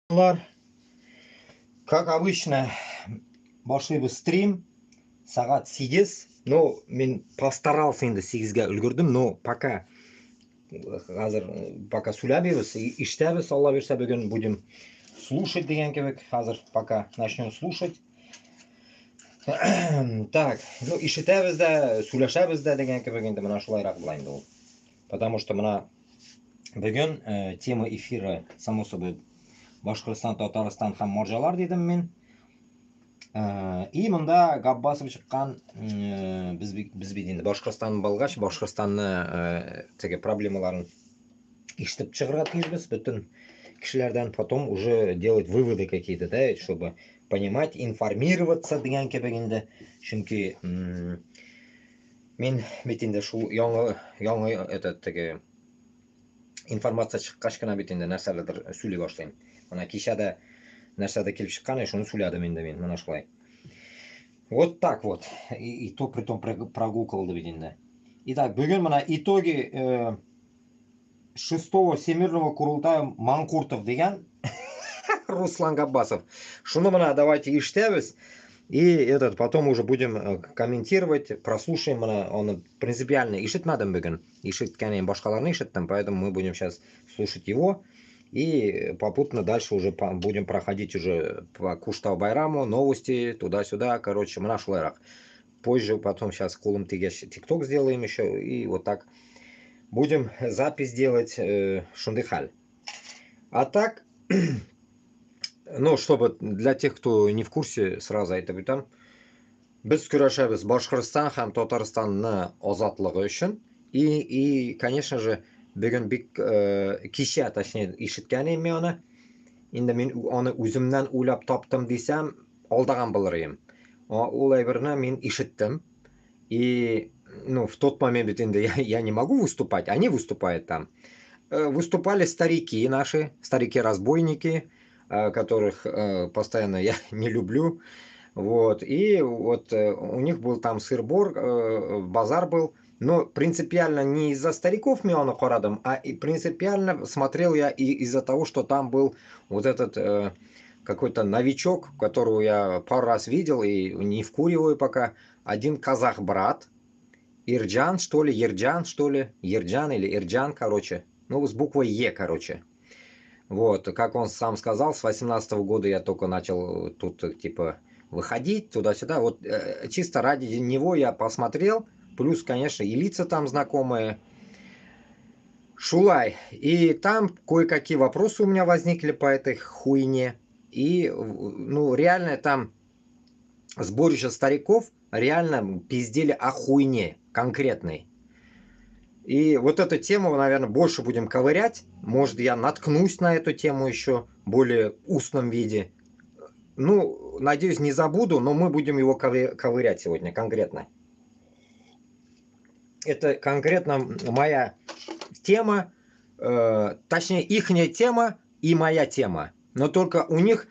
Selamlar. Как обычно, башлайбыз стрим сағат 8. Но мен постарался енді 8-ге үлгердім, но пока пока сөйләбейбіз, иштәбіз, Алла берсе бүгін будем слушать деген кебек. Қазір пока начнем слушать. Так, ну ишетәбез дә, сөйләшәбез дә деген кебек енді мына шулайрак була инде ул. Потому что мына бүгін тема эфира, само собой, Башкортстан, Татарстан һәм марҗалар дидем мин. И монда Габбасов чыккан, без бит инде Башкортстан булгач, Башкортстанны теге проблемаларын ишетеп чыгарга тиешбез бөтен кешеләрдән, потом уже делать выводы какие-то, да, чтобы понимать, информироваться дигән кебек инде. Чөнки мин бит инде шул яңа этот теге информация чыккач кына бит инде нәрсәләрдер сөйли башлыйм. Мына кичәдә нәрсәдә килеп чыккан, шуны сөйләдем инде мин, менә шулай. Вот так вот. И то при том прогулка булды бит инде. Итак, бүгін мына итоги 6-го Всемирного Курултая Манкуртов деген Руслан Габбасов. Шуны мына давайте иштәбез. И потом уже будем комментировать, прослушаем мына, он принципиально ишетмәдем бүгін. Ишеткән башкаларны ишеттем, поэтому мы будем сейчас слушать его. И попутно дальше уже будем проходить уже по Куштау Байраму, новости, туда-сюда, короче, мына шулайрак. Позже, потом сейчас колым тигеш тикток сделаем еще, и вот так будем запись делать шундыхаль. А так, ну, чтобы для тех, кто не в курсе, сразу айтып өтәм. Без көрәшәбез Башкортстан һәм Татарстанны азатлыгы өчен. И, конечно же, бүгін бик кичә, точнее, ишеткән идем аны. Инде мин аны үземнән уйлап таптым дисәм, алдаган булыр идем. Ул әйберне мин ишеттем. И, ну, в тот момент ведь я не могу выступать, они выступают там. Выступали старики наши, старики-разбойники, которых постоянно я не люблю. Вот. И вот у них был там сыр-бор, базар был. Но принципиально не из-за стариков Миона Корадом, а и принципиально смотрел я и из-за того, что там был вот этот какой-то новичок, которого я пару раз видел и не вкуриваю пока. Один казах-брат, Ирджан, что ли, Ерджан, что ли, Ерджан или Ирджан, короче. Ну, с буквой Е, короче. Вот, как он сам сказал, с 18-го года я только начал тут, типа, выходить туда-сюда. Вот чисто ради него я посмотрел. Плюс, конечно, и лица там знакомые. Шулай. И там кое-какие вопросы у меня возникли по этой хуйне. И, ну, реально там сборище стариков реально пиздели о хуйне конкретной. И вот эту тему, наверное, больше будем ковырять. Может, я наткнусь на эту тему еще в более устном виде. Ну, надеюсь, не забуду, но мы будем его ковырять сегодня конкретно. Это конкретно моя тема, точнее, ихняя тема и моя тема. Но только у них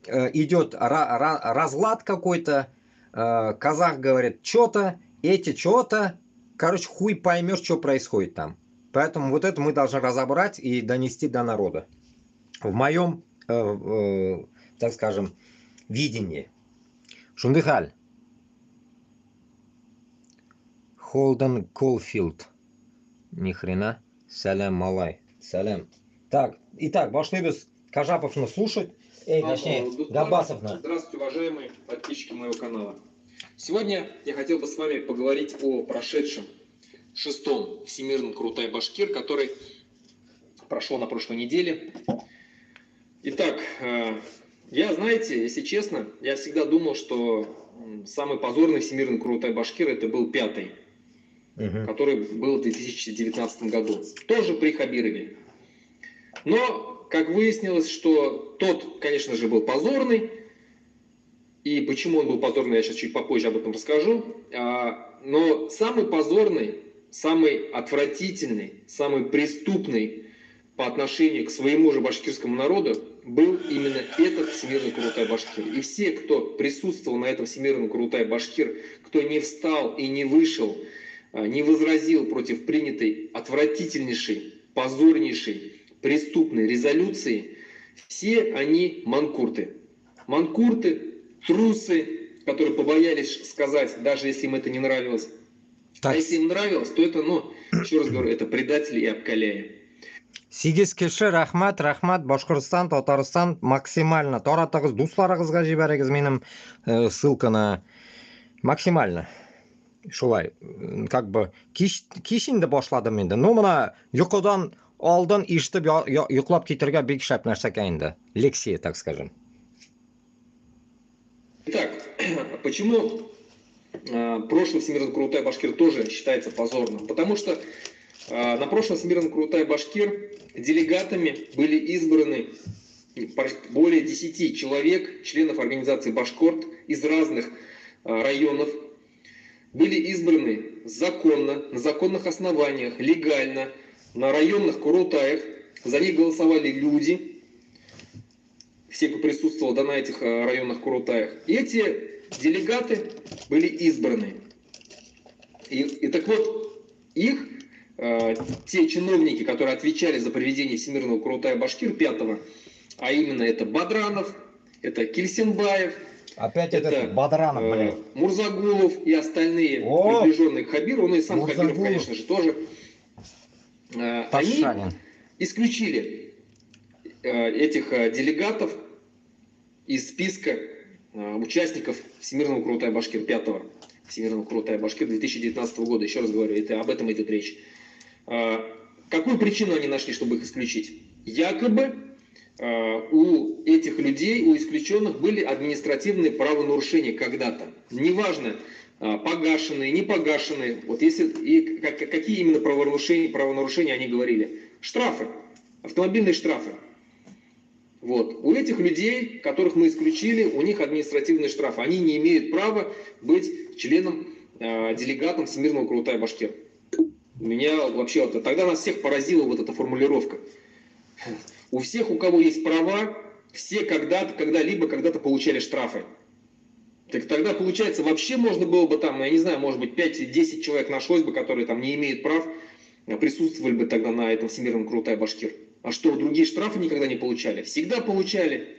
идет разлад какой-то. Казах говорит что-то, эти что-то. Короче, хуй поймешь, что происходит там. Поэтому вот это мы должны разобрать и донести до народа. В моем, так скажем, видении. Шундыхаль. Холден Колфилд. Ни хрена. Салям малай. Салям. Так, итак, башлыбыз Кажаповна слушать. Точнее, Габбасовна. Здравствуйте, уважаемые подписчики моего канала. Сегодня я хотел бы с вами поговорить о прошедшем 6-м Всемирном Курултае Башкир, который прошел на прошлой неделе. Итак, я, знаете, если честно, я всегда думал, что самый позорный Всемирный Курултай Башкир это был 5-й, который был в 2019 году. Тоже при Хабирове. Но, как выяснилось, что тот, конечно же, был позорный. И почему он был позорный, я сейчас чуть попозже об этом расскажу. Но самый позорный, самый отвратительный, самый преступный по отношению к своему же башкирскому народу был именно этот Всемирный Курултай Башкир. И все, кто присутствовал на этом Всемирном Курултае Башкир, кто не встал и не вышел, не возразил против принятой отвратительнейшей, позорнейшей, преступной резолюции, Все они манкурты. Манкурты, трусы, которые побоялись сказать, даже если им это не нравилось. Так. А если им нравилось, то это, ну, еще раз говорю, это предатели и обкаляи. Сигиз киши рахмат, Башкортостан, Татарстан максимально. Таратыгыз, дусларыгызга жиберегиз менің ссылканы максимально. Шулай, как бы киш инде башладым инде. Ну мына йокыдан алдан ишетеп йоклап китәргә бик шәп нәрсә инде. Лекция, так скажем. Итак, почему прошлый Всемирный Курултай Башкир тоже считается позорным? Потому что на прошлом Всемирном Курултай Башкир делегатами были избраны более 10 человек, членов организации Башкорт из разных районов. Были избраны законно, на законных основаниях, легально, на районных курултаях. За них голосовали люди, все, кто присутствовал на этих районных курултаях. И эти делегаты были избраны. И так вот, их, те чиновники, которые отвечали за проведение Всемирного Курултая Башкир 5-го, а именно это Бадранов, это Кильсенбаев, Опять это Бадранов, блин. Мурзагулов и остальные приближенные к Хабиру, ну и сам Хабиров, конечно же, тоже. Они исключили этих делегатов из списка участников Всемирного Курултая Башкир 5-го Всемирного Курултая Башкир 2019 года. Еще раз говорю, об этом идет речь. Какую причину они нашли, чтобы их исключить? Якобы у этих людей, у исключенных были административные правонарушения когда-то. Неважно, погашенные, не погашенные. Вот если, и какие именно правонарушения они говорили? Штрафы, автомобильные штрафы. Вот. У этих людей, которых мы исключили, у них административные штрафы. Они не имеют права быть членом, делегатом Всемирного Курултая Башкир. Меня вообще, тогда нас всех поразила вот эта формулировка. У всех, у кого есть права, все когда-либо получали штрафы. Так тогда, получается, вообще можно было бы там, я не знаю, может быть, 5-10 человек нашлось бы, которые там не имеют прав, присутствовали бы тогда на этом Всемирном Курултае Башкир. А что, другие штрафы никогда не получали? Всегда получали.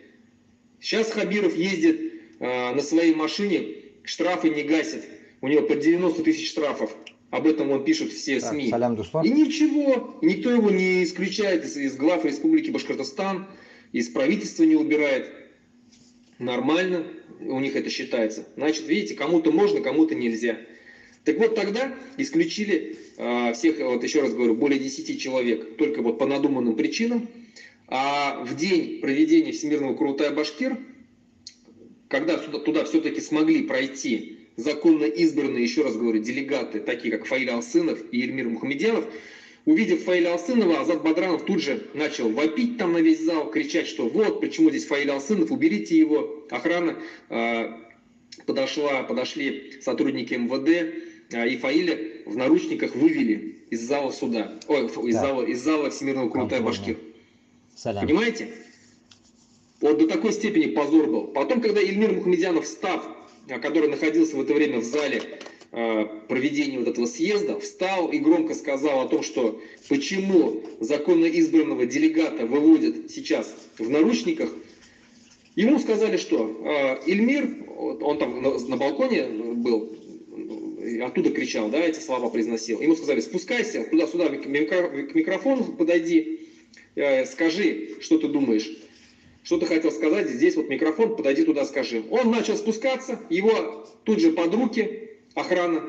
Сейчас Хабиров ездит на своей машине, штрафы не гасит. У него под 90 тысяч штрафов. Об этом он пишут все СМИ. И ничего, никто его не исключает из глав Республики Башкортостан, из правительства не убирает. Нормально у них это считается. Значит, видите, кому-то можно, кому-то нельзя. Так вот тогда исключили всех, вот еще раз говорю, более 10 человек, только вот по надуманным причинам. А в день проведения Всемирного Курултая Башкир, когда туда все-таки смогли пройти законно избранные, еще раз говорю, делегаты, такие как Фаиль Алсынов и Эльмир Мухамедьянов, увидев Фаиля Алсынова, Азат Бадранов тут же начал вопить там на весь зал, кричать, что вот, почему здесь Фаиль Алсынов, уберите его. Охрана подошли сотрудники МВД, и Фаиля в наручниках вывели из зала суда, из зала Всемирного Курултая Башкир. Понимаете? Вот до такой степени позор был. Потом, когда Эльмир Мухамедьянов, который находился в это время в зале проведения вот этого съезда, встал и громко сказал о том, что почему законно избранного делегата выводят сейчас в наручниках. Ему сказали, что Эльмир, он там на балконе был, оттуда кричал, да, эти слова произносил. Ему сказали, спускайся туда-сюда, к микрофону подойди, скажи, что ты думаешь. Что ты хотел сказать, здесь вот микрофон, подойди туда, скажи. Он начал спускаться, его тут же под руки охрана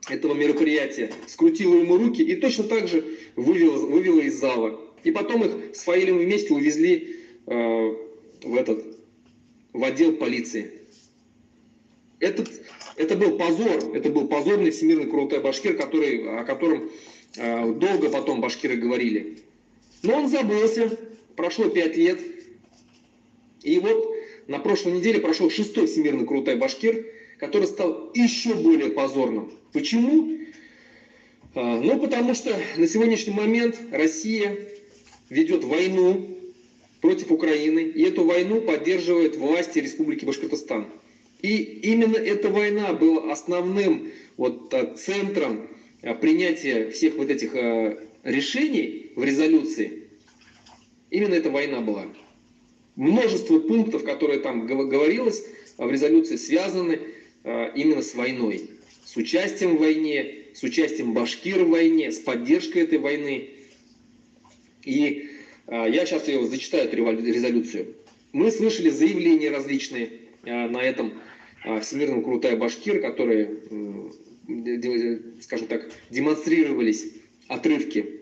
этого мероприятия скрутила ему руки и точно так же вывела из зала. И потом их с Фаилем вместе увезли в отдел полиции. Это был позор, это был позорный Всемирный Курултай Башкир, о котором долго потом башкиры говорили. Но он забылся, прошло 5 лет. И вот на прошлой неделе прошел 6-й Всемирный Курултай Башкир, который стал еще более позорным. Почему? Ну, потому что на сегодняшний момент Россия ведет войну против Украины, и эту войну поддерживает власти Республики Башкортостан. И именно эта война была основным центром принятия всех вот этих решений в резолюции. Именно эта война была. множество пунктов, которые там говорилось в резолюции, связаны именно с войной. С участием в войне, с участием башкир в войне, с поддержкой этой войны. И я сейчас ее зачитаю, эту резолюцию. Мы слышали заявления различные на этом Всемирном Курултае Башкир, которые, скажем так, демонстрировались отрывки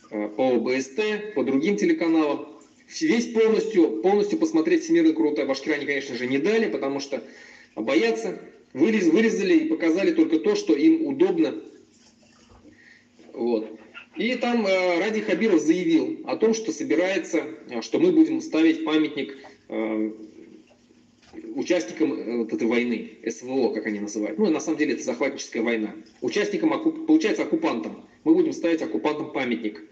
по ОБСТ, по другим телеканалам. Весь полностью посмотреть Всемирный Курултай Башкир они, конечно же, не дали, потому что боятся. Вырезали и показали только то, что им удобно. Вот. И там Ради Хабиров заявил о том, что собирается, что мы будем ставить памятник участникам вот этой войны, СВО, как они называют. Ну, на самом деле, это захватническая война. Участникам, получается, оккупантам. Мы будем ставить оккупантам памятник.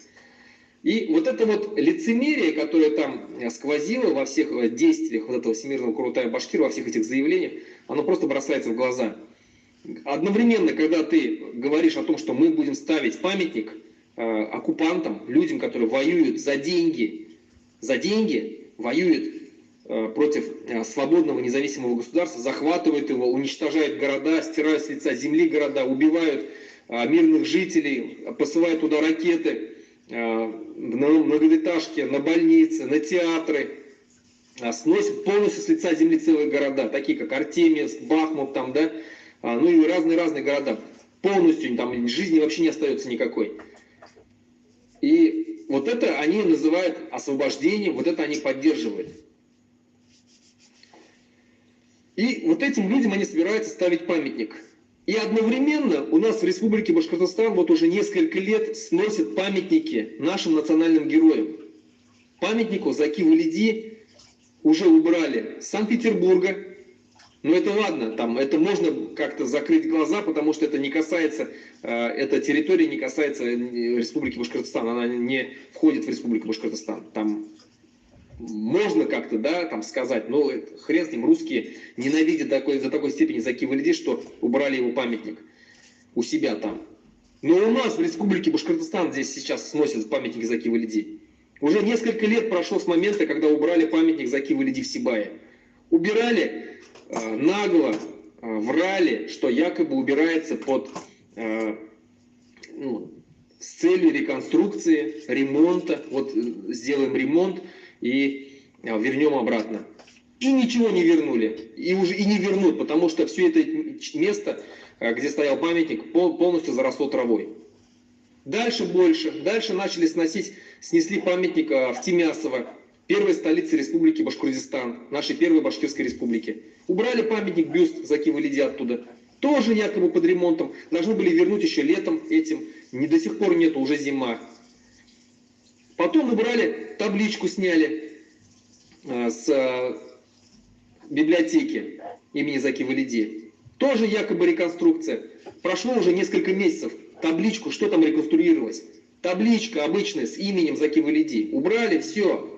И вот это вот лицемерие, которое там сквозило во всех действиях вот этого Всемирного Курултая Башкир, во всех этих заявлениях, оно просто бросается в глаза. Одновременно, когда ты говоришь о том, что мы будем ставить памятник оккупантам, людям, которые воюют за деньги воюют против свободного независимого государства, захватывают его, уничтожают города, стирают с лица земли города, убивают мирных жителей, посылают туда ракеты на многоэтажки, на больницы, на театры, сносят полностью с лица земли целые города, такие как Артемьевск, Бахмут, там, да, ну и разные города. Полностью там жизни вообще не остается никакой. И вот это они называют освобождением, вот это они поддерживают. И вот этим людям они собираются ставить памятник. И одновременно у нас в Республике Башкортостан вот уже несколько лет сносят памятники нашим национальным героям. Памятнику Заки Валиди уже убрали с Санкт-Петербурга. Но это ладно, там это можно как-то закрыть глаза, потому что это не касается, эта территория не касается Республики Башкортостан, она не входит в Республику Башкортостан. Там можно как-то, да, там сказать, но хрен с ним, русские ненавидят до такой степени Заки Валиди, что убрали его памятник у себя там. Но у нас в Республике Башкортостан здесь сейчас сносят памятник Заки Валиди. Уже несколько лет прошло с момента, когда убрали памятник Заки Валиди в Сибае. Убирали нагло, врали, что якобы убирается с целью реконструкции, ремонта. Вот сделаем ремонт и вернем обратно. И ничего не вернули. И уже и не вернут, потому что все это место, где стоял памятник, полностью заросло травой. Дальше больше. Дальше начали снесли памятник в Тимясово, первой столице Республики Башкортостан, нашей первой Башкирской республики. Убрали памятник, бюст Заки Валиди оттуда. Тоже якобы под ремонтом. Должны были вернуть еще летом этим. До сих пор нету, уже зима. Потом убрали, табличку сняли с библиотеки имени Заки Валиди. Тоже якобы реконструкция. Прошло уже несколько месяцев. Табличку, что там реконструировалось? Табличка обычная с именем Заки Валиди. Убрали, все.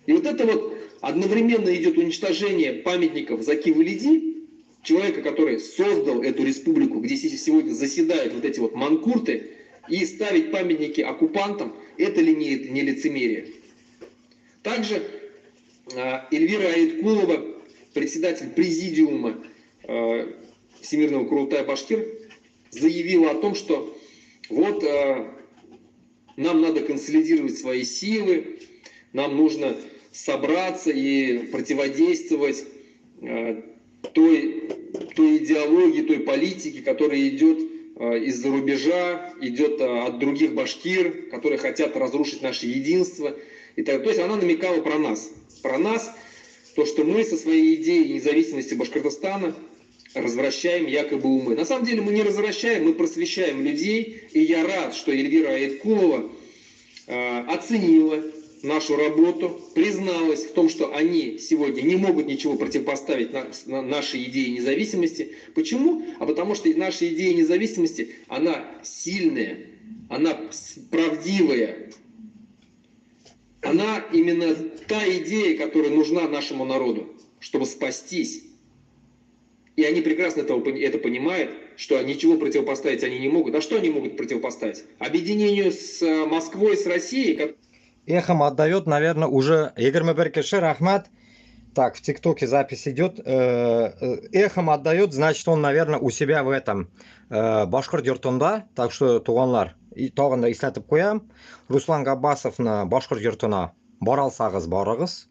И вот это вот одновременно идет уничтожение памятников Заки Валиди, человека, который создал эту республику, где сегодня заседают вот эти вот манкурты, и ставить памятники оккупантам, это ли не лицемерие? Также Эльвира Айткулова, председатель президиума Всемирного Курултая Башкир, заявила о том, что вот нам надо консолидировать свои силы, нам нужно собраться и противодействовать той идеологии, той политике, которая идет из-за рубежа, идет от других башкир, которые хотят разрушить наше единство. То есть она намекала про нас. Про нас, то, что мы со своей идеей независимости Башкортостана развращаем якобы умы. На самом деле мы не развращаем, мы просвещаем людей. И я рад, что Эльвира Айткулова оценила нашу работу, призналась в том, что они сегодня не могут ничего противопоставить нашей идее независимости. Почему? А потому что наша идея независимости, она сильная, она правдивая. Она именно та идея, которая нужна нашему народу, чтобы спастись. И они прекрасно это понимают, что ничего противопоставить они не могут. А что они могут противопоставить? Объединению с Москвой, с Россией. эхом отдает, наверное, уже 21 киши, рахмат. Так, в ТикТоке запись идет. Эхом отдает, значит, он, наверное, у себя в этом башкорт йортунда. Так что, туганлар, и тагында исләтеп куям. Руслан Габбасовны башкорт йортына бара алсагыз барыгыз.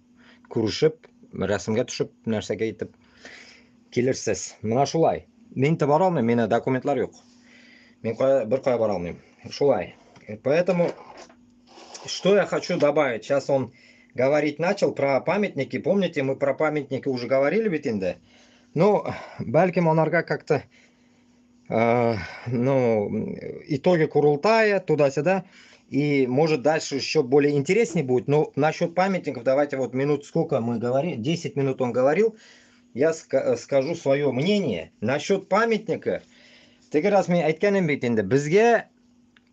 Күрешеп, рәсемгә төшеп, нәрсәгә итеп килерсез. Менә шулай. Мин дә бара алмыйм, мине документлар юк. Мин бер кая бара алмыйм. Шулай. Поэтому, что я хочу добавить? Сейчас он говорить начал про памятники. Помните, мы про памятники уже говорили ведь инде? Ну, бәлким анарга как-то итоги Курултая, туда-сюда. И может дальше еще более интереснее будет. Но насчет памятников, давайте вот минут сколько мы говорили, 10 минут он говорил. Я скажу свое мнение. Насчет памятника. Теге раз мен әйткәнем бит инде. Безгә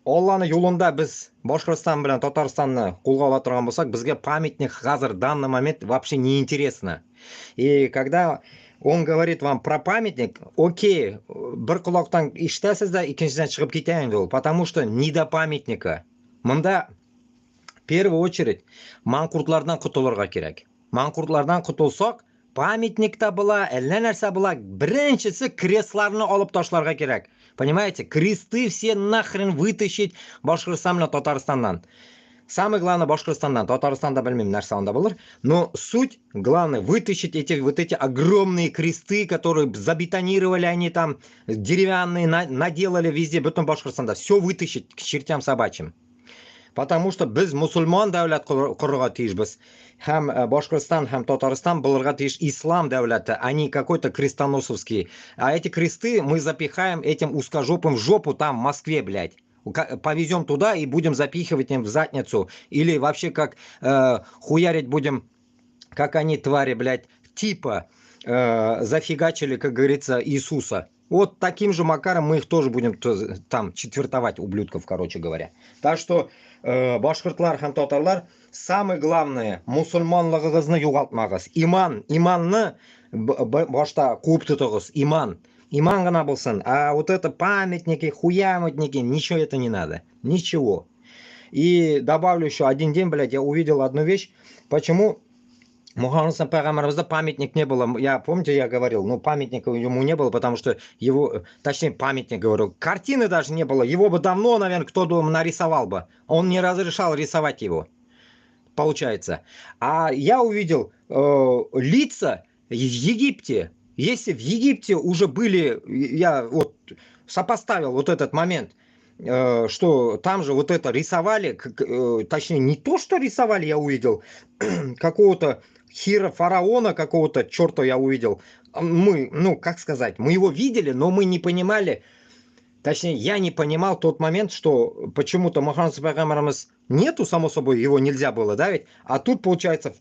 Алланы юлында без Башкортстан белән Татарстанны кулга ала торган булсак, безгә памятник хәзер данный момент вообще не интересно. И когда он говорит вам про памятник, окей, бер колактан ишетәсез дә икенчедән чыгып китә инде ул, потому что не до памятника. Монда в первую очередь манкуртлардан котылырга кирәк. Манкуртлардан котылсак, памятникта була, әллә нәрсә була, беренчесе кресларны алып ташларга кирәк. Понимаете, кресты все нахрен вытащить Башкортстан белән Татарстаннан. Самое главное Башкортстандан, Татарстанда белмим нәрсә анда булыр, но суть главное вытащить эти огромные кресты, которые забетонировали они там, деревянные, наделали везде, бөтен Башкортстанда, все вытащить к чертям собачьим. Потому что без мусульман дәүләт корырга тиешбез. Һәм Башкортстан, һәм Татарстан булырга тиеш ислам дәүләте, а не какой-то крестоносовский. А эти кресты мы запихаем этим узкожопым в жопу там, в Москве, блядь. Повезем туда и будем запихивать им в задницу. Или вообще как хуярить будем, как они, твари, блядь, типа зафигачили, как говорится, Иисуса. Вот таким же макаром мы их тоже будем там четвертовать, ублюдков, короче говоря. Так что башкортлар һәм татарлар, самое главное, мусульманлыгыгызны югалтмагыз. Иманны башта куып тотыгыз. Иман гына булсын. А вот это памятники, хуямятники, ничего это не надо. Ничего. И добавлю еще один день, блядь, я увидел одну вещь. Почему Мухаммаду Пайгамбарымызда памятник не было? Помните, я говорил, ну памятника ему не было, потому что его, точнее памятник, говорю, картины даже не было. Его бы давно, наверное, кто-то нарисовал бы. Он не разрешал рисовать его, получается. А я увидел лица в Египте. Если в Египте уже были, я вот сопоставил вот этот момент, что там же вот это рисовали, точнее не то, что рисовали, я увидел, какого-то фараона какого-то, черта я увидел. Мы, ну как сказать, мы его видели, но мы не понимали, точнее я не понимал тот момент, что почему-то Мухаммад Пайгамбарымыз нету, само собой, его нельзя было, да ведь, а тут получается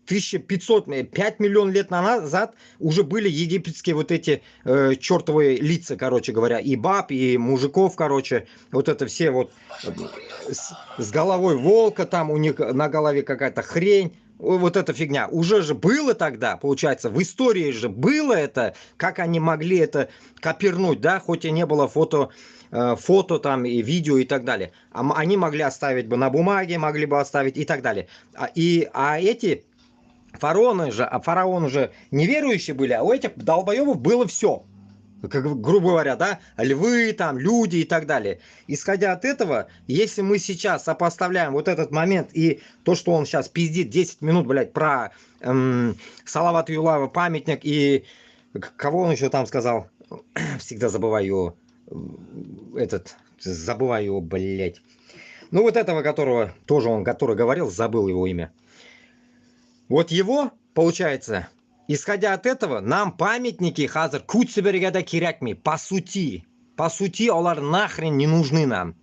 1500, 5 миллионов лет назад уже были египетские вот эти чертовые лица, короче говоря, и баб, и мужиков, короче, вот это все вот с головой волка, там у них на голове какая-то хрень, вот эта фигня. Уже же было тогда, получается, в истории же было это, как они могли это копирнуть, да, хоть и не было фото там и видео и так далее. Они могли оставить бы на бумаге, могли бы оставить и так далее. А эти фараоны же неверующие были, а у этих долбоебов было все. Как, грубо говоря, да, львы, там, люди и так далее. Исходя от этого, если мы сейчас сопоставляем вот этот момент и то, что он сейчас пиздит 10 минут, блядь, про Салават Юлаева памятник и кого он еще там сказал, всегда забываю его, забываю его, блядь. Ну вот этого, которого тоже он, который говорил, забыл его имя. Вот его, получается, исходя от этого, нам памятники хазар кутсибергада кирякми, по сути, олар нахрен не нужны нам.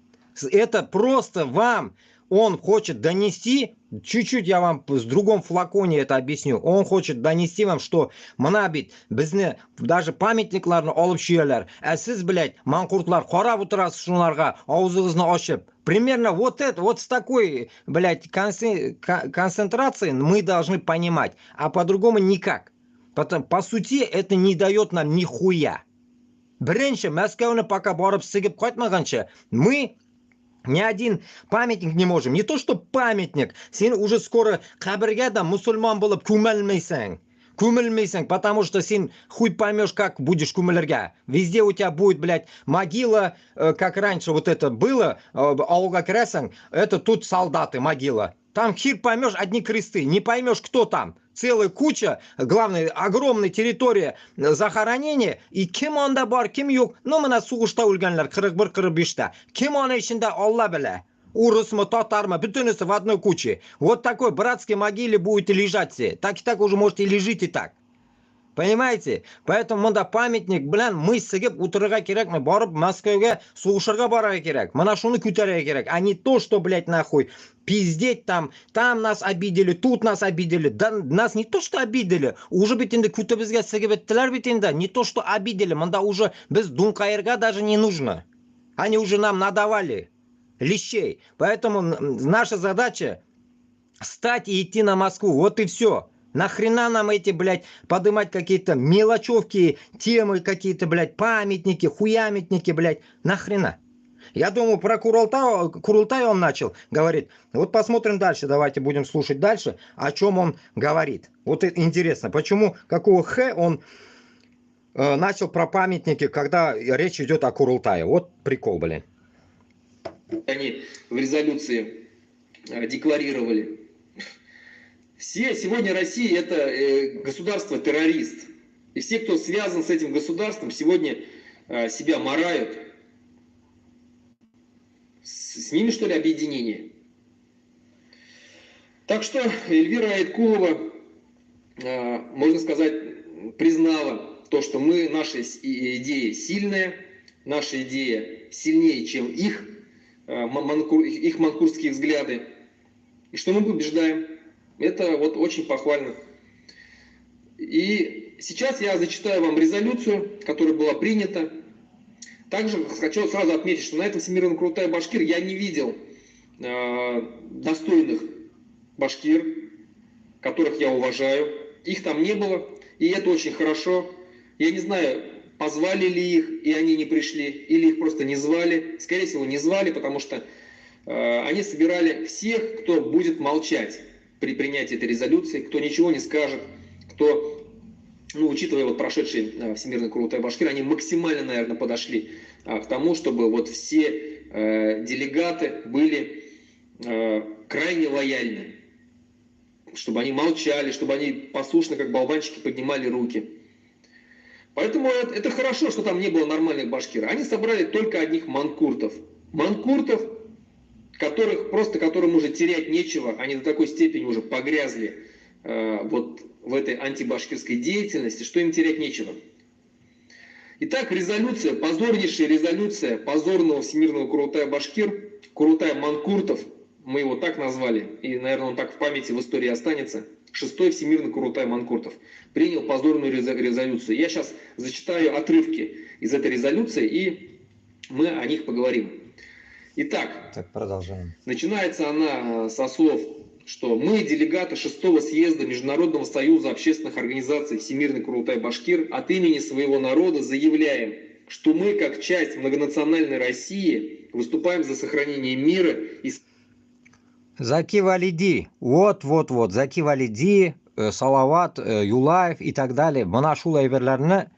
Это просто вам, он хочет донести, чуть-чуть я вам с другом флаконе это объясню, он хочет донести вам, что манабит, безне, даже памятникларны алып шүйелер, сіз, блядь, манкуртлар, қарап отырасыз шунарға, аузыңызны ашып. Примерно вот это, вот с такой, блядь, концентрацией мы должны понимать, а по-другому никак. По сути, это не дает нам нихуя. Бірінші, Мәскәуні пока барып сігіп қайтмағанша, мы Ни один памятник не можем. Не то, что памятник. Сен уже скоро кабірге да мусульман болып көмілмейсің. Көмілмейсің, потому что сен хуй поймешь, как будешь көмілерге. Везде у тебя будет, блядь, могила, как раньше вот это было, ауылға кіресің, это тут солдаты, могила. Там хер поймешь, одни кресты, не поймешь, кто там. Целая куча, главное, огромная территория захоронения, и кем онда бар, кем yok. Ну, мына суғышта өлгенлер, 41-45-та. Кем оны ішінде, Алла біле. Урусмы, татармы, бүтінісі в одной куче. Вот такой братской могиле будете лежать все. Так и так уже можете лежите так. Понимаете? Поэтому мында памятник білән мы сігіп отырға керек, мы барып Москваға суғышырға барарға керек. Мына шуны көтерге керек. А не то, что, блядь, нахуй, пиздеть там нас обидели, тут нас обидели. Да нас не то, что обидели. Уже бит инде күтебізге сігіп еттілер бит инде. Не то, что обидели. Мында уже біз дунқайырға даже не нужно. Они уже нам надавали лещей. Поэтому наша задача встать и идти на Москву. Вот и все. Нахрена нам эти, блядь, поднимать какие-то мелочевки, темы какие-то, блядь, памятники, хуяметники, блядь. Нахрена? Я думаю, про Курултай он начал, говорит. Вот посмотрим дальше, давайте будем слушать дальше, о чем он говорит. Вот интересно, почему, какого х он начал про памятники, когда речь идет о Курултае. Вот прикол, блин. Они в резолюции декларировали. Сегодня Россия это государство-террорист. И все, кто связан с этим государством, сегодня себя марают. С ними, что ли, объединение? Так что Эльвира Айткулова, можно сказать, признала то, что наша идея сильная, наша идея сильнее, чем их манкуртские взгляды. И что мы побеждаем. Это вот очень похвально. И сейчас я зачитаю вам резолюцию, которая была принята. Также хочу сразу отметить, что на этом Всемирном Курултае Башкир я не видел достойных башкир, которых я уважаю. Их там не было, и это очень хорошо. Я не знаю, позвали ли их, и они не пришли, или их просто не звали. Скорее всего, не звали, потому что они собирали всех, кто будет молчать при принятии этой резолюции, кто ничего не скажет, кто, учитывая вот прошедший Всемирный Курултай Башкир, они максимально, наверное, подошли к тому, чтобы вот все делегаты были крайне лояльны, чтобы они молчали, чтобы они послушно, как болванчики, поднимали руки. Поэтому это хорошо, что там не было нормальных башкир. Они собрали только одних манкуртов. Манкуртов, которым уже терять нечего, они до такой степени уже погрязли вот в этой антибашкирской деятельности, что им терять нечего. Итак, резолюция, позорнейшая резолюция позорного Всемирного Курултая Башкир, Курултая Манкуртов, мы его так назвали, и, наверное, он так в памяти в истории останется, 6-й Всемирный Курултай Манкуртов, принял позорную резолюцию. Я сейчас зачитаю отрывки из этой резолюции, и мы о них поговорим. Итак, продолжаем. Начинается она со слов, что мы, делегаты 6-го съезда Международного союза общественных организаций Всемирный Курултай Башкир, от имени своего народа заявляем, что мы, как часть многонациональной России, выступаем за сохранение мира и... Заки Валиди, вот, Заки Валиди, Салават, Юлаев и так далее. Мына шул әйберләрне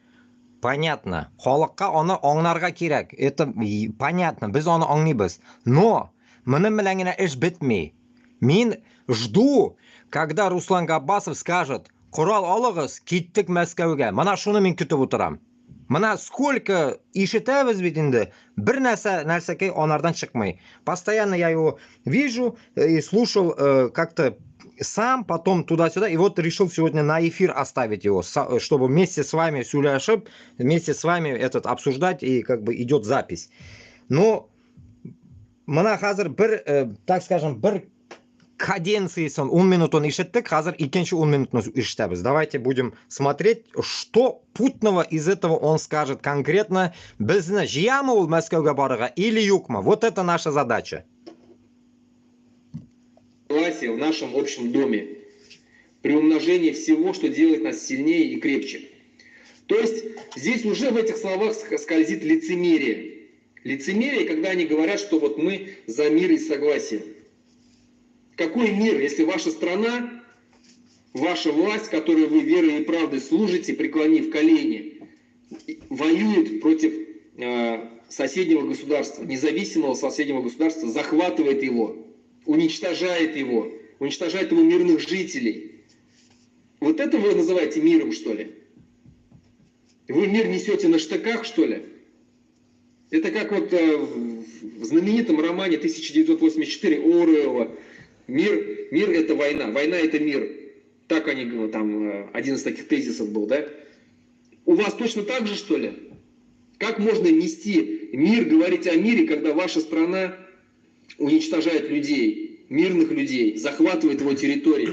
понятно. Халыкка аны аңларга кирәк. Это понятно. Без аны аңлыйбыз. Но минем белән генә эш бетми. Мин жду, когда Руслан Габбасов скажет: "Корал алыгыз, киттек Мәскәүгә". Мына шуны мин көтеп утырам. Мына сколько ишетәбез бит инде, бер нәрсәкәй анардан чыкмый. Постоянно я его вижу и слушал как-то сам, потом туда-сюда, и вот решил сегодня на эфир оставить его, чтобы вместе с вами сөйләшеп, вместе с вами обсуждать, и как бы идет запись. Но мына хәзер бер, так скажем, бер каденциясын 10 минутын ишеттек, хәзер икенче 10 минутны ишетәбез. Давайте будем смотреть, что путного из этого он скажет конкретно. Безне җыямы ул Мәскәүгә барырга или юкмы? Вот это наша задача. В нашем общем доме, при умножении всего, что делает нас сильнее и крепче. То есть здесь уже в этих словах скользит лицемерие. Лицемерие, когда они говорят, что вот мы за мир и согласие. Какой мир, если ваша страна, ваша власть, которой вы верой и правдой служите, преклонив колени, воюет против соседнего государства, независимого соседнего государства, захватывает его, уничтожает его мирных жителей. Вот это вы называете миром, что ли? Вы мир несете на штыках, что ли? Это как вот в знаменитом романе 1984 Оруэлла «Мир – это война, война – это мир». Так они, там, один из таких тезисов был, да? У вас точно так же, что ли? Как можно нести мир, говорить о мире, когда ваша страна уничтожает людей, мирных людей, захватывает его территории?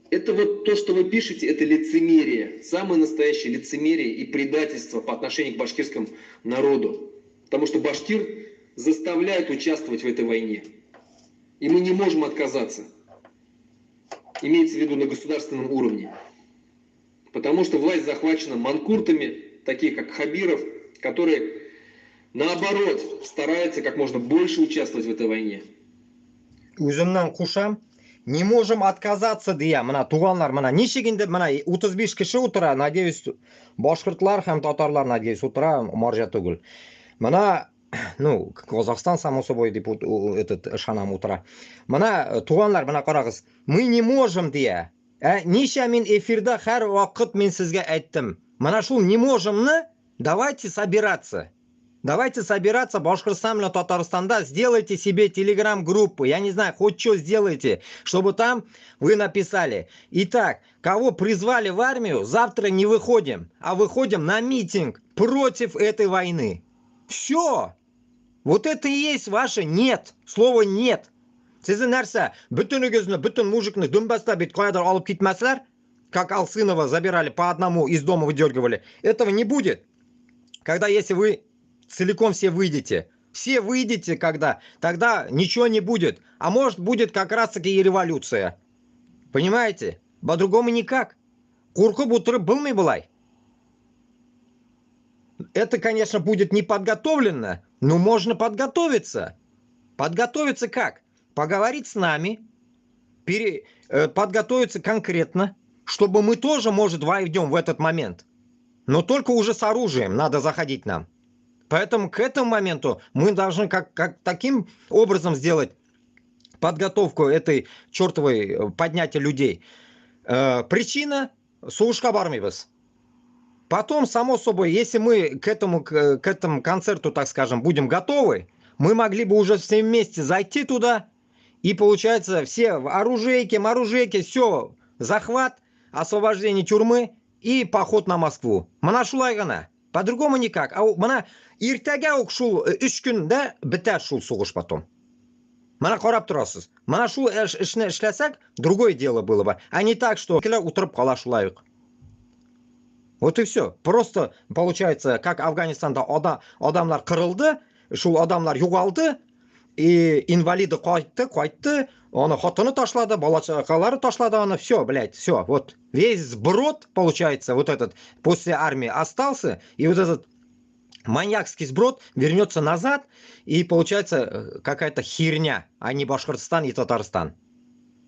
Это вот то, что вы пишете, это лицемерие, самое настоящее лицемерие и предательство по отношению к башкирскому народу. Потому что башкир заставляет участвовать в этой войне. И мы не можем отказаться. Имеется в виду на государственном уровне. Потому что власть захвачена манкуртами, такие как Хабиров, которые, наоборот, стараются как можно больше участвовать в этой войне. Өзімнен қушам, не можем отказаться deya, mana туғанлар, mana нешегенде, mana 35 кіші отыра, надеюсь, башқұртлар һәм татарлар, надеюсь, отыра, маржа түгіл. Mana, ну, Казахстан, само собой, этот шанам утра. Mana туғанлар, mana қарағыз, мы не можем deya. Неше мен эфирда һәр вақыт мен сізге айттым. Mana шул не можемны, давайте собираться. Давайте собираться, Башкортостан или Татарстанда, сделайте себе телеграм-группу, я не знаю, хоть что сделайте, чтобы там вы написали. Итак, кого призвали в армию, завтра не выходим, а выходим на митинг против этой войны. Все. Вот это и есть ваше «нет», слово «нет». Сіздің нәрсе, бүтін өгізіні, бүтін мужикны дүмбаста бит қоядар алып кетмәсілер, как Алсынова забирали по одному, из дома выдергивали. Этого не будет. Когда если вы целиком все выйдете, когда, тогда ничего не будет. А может будет как раз таки и революция. Понимаете? По-другому никак. Куркы бутыры былмый былай. Это, конечно, будет не подготовлено, но можно подготовиться. Подготовиться как? Поговорить с нами, подготовиться конкретно, чтобы мы тоже, может, войдем в этот момент. Но только уже с оружием надо заходить нам. Поэтому к этому моменту мы должны как таким образом сделать подготовку этой чертовой поднятия людей. Причина – сушка бармибас. Потом, само собой, если мы к этому концерту, так скажем, будем готовы, мы могли бы уже все вместе зайти туда, и получается все оружейки, все, захват, освобождение тюрьмы и поход на Москву. Мана шулай гана. По-другому никак. А мана иртага укшул 3 күндә бетәр шул сугыш потом. Мана карап торасыз. Мана шул эшне эшләсәк, другое дело было бы. А не так, что утырып кала шулай. Вот и все. Просто получается, как Афганистанда адамлар кырылды, шул адамлар югалды, и инвалиды кайтты, оны хотыны ташлады, балачакалары ташлады, оны все, блядь, все. Вот весь сброд, получается, вот этот после армии остался, и вот этот маньякский сброд вернется назад, и получается какая-то херня, а не Башкортостан и Татарстан.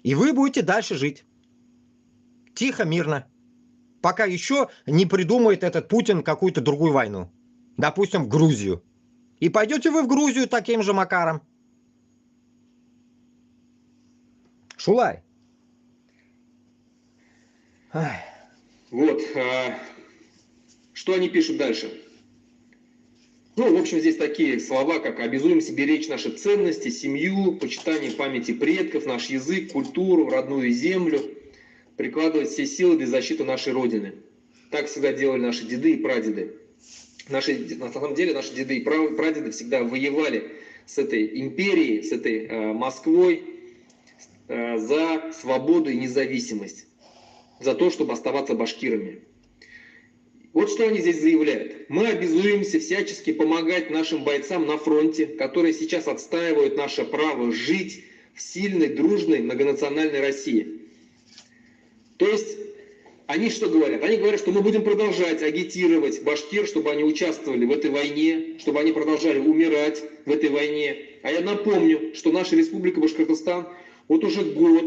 И вы будете дальше жить. Тихо, мирно. Пока еще не придумает этот Путин какую-то другую войну. Допустим, в Грузию. И пойдете вы в Грузию таким же макаром. Шулай. Вот. Что они пишут дальше? Ну, в общем, здесь такие слова, как «обязуемся беречь наши ценности, семью, почитание памяти предков, наш язык, культуру, родную землю, прикладывать все силы для защиты нашей Родины». Так всегда делали наши деды и прадеды. На самом деле наши деды и прадеды всегда воевали с этой империей, с этой Москвой за свободу и независимость, за то, чтобы оставаться башкирами. Вот что они здесь заявляют. Мы обязуемся всячески помогать нашим бойцам на фронте, которые сейчас отстаивают наше право жить в сильной, дружной, многонациональной России. То есть Они что говорят? Они говорят, что мы будем продолжать агитировать башкир, чтобы они участвовали в этой войне, чтобы они продолжали умирать в этой войне. А я напомню, что наша республика Башкортостан вот уже год,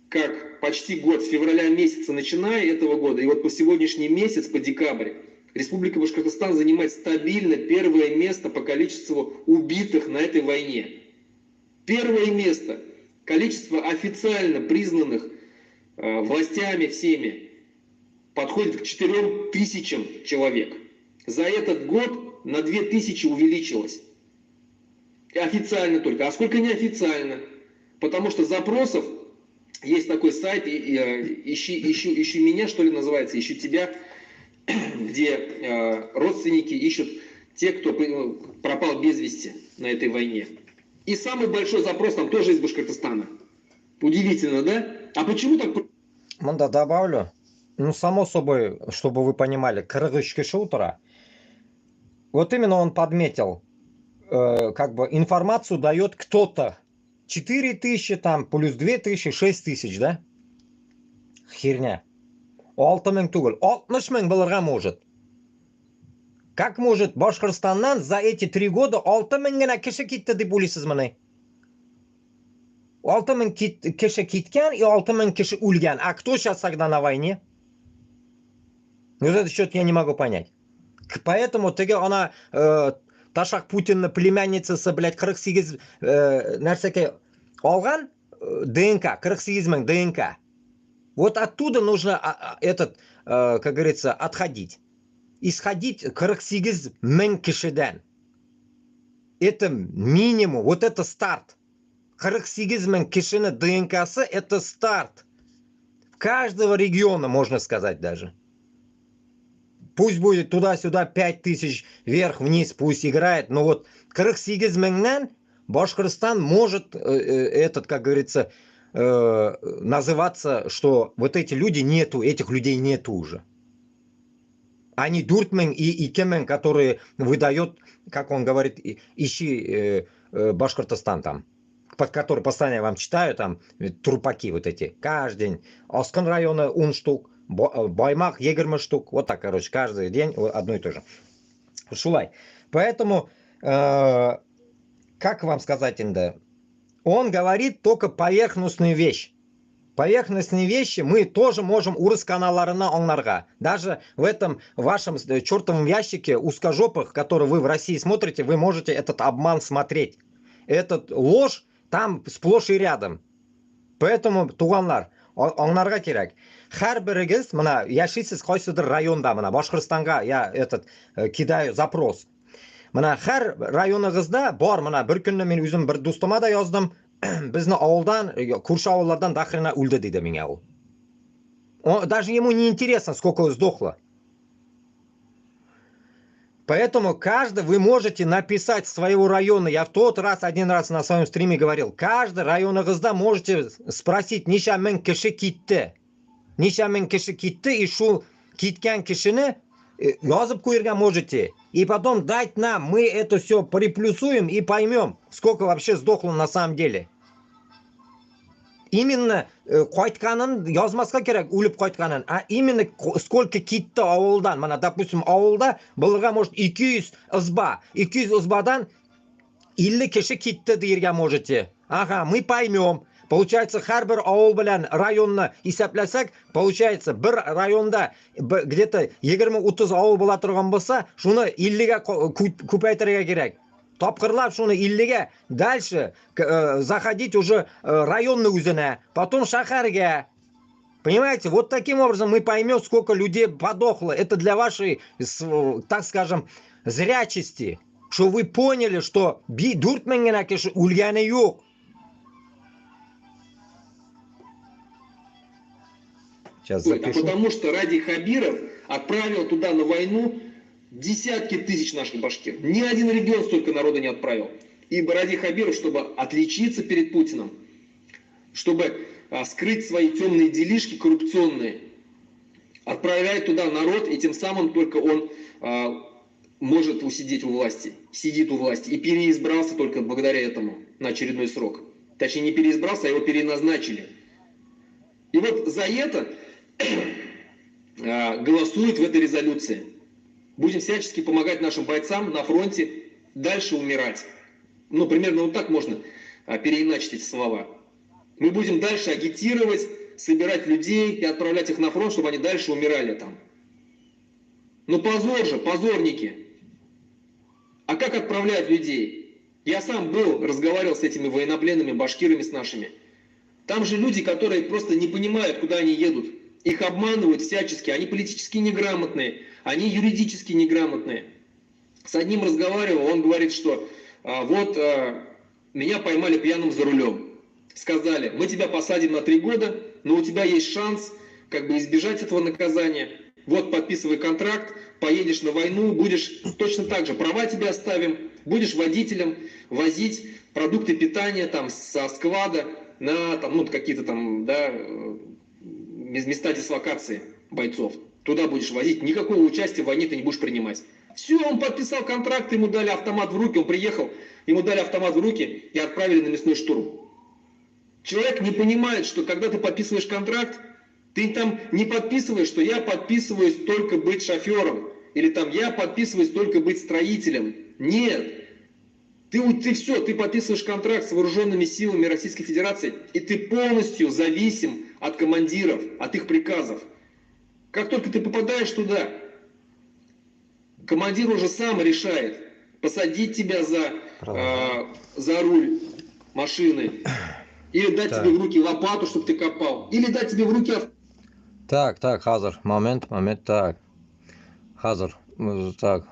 как почти год, с февраля месяца начиная этого года, и вот по сегодняшний месяц, по декабрь, Республика Башкортостан занимает стабильно первое место по количеству убитых на этой войне. Первое место. Количество официально признанных властями всеми подходит к 4000 человек. За этот год на 2000 увеличилось. Официально только. А сколько неофициально? Потому что запросов, есть такой сайт, ищи меня, что ли, называется, ищу тебя, где родственники ищут тех, кто пропал без вести на этой войне. И самый большой запрос там тоже из Башкортостана. Удивительно, да? А почему так? Да, добавлю. Ну, само собой, чтобы вы понимали, крылышки шутера. Вот именно он подметил, как бы информацию дает кто-то. 4000 там, плюс 2000, 6000, да? Херня. 6000 түгел, 60 000 болырға может. Как может Башкортостаннан за эти 3 года 6000 гына кеше китті деп ойлайсыз міне? 6000 кеше киткен и 6000 кеше өлген. А кто сейчас тогда на войне? Вот это что-то я не могу понять. Поэтому теге она Ташак Путинның племянницасы, блядь, 48 нәрсеке алған ДНК, 48 000 ДНК. Вот оттуда нужно как говорится, отходить. Исходить 48 000 кишеден. Это минимум, вот это старт. 48 000 кишины ДНКсы это старт. Каждого региона, можно сказать даже. Пусть будет туда-сюда 5000 вверх-вниз, пусть играет. Но вот 48 000 Башкортостан может, как говорится, называться, что вот эти люди нету, этих людей нету уже. Они Дуртмен и Кемен, которые выдает, как он говорит, ищи Башкортостан там, под который постоянно я вам читаю, там трупаки вот эти, каждый день. Оскан района 10 штук, Баймак, 20 штук, вот так, короче, каждый день одно и то же. Шулай. Поэтому, как вам сказать, Инда, он говорит только поверхностную вещь. Поверхностные вещи мы тоже можем урыс каналларына аңларға. Даже в этом вашем чертовом ящике узкожопых, который вы в России смотрите, вы можете этот обман смотреть. Этот ложь там сплошь и рядом. Поэтому, туғанлар, аңларға керек. Һәр бірігіз, мына, яшисіз қайсыдыр районда, мына, Башқұртстанға, я кидаю запрос. Мына, һәр районыңызда бар, мына, бір күнні мен өзім бір достыма да яздым, бізді ауылдан, көрші ауылдардан дақырына өлді дейді менге ол. Даже ему не интересно, сколько сдохло. Поэтому каждый, вы можете написать своего района. Я в тот раз, один раз на своем стриме говорил, каждый районыңызда можете спросить, неше мың кіші кетті. Неше мың кіші кетті, и шу кеткен кішіні yazып қойырға можете. И потом дать нам, мы это все приплюсуем и поймем, сколько вообще сдохло на самом деле. Именно қайтқанын yazмасқа керек, өліп қайтқанын, а именно сколько кетті ауылдан. Мана, допустим, ауылда бұлыға может 200 ызба. 200 ызбадан 50 кеші кетті дейірге можете. Ага, мы поймем. Получается, һәр ауыл белән районны исәпләсәк, получается, бір районда где-то 20-30 ауыл була торган булса, шуны 50-га күпәйтергә кирәк. Тапкырлап шуны 50-га, дальше заходить уже районны үзенә, потом шәһәргә. Понимаете, вот таким образом мы поймем, сколько людей подохло. Это для вашей, так скажем, зрячести, что вы поняли, что Дуртмен генә кеше үлгәне юк. Потому что Ради Хабиров отправил туда на войну десятки тысяч наших башкир. Ни один регион столько народа не отправил. Ибо Ради Хабиров, чтобы отличиться перед Путиным, чтобы скрыть свои темные делишки коррупционные, отправляет туда народ, и тем самым только он может усидеть у власти, сидит у власти. И переизбрался только благодаря этому на очередной срок. Точнее, не переизбрался, а его переназначили. И вот за это голосует в этой резолюции. Будем всячески помогать нашим бойцам на фронте дальше умирать. Ну, примерно вот так можно переиначить эти слова. Мы будем дальше агитировать, собирать людей и отправлять их на фронт, чтобы они дальше умирали там. Ну позор же, позорники. А как отправлять людей? Я сам был, разговаривал с этими военнопленными башкирами, с нашими. Там же люди, которые просто не понимают, куда они едут. Их обманывают всячески, они политически неграмотные, они юридически неграмотные. С одним разговаривал, он говорит, что меня поймали пьяным за рулем. Сказали, мы тебя посадим на 3 года, но у тебя есть шанс как бы избежать этого наказания. Вот подписывай контракт, поедешь на войну, будешь точно так же, права тебе оставим, будешь водителем, возить продукты питания там со склада на там, какие-то там, да, места дислокации бойцов. Туда будешь возить, никакого участия в войне ты не будешь принимать. Все, он подписал контракт, ему дали автомат в руки, он приехал, ему дали автомат в руки и отправили на мясной штурм. Человек не понимает, что когда ты подписываешь контракт, ты там не подписываешь, что я подписываюсь только быть шофером, или там я подписываюсь только быть строителем. Нет. Ты все, ты подписываешь контракт с вооруженными силами Российской Федерации, и ты полностью зависим от командиров, от их приказов. Как только ты попадаешь туда, командир уже сам решает, посадить тебя за руль машины, или дать тебе в руки лопату, чтобы ты копал, или дать тебе в руки... Так, Хазар, момент, так. Хазар, так.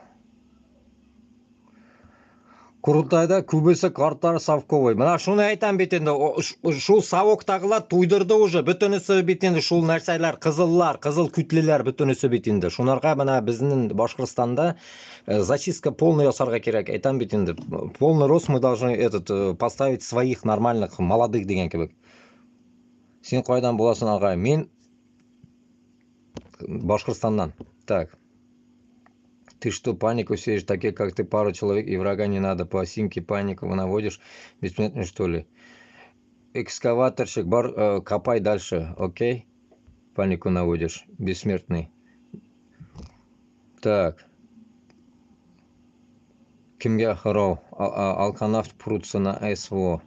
Құрылтайда көбесі қарттары совковый. Мына шуны айтам бит енді, шул совоктагылар туйдырды уже, бүтүнүсү бит енді шул нәрселер, кызыллар, кызыл күтлелер бүтүнүсү бит енді. Шунарга мына биздин Башкырстанда зачистка полный ясарга керек. Айтам бит енді, полный рост мы должны поставить своих нормальных, молодых деген кебек. Сен кайдан боласың агай? Мен Башкырстандан. Так. Ты что, панику сеешь, такие как ты, пару человек, и врага не надо, по осинке панику наводишь, бессмертный что ли? Экскаваторщик, копай дальше, окей? Панику наводишь, бессмертный. Так. Кимге хоров, алканавт прутся на СВО.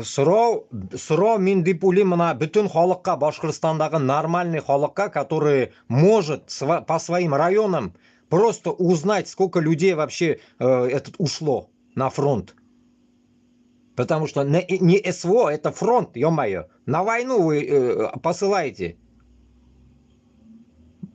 Суроо мен деп ойлаймын, мына бүтін халыққа, Башкирстандағы нормальный халыққа, который может по своим районам просто узнать, сколько людей вообще ушло на фронт. Потому что не СВО, это фронт, ё-моё. На войну вы посылаете.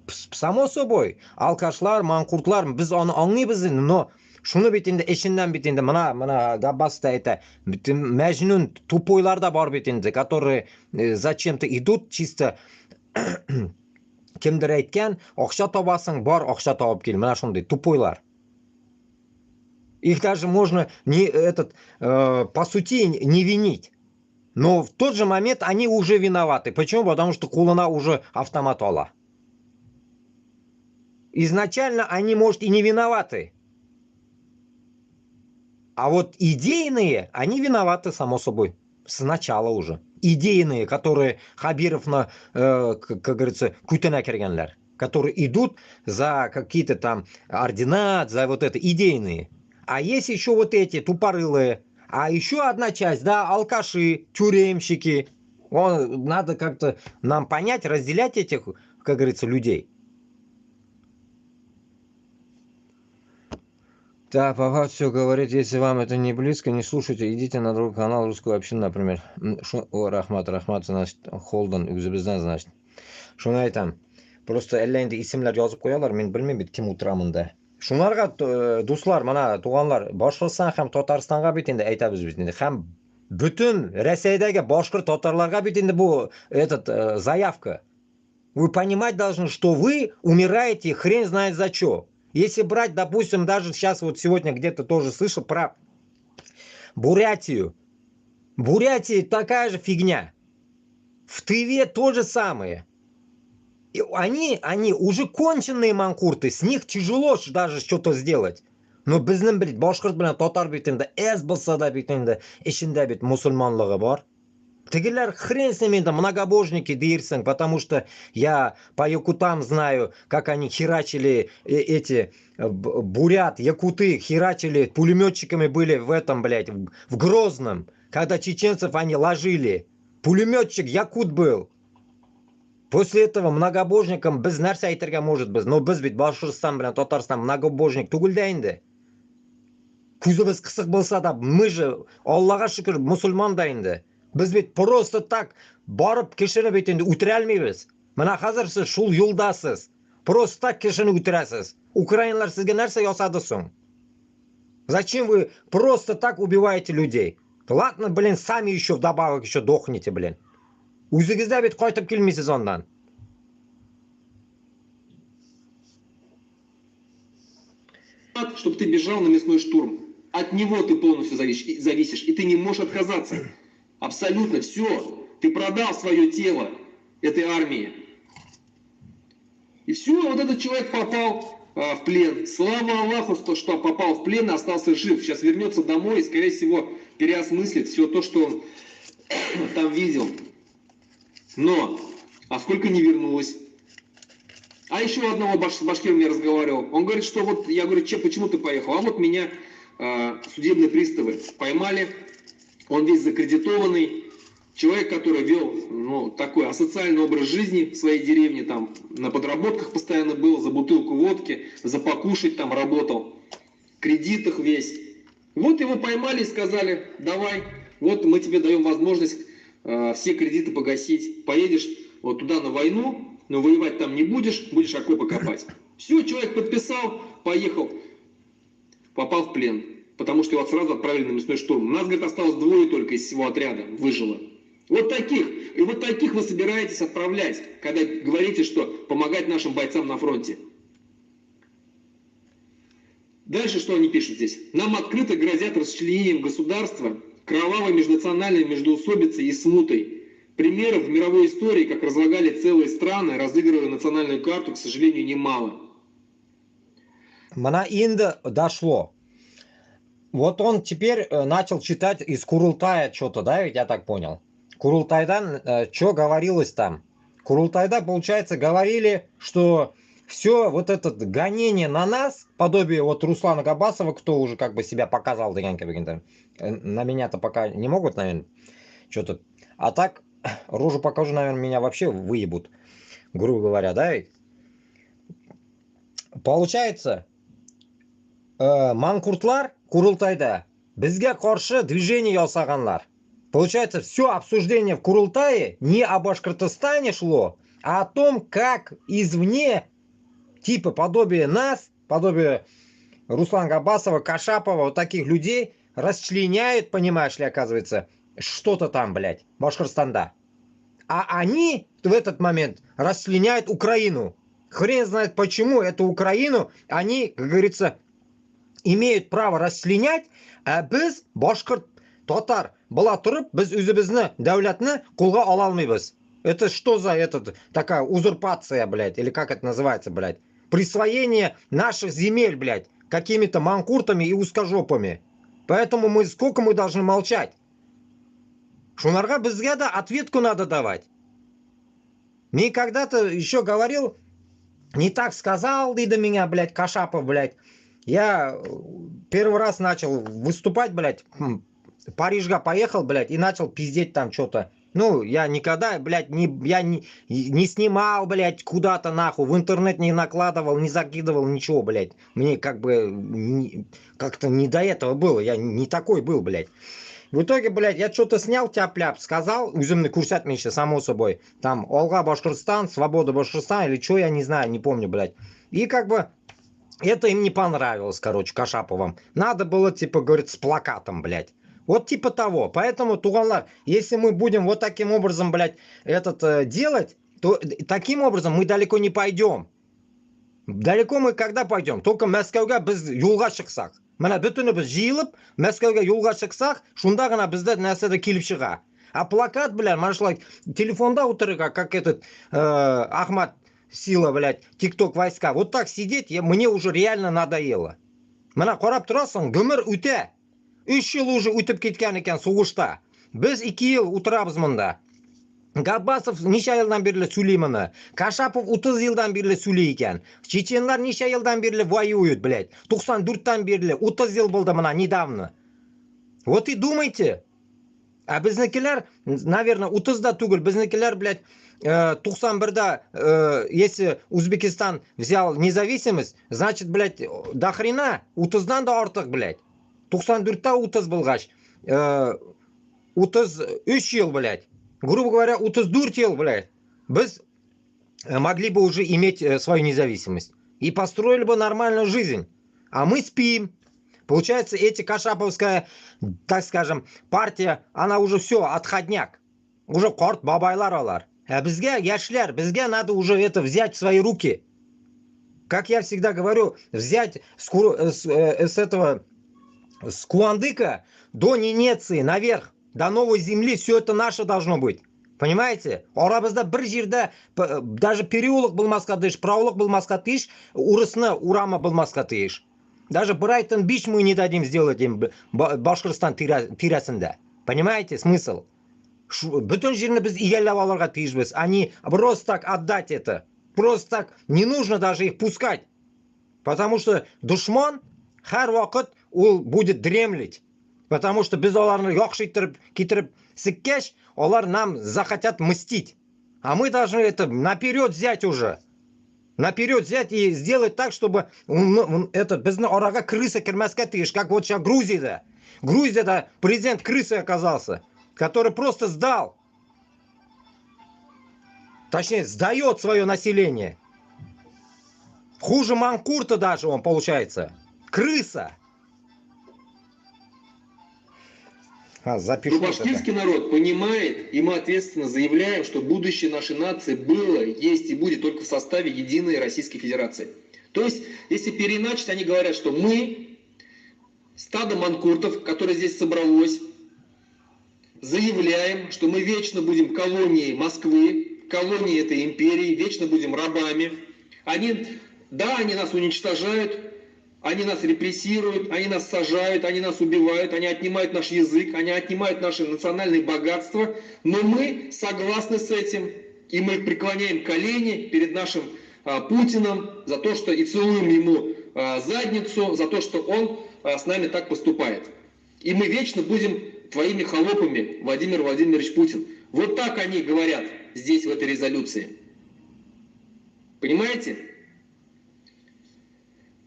Само собой, алкашлар, манкуртлар, біз оны аңлайбыз, но шуны бит инде эшинден бит инде мына Габбас да айта, мәжнүн тупойлар да бар бит инде, которые зачем-то идут чисто кимдир айткан, акча табасың, бар акча табып кел, мына шундай тупойлар. Их даже можно по сути не винить. Но в тот же момент они уже виноваты. Почему? Потому что кулына уже автомат ала. Изначально они, может, и не виноваты. А вот идейные, они виноваты, само собой. Сначала уже. Идейные, которые Хабировна, как говорится, кутена кергенлер, которые идут за какие-то там ординат, за вот это, идейные. А есть еще вот эти тупорылые. А еще одна часть, да, алкаши, тюремщики. Надо как-то нам понять, разделять этих, как говорится, людей. Да, папа все говорит, если вам это не близко, не слушайте, идите на другой канал русскую общину, например. Рахмат, значит, Холден, үзебизден, значит. Шуны айтам. Просто элле исемлер жазып коялар, мен билмейм бит ким утурамын да. Шунарга дуслар, мына туганлар, Башкырстан һәм Татарстанга бит инде айтабыз бит инде. Һәм бүтүн Россиядәге башкыр татарларга бит инде бу заявка. Вы понимать должны, что вы умираете хрен знает за что. Если брать, допустим, даже сейчас вот сегодня где-то тоже слышал про Бурятию. Бурятия такая же фигня. В Тыве то же самое. И они уже конченые манкурты, с них тяжело даже что-то сделать. Но біздің бит башкырт белән татар бит инде эс булса да бит инде ичендә бит мусульманлыгы бар. Тегелер хрен с ними, да, многобожники дирсен, потому что я по якутам знаю, как они херачили эти бурят, якуты, херачили, пулеметчиками были в этом, блядь, в Грозном, когда чеченцев они ложили. Пулеметчик якут был. После этого многобожникам без нәрсе айтырга может біз. Но біз бит Башқұртстан белән Татарстан многобожник түгел дә инде. Күзебез кысык булса да, мы же, Аллага шөкер, мусульман да инде. Біз бит просто так барып кешене бит инде үтерә алмыйбыз. Менә хәзер сез шул юлдасыз. Просто так кешене үтерәсез. Украиналар сезгә нәрсә ясады соң? Зачем вы просто так убиваете людей? Ладно, блин, сами еще вдобавок еще дохнете, блин. Үзегездә бит кайтып килмисез ондан. Чтобы ты бежал на мясной штурм. От него ты полностью зависишь, и ты не можешь отказаться. Абсолютно все. Ты продал свое тело этой армии. И все, вот этот человек попал в плен. Слава Аллаху, что попал в плен и остался жив. Сейчас вернется домой и, скорее всего, переосмыслит все то, что он там видел. Но, а сколько не вернулось? А еще одного башкиром я разговаривал. Он говорит, что вот, я говорю, почему ты поехал? А вот меня судебные приставы поймали. Он весь закредитованный. Человек, который вел, ну, такой асоциальный образ жизни в своей деревне, там, на подработках постоянно был, за бутылку водки, за покушать там работал, в кредитах весь. Вот его поймали и сказали, давай, вот мы тебе даем возможность все кредиты погасить. Поедешь вот туда на войну, но воевать там не будешь, будешь окопы копать. Все, человек подписал, поехал, попал в плен, потому что его сразу отправили на мясной штурм. У нас, говорит, осталось 2 только из всего отряда выжило. Вот таких. И вот таких вы собираетесь отправлять, когда говорите, что помогать нашим бойцам на фронте. Дальше что они пишут здесь? Нам открыто грозят расчленением государства, кровавой межнациональной междоусобицей и смутой. Примеров в мировой истории, как разлагали целые страны, разыгрывая национальную карту, к сожалению, немало. Мана инда дошло. Вот он теперь начал читать из Курултая что-то, да, ведь я так понял. Курултайдан, что говорилось там? Курултайда, получается, говорили, что все вот это гонение на нас, подобие вот Руслана Габасова, кто уже как бы себя показал, на меня-то пока не могут, наверное, что-то. А так, рожу покажу, наверное, меня вообще выебут, грубо говоря, да, ведь? Получается, Манкуртлар, Курултайда, безге каршы движение ясаганлар. Получается, все обсуждение в Курултае не о Башкортостане шло, а о том, как извне, типа подобие нас, подобие Руслана Габасова, Кашапова, вот таких людей, расчленяют, понимаешь ли, оказывается, что-то там, блядь, Башкортостанда. А они в этот момент расчленяют Украину. Хрен знает почему эту Украину они, как говорится, имеют право расчленять, а без Башкорт, татар, была тұрып, біз өзімізді дәулетні қолға ала алмайбыз. Это что за такая узурпация, блядь, или как это называется, блядь? Присвоение наших земель, блядь, какими-то манкуртами и узкожопами. Поэтому сколько мы должны молчать? Шунарга бізге да ответку надо давать. Мне когда-то еще говорил, не так сказал, и до меня, блядь, Кашапов, блядь. Я первый раз начал выступать, блядь, Парижга поехал, блядь, и начал пиздеть там что-то. Ну, я никогда, блядь, не снимал, блядь, куда-то нахуй, в интернет не накладывал, не закидывал, ничего, блядь. Мне как бы как-то не до этого было, я не такой был, блядь. В итоге, блядь, я что-то снял, тяп-ляп, сказал, үзімні көрсетмейші, само собой. Там, Олга Башкортостан, Свобода Башкортостан, или что, я не знаю, не помню, блядь. И как бы это им не понравилось, короче, Кашаповым. Надо было, типа, говорит, с плакатом, блядь. Вот типа того. Поэтому, туганлар, если мы будем вот таким образом, блядь, делать, то таким образом мы далеко не пойдем. Далеко мы когда пойдем? Только Мәскәүгә без юлга чыксак. Менә бөтенебез җыелып, Мәскәүгә юлга чыксак, шунда гына бездә нәрсәдә килеп чыга. А плакат, блядь, mana шулай телефонда утырырга, как этот Ахмат Сила, блядь, ТикТок войска. Вот так сидеть, мне уже реально надоело. Менә карап торасың, гомер үтә. 3 ел уже үтеп киткән икән сугышта. Biz 2 yıl o'tiramiz bunda. Gabbasov necha yildan beri söyleyeyim. Kashapov 30 yıldan beri söylüyor ekan. Chechenlar necha yıldan beri воюют, блядь. 94'ten beri 30 yıl bo'ldi mana недавно. Вот и думайте. А biznikiler, наверное, 30'da tugul. Biznikiler, блядь, 91'da, если Узбекистан взял независимость, значит, блядь, до хрена 30'dan da artık, блядь. 94'da 30 bo'lgach, 33 yıl, блядь. Грубо говоря, 34 yıl, блядь. Biz могли бы уже иметь свою независимость. И построили бы нормальную жизнь. А мы спим. Получается, эти Кашаповская, так скажем, партия, она уже все, отходняк. Уже корт бабайлар алар. А bizga, яшьлер, bizga надо уже это взять в свои руки. Как я всегда говорю, взять с этого, с Куандыка до Ненеции наверх, до новой земли, все это наше должно быть. Понимаете? Арабызда bir жерде, даже переулок болмаска тиеш, проулок болмаска тиеш, урысны, урама болмаска тиеш. Даже Брайтон Бич мы не дадим сделать им Башкортостан тирасында. Понимаете смысл? Bütün жерни biz egallab olishga tiyishmiz. Они просто так отдать это. Просто так. Не нужно даже их пускать. Потому что душман har vaqt u будет дремлить. Потому что biz ularni yoqshittirib, ketirib sikkach, ular нам захотят мстить. А мы должны это наперед взять уже. Наперед взять и сделать так, чтобы это bizni oraga крыса kirmasga тиеш, как вот сейчас Грузияда. Грузияда президент крысой оказался, который просто сдал. Точнее, сдает свое население. Хуже Манкурта даже он получается. Крыса. Но башкирский народ понимает, и мы ответственно заявляем, что будущее нашей нации было, есть и будет только в составе единой Российской Федерации. То есть, если переиначить, они говорят, что мы, стадо манкуртов, которое здесь собралось, заявляем, что мы вечно будем колонией Москвы, колонией этой империи, вечно будем рабами. Они нас уничтожают, они нас репрессируют, они нас сажают, они нас убивают, они отнимают наш язык, они отнимают наши национальные богатства, но мы согласны с этим, и мы преклоняем колени перед нашим Путиным за то, что и целуем ему задницу, за то, что он с нами так поступает. И мы вечно будем твоими холопами, Владимир Владимирович Путин. Вот так они говорят здесь, в этой резолюции. Понимаете?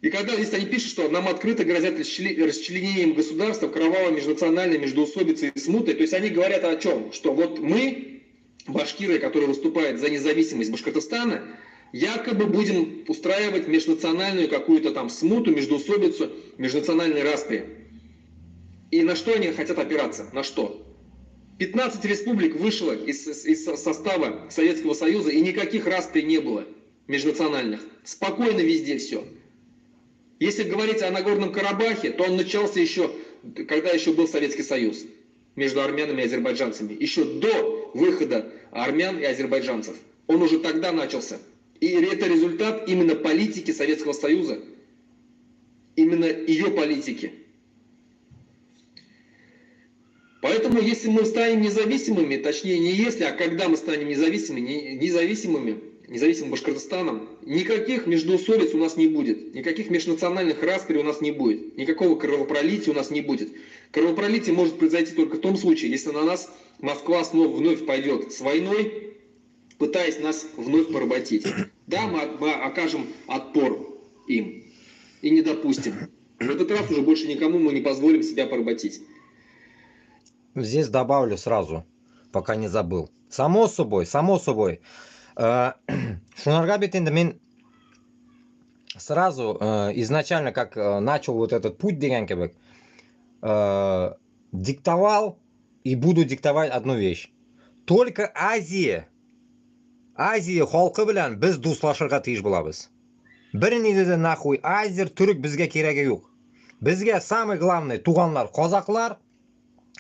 И когда, если они пишут, что нам открыто грозят расчленением государства, кровавой межнациональной междоусобицей и смутой, то есть они говорят о чем? Что вот мы, башкиры, которые выступают за независимость Башкортостана, якобы будем устраивать межнациональную какую-то там смуту, междоусобицу, межнациональные распри. И на что они хотят опираться? На что? 15 республик вышло из состава Советского Союза, и никаких распри не было межнациональных. Спокойно везде все. Если говорить о Нагорном Карабахе, то он начался еще, когда еще был Советский Союз, между армянами и азербайджанцами. Еще до выхода армян и азербайджанцев. Он уже тогда начался. И это результат именно политики Советского Союза. Именно ее политики. Поэтому, если мы станем независимыми, точнее не если, а когда мы станем независимым Башкортостаном, никаких междоусобиц у нас не будет, никаких межнациональных распри у нас не будет, никакого кровопролития у нас не будет. Кровопролитие может произойти только в том случае, если на нас Москва снова вновь пойдет с войной, пытаясь нас вновь поработить. Да, мы окажем отпор им и не допустим. В этот раз уже больше никому мы не позволим себя поработить. Здесь добавлю сразу, пока не забыл. Само собой. Шунарга бит инде мен сразу изначально, как начал вот этот путь деген кебек, диктовал и буду диктовать одну вещь. Только Азия халқы белән без дуслашырга тиеш булабыз. Бернине дә нахуй азер, түрек безгә кирәге юк. Безгә самый главный туганлар казаклар,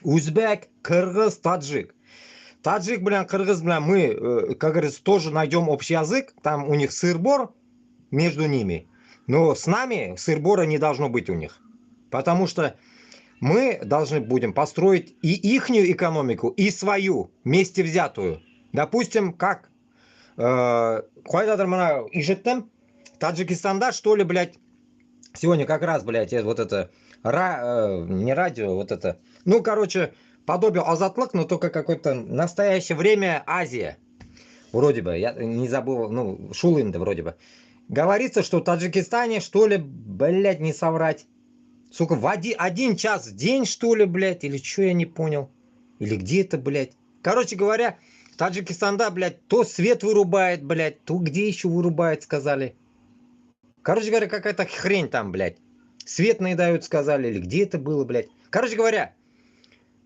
узбек, кыргыз, таджик. Таджик белән, кыргыз белән мы, как говорится, тоже найдем общий язык. Там у них сыр-бор между ними. Но с нами сыр-бора не должно быть у них. Потому что мы должны будем построить и ихнюю экономику, и свою, вместе взятую. Допустим, как Таджикистанда, что ли, блядь, сегодня как раз, блядь, вот это, не радио, вот это, ну, короче, подобие Азатлык, но только какое-то настоящее время Азия. Вроде бы, я не забыл, ну, Шулында вроде бы. Говорится, что в Таджикистане, что ли, блядь, не соврать. Сука, в один час в день, что ли, блядь, или что, я не понял. Или где это, блядь. Короче говоря, Таджикистанда, блядь, то свет вырубает, блядь, то где еще вырубает, сказали. Короче говоря, какая-то хрень там, блядь. Свет наедают, сказали, или где это было, блядь. Короче говоря,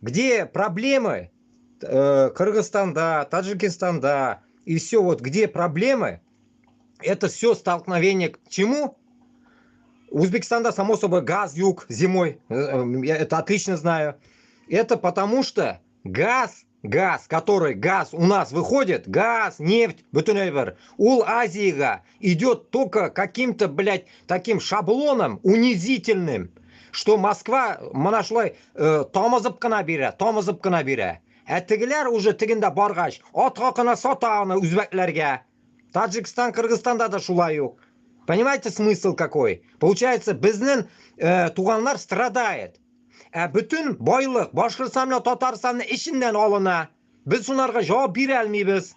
где проблемы Кыргызстанда, Таджикистанда и все вот, где проблемы, это все столкновение к чему? Узбекистанда, само собой, газ, юг зимой, я это отлично знаю. Это потому что газ, который газ у нас выходит, газ, нефть, бутунайвер, ул Азига идет только каким-то, блядь, таким шаблоном унизительным, что Москва нашла томозып кына бирә. Тегеләр уже тегендә баргач, ат хакына сата аны үзбәкләргә. Таджикистан, Кыргызстанда да шулай ук. Понимаете смысл какой? Получается, безнең туганнар страдает. Bütün байлык Башкортстан белән Татарстанның иченнән алына. Без шуларга җавап бирә алмыйбыз.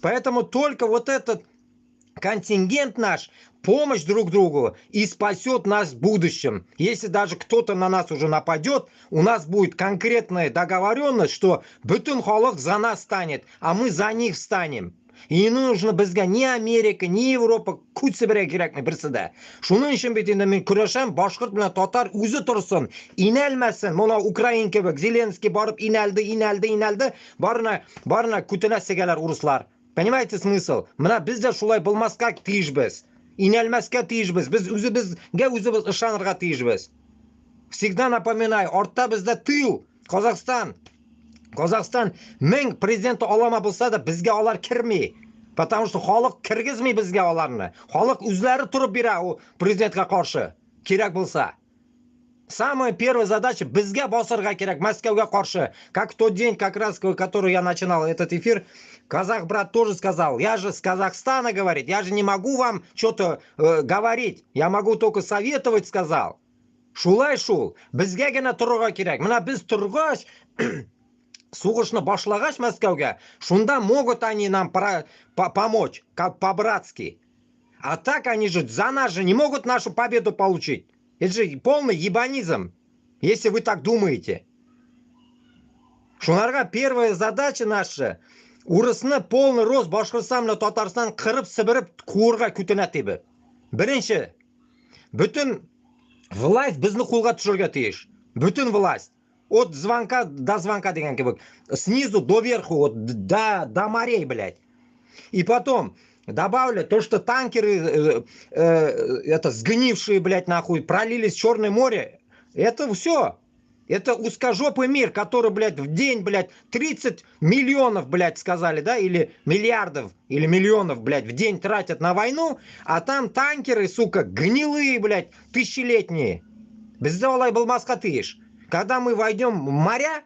Поэтому только вот этот контингент наш, помощь друг другу и спасет нас в будущем. Если даже кто-то на нас уже нападет, у нас будет конкретная договоренность, что bütün халык за нас станет, а мы за них станем. И не нужно безгә ни Америка, ни Европа күч себерә кирәкми берсе дә. Шуның өчен бит инде мин көрәшәм, башкорт белән татар үзе торсын, инәлмәсен. Моны Украин кебек, Зеленский барып инәлде, барына күтенә сигәләр урыслар. Понимаете смысл? Менә без дә шулай булмаска тиешбез. Инәлмәскә тиешбез. Без үзебезгә үзебез ышанырга тиешбез. Всегда напоминаю, артта бездә тыл, Казахстан. Казахстан мең президенты алама булса да безгә алар кирми. Потому что халык киргизми безгә аларны. Халык үзләре турып бирә у президентка каршы. Кирәк булса. Самая первая задача безгә басырга кирәк Мәскәүгә каршы. Как в тот день, как раз, который я начинал этот эфир, казах брат тоже сказал: я же с Казахстана, говорит, я же не могу вам что-то говорить. Я могу только советовать, сказал. Шулай шул. Безгә генә торырга кирәк. Менә без торгач сугышны башлагач Мәскәүгә, шунда могут они нам помочь, как по-братски. А так они же за нас же не могут нашу победу получить. Это же полный ебанизм, если вы так думаете. Шунарга первая задача наша, урысны полный рост Башкортстан белән Татарстан кырып сибереп куырга күтенә тибе. Беренче, bütün власть безне кулга төшергә тиеш. Bütün власть. От звонка до звонка, деген кебек. Снизу до верху, вот до морей, блядь. И потом добавлю то, что танкеры, это сгнившие, блядь, нахуй, пролились в Черное море. Это все. Это узкожопый мир, который, блядь, в день, блядь, 30 миллионов, блядь, сказали, да, или миллиардов, или миллионов, блядь, в день тратят на войну, а там танкеры, сука, гнилые, блядь, тысячелетние. Бездә алай булмаска тиеш. Когда мы войдем в моря,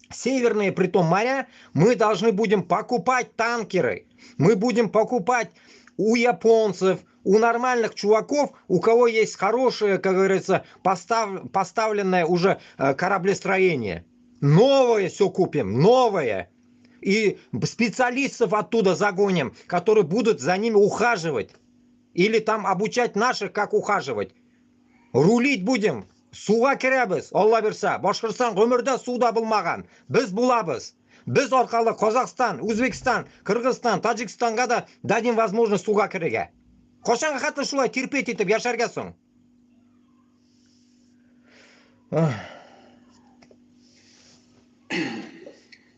северные притом моря, мы должны будем покупать танкеры. Мы будем покупать у японцев, у нормальных чуваков, у кого есть хорошее, как говорится, поставленное уже кораблестроение. Новое все купим, новое. И специалистов оттуда загоним, которые будут за ними ухаживать. Или там обучать наших, как ухаживать. Рулить будем. Суга керәбез, Алла берсә. Башкортстан гомердә суда булмаган. Без булабыз. Без аркылы Казахстан, Узбекистан, Кыргызстан, Таджикстанга да дадим возможность суга керергә. Кашанга хәтта шулай терпеть итеп яшәргә соң.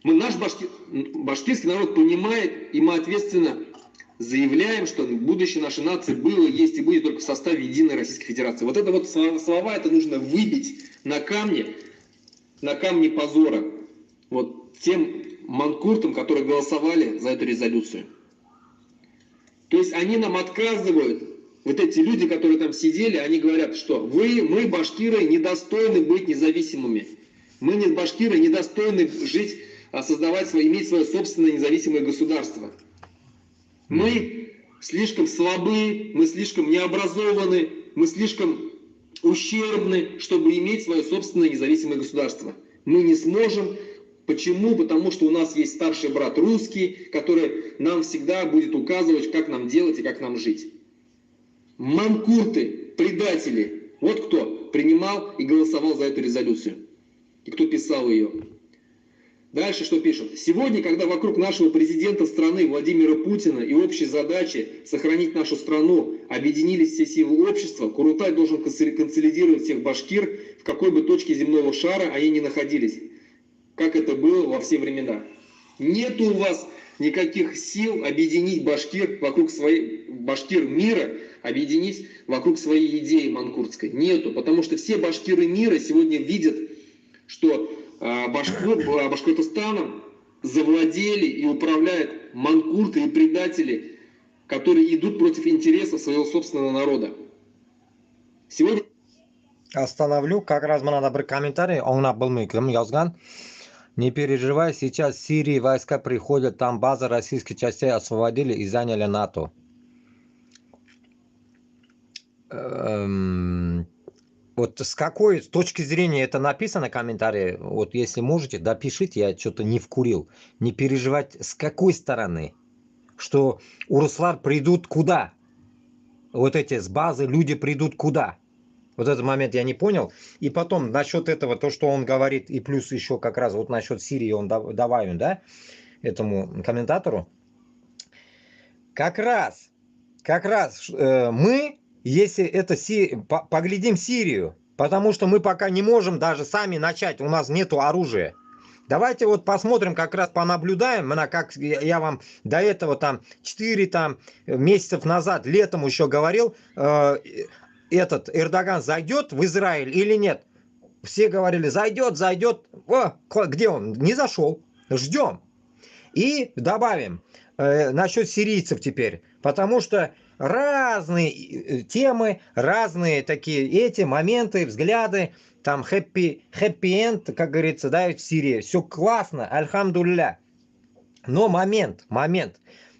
Наш башкирский народ понимает, и мы ответственно заявляем, что будущее нашей нации было, есть и будет только в составе единой Российской Федерации. Вот это вот слова, это нужно выбить на камне позора. Вот тем манкуртам, которые голосовали за эту резолюцию. То есть они нам отказывают вот эти люди, которые там сидели, они говорят, что мы, башкиры, недостойны быть независимыми. Мы, башкиры, недостойны жить, создавать, иметь свое собственное независимое государство. Мы слишком слабы, мы слишком необразованы, мы слишком ущербны, чтобы иметь свое собственное независимое государство. Мы не сможем. Почему? Потому что у нас есть старший брат русский, который нам всегда будет указывать, как нам делать и как нам жить. Манкурты, предатели. Вот кто принимал и голосовал за эту резолюцию. И кто писал ее. Дальше что пишут? Сегодня, когда вокруг нашего президента страны Владимира Путина и общей задачи сохранить нашу страну объединились все силы общества, Курутай должен консолидировать всех башкир, в какой бы точке земного шара они ни находились, как это было во все времена. Нет у вас никаких сил объединить башкир вокруг своей, башкир мира, объединить вокруг своей идеи манкуртской. Нету, потому что все башкиры мира сегодня видят, что Башкортостаном завладели и управляют манкурты и предатели, которые идут против интересов своего собственного народа. Сегодня... Остановлю, как раз мне надо комментарий, он был Язган. Не переживай, сейчас в Сирии войска приходят, там база российских частей освободили и заняли НАТО. Вот с какой точки зрения это написано в комментарии, вот если можете, допишите, я что-то не вкурил. Не переживать, с какой стороны, что урслар придут куда? Вот эти с базы люди придут куда? Вот этот момент я не понял. И потом насчет этого, то, что он говорит, и плюс еще как раз вот насчет Сирии он добавим, да, этому комментатору. Как раз мы... Если это поглядим Сирию, потому что мы пока не можем даже сами начать, у нас нету оружия. Давайте вот посмотрим, как раз понаблюдаем, как я вам до этого там 4 месяцев назад, летом еще говорил, этот Эрдоган зайдет в Израиль или нет. Все говорили, зайдет. О, где он? Не зашел. Ждем. И добавим насчет сирийцев теперь, потому что разные темы, разные такие эти моменты, взгляды, там хэппи-энд, как говорится, да, в Сирии. Все классно, альхамдулилля. Но момент.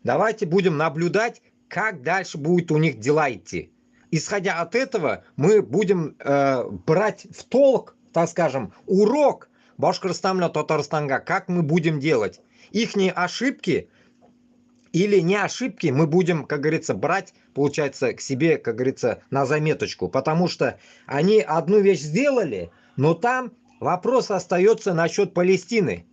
Давайте будем наблюдать, как дальше будет у них дела идти. Исходя от этого, мы будем брать в толк, так скажем, урок Башкортостана, Татарстанга, как мы будем делать. Ихние ошибки или не ошибки мы будем, как говорится, брать, получается, к себе, как говорится, на заметочку. Потому что они одну вещь сделали, но там вопрос остается насчет Палестины.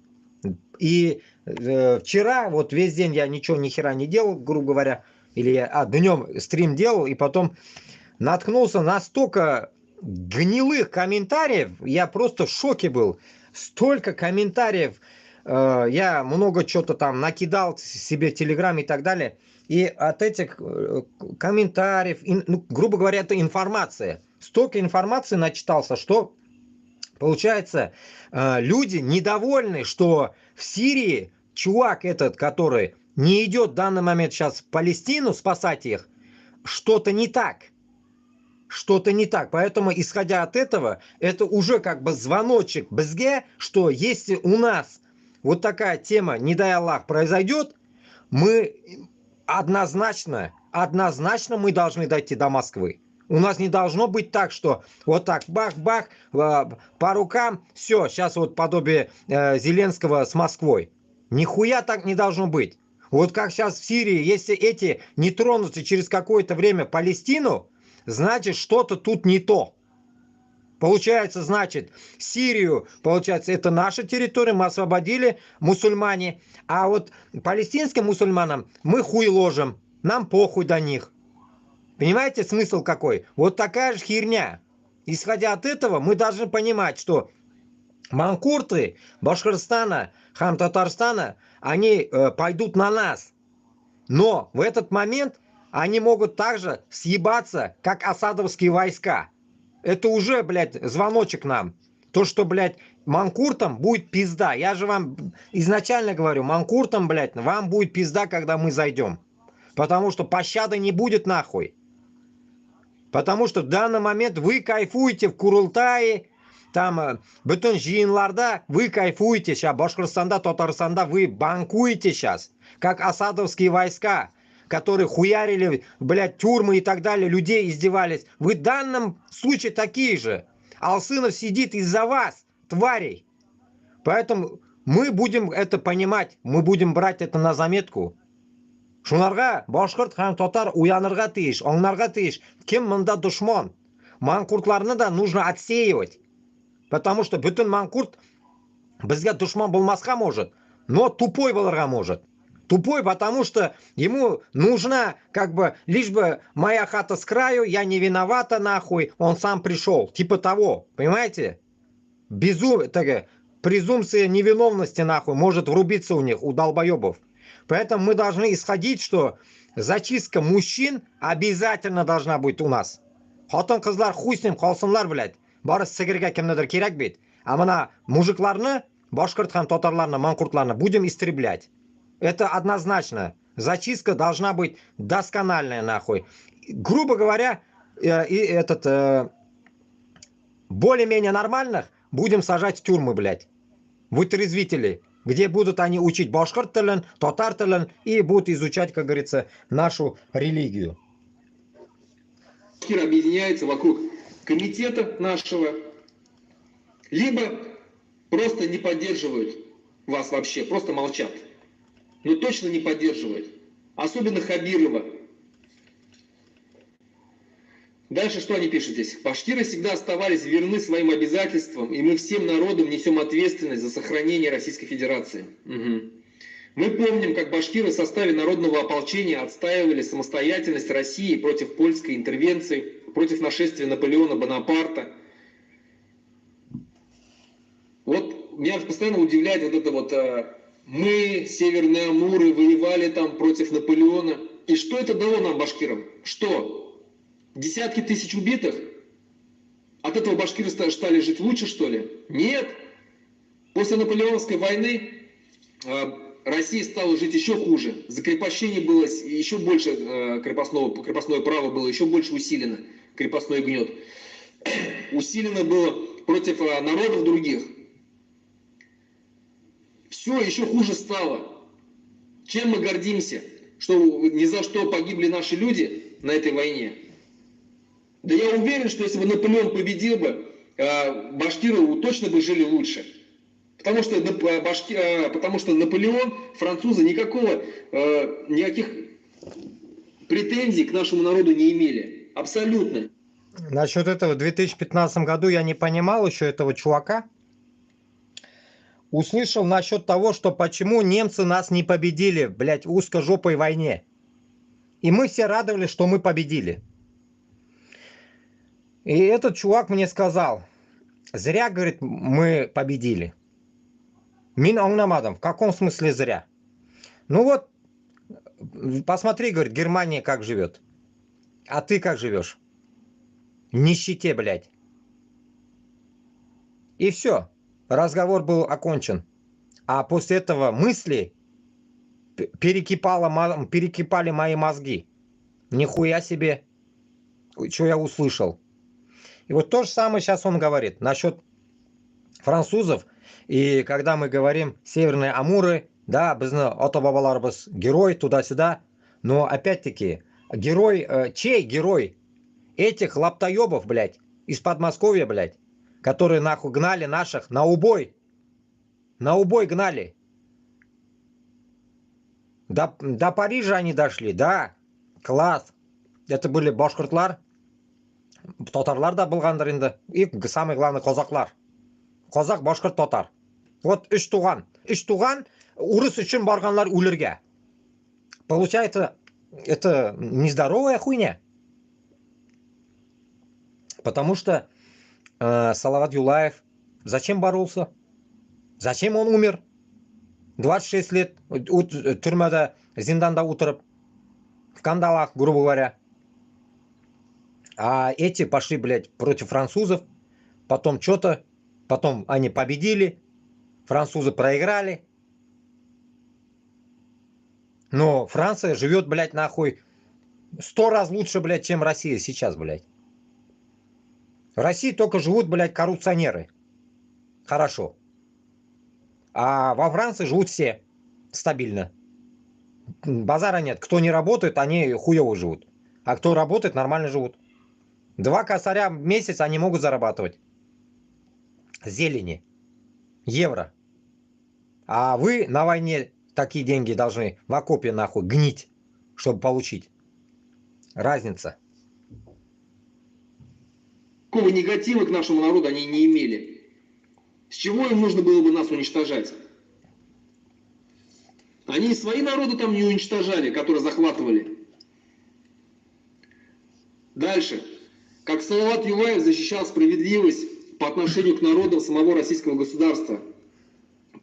И вчера, вот весь день я ничего ни хера не делал, грубо говоря, или я днем стрим делал, и потом наткнулся на столько гнилых комментариев, я просто в шоке был. Столько комментариев. Я много чего-то там накидал себе в Телеграме и так далее. И от этих комментариев, грубо говоря, это информация. Столько информации начитался, что получается, люди недовольны, что в Сирии чувак этот, который не идет в данный момент сейчас в Палестину спасать их, что-то не так. Что-то не так. Поэтому, исходя от этого, это уже как бы звоночек бзге, что если у нас вот такая тема, не дай Аллах, произойдет, мы однозначно мы должны дойти до Москвы. У нас не должно быть так, что вот так бах-бах, по рукам, все, сейчас вот подобие Зеленского с Москвой. Нихуя так не должно быть. Вот как сейчас в Сирии, если эти не тронутся через какое-то время Палестину, значит что-то тут не то. Получается, значит, Сирию, получается, это наша территория, мы освободили, мусульмане. А вот палестинским мусульманам мы хуй ложим, нам похуй до них. Понимаете, смысл какой? Вот такая же херня. Исходя от этого, мы должны понимать, что манкурты Башкортостана, Хам-Татарстана, они пойдут на нас. Но в этот момент они могут также съебаться, как асадовские войска. Это уже, блядь, звоночек нам. То, что, блядь, манкуртам будет пизда. Я же вам изначально говорю, манкуртам, блядь, вам будет пизда, когда мы зайдем. Потому что пощады не будет нахуй. Потому что в данный момент вы кайфуете в Курултае, там, bütün жиынларда вы кайфуете сейчас. Башкортостанда, Татарстанда вы банкуете сейчас. Как асадовские войска, которые хуярили, блядь, тюрьмы и так далее, людей издевались. Вы в данном случае такие же. Алсынов сидит из-за вас, тварей. Поэтому мы будем это понимать, мы будем брать это на заметку. Шунарга, башкорт һәм татар уянырга тиеш, аңларга тиеш. Кем монда душман? Манкуртларны да нужно отсеивать. Потому что бүтін манкурт безгә душман булмаска может, но тупой булырга может. Тупой, потому что ему нужно, как бы, лишь бы моя хата с краю, я не виновата нахуй, он сам пришел. Типа того, понимаете? Презумпция невиновности нахуй может врубиться у них, у долбоебов. Поэтому мы должны исходить, что зачистка мужчин обязательно должна быть у нас. Хатын кызлар хуй с ним калсынлар, блядь. Бары сигирге кемнедер кирәк бит. А мына мужикларны, башкорт һәм татарларны, манкуртларны будем истреблять. Это однозначно. Зачистка должна быть доскональная нахуй. Грубо говоря, более-менее нормальных будем сажать в тюрьмы, блядь. Вытрезвители, где будут они учить башкорт телен, татар телен и будут изучать, как говорится, нашу религию. Объединяется вокруг комитета нашего, либо просто не поддерживают вас вообще, просто молчат. Но точно не поддерживают. Особенно Хабирова. Дальше что они пишут здесь? Башкиры всегда оставались верны своим обязательствам, и мы всем народом несем ответственность за сохранение Российской Федерации. Угу. Мы помним, как башкиры в составе народного ополчения отстаивали самостоятельность России против польской интервенции, против нашествия Наполеона Бонапарта. Вот меня постоянно удивляет вот это вот мы, северные амуры, воевали там против Наполеона. И что это дало нам, башкирам? Что? Десятки тысяч убитых? От этого башкиры стали жить лучше, что ли? Нет. После Наполеоновской войны Россия стала жить еще хуже. Закрепощение было еще больше, крепостное право было еще больше усилено. Крепостной гнет. Усилено было против народов других. Все еще хуже стало. Чем мы гордимся? Что ни за что погибли наши люди на этой войне? Да я уверен, что если бы Наполеон победил бы, башкиры точно бы жили лучше. Потому что Наполеон, французы никаких претензий к нашему народу не имели. Абсолютно. Насчет этого в 2015 году я не понимал еще этого чувака. Услышал насчет того, что почему немцы нас не победили, блядь, в узкожопой войне. И мы все радовались, что мы победили. И этот чувак мне сказал, зря, говорит, мы победили. Мин аңламадым, в каком смысле зря? Ну вот, посмотри, говорит, Германия как живет. А ты как живешь? В нищете, блядь. И все. Разговор был окончен. А после этого мысли перекипали мои мозги. Нихуя себе, что я услышал. И вот то же самое сейчас он говорит насчет французов. И когда мы говорим северные амуры, да, bizning ota-bobolarimiz герой туда-сюда. Но опять-таки, герой, чей герой? Этих лаптоебов, блядь, из Подмосковья, блядь, которые нахуй гнали наших на убой. На убой гнали. До Парижа они дошли, да. Класс. Это были башкортлар. Татарлар да булгандыр инде. И самый главный казаклар. Казак, башкорт, татар. Вот үч туган. Үч туган урыс үшін барганлар үлерге. Получается, это нездоровая хуйня. Потому что Салават Юлаев зачем боролся? Зачем он умер? 26 лет тюрьмада, зинданда утырып, в кандалах, грубо говоря. А эти пошли, блядь, против французов. Потом что-то, потом они победили. Французы проиграли. Но Франция живет, блядь, нахуй 100 раз лучше, блядь, чем Россия сейчас, блядь. В России только живут, блядь, коррупционеры. Хорошо. А во Франции живут все стабильно. Базара нет. Кто не работает, они хуево живут. А кто работает, нормально живут. 2 косаря в месяц они могут зарабатывать. Зелени. Евро. А вы на войне такие деньги должны в окопе нахуй гнить, чтобы получить. Разница. Какого негатива к нашему народу они не имели? С чего им нужно было бы нас уничтожать? Они и свои народы там не уничтожали, которые захватывали. Дальше. Как Салават Юлаев защищал справедливость по отношению к народам самого российского государства.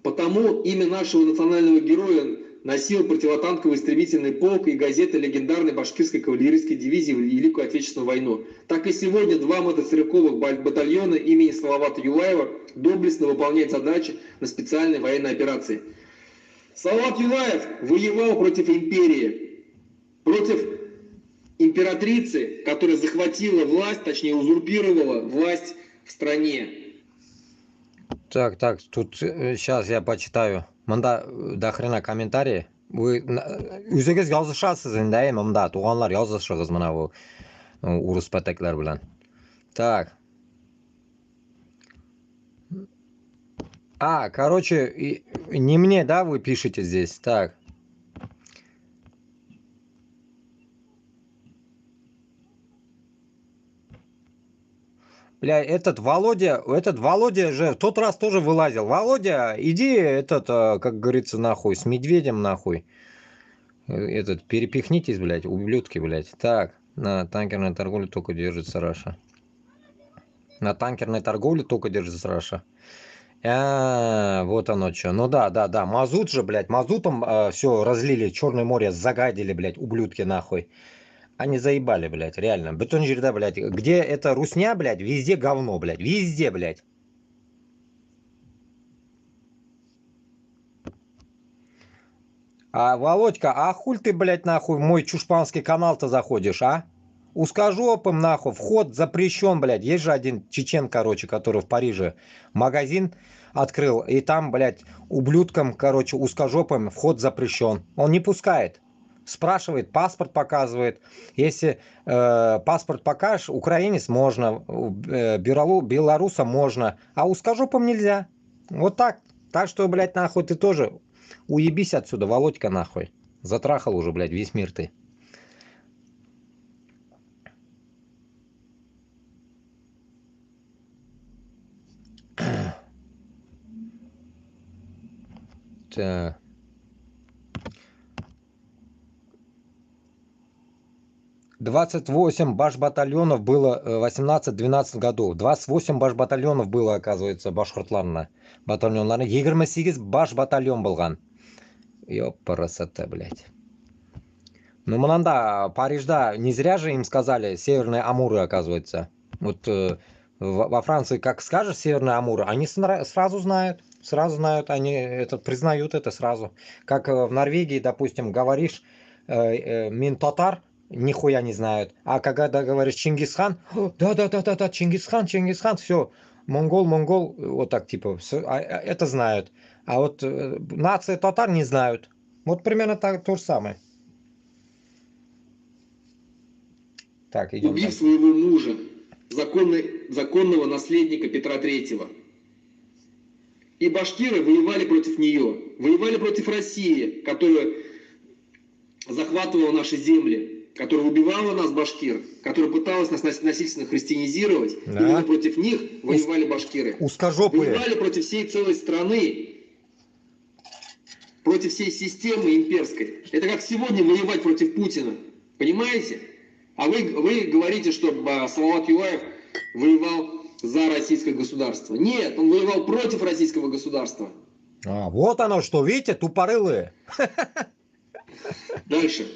Потому имя нашего национального героя носил противотанковый истребительный полк и газета легендарной башкирской кавалерийской дивизии в Великую Отечественную войну. Так и сегодня 2 мотострелковых батальона имени Салавата Юлаева доблестно выполняют задачи на специальной военной операции. Салават Юлаев воевал против империи, против императрицы, которая захватила власть, точнее узурпировала власть в стране. Так, тут сейчас я почитаю. Мында до хрена комментарии. Вы үзегез язышасыз инде, мында туганлар язышыгыз мына бу урыс патаклар белән. Так. Короче, не мне, да, вы пишете здесь. Так. Бля, этот Володя же в тот раз тоже вылазил. Володя, иди как говорится, нахуй, с медведем нахуй. Перепихнитесь, блядь, ублюдки, блядь. Так, на танкерной торговле только держится Раша. На танкерной торговле только держится Раша. Вот оно что. Ну да. Мазут же, блядь, мазутом все разлили, Черное море загадили, блядь, ублюдки нахуй. Они заебали, блядь, реально. Бетон жерда, блядь. Где это русня, блядь, везде говно, блядь. Везде, блядь. Володька, хуль ты, блядь, нахуй в мой чушпанский канал-то заходишь, а? Узкожопым, нахуй, вход запрещен, блядь. Есть же один чечен, короче, который в Париже магазин открыл. И там, блядь, ублюдкам, короче, узкожопым вход запрещен. Он не пускает. Спрашивает, паспорт показывает. Если паспорт покажешь, украинец можно, белорусам можно, а узкожопым нельзя. Вот так. Так что, блядь, нахуй ты тоже уебись отсюда, Володька, нахуй. Затрахал уже, блядь, весь мир ты. Так. 28 баш-батальонов было 18-12 годов. 28 баш-батальонов было, оказывается, башқұртларына. Батальонларына 28 баш-батальон болған. Ёпарасоте, блядь. Ну, мынанда, Парижда, не зря же им сказали Северные Амуры, оказывается. Вот во Франции, как скажешь Северные Амуры, они сразу знают. Сразу знают, они признают это сразу. Как в Норвегии, допустим, говоришь мин-татар, нихуя не знают. А когда говоришь Чингисхан, да, Чингисхан, все, монгол, вот так типа, это знают. А вот нация татар не знают. Вот примерно так, то же самое. Так, идем. Убив своего мужа, законного наследника Петра Третьего. И башкиры воевали против нее, воевали против России, которая захватывала наши земли, которая убивала нас, башкир, которая пыталась нас насильственно христианизировать. Да. Именно против них воевали башкиры. Узкожопые. Воевали против всей целой страны, против всей системы имперской. Это как сегодня воевать против Путина. Понимаете? А вы говорите, что Салават Юлаев воевал за российское государство. Нет, он воевал против российского государства. Вот оно что, видите, тупорылые. Дальше.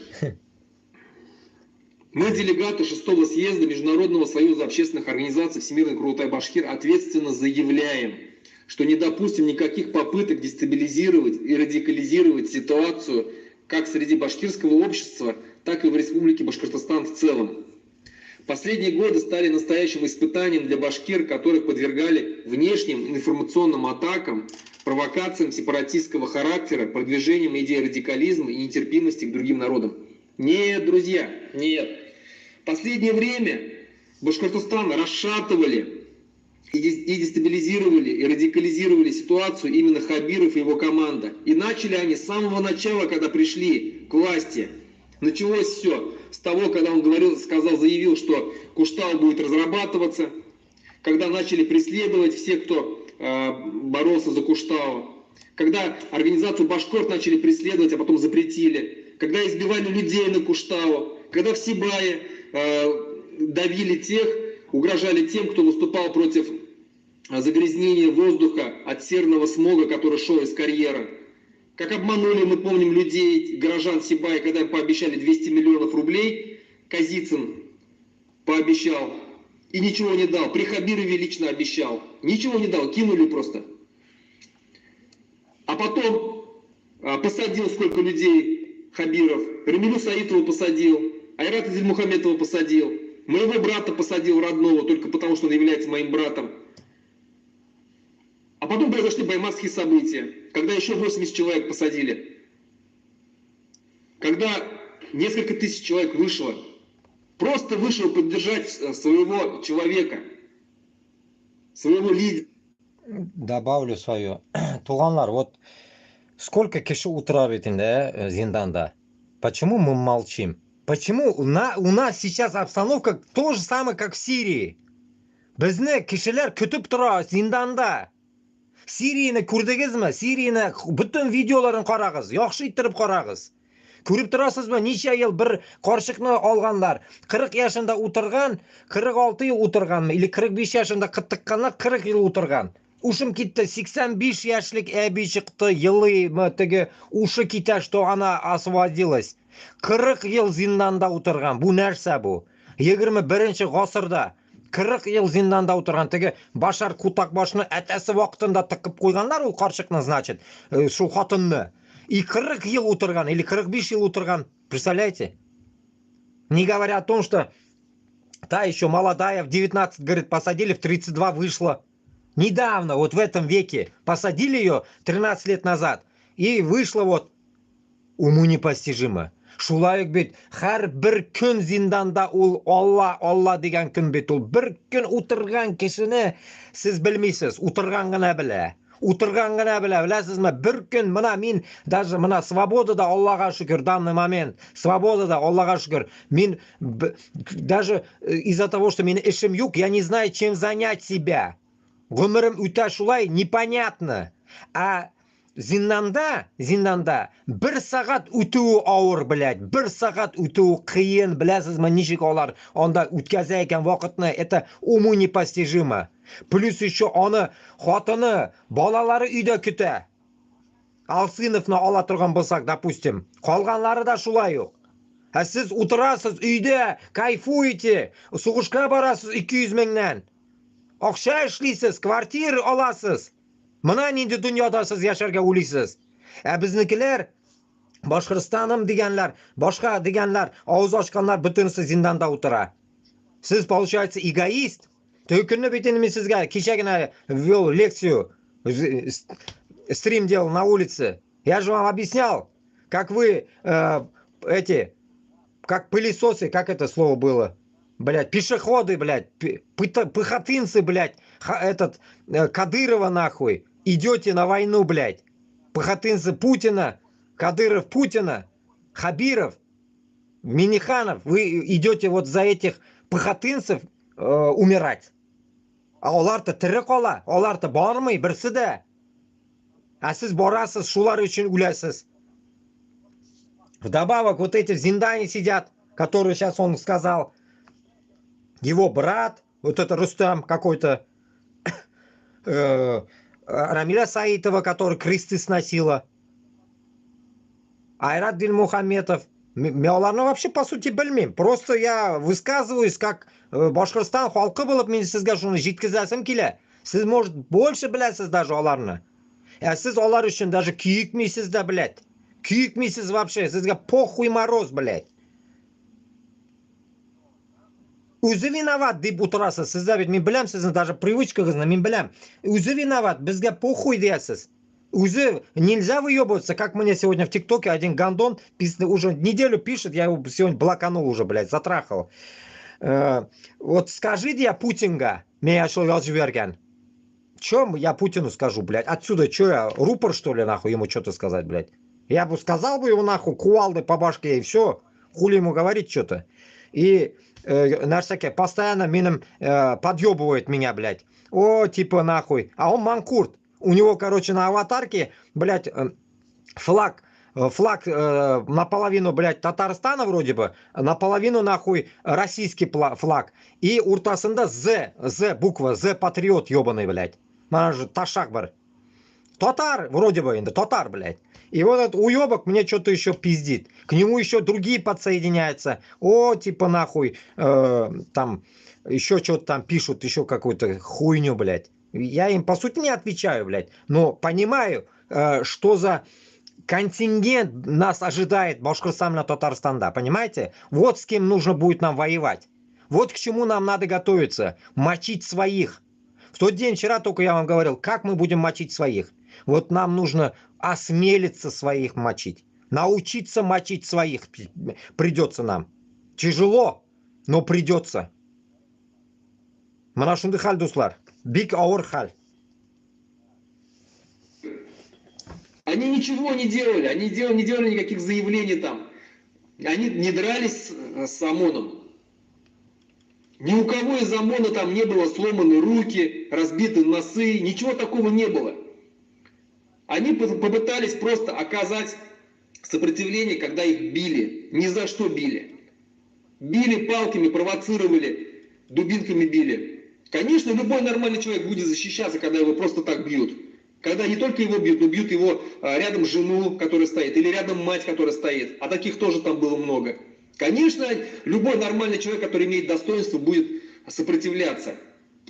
Мы, делегаты 6-го съезда Международного союза общественных организаций Всемирный Курултай-Башкир, ответственно заявляем, что не допустим никаких попыток дестабилизировать и радикализировать ситуацию как среди башкирского общества, так и в Республике Башкортостан в целом. Последние годы стали настоящим испытанием для башкир, которых подвергали внешним информационным атакам, провокациям сепаратистского характера, продвижением идей радикализма и нетерпимости к другим народам. Нет, друзья, нет. В последнее время Башкортостан расшатывали и дестабилизировали, и радикализировали ситуацию именно Хабиров и его команда. И начали они с самого начала, когда пришли к власти. Началось все с того, когда он заявил, что Куштау будет разрабатываться, когда начали преследовать всех, кто боролся за Куштау, когда организацию Башкорт начали преследовать, а потом запретили, когда избивали людей на Куштау, когда в Сибае давили тех, угрожали тем, кто выступал против загрязнения воздуха от серного смога, который шел из карьера. Как обманули, мы помним, людей, горожан Сибая, когда им пообещали 200 миллионов рублей, Казицын пообещал и ничего не дал. При Хабирове лично обещал. Ничего не дал, кинули просто. А потом посадил сколько людей Хабиров. Рамилю Саитову посадил, Айрата Зельмухаметова посадил. Моего брата посадил родного, только потому что он является моим братом. А потом произошли баймакские события, когда еще 80 человек посадили. Когда несколько тысяч человек вышло, просто вышло поддержать своего человека, своего лидера. Добавлю свое. Туганлар, вот сколько киши утырар зинданда? Почему мы молчим? Почему у нас сейчас обстановка то же самое, как в Сирии? Bizne kishilar kutib turadi zindonda. Siriyani ko'rdingizmi? Siriyani butun videolarini qarag'iz, yaxshi ittirib qarag'iz. Ko'rib turasizmi? Necha yil bir qarshiqni olganlar, 40 yaşında o'tirgan, 46 yil o'tirganmi, или 45 yaşında qittiqqanlar 40 yil o'tirgan. Ушим ketdi 85 yoshlik abi chiqdi, yili tigi ushi keta, что она освободилась. 40 yil zindonda o'tirgan. Bu narsa bu. 21-asrda 40 yil zindonda o'tirgan. Tigi Bashar Kutakboshni atasi vaqtida tiqib qo'yganlar u qarshiqni, значит, shu xotinni. И 40 yil o'tirgan, или 45 yil o'tirgan. Представляете? Не говоря о том, что та еще молодая в 19, говорит, посадили, в 32 вышла. Недавно, вот в этом веке, посадили ее 13 лет назад. И вышла вот, уму непостижимо. Шулайык бит, har bir kun zindonda ul Alloh degan kun bit ul. Bir kun o'tirgan kishini siz bilmaysiz, o'tirgangina bila. O'tirgangina bila, bilasizmi? Bir kun mana men даже mana svobodada Allohga shukr, данный момент, svobodada Allohga shukr. Men даже из-за того, что meni ishim yo'q, я не знаю, чем занять себя. Гомерим o'ta shulay непонятно. А zindonda 1 soat o'tuvi og'ir, блядь. 1 soat o'tuvi qiyin, bilasizmi? Nechik olar onda o'tkazar ekan vaqtni, это уму непостижимо. Plus еще ona xotini, bolalari uyda kuta. Alsinovni ola turgan bo'lsak, допустим, qolganlari da shulay yo'q. Ha siz o'tirasiz uyda, kayfuyete, sug'ishga borasiz 200 mingdan. Oqsha ishlaysiz, kvartira olasiz. Mana endi dunyoda siz yasharga o'lisiz. Biznikilar Boshqistonim deganlar, boshqa deganlar, og'iz ochganlar butunisi zindonda o'tira. Siz получается эгоист. To'kunni bitinmi sizga kechagina вел лекцию, стрим делал на улице. Я же вам объяснял, как вы как пылесосы, как это слово было? Блядь, пешеходы, блядь, пехотинцы, блядь, Кадырова нахуй, идете на войну, блядь. Пехотинцы Путина, Кадыров Путина, Хабиров, Миниханов, вы идете вот за этих пехотинцев умирать. А олар-то тiri qola, олар-то bormay birsida. А siz borasiz, shular uchun o'lasiz. Вдобавок вот эти в Зиндане сидят, которые сейчас он сказал, его брат, вот это Рустам какой-то, Рамиля Саитова, который кресты сносила, Айрат Дильмухаметов. Мен вообще по сути bilmayman. Просто я высказываюсь как Башкортстан халқы bo'lib, men sizga shuni yetkazasam kela. Siz может больше bilasiz даже ularni. Siz ular uchun даже kuyikmaysiz da, блядь. Kuyikmaysiz вообще. Sizga похуй мороз, блядь. O'zi vinovat deb o'tirasiz. Sizlar men bilam sizni даже привычкагызны men bilam. O'zi vinovat, bizga похуй deyasiz. O'zi нельзя выебываться, как мне сегодня в ТикТоке один гандон уже неделю пишет, я его сегодня блоканул уже, блядь, затрахал. Вот скажите я Путинга, меня что разверген. Чем я Путину скажу, блядь? Отсюда что я, рупор что ли, нахуй, ему что-то сказать, блядь? Я бы сказал бы ему, нахуй, кувалды по башке и все. Хули ему говорить что-то. И всякие постоянно мином подъебывает меня, блядь. О, типа, нахуй. А он манкурт. У него, короче, на аватарке, блядь, флаг наполовину, блядь, Татарстана вроде бы, наполовину, нахуй, российский флаг. И уртасында З, буква, З патриот ебаный, блядь. Она же Ташак, бар. Татар, вроде бы, татар, блядь. И вот этот уебок мне что-то еще пиздит. К нему еще другие подсоединяются. О, типа, нахуй, там, еще что-то там пишут, еще какую-то хуйню, блядь. Я им, по сути, не отвечаю, блядь. Но понимаю, что за контингент нас ожидает Башкортостана-Татарстанда, понимаете? Вот с кем нужно будет нам воевать. Вот к чему нам надо готовиться. Мочить своих. В тот день, вчера только я вам говорил, как мы будем мочить своих. Вот нам нужно осмелиться своих мочить. Научиться мочить своих придется нам. Тяжело, но придется. Манашунды халь, дуслар. Биг аур халь. Они ничего не делали, они не делали никаких заявлений там. Они не дрались с ОМОНом. Ни у кого из ОМОНа там не было сломаны руки, разбиты носы, ничего такого не было. Они попытались просто оказать сопротивление, когда их били. Ни за что били. Били палками, провоцировали, дубинками били. Конечно, любой нормальный человек будет защищаться, когда его просто так бьют. Когда не только его бьют, но бьют его рядом жену, которая стоит, или рядом мать, которая стоит. А таких тоже там было много. Конечно, любой нормальный человек, который имеет достоинство, будет сопротивляться.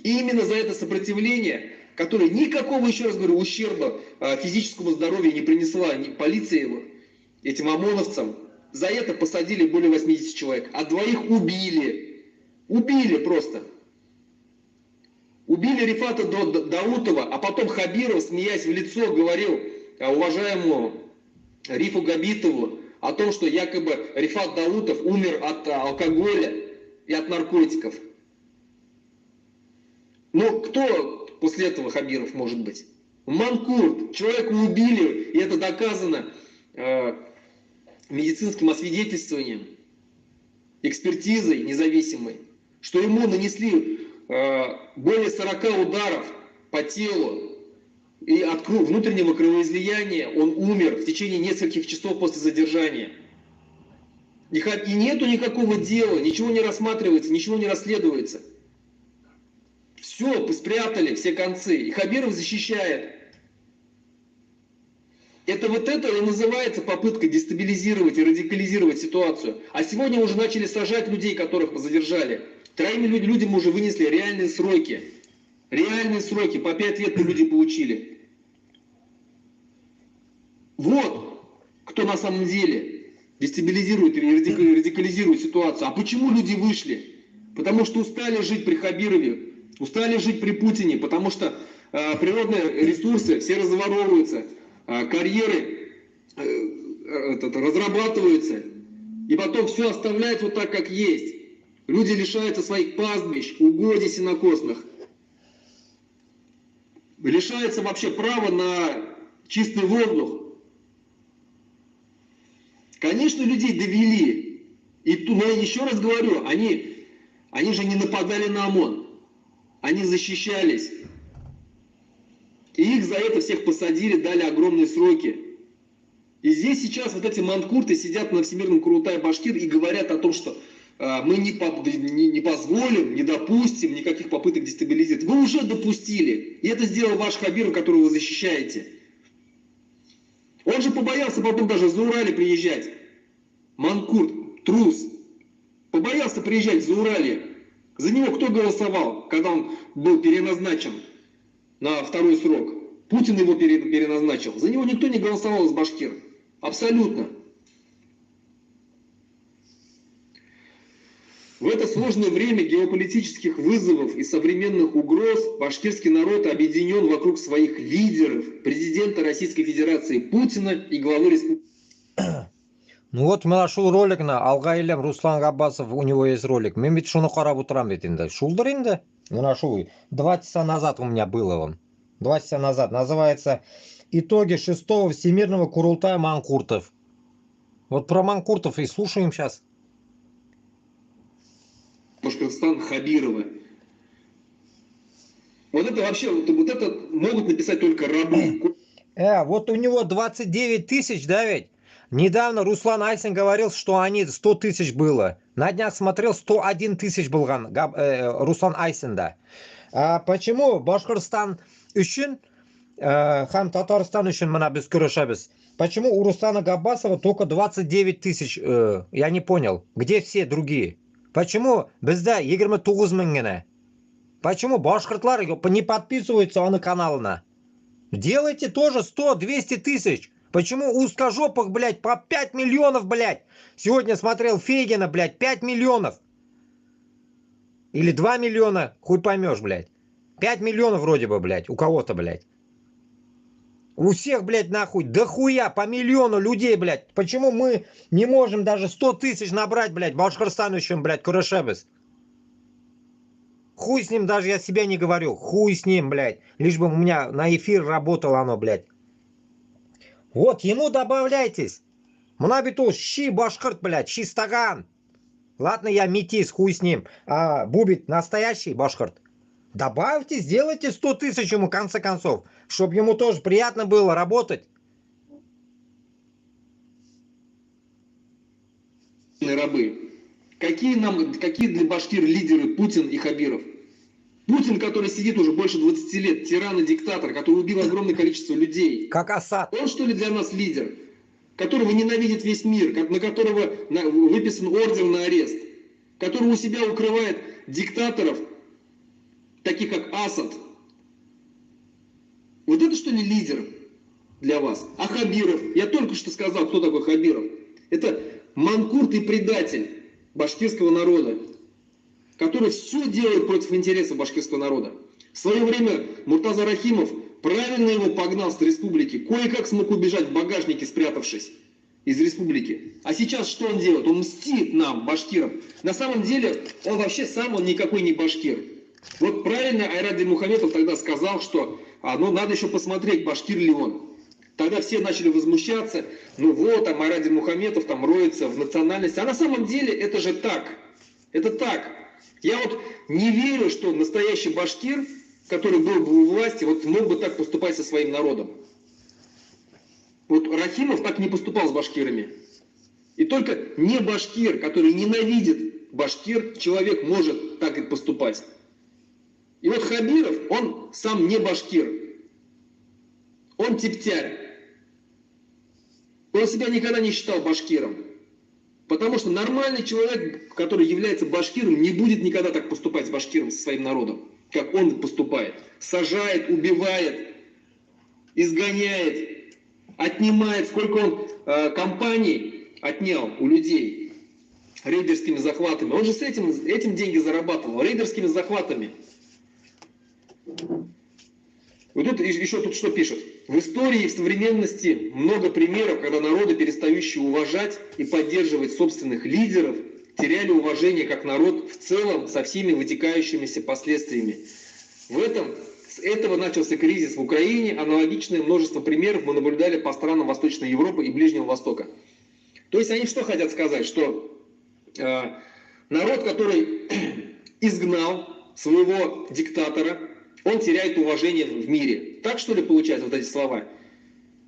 И именно за это сопротивление, которое никакого, еще раз говорю, ущерба физическому здоровью не принесла ни полиция его, этим ОМОНовцам, за это посадили более 80 человек, а двоих убили. Убили просто. Убили Рифата Даутова, а потом Хабиров, смеясь в лицо, говорил уважаемому Рифу Габитову о том, что якобы Рифат Даутов умер от алкоголя и от наркотиков. Но кто после этого Хабиров может быть? Манкурт. Человека убили, и это доказано медицинским освидетельствованием, экспертизой независимой, что ему нанесли более 40 ударов по телу, и от внутреннего кровоизлияния он умер в течение нескольких часов после задержания. И нету никакого дела, ничего не рассматривается, ничего не расследуется. Все, спрятали все концы. И Хабиров защищает. Это вот это и называется попытка дестабилизировать и радикализировать ситуацию. А сегодня уже начали сажать людей, которых задержали. 3 людям уже вынесли реальные сроки. Реальные сроки. По 5 лет люди получили. Вот кто на самом деле дестабилизирует и радикализирует ситуацию. А почему люди вышли? Потому что устали жить при Хабирове. Устали жить при Путине. Потому что природные ресурсы все разворовываются. Карьеры разрабатываются. И потом все оставляют вот так, как есть. Люди лишаются своих пастбищ, угодий сенокосных. Лишаются вообще права на чистый воздух. Конечно, людей довели. Но я еще раз говорю, они же не нападали на ОМОН. Они защищались. И их за это всех посадили, дали огромные сроки. И здесь сейчас вот эти манкурты сидят на Всемирном Курултае-Башкир и говорят о том, что мы не позволим, не допустим никаких попыток дестабилизировать. Вы уже допустили. И это сделал ваш Хабиров, которого вы защищаете. Он же побоялся потом даже в Заурале приезжать. Манкурт, трус. Побоялся приезжать в Заурале. За него кто голосовал, когда он был переназначен на 2-й срок? Путин его переназначил. За него никто не голосовал из Башкир. Абсолютно. В это сложное время геополитических вызовов и современных угроз башкирский народ объединен вокруг своих лидеров, президента Российской Федерации Путина и главы республики. Ну вот мына шул роликна алға елем Руслан Габбасов, у него есть ролик. Мен бит шуны қарап отырам бит инде. Шулдыр инде. Мына шул 2 часа назад у меня было он. 2 часа назад. Называется «Итоги 6-го Всемирного Курултая Манкуртов». Вот про Манкуртов и слушаем сейчас. Башкортостан Хабирова. Вот это вообще, вот это могут написать только рабы. Вот у него 29 тысяч, да ведь? Недавно Руслан Айсин говорил, что они 100 тысяч было. На днях смотрел, 101 тысяч был Руслан Айсин, да. А почему Башкортостан үшін, хам Татарстан үшін мына біз күрешебіз? Почему у Руслана Габбасова только 29 тысяч? Я не понял. Где все другие? Почему бізде 29 мың генә? Почему башкортлар не подписываются на каналына? Делайте тоже 100-200 тысяч. Почему у узкожопых, блядь, по 5 миллионов, блядь? Сегодня смотрел Фейгина, блядь, 5 миллионов. Или 2 миллиона, хуй поймешь, блядь. 5 миллионов вроде бы, блядь, у кого-то, блядь. У всех, блядь, нахуй, да хуя, по миллиону людей, блядь. Почему мы не можем даже 100 тысяч набрать, блядь, башкортостанущим, блядь, Курашебес? Хуй с ним, даже я себя не говорю. Хуй с ним, блядь. Лишь бы у меня на эфир работало оно, блядь. Вот, ему добавляйтесь. Мнабиту щи башкорт, блядь, щи стаган. Ладно, я метис, хуй с ним. А Бубит настоящий башкорт. Добавьте, сделайте 100 тысяч ему, в конце концов. Чтобы ему тоже приятно было работать. Рабы. Какие для башкир лидеры Путин и Хабиров? Путин, который сидит уже больше 20 лет, тиран и диктатор, который убил огромное количество людей. Как Асад. Он что ли для нас лидер? Которого ненавидит весь мир, на которого выписан ордер на арест, который у себя укрывает диктаторов, таких как Асад. Вот это что ли лидер для вас? А Хабиров? Я только что сказал, кто такой Хабиров. Это манкурт и предатель башкирского народа, который все делает против интересов башкирского народа. В свое время Муртаза Рахимов правильно его погнал с республики, кое-как смог убежать в багажнике, спрятавшись из республики. А сейчас что он делает? Он мстит нам, башкирам. На самом деле, он вообще сам, он никакой не башкир. Вот правильно Айрат Мухаметов тогда сказал, что надо еще посмотреть, башкир ли он. Тогда все начали возмущаться, ну вот, там Айрат Мухаметов там роется в национальности. А на самом деле это же так. Это так. Я вот не верю, что настоящий башкир, который был бы у власти, вот мог бы так поступать со своим народом. Вот Рахимов так не поступал с башкирами. И только не башкир, который ненавидит башкир, человек может так и поступать. И вот Хабиров, он сам не башкир. Он тептярь. Он себя никогда не считал башкиром. Потому что нормальный человек, который является башкиром, не будет никогда так поступать с башкиром, со своим народом, как он поступает. Сажает, убивает, изгоняет, отнимает. Сколько он компаний отнял у людей рейдерскими захватами. Он же с этим деньги зарабатывал, рейдерскими захватами. Вот тут еще тут что пишет. В истории и в современности много примеров, когда народы, перестающие уважать и поддерживать собственных лидеров, теряли уважение как народ в целом со всеми вытекающимися последствиями. С этого начался кризис в Украине. Аналогичное множество примеров мы наблюдали по странам Восточной Европы и Ближнего Востока. То есть они что хотят сказать? Что народ, который изгнал своего диктатора, он теряет уважение в мире. Так что ли получается вот эти слова?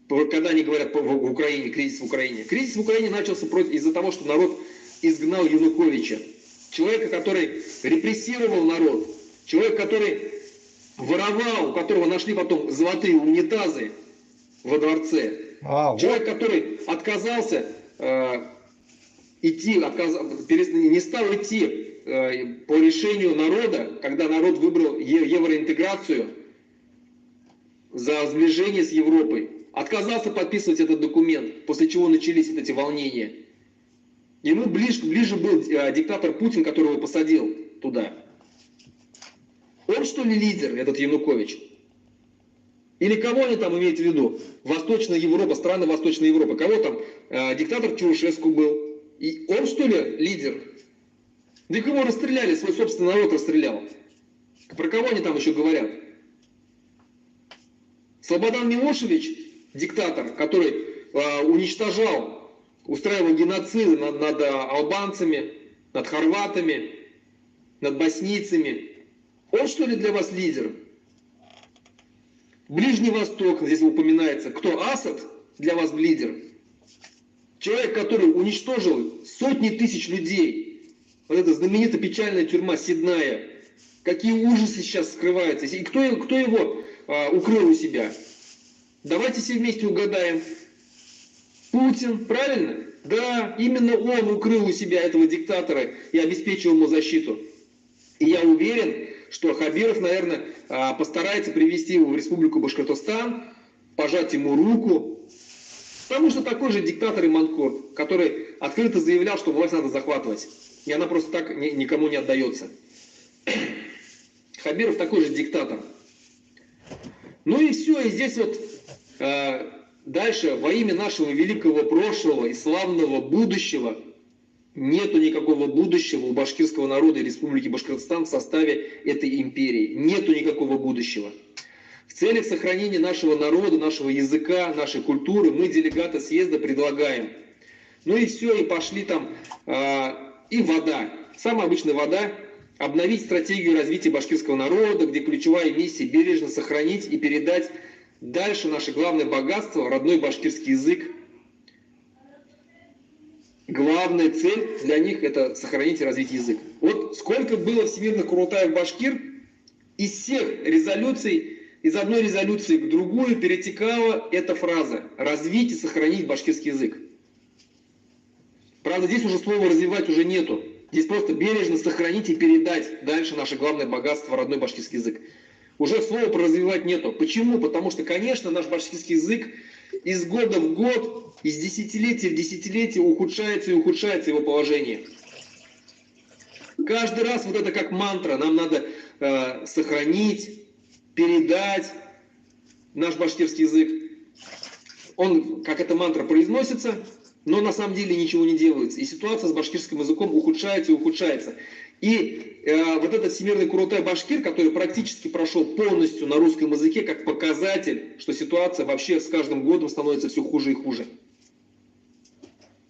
Когда они говорят в Украине, кризис в Украине. Кризис в Украине начался из-за того, что народ изгнал Януковича. Человека, который репрессировал народ. Человек, который воровал, у которого нашли потом золотые унитазы во дворце. Человек, который отказался не стал идти по решению народа, когда народ выбрал евроинтеграцию за сближение с Европой, отказался подписывать этот документ, после чего начались эти волнения. Ему ближе был диктатор Путин, который его посадил туда. Он что ли лидер, этот Янукович? Или кого они там имеют в виду? Восточная Европа, страны Восточной Европы. Кого там? Диктатор Чаушеску был. И он что ли лидер? Да их его расстреляли, свой собственный народ расстрелял. Про кого они там еще говорят? Слободан Милошевич, диктатор, который уничтожал, устраивал геноциды над албанцами, над хорватами, над боснийцами. Он что ли для вас лидер? Ближний Восток, здесь упоминается. Кто? Асад для вас лидер? Человек, который уничтожил сотни тысяч людей. Вот эта знаменитая печальная тюрьма Сидная. Какие ужасы сейчас скрываются. И кто его укрыл у себя? Давайте все вместе угадаем. Путин, правильно? Да, именно он укрыл у себя этого диктатора и обеспечил ему защиту. И я уверен, что Хабиров, наверное, постарается привести его в Республику Башкортостан, пожать ему руку. Потому что такой же диктатор Иманкорт, который открыто заявлял, что власть надо захватывать. И она просто так никому не отдается. Хабиров такой же диктатор. Ну и все, и здесь вот дальше во имя нашего великого прошлого и славного будущего нету никакого будущего у башкирского народа и Республики Башкортостан в составе этой империи. Нету никакого будущего. В целях сохранения нашего народа, нашего языка, нашей культуры мы делегаты съезда предлагаем. Ну и все, и пошли там, и вода, самая обычная вода, обновить стратегию развития башкирского народа, где ключевая миссия бережно сохранить и передать дальше наше главное богатство, родной башкирский язык. Главная цель для них это сохранить и развить язык. Вот сколько было всемирных Курултаев башкир, из всех резолюций, из одной резолюции к другую перетекала эта фраза «развить и сохранить башкирский язык». Правда, здесь уже слова «развивать» уже нету. Здесь просто бережно сохранить и передать дальше наше главное богатство, родной башкирский язык. Уже слова про «развивать» нету. Почему? Потому что, конечно, наш башкирский язык из года в год, из десятилетия в десятилетие ухудшается и ухудшается его положение. Каждый раз вот это как мантра. Нам надо сохранить, передать наш башкирский язык. Он, как эта мантра, произносится, но на самом деле ничего не делается. И ситуация с башкирским языком ухудшается и ухудшается. И вот этот всемирный Курултай башкир, который практически прошел полностью на русском языке, как показатель, что ситуация вообще с каждым годом становится все хуже и хуже.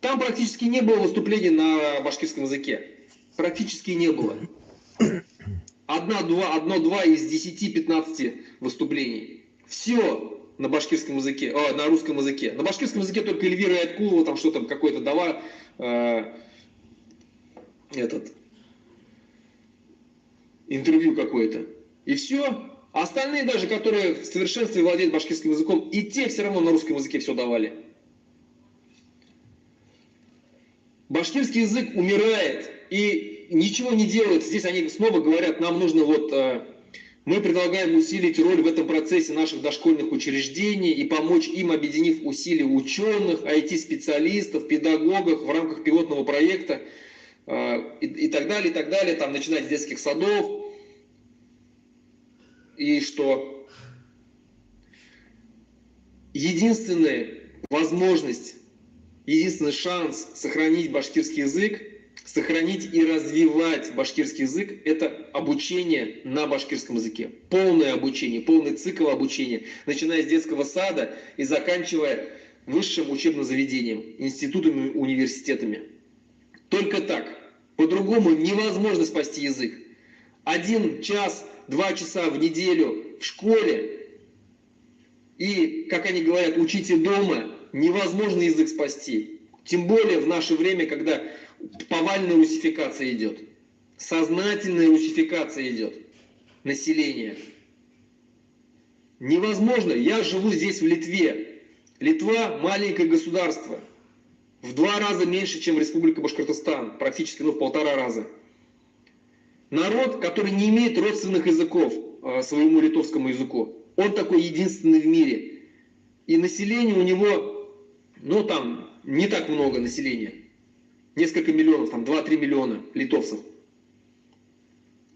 Там практически не было выступлений на башкирском языке. Практически не было. Одно-два из 10-15 выступлений. Все на башкирском языке, на русском языке. На башкирском языке только Эльвира Айткулова там что-то какое-то дала, интервью какое-то. И все. А остальные даже, которые в совершенстве владеют башкирским языком, и те все равно на русском языке все давали. Башкирский язык умирает, и ничего не делает. Здесь они снова говорят, нам нужно мы предлагаем усилить роль в этом процессе наших дошкольных учреждений и помочь им, объединив усилия ученых, IT-специалистов, педагогов в рамках пилотного проекта и так далее, там, начинать с детских садов. И что? Единственная возможность, единственный шанс сохранить башкирский язык, сохранить и развивать башкирский язык – это обучение на башкирском языке. Полное обучение, полный цикл обучения, начиная с детского сада и заканчивая высшим учебным заведением, институтами, университетами. Только так. По-другому невозможно спасти язык. 1 час, 2 часа в неделю в школе и, как они говорят, учите дома, невозможно язык спасти. Тем более в наше время, когда повальная русификация идет, сознательная русификация идет населения. Невозможно. Я живу здесь в Литве. Литва маленькое государство. В 2 раза меньше, чем Республика Башкортостан. Практически, в 1,5 раза. Народ, который не имеет родственных языков своему литовскому языку. Он такой единственный в мире. И население у него, там не так много населения. несколько миллионов, там 2-3 миллиона литовцев.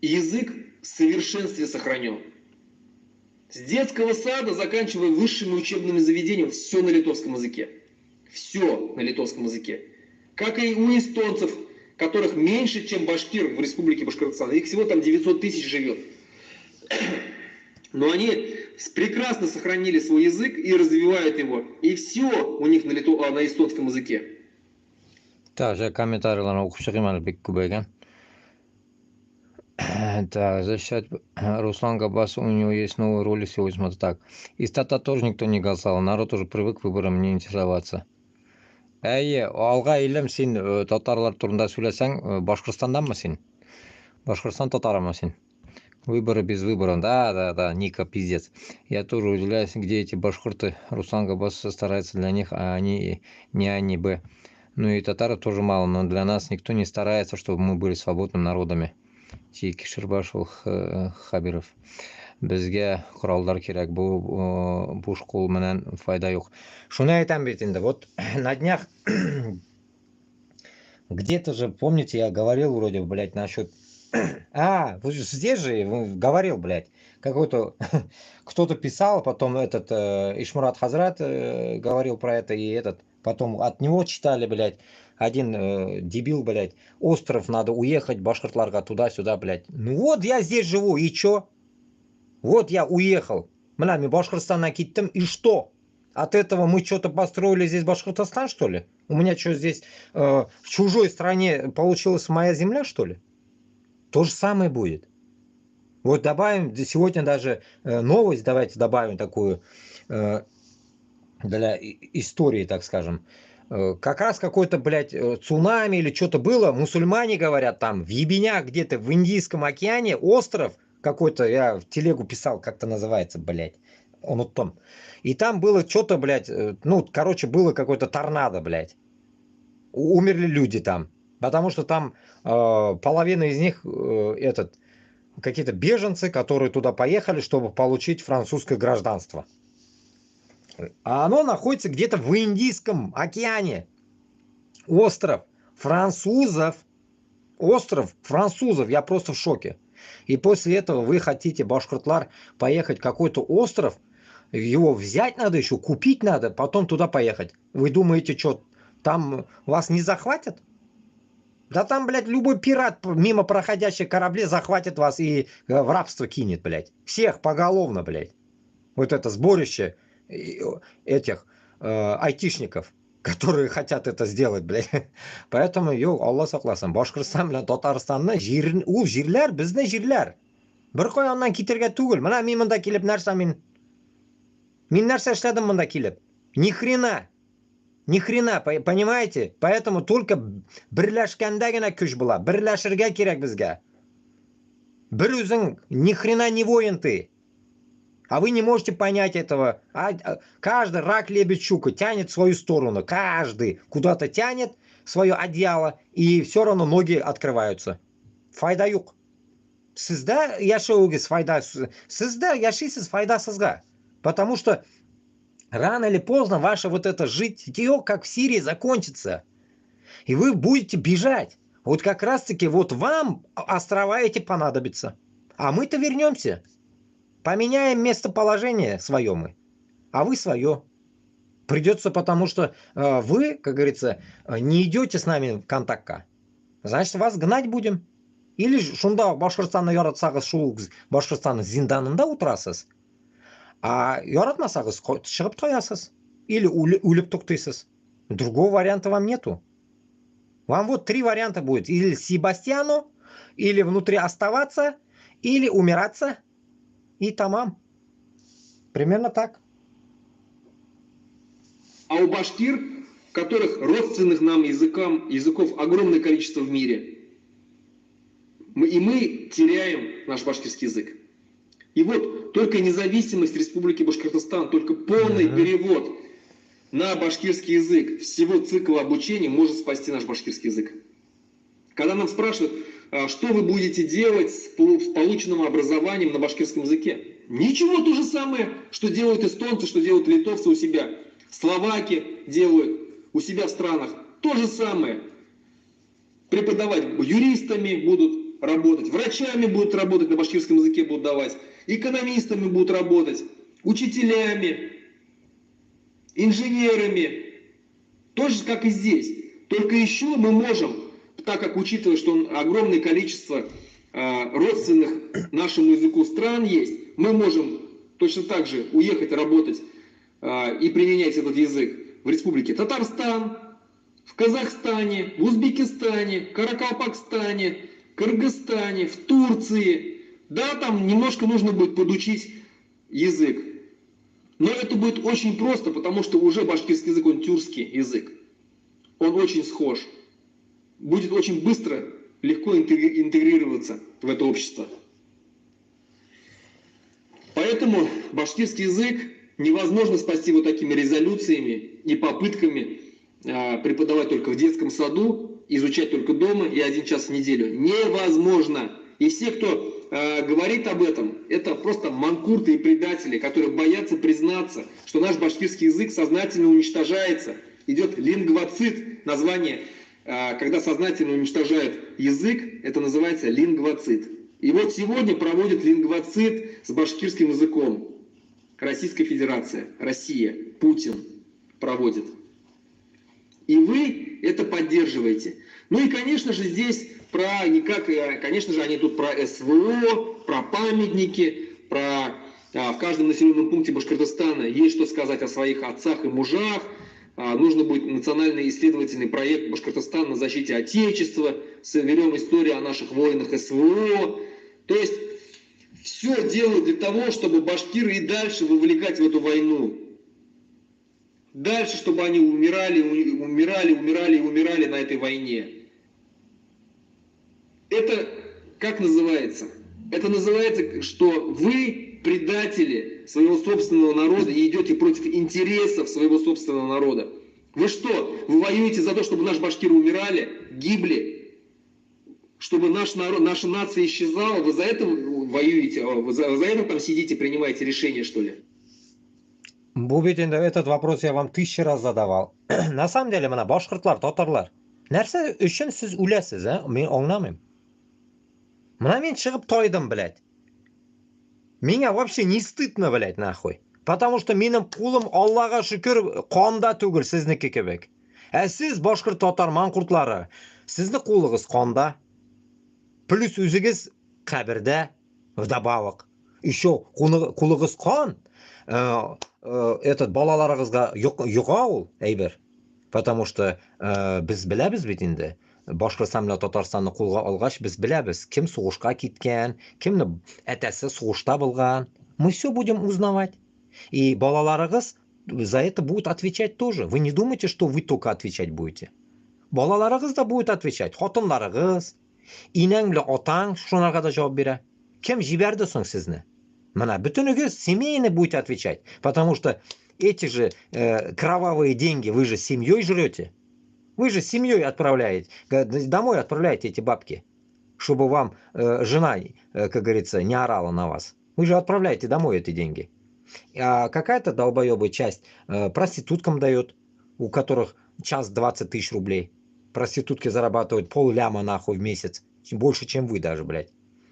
И язык в совершенстве сохранен. С детского сада, заканчивая высшими учебными заведениями, все на литовском языке. Все на литовском языке. Как и у эстонцев, которых меньше, чем башкир в республике Башкортостан. Их всего там 900 тысяч живет. Но они прекрасно сохранили свой язык и развивают его. И все у них на эстонском языке. Также комментарийлерden okuyup çıkayım Әлбек Күбейген. Так, защищать Руслан Габбас, у него есть новые роли сегодня, смотри так. Из Тата тоже никто не голосовал, народ уже привык выборам не интересоваться. Алға илем сен татарлар турында сөйлесең, Башкортостанданмы сен? Башкортостан татарымы сен? Выборы без выборов, да, Ника, пиздец. Я тоже удивляюсь, где эти башкорты. Руслан Габбас старается для них, а они не они бы. Ну и татары тоже мало, но для нас никто не старается, чтобы мы были свободными народами. Чики Шербашев, Хабиров. Бізге құралдар керек, бұл школ менен файда жоқ. Шуны айтам бит инде, вот на днях где-то же, помните, я говорил вроде, блядь, насчет... вы же здесь же говорил, блядь, какой-то... Кто-то писал, потом этот Ишмурат Хазрат говорил про это, и этот... Потом от него читали, блядь, один дебил, блядь, остров надо уехать, башкортларга туда-сюда, блядь. Ну вот я здесь живу, и чё? Вот я уехал. Бля, мы Башкортостана киттем, и что? От этого мы что-то построили здесь Башкортостан, что ли? У меня что здесь в чужой стране получилась моя земля, что ли? То же самое будет. Вот добавим, сегодня даже новость, давайте добавим такую для истории, так скажем. Как раз какой-то, блядь, цунами или что-то было. Мусульмане говорят, там в ебенях где-то в Индийском океане остров какой-то, я в телегу писал, как-то называется, блядь. Он вот там. И там было что-то, блядь, было какой-то торнадо, блядь. Умерли люди там. Потому что там половина из них какие-то беженцы, которые туда поехали, чтобы получить французское гражданство. А оно находится где-то в Индийском океане. Остров французов. Остров французов. Я просто в шоке. И после этого вы хотите, башкортлар, поехать в какой-то остров. Его взять надо еще, купить надо, потом туда поехать. Вы думаете, что там вас не захватят? Да там, блядь, любой пират, мимо проходящих кораблей, захватит вас и в рабство кинет, блядь. Всех поголовно, блядь. Вот это сборище этих айтишников, которые хотят это сделать, блядь. Поэтому, Алла сакласын, Башкортстан белән Татарстанны ул җирләр безне җирләр. Бер каяннан китергә түгел. Менә мин монда килеп нәрсә мин нәрсә эшләдем монда килеп? Ни хрена, понимаете? Поэтому только берләшкәндә генә көч була. Берләшергә кирәк безгә. Бер үзең ни хрена не воин ты. А вы не можете понять этого. Каждый рак, лебедь, щука тянет в свою сторону. Каждый куда-то тянет свое одеяло, и все равно ноги открываются. Файда юк. Сізда яшәүгез файда. Сізда яшисіз файдасызга. Потому что рано или поздно ваше вот это житье, как в Сирии, закончится. И вы будете бежать. Вот как раз-таки вот вам острова эти понадобятся. А мы-то вернемся. Поменяем местоположение свое мы, а вы свое. Придется, потому что вы, как говорится, не идете с нами в контакт. Значит, вас гнать будем. Или шунда Башкортстанны яратсагыз, шул Башкортстанның зинданында отырасыз. А яратмасагыз, шығып тоясыз. Или үлеп тоқтайсыз. Другого варианта вам нету. Вам вот 3 варианта будет. Или Себастьяну, или внутри оставаться, или умираться. И тамам. Примерно так. А у башкир, которых родственных нам языков огромное количество в мире, мы теряем наш башкирский язык. И вот только независимость Республики Башкортостан, только полный перевод на башкирский язык всего цикла обучения может спасти наш башкирский язык. Когда нам спрашивают, что вы будете делать с полученным образованием на башкирском языке? Ничего, то же самое, что делают эстонцы, что делают литовцы у себя. Словаки делают у себя в странах. То же самое. преподавать, юристами будут работать, врачами будут работать, на башкирском языке будут давать, экономистами будут работать, учителями, инженерами. Тоже как и здесь. Только еще мы можем, так как учитывая, что огромное количество родственных нашему языку стран есть, мы можем точно так же уехать работать и применять этот язык в республике Татарстан, в Казахстане, в Узбекистане, Каракалпакстане, Кыргызстане, в Турции. Да, там немножко нужно будет подучить язык. Но это будет очень просто, потому что уже башкирский язык, он тюркский язык. Он очень схож. Будет очень быстро, легко интегрироваться в это общество. Поэтому башкирский язык невозможно спасти вот такими резолюциями и попытками преподавать только в детском саду, изучать только дома и 1 час в неделю. Невозможно. И все, кто говорит об этом, это просто манкурты и предатели, которые боятся признаться, что наш башкирский язык сознательно уничтожается. Идет лингвоцид, название, когда сознательно уничтожают язык, это называется лингвоцид. И вот сегодня проводят лингвоцид с башкирским языком. Российская Федерация, Россия, Путин проводит. И вы это поддерживаете. Ну и, конечно же, здесь конечно же, они тут про СВО, про памятники, в каждом населенном пункте Башкортостана есть что сказать о своих отцах и мужах. Нужно будет национальный исследовательный проект Башкортостана на защите Отечества, соберем историю о наших воинах СВО. То есть все делают для того, чтобы башкиры и дальше вовлекать в эту войну. Дальше, чтобы они умирали на этой войне. Это как называется? Это называется, что вы предатели своего собственного народа и идете против интересов своего собственного народа. Вы что? Вы воюете за то, чтобы наши башкиры умирали, гибли, чтобы наш народ, наша нация исчезала? Вы за это воюете? Вы за это там сидите, принимаете решения, что ли? Бубитин, этот вопрос я вам 1000 раз задавал. На самом деле, мына башкортлар, татарлар, нәрсе үшін сіз үләсіз, мен аңламайм. Мына мен шығып тойдым, блядь. Меня вообще не стыдно, блядь, нахуй. Потому что менің қулым, Аллаға шүкір, қанда түгіл сізнікі кебек. Сіз башқұрт татар манқұртлары, сізді қулығыз қанда. Плюс өзігіз қабірде, вдобавок. Еще қулығыз қан. Этот балаларыңызға юға ол, әйбір. Потому что біз біләбіз бит инде. Башқұртстан белән Татарстанны кулга алгач, без беләбез, кем сугышка киткән, кемне әтәсе сугышта булган. Мы все будем узнавать. И балаларыгыз за это будут отвечать тоже. Вы не думайте, что вы только отвечать будете. Балаларыгыз да будет отвечать. Хатынларыгыз, инәң белән атаң шунарга да җавап бирә. Кем җибәрде соң сезне? Менә бөтенегез семейно будете отвечать, потому что эти же кровавые деньги вы же семьей жрете. Вы же семьей отправляете, домой отправляете эти бабки, чтобы вам жена, как говорится, не орала на вас. Вы же отправляете домой эти деньги. А какая-то долбоебая часть проституткам дает, у которых час 20 000 рублей. Проститутки зарабатывают пол-ляма нахуй в месяц. Больше, чем вы даже, блядь.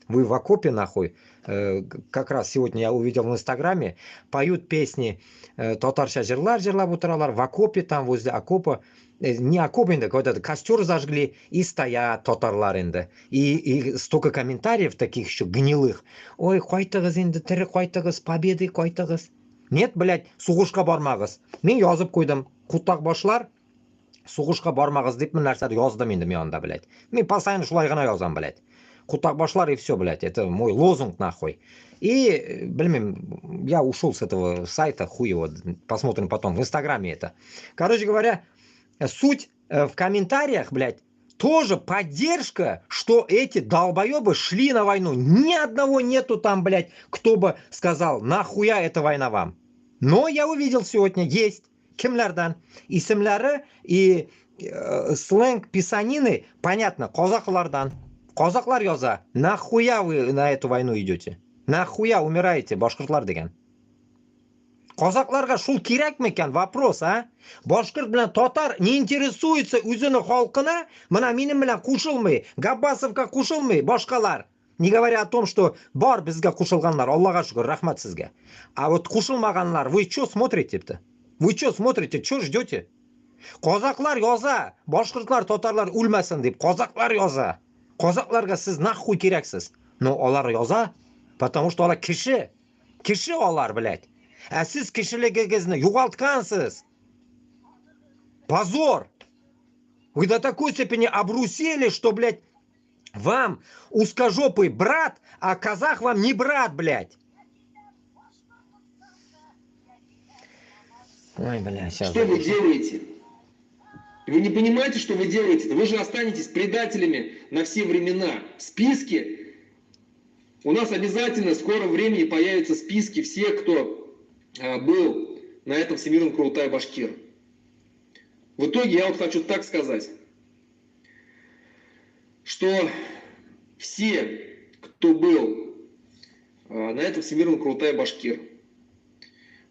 Вы в окопе нахуй, как раз сегодня я увидел в Инстаграме, поют песни татарша жырлар жырлап отыралар, в окопе там возле окопа, не окоп инде, какой-то костер зажгли и стоят татарлар инде. И столько комментариев таких еще гнилых. Ой, қайтығыз инде, тірі қайтығыз, победы қайтығыз. Нет, блядь, суғышқа бармағыз. Мен yazып қойдым, құттақ башлар, суғышқа бармағыз деп мен нәрсәді яздым инде мен анда, блядь. Мен постоянно шулай гына язам, блядь. Құттақ башлар и все, блядь, это мой лозунг нахуй. И, блин, я ушел с этого сайта, хуй его, посмотрим потом, в Инстаграме это. Короче говоря, суть в комментариях, блядь, тоже поддержка, что эти долбоебы шли на войну. Ни одного нету там, блядь, кто бы сказал, нахуя эта война вам. Но я увидел сегодня, есть кемлердан, и семляры, и сленг писанины, понятно, казахлардан. Казахлар яза, нахуя вы на эту войну идете? Нахуя умираете, башкортлар деген? Qozoqlarga shul kerakmikan? Вопрос, а? Boshqirt bilan totar не интересуется o'zini xalqini, mana mening bilan qo'shilmay, Gabbasovga qo'shilmay, boshqalar. Не говоря о том, что bor bizga qo'shilganlar, Allohga shukr, rahmat sizga. А вот qo'shilmaganlar, вы что смотрите-то? Вы что смотрите, что ждете? Qozoqlar yoza, boshqirdlar, totarlar o'lmasin deb, qozoqlar yoza. Qozoqlarga siz nahxuy keraksiz. No, ular yoza, потому что ular kishi. Kishi ular, блядь. А siz kishiligingizni yo'qotgansiz. Позор! Вы до такой степени обрусели, что, блядь, вам узкожопый брат, а казах вам не брат, блядь. Ой, блядь, сейчас. Что вы делаете? Вы не понимаете, что вы делаете? Вы же останетесь предателями на все времена. Списки. У нас обязательно в скором времени появятся списки всех, кто был на этом всемирном Курултай-Башкир. В итоге я вот хочу так сказать, что все, кто был на этом всемирном Курултай-Башкир,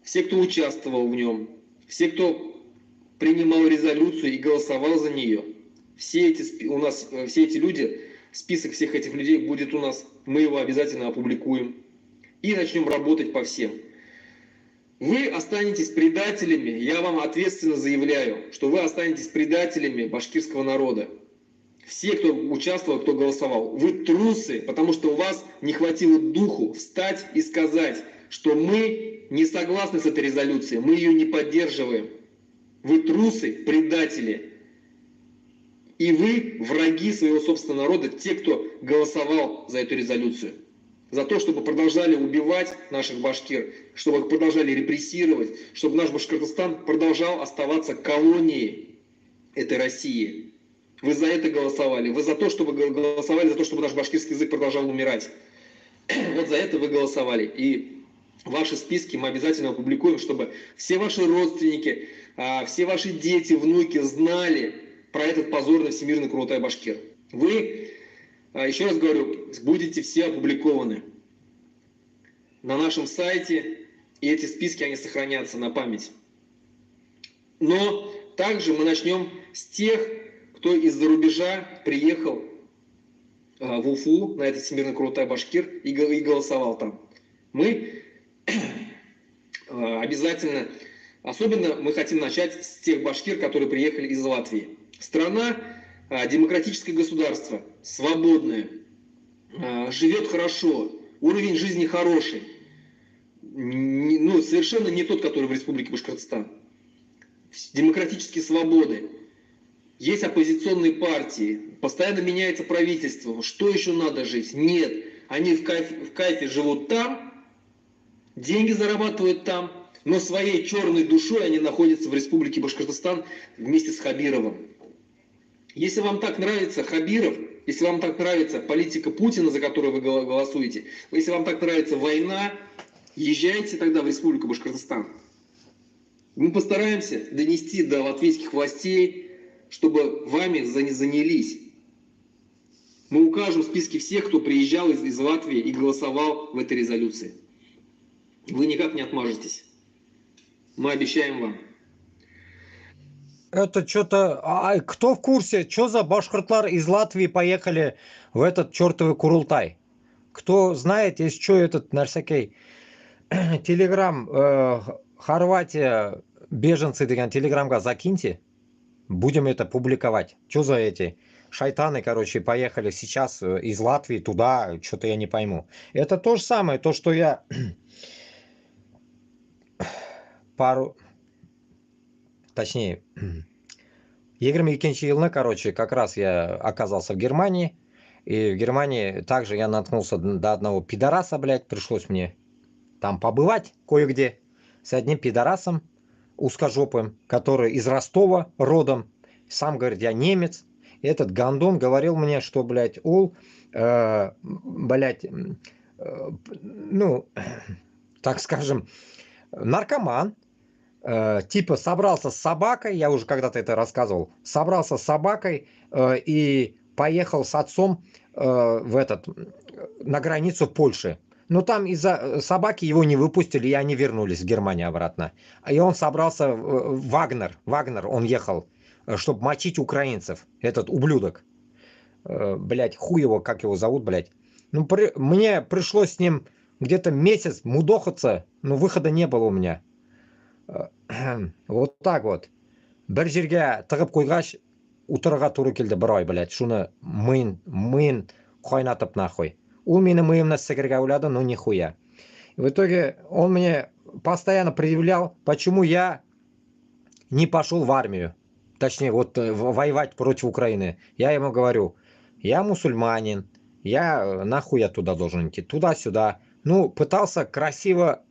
все, кто участвовал в нем, все, кто принимал резолюцию и голосовал за нее, все эти люди, список всех этих людей будет у нас, мы его обязательно опубликуем и начнем работать по всем. Вы останетесь предателями, я вам ответственно заявляю, что вы останетесь предателями башкирского народа. Все, кто участвовал, кто голосовал, вы трусы, потому что у вас не хватило духу встать и сказать, что мы не согласны с этой резолюцией, мы ее не поддерживаем. Вы трусы, предатели. И вы враги своего собственного народа, те, кто голосовал за эту резолюцию. За то, чтобы продолжали убивать наших башкир, чтобы их продолжали репрессировать, чтобы наш Башкортостан продолжал оставаться колонией этой России. Вы за это голосовали. Вы за то, чтобы голосовали за то, чтобы наш башкирский язык продолжал умирать. Вот за это вы голосовали. И ваши списки мы обязательно опубликуем, чтобы все ваши родственники, все ваши дети, внуки знали про этот позорный всемирный Курултай-Башкир. Вы, еще раз говорю, будете все опубликованы на нашем сайте, и эти списки, они сохранятся на память. Но также мы начнем с тех, кто из-за рубежа приехал в Уфу на этот всемирный Курултай-Башкир и голосовал там. Мы обязательно, особенно мы хотим начать с тех башкир, которые приехали из Латвии. Страна, демократическое государство, свободное, живет хорошо, уровень жизни хороший, совершенно не тот, который в Республике Башкортостан. Демократические свободы, есть оппозиционные партии, постоянно меняется правительство. Что еще надо жить? Нет, они в кайфе живут там, деньги зарабатывают там, но своей черной душой они находятся в Республике Башкортостан вместе с Хабировым. Если вам так нравится Хабиров, если вам так нравится политика Путина, за которую вы голосуете, если вам так нравится война, езжайте тогда в Республику Башкортостан. Мы постараемся донести до латвийских властей, чтобы вами занялись. Мы укажем списки всех, кто приезжал из Латвии и голосовал в этой резолюции. Вы никак не отмажетесь. Мы обещаем вам. Это что-то... кто в курсе, что за башкортлар из Латвии поехали в этот чертовый Курултай? Кто знает, есть что этот, нарсякей, телеграм, Хорватия, беженцы, деген телеграмга закиньте. Будем это публиковать. Что за эти шайтаны, короче, поехали сейчас из Латвии туда, что-то я не пойму. Это то же самое, то, что я Точнее, 22 жылына, короче, как раз я оказался в Германии. И в Германии также я наткнулся до одного пидораса, блядь. Пришлось мне там побывать кое-где с одним пидорасом узкожопым, который из Ростова родом. Сам говорит, я немец. И этот гандон говорил мне, что, блядь, блядь, так скажем, наркоман. Типа собрался с собакой, я уже когда-то это рассказывал, собрался с собакой и поехал с отцом на границу Польши. Но там из-за собаки его не выпустили, и они вернулись в Германию обратно. И он собрался, Вагнер, он ехал, чтобы мочить украинцев, этот ублюдок. Блять, хуй его, как его зовут, блять. Ну, мне пришлось с ним где-то месяц мудохаться, но выхода не было у меня. Вот так вот. Бір жерге тығып қойғаш, утырға туры келді бір ай, блядь. Шуны миын қайнатып нахуй. Ол мені миымна сікірге ойлады, но нихуя. В итоге он мне постоянно предъявлял, почему я не пошел в армию. Точнее, вот воевать против Украины. Я ему говорю, я мусульманин, нахуй я туда должен идти, туда-сюда. Ну, пытался красиво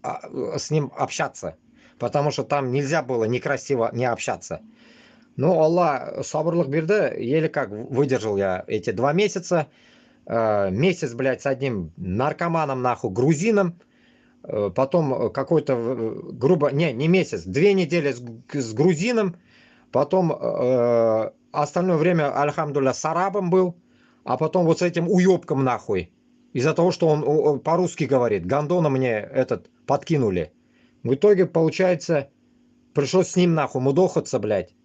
с ним общаться, потому что там нельзя было некрасиво не общаться. Но Аллах сабырлық берді, еле как выдержал я эти 2 месяца. Месяц, блядь, с одним наркоманом, нахуй, грузином. Потом какой-то, не месяц, 2 недели с грузином. Потом остальное время, альхамдулилля, с арабом был. А потом вот с этим уёбком, нахуй. Из-за того, что он по-русски говорит. Гондона мне подкинули. В итоге, получается, пришлось с ним, нахуй, мудохаться, блядь.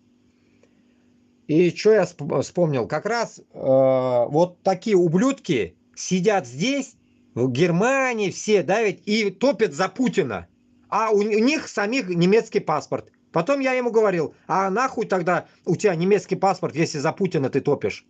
И что я вспомнил? Как раз вот такие ублюдки сидят здесь, в Германии, все, да, ведь, и топят за Путина. А у них самих немецкий паспорт. Потом я ему говорил, а нахуй тогда у тебя немецкий паспорт, если за Путина ты топишь?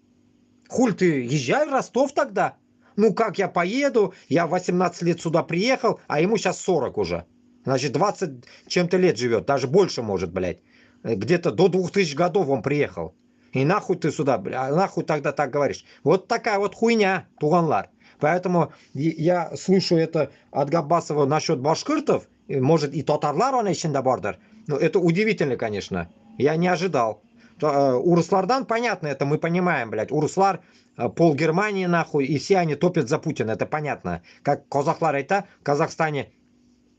Хуль ты, езжай в Ростов тогда. Ну как я поеду, я в 18 лет сюда приехал, а ему сейчас 40 уже. Значит, 20 чем-то лет живет, даже больше может, блядь. Где-то до 2000 годов он приехал. И нахуй ты сюда, бля, нахуй тогда так говоришь. Вот такая вот хуйня, туганлар. Поэтому я слышу это от Габбасова насчет башкиртов, может и татарлар он içinde бардыр. Но это удивительно, конечно. Я не ожидал. Урыслардан понятно, это мы понимаем, блядь. Урыслар, пол Германии нахуй, и все они топят за Путина, это понятно. Как казахлар это, в Казахстане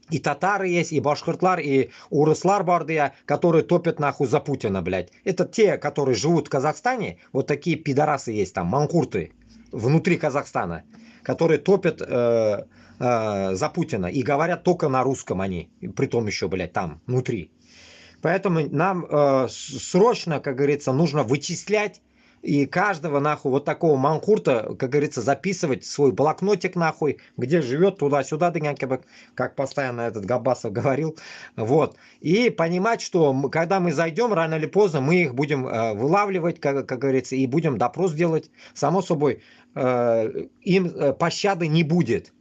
и татары есть, и башкиртлар, и урыслар бардыя, которые топят нахуй за Путина, блядь. Это те, которые живут в Казахстане, вот такие пидорасы есть там, манкурты, внутри Казахстана, которые топят за Путина и говорят только на русском они, притом еще, блядь, там, внутри. Поэтому нам срочно, как говорится, нужно вычислять и каждого, нахуй, вот такого манкурта, как говорится, записывать в свой блокнотик, нахуй, где живет, туда-сюда, как постоянно этот Габбасов говорил. Вот. И понимать, что когда мы зайдем, рано или поздно, мы их будем вылавливать, как говорится, и будем допрос делать. Само собой, им пощады не будет.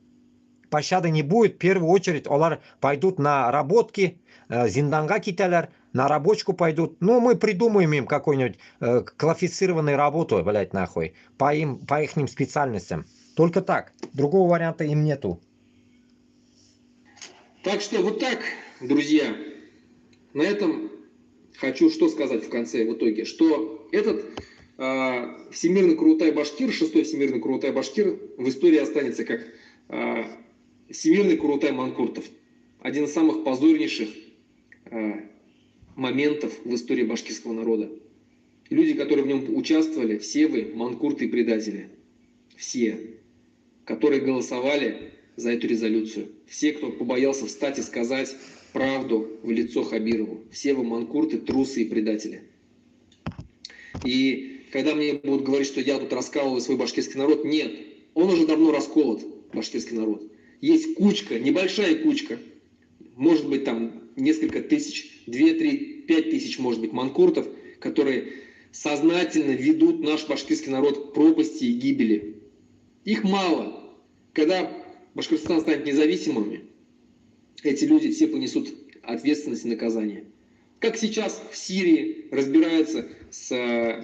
Пощады не будет. В первую очередь, олар пойдут на работки, зинданга киталер, на рабочку пойдут. Ну, мы придумаем им какую-нибудь квалифицированную работу, блядь, нахуй, по ихним специальностям. Только так. Другого варианта им нету. Так что вот так, друзья. На этом хочу что сказать в конце, в итоге. Что этот Всемирный Курултай-Башкир, 6-й Всемирный Курултай-Башкир в истории останется как Всемирный Курултай Манкуртов. Один из самых позорнейших моментов в истории башкирского народа. Люди, которые в нем участвовали, все вы манкурты и предатели. Все, которые голосовали за эту резолюцию. Все, кто побоялся встать и сказать правду в лицо Хабирову. Все вы манкурты, трусы и предатели. И когда мне будут говорить, что я тут раскалываю свой башкирский народ, нет. Он уже давно расколот, башкирский народ. Есть кучка, небольшая кучка, может быть там несколько тысяч, 2, 3, 5 тысяч, может быть, манкуртов, которые сознательно ведут наш башкирский народ к пропасти и гибели. Их мало. Когда Башкортостан станет независимыми, эти люди все понесут ответственность и наказание. Как сейчас в Сирии разбираются с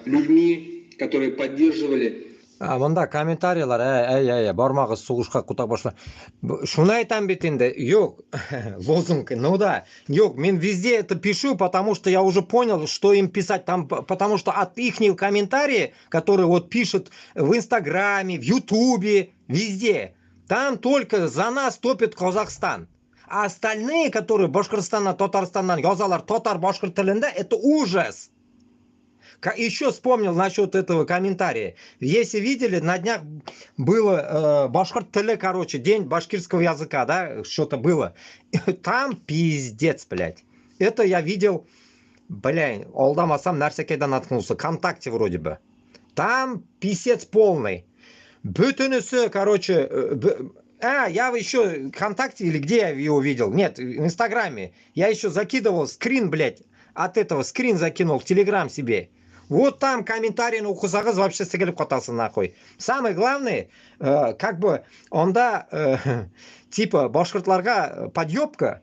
людьми, которые поддерживали. Мында комментарийлар, бармағы суғышқа құта башла. Шуны айтам бит инде, yok, лозунг, ну да, yok, мен везде это пишу, потому что я уже понял, что им писать там, потому что от ихних комментариев, которые вот пишут в Инстаграме, в Ютубе, везде, там только за нас топит Казахстан. А остальные, которые Башкортостана, Татарстаннан, язалар, татар, башкир тілінде, это ужас. Еще вспомнил насчет этого комментария. Если видели, на днях было башкирт тілі, короче, день башкирского языка, да, что-то было. Там пиздец, блядь. Это я видел, блядь, алдамасам нәрсекеден наткнулся, ВКонтакте вроде бы. Там писец полный. Бөтенесі, короче, я еще ВКонтакте или где я его видел? Нет, в Инстаграме. Я еще закидывал скрин, блядь, от этого скрин закинул в Телеграм себе. Вот там комментарий, ну, кусагыз вообще сыграли катался нахуй. Самое главное, как бы, он да, типа, башкиртларга подъебка,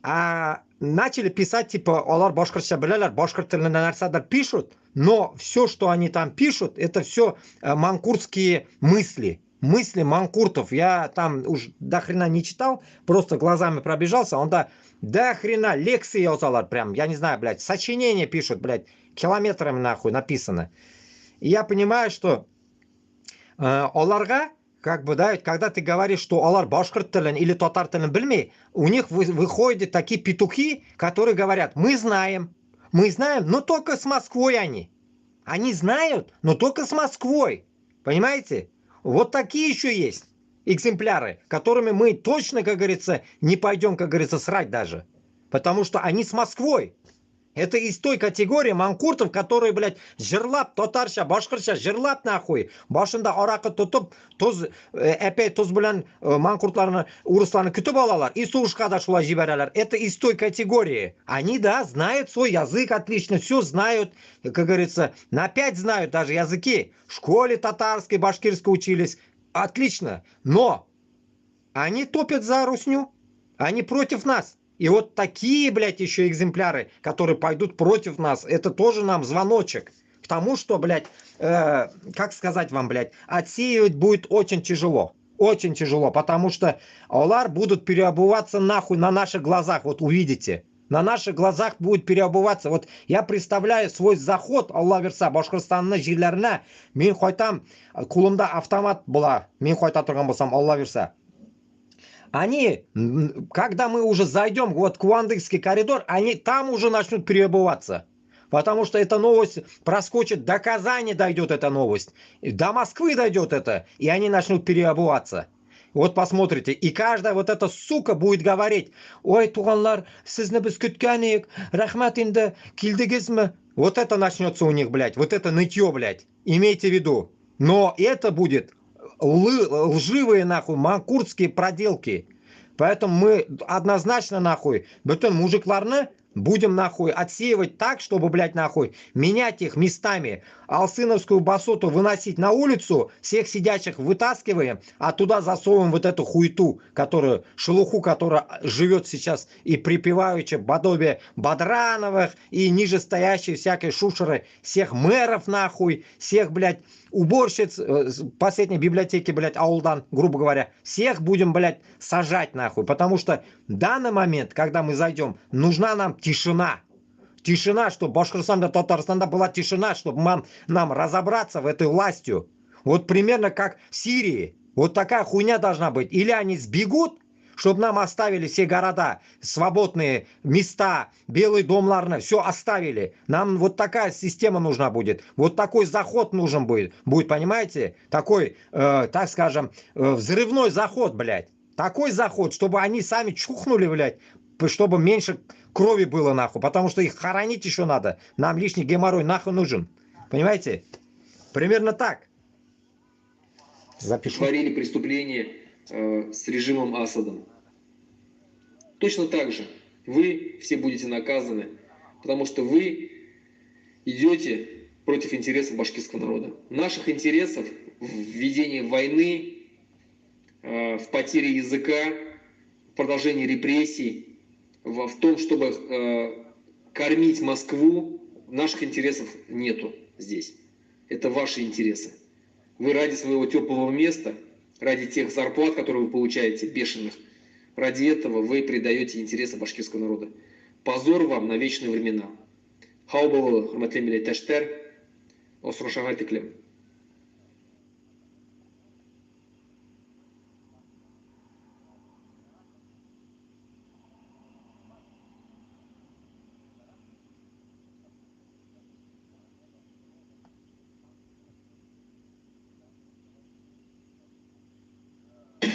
а начали писать, типа, олар башкиртша білелер, башкирт тілінде нәрседер пишут, но все, что они там пишут, это все манкуртские мысли. Мысли манкуртов. Я там уж до хрена не читал, просто глазами пробежался. Он до хрена лекции язалар прям, я не знаю, блядь, сочинения пишут, блядь, километрами нахуй написано. И я понимаю, что оларга, как бы, да, когда ты говоришь, что олар башкирт тілін или татар тілін білмей, у них выходят такие петухи, которые говорят, мы знаем, но только с Москвой они. Они знают, но только с Москвой. Понимаете? Вот такие еще есть экземпляры, которыми мы точно, как говорится, не пойдем, как говорится, срать даже. Потому что они с Москвой. Это из той категории манкуртов, которые, блядь, жырлап, татарша, башкирша, жырлап нахуй. Башында арақы тұтып, опять туз белән манкуртларны, урысларны күтіп алалар. И сушка да шулай жибәрәләр. Это из той категории. Они, да, знают свой язык отлично, все знают, как говорится, на 5 знают даже языки. В школе татарской, башкирской учились. Отлично. Но они топят за русню. Они против нас. И вот такие, блядь, еще экземпляры, которые пойдут против нас, это тоже нам звоночек. К тому, что, блядь, как сказать вам, блядь, отсеивать будет очень тяжело. Очень тяжело, потому что олар будут переобуваться нахуй на наших глазах, вот увидите. На наших глазах будет переобуваться. Вот я представляю свой заход, Алла верса, Башкортстанның жерлеріне, мен қойтам, қолымда автомат была, мен қойта тұрған болсам, Алла верса. Они, когда мы уже зайдем вот в Куандыкский коридор, они там уже начнут переобуваться. Потому что эта новость проскочит, до Казани дойдет эта новость, до Москвы дойдет это, и они начнут переобуваться. Вот посмотрите, и каждая вот эта сука будет говорить, ой, туганлар, сізні біз күткен ек, рахмат инде, келдігізмі. Вот это начнется у них, блядь, вот это нытье, блядь, имейте в виду. Но это будет лживые, нахуй, манкуртские проделки. Поэтому мы однозначно, нахуй, bütün мужикларны будем, нахуй, отсеивать так, чтобы, блядь, нахуй, менять их местами. Алсыновскую басоту выносить на улицу, всех сидящих вытаскиваем, а туда засовываем вот эту хуету, которую, шелуху, которая живет сейчас и припеваючи подобие Бодрановых и нижестоящие всякой шушеры, всех мэров, нахуй, всех, блядь, уборщиц последней библиотеки, блядь, Аулдан, грубо говоря, всех будем, блядь, сажать, нахуй, потому что в данный момент, когда мы зайдем, нужна нам тишина. Тишина, чтобы в Башкортостане, Татарстане была тишина, чтобы нам разобраться в этой властью. Вот примерно как в Сирии. Вот такая хуйня должна быть. Или они сбегут, чтобы нам оставили все города, свободные места, Белый дом, Ларна, все оставили. Нам вот такая система нужна будет. Вот такой заход нужен будет, понимаете? Такой, так скажем, взрывной заход, блядь. Такой заход, чтобы они сами чухнули, блядь, чтобы меньше крови было, нахуй. Потому что их хоронить еще надо. Нам лишний геморрой нахуй нужен. Понимаете? Примерно так. Запишу. Творили преступления с режимом Асадом. Точно так же вы все будете наказаны, потому что вы идете против интересов башкирского народа. Наших интересов в ведении войны, в потере языка, в продолжении репрессий, в том, чтобы кормить Москву, наших интересов нету здесь. Это ваши интересы. Вы ради своего теплого места, ради тех зарплат, которые вы получаете, бешеных, ради этого вы предаете интересы башкирского народа. Позор вам на вечные времена. Хаубалы, хурматлы тәштәр, осрашага тиклем.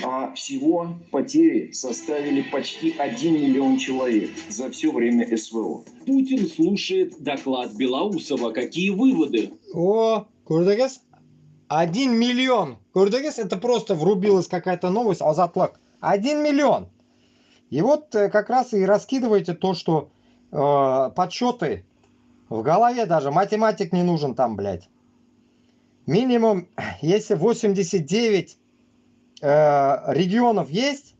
А всего потери составили почти 1 миллион человек за все время СВО. Путин слушает доклад Белоусова. Какие выводы? О, көрдіңіз? 1 миллион. Көрдіңіз? Это просто врубилась какая-то новость, Азатлык. 1 миллион. И вот как раз и раскидываете то, что подсчеты в голове даже. Математик не нужен там, блядь. Минимум, если 89 регионов есть,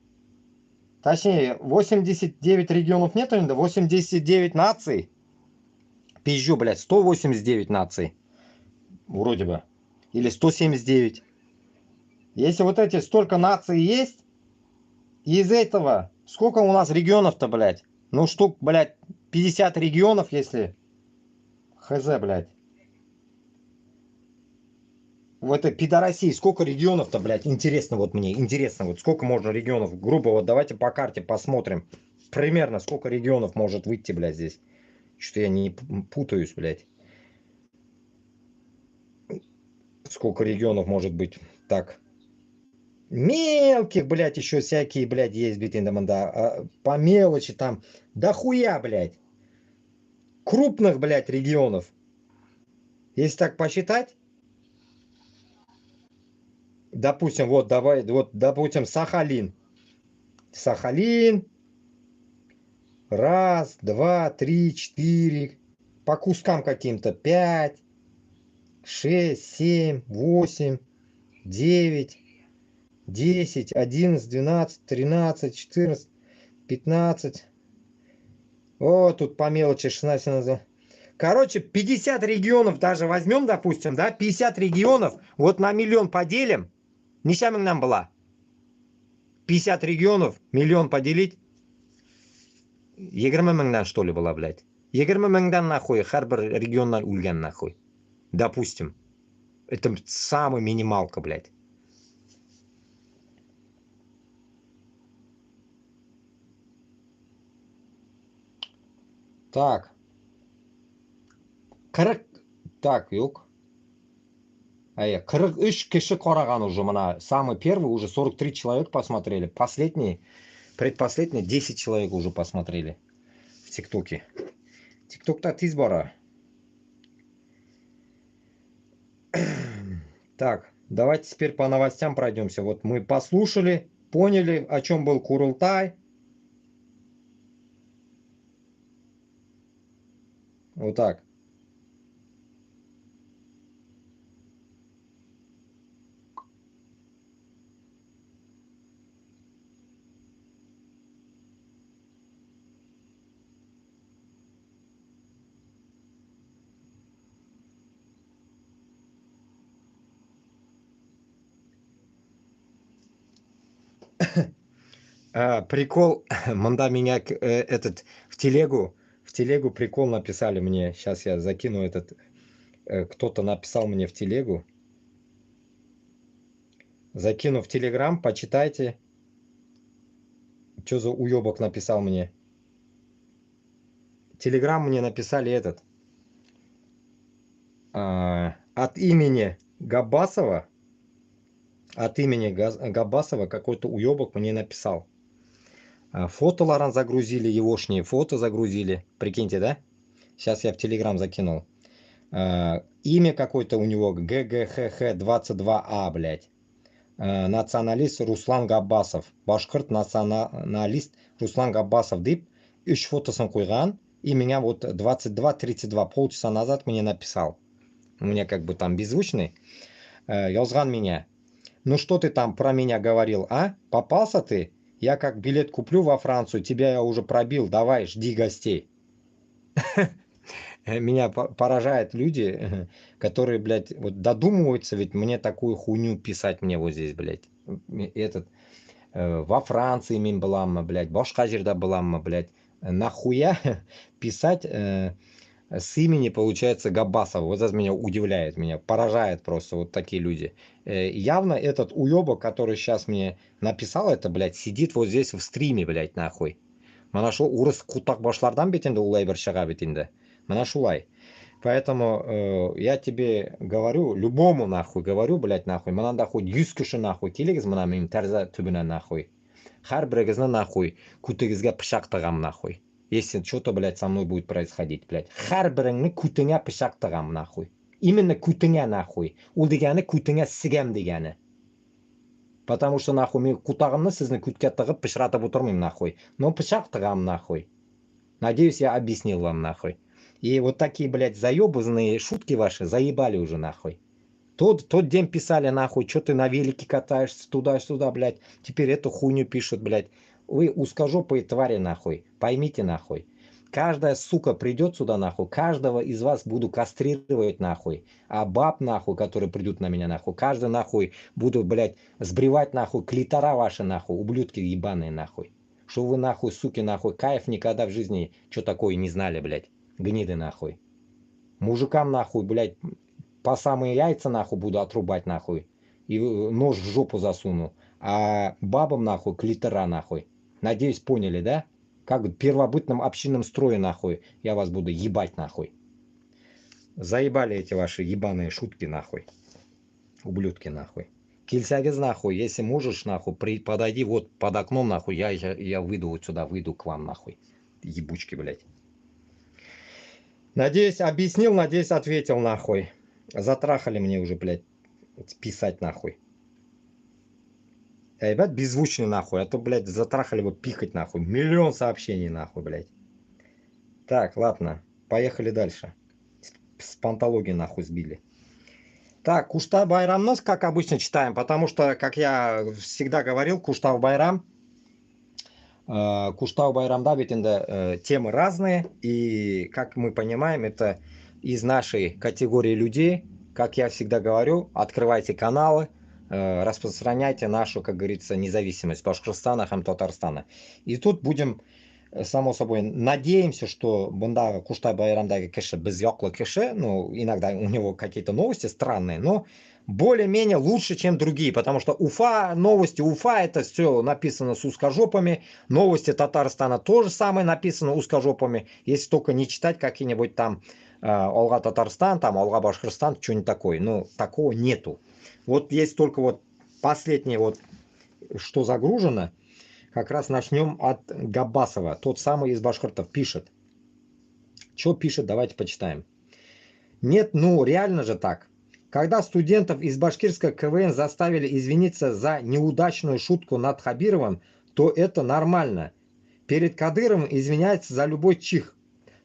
точнее, 89 регионов нет, 89 наций. Пизжу, блядь, 189 наций. Вроде бы. Или 179. Если вот эти столько наций есть, из этого сколько у нас регионов-то, блядь? Ну, штук, блядь, 50 регионов, если... Хз, блядь. В этой пидорасии сколько регионов-то, блядь? Интересно вот мне, интересно, вот сколько можно регионов? Грубо, вот давайте по карте посмотрим. Примерно сколько регионов может выйти, блядь, здесь. Что-то я не путаюсь, блядь. Сколько регионов может быть? Так. Мелких, блядь, еще всякие, блядь, есть, блядь, да, по мелочи там. Да хуя, блядь. Крупных, блядь, регионов. Если так посчитать. Допустим, вот, давай, вот, допустим, Сахалин. Сахалин. Раз, два, три, четыре. По кускам каким-то. 5, 6, 7, 8, 9, 10, 11, 12, 13, 14, 15. О, тут по мелочи 16. Короче, 50 регионов даже возьмем, допустим, да? 50 регионов. Вот на миллион поделим. Ничем нам была. 50 регионов. Миллион поделить. 20 мыңнан, что ли, была, блядь. 20 мыңнан нахуй. Харбор регионнан ульган нахуй. Допустим. Это самая минималка, блядь. Так. Так, юг. 43 киши караган уже, мана. Самый первый уже 43 человека посмотрели. Последний, предпоследний 10 человек уже посмотрели в ТикТоке. ТикТок-то тиз бара. Так, давайте теперь по новостям пройдемся. Вот мы послушали, поняли, о чем был Курултай. Вот так. Прикол, манда меня этот в телегу прикол написали мне. Сейчас я закину этот. Кто-то написал мне в телегу. Закину в телеграм, почитайте. Что за уебок написал мне? Телеграм мне написали этот. От имени Габасова. От имени Габасова какой-то уебок мне написал. Фотоларан загрузили, егошние фото загрузили. Прикиньте, да? Сейчас я в телеграм закинул. Имя какое-то у него ГГХХ 22А, блядь. Националист Руслан Габбасов. Башкирт националист Руслан Габбасов деп 3 фотосын қойған. И меня вот 22:32 полчаса назад мне написал. У меня как бы там беззвучный. Язган меня. Ну что ты там про меня говорил, а? Попался ты? Я как билет куплю во Францию, тебя я уже пробил. Давай, жди гостей. Меня поражают люди, которые, блядь, вот додумываются ведь мне такую хуйню писать мне вот здесь, блядь. Этот, во Франции мен боламын, блядь, башка жерде боламын, блядь. Нахуя писать с имени, получается, Габасова. Вот это меня удивляет, меня поражает просто вот такие люди. Явно этот уёбок, который сейчас мне написал это, блядь, сидит вот здесь в стриме, блядь, нахуй. Мана шул урыс кутак башлардан бит инде улай бер чыга бит инде. Мана шулай. Поэтому я тебе говорю, любому нахуй говорю, блядь, нахуй. Мына нахуй 100 киши нахуй келегіз мына менің тәрза түбіне нахуй. Har біріңізді нахуй күтігізге пышақ тығам нахуй. Если что-то, блядь, со мной будет происходить, блядь. Har біріңні күтіңе пышақ тығам нахуй. Именно күтіңе нахуй. Ол дегені күтіңе сігем дегені. Потому что нахуй мен құтағымны сізні күтке тығып пышыратып отырмайым нахуй. Но пышақ тығам нахуй. Надеюсь, я объяснил вам нахуй. И вот такие, блядь, заебанные шутки ваши заебали уже нахуй. Тот день писали нахуй, что ты на велике катаешься туда-сюда, блядь. Теперь эту хуйню пишут, блядь. Вы узкожопые твари нахуй. Поймите нахуй. Каждая сука придет сюда нахуй. Каждого из вас буду кастрировать нахуй. А баб нахуй, которые придут на меня нахуй. Каждый нахуй буду, блядь, сбривать нахуй клитора ваши нахуй. Ублюдки ебаные нахуй. Что вы нахуй, суки нахуй, кайф никогда в жизни что такое не знали, блядь. Гниды нахуй. Мужикам нахуй, блядь, по самые яйца нахуй буду отрубать нахуй. И нож в жопу засуну. А бабам нахуй клитора нахуй. Надеюсь, поняли, да? Как в первобытном общинном строе нахуй. Я вас буду ебать нахуй. Заебали эти ваши ебаные шутки нахуй. Ублюдки нахуй. Кильсягез нахуй, если можешь нахуй, подойди вот под окном нахуй. Я выйду вот сюда, выйду к вам нахуй. Ебучки, блядь. Надеюсь, объяснил, надеюсь, ответил нахуй. Затрахали мне уже, блядь, писать нахуй. Ребят, беззвучный нахуй, а то, блядь, затрахали бы пикать нахуй. Миллион сообщений нахуй, блядь. Так, ладно, поехали дальше. С пантологии нахуй сбили. Так, Куштав Байрамны, как обычно, читаем, потому что, как я всегда говорил, Куштав Байрам. Куштау Байрамда ведь темы разные, и, как мы понимаем, это из нашей категории людей. Как я всегда говорю, открывайте каналы, распространяйте нашу, как говорится, независимость Башкортостана, Татарстана. И тут будем, само собой, надеемся, что бунда Куштау Байрамда кеше без ёклы кеше, ну, иногда у него какие-то новости странные, но более-менее лучше, чем другие, потому что Уфа, новости Уфа, это все написано с узкожопами, новости Татарстана тоже самое написано узкожопами, если только не читать какие-нибудь там Олга Татарстан, там Олга Башкортостан, что-нибудь такое, ну, такого нету. Вот есть только вот последнее вот, что загружено, как раз начнем от Габбасова, тот самый из башкиртов пишет. Что пишет, давайте почитаем. Нет, ну, реально же так. Когда студентов из башкирской КВН заставили извиниться за неудачную шутку над Хабировым, то это нормально. Перед Кадыровым извиняется за любой чих.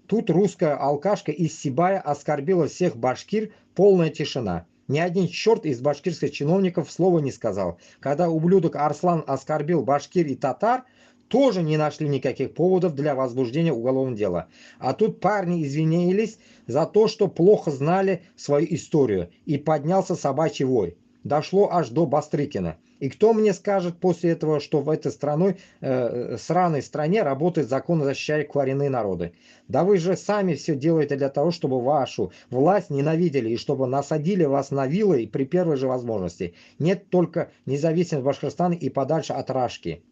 Тут русская алкашка из Сибая оскорбила всех башкир, полная тишина. Ни один черт из башкирских чиновников слова не сказал. Когда ублюдок Арслан оскорбил башкир и татар, тоже не нашли никаких поводов для возбуждения уголовного дела. А тут парни извинились за то, что плохо знали свою историю, и поднялся собачий вой. Дошло аж до Бастрыкина. И кто мне скажет после этого, что в этой сраной стране работает закон, защищая коренные народы? Да вы же сами все делаете для того, чтобы вашу власть ненавидели и чтобы насадили вас на вилы при первой же возможности. Нет только независимости Башкортостана и подальше от Рашки.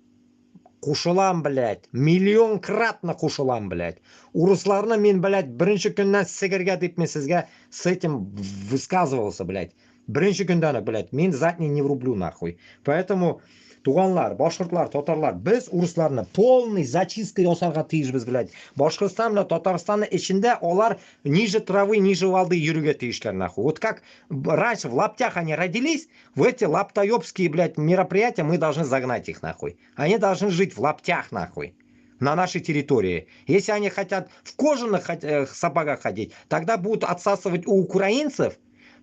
Кушылам, блядь, миллионкратно кушылам, блядь. Урысларны мен, блядь, бірінші күннен сігірге деп мен сізге с этим высказывался, блядь. Бірінші күнден, блядь, мен задний не врублю, нахуй. Поэтому, туғанлар, башқұртлар, татарлар, біз урысларны полный зачистка жасарға тиішбіз, блядь. Башқұртстан мен Татарстанның ішінде олар ниже травы, ниже воды юрюге тиішлер, нахуй. Вот как раньше в лаптях они родились, в эти лаптоебские, блядь, мероприятия мы должны загнать их, нахуй. Они должны жить в лаптях, нахуй. На нашей территории. Если они хотят в кожаных сапогах ходить, тогда будут отсасывать у украинцев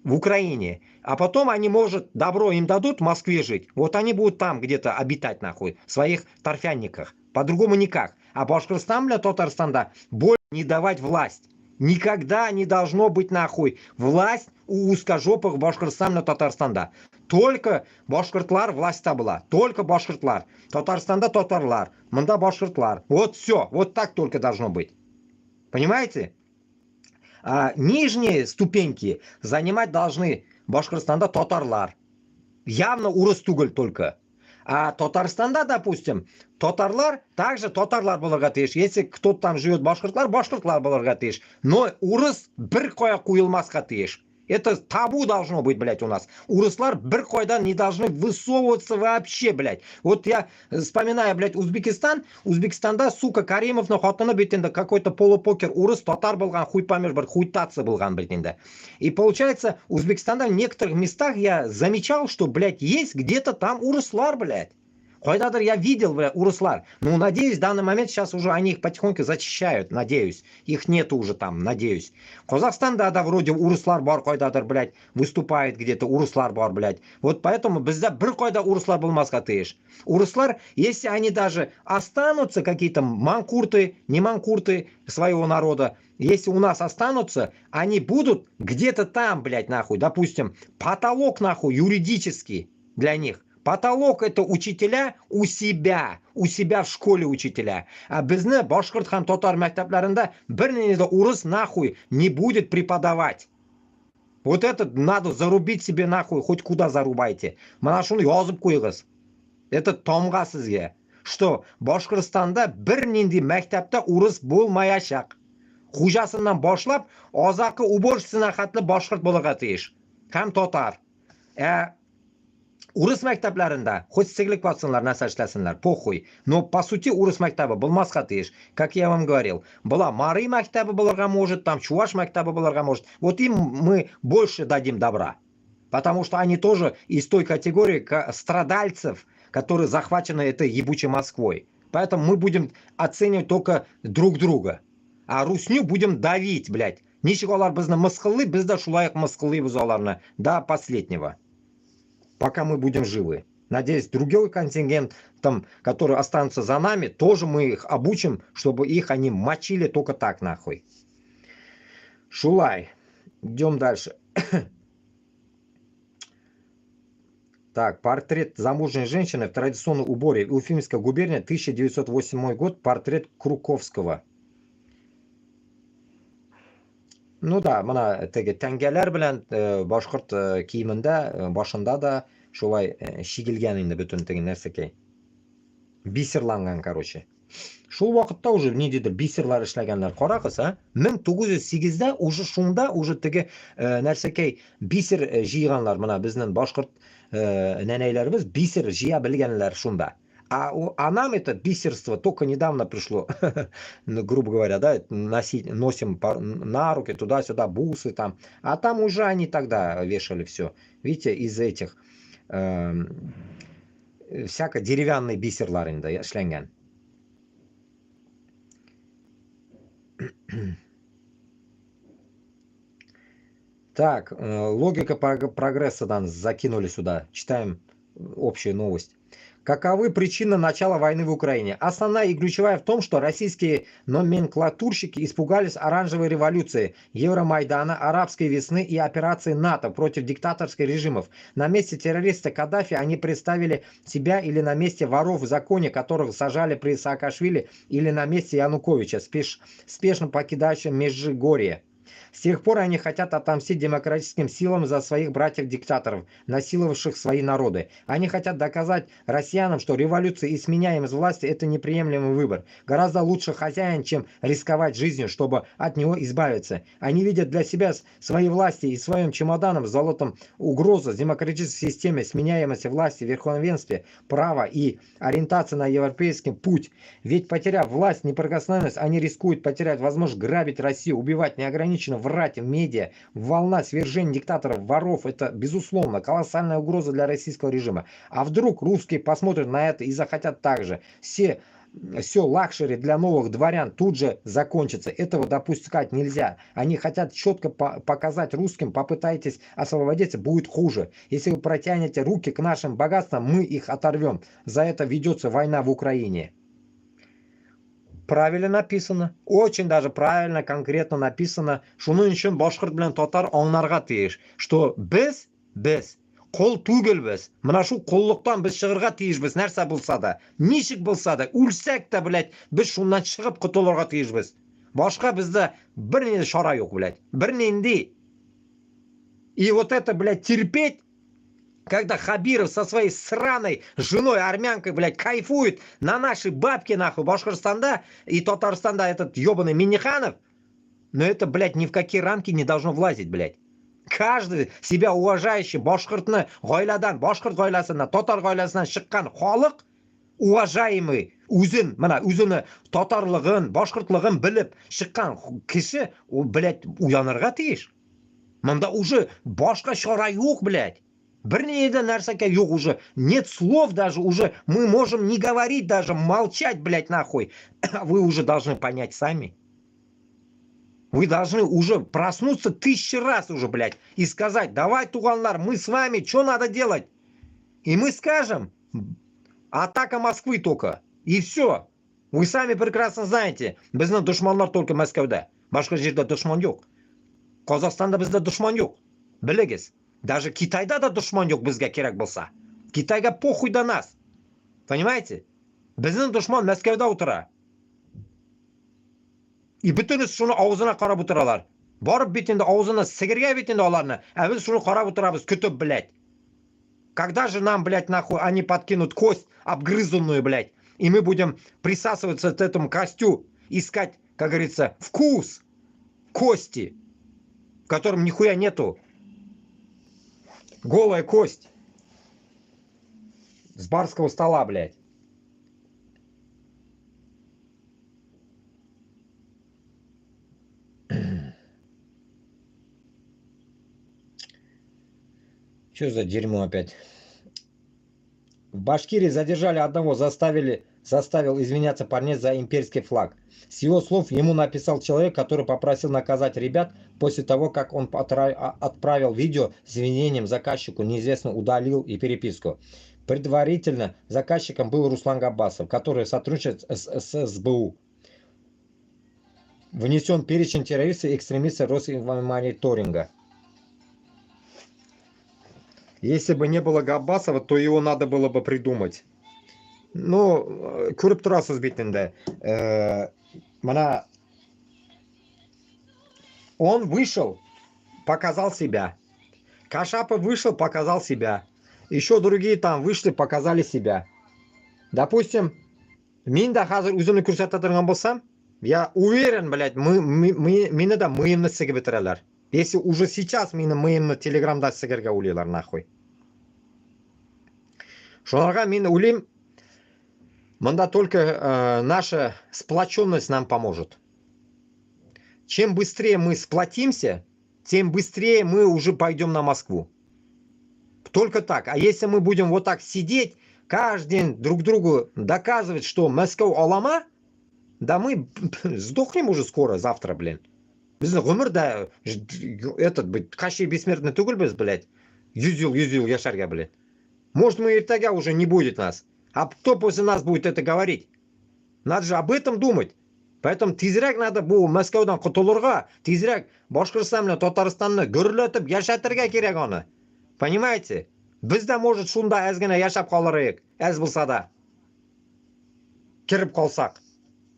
в Украине, а потом они, может, добро им дадут в Москве жить, вот они будут там где-то обитать, нахуй, в своих торфянниках, по-другому никак. А Башкортостан для Татарстана больше не давать власть. Никогда не должно быть, нахуй, власть у узкожопых Башкортостана Татарстанда. Только башкортлар власть-то была, только башкортлар. Татарстанда татарлар, мында башкортлар. Вот все, вот так только должно быть. Понимаете? А нижние ступеньки занимать должны Башкортостанда татарлар. Явно урыс түгел только. А Татарстанда, допустим, татарлар также татарлар болырга тиеш. Если кто-то там живет башкортлар болырга тиеш. Но урыс бір коя куйылмаска тиеш. Это табу должно быть, блядь, у нас. Урыслар бір койдан не должны высовываться вообще, блядь. Вот я вспоминаю, блядь, Узбекистан. Узбекистанда, сука, Каримовна хатыны бетінде какой-то полупокер урыс татар болған, хуй помеш бір хуйтацы болған бетінде. И получается, Узбекистанда в некоторых местах я замечал, что, блядь, есть где-то там урыслар, блядь. Когда-то я видел, бля, урыслар. Ну, надеюсь, в данный момент сейчас уже они их потихоньку зачищают, надеюсь. Их нету уже там, надеюсь. Казахстанда, да, вроде урыслар бар, когда-то, блядь, выступает где-то, урыслар бар, блядь. Вот поэтому бізде бір койда урыслар болмасқа тиеш. Урыслар, если они даже останутся, какие-то манкурты, не манкурты своего народа, если у нас останутся, они будут где-то там, блядь, нахуй. Допустим, потолок, нахуй, юридический для них. Потолок это учителя у себя в школе учителя. А bizne башкорт ham татар мәктәпләрендә бернинди урыс нахуй не будет преподавать. Вот это надо зарубить себе нахуй, хоть куда зарубайте. Мана шуны язып куйгыз. Это тамга сезгә, что Башкортстанда бернинди мәктәптә урыс булмаячак. Хуҗасыннан башлап, азакы уборщицасына хәтле башкорт булырга тиеш. Һәм татар. Урыс мәктәпләрендә хоть сыйлык бассынлар, нәрсә эшләсенләр, похуй. Но по сути урыс мәктәбе булмаска тиеш. Как я вам говорил, была Марый мәктәбе булырга может, там Чуваш мәктәбе булырга может. Вот им мы больше дадим добра. Потому что они тоже из той категории страдальцев, которые захвачены этой ебучей Москвой. Поэтому мы будем оценивать только друг друга. А русню будем давить, блядь. Ничего алар безне мыскыллый, без да шулай мыскыллыйбыз аларны до последнего. Пока мы будем живы. Надеюсь, другой контингент, там, который останутся за нами, тоже мы их обучим, чтобы их они мочили только так нахуй. Шулай. Идем дальше. Так, портрет замужней женщины в традиционном уборе. Уфимская губерния, 1908 год. Портрет Круковского. Ну да, мына теге тәңгәләр белән башкорт киемендә, башында да шулай шигелгән инде бөтен теге нәрсәкәй. Бисерланган, короче. Шул вакытта уже ниндидер бисерлар эшләгәннәр. Карагыз, 1908дә уже шунда уже теге нәрсәкәй бисер җыйганнар. Мына безнең башкорт нәнәйләребез бисер җыя белгәннәр шунда. А нам это бисерство только недавно пришло, грубо говоря, да, носим на руки туда-сюда бусы там, а там уже они тогда вешали все, видите, из этих всяко деревянный бисерлар инде эшләнгән. Так, логика прогресса закинули сюда, читаем общую новость. Каковы причины начала войны в Украине? Основная и ключевая в том, что российские номенклатурщики испугались оранжевой революции, Евромайдана, арабской весны и операции НАТО против диктаторских режимов. На месте террориста Каддафи они представили себя или на месте воров в законе, которых сажали при Саакашвили, или на месте Януковича, спешно покидающим Межгорье. С тех пор они хотят отомстить демократическим силам за своих братьев-диктаторов, насиловавших свои народы. Они хотят доказать россиянам, что революция и сменяемость власти – это неприемлемый выбор. Гораздо лучше хозяин, чем рисковать жизнью, чтобы от него избавиться. Они видят для себя своей власти и своим чемоданом с золотом угрозу демократической системе, сменяемости власти, верховенстве, права и ориентации на европейский путь. Ведь потеряв власть, неприкосновенность, они рискуют потерять возможность грабить Россию, убивать неограниченно, врать в медиа. Волна свержения диктаторов, воров – это, безусловно, колоссальная угроза для российского режима. А вдруг русские посмотрят на это и захотят так же? Все лакшери для новых дворян тут же закончится. Этого допускать нельзя. Они хотят четко показать русским: попытайтесь освободиться, будет хуже. Если вы протянете руки к нашим богатствам, мы их оторвем. За это ведется война в Украине. Правильно написано, очень даже правильно, конкретно написано, шуның өчен башкорт белән татар аңларга тиеш, что без кол түгелбез. Мына шу коллыктан без чыгырга тиешбез, нәрсә булса да, ничек булса да, үлсәк тә, блядь, без шуннан чыгып котылырга тиешбез. Башка бездә бернинди шара юк, блядь, бернинди. И вот это, блядь, терпеть Когда Хабиров со своей сраной женой армянкой, блядь, кайфует на наши бабки, нахуй, Башкортостанда и Татарстанда этот ебаный Минниханов, но это, блядь, ни в какие рамки не должно влазить, блядь. Каждый себя уважающий башкортны гаиладан, башкорт гаиласынан, татар гаиласынан шыққан халық, уважаемый, өзін, мына өзіні татарлығын, башқұртлығын біліп шыққан кіші, ол, блядь, уянырға тиіш. Мында уже башқа шара жоқ, блядь. Бірнеде нәрсеке жоқ уже. Нет слов даже уже. Мы можем не говорить даже, молчать, блядь, нахуй. Вы уже должны понять сами. Вы должны уже проснуться 1000 раз уже, блядь, и сказать, давай, туганлар, мы с вами, что надо делать? И мы скажем, атака Москвы только. И все. Вы сами прекрасно знаете, біздің душманлар только Москвада. Башқа жерде душман жоқ. Қазақстанда бізде душман жоқ. Білігіз. Даже Китайда да душман жоқ бізге керек болса. Китайға похуй до нас. Понимаете? Біздің душман Москвада отыра. И бүтініз шуны аузына қарап отыралар. Барып бетінде аузына сігірге бетінде оларны. А біз шуны қарап отырабыз күтіп, блядь. Когда же нам, блядь, нахуй, они подкинут кость обгрызанную, блядь, и мы будем присасываться к этому костю, искать, как говорится, вкус кости, в котором нихуя нету. Голая кость. С барского стола, блядь. Что за дерьмо опять? В Башкирии задержали одного, заставил извиняться парней за имперский флаг. С его слов ему написал человек, который попросил наказать ребят после того, как он отправил видео с извинением заказчику, неизвестно, удалил и переписку. Предварительно заказчиком был Руслан Габбасов, который сотрудничает с СБУ. Внесен перечень террористов и экстремистов Росмониторинга. Если бы не было Габбасова, то его надо было бы придумать. Ну, көріп тұрасыз бетінде. Он вышел, показал себя. Кашапов вышел, показал себя. Еще другие там вышли, показали себя. Допустим, мен да қазір өзімді көрсетіп тұрған болсам, я уверен, блядь, мені да миымны сігіп бітірелер. Если уже сейчас мені миымны телеграмда сігерге улайлар, нахуй. Шоларға мен улим, мында только наша сплоченность нам поможет. Чем быстрее мы сплотимся, тем быстрее мы уже пойдем на Москву. Только так. А если мы будем вот так сидеть, каждый день друг другу доказывать, что Москва алама, да мы сдохнем уже скоро, завтра, блин. Біздің ғұмырда этот, қашей бессмертный түгілбіз, блядь. 100 ел яшарға, блядь. Может, мы и тогда уже не будет нас. А кто после нас будет это говорить? Надо же об этом думать. Поэтому тезірек надо бұл Москвадан құтылырға, тезірек Башқұртстан мен Татарстанны гүрлетіп яшатырға керек оны. Понимаете? Біз де может шунда әзгіне яшап қалырайық, әз болса да. Кіріп қалсақ.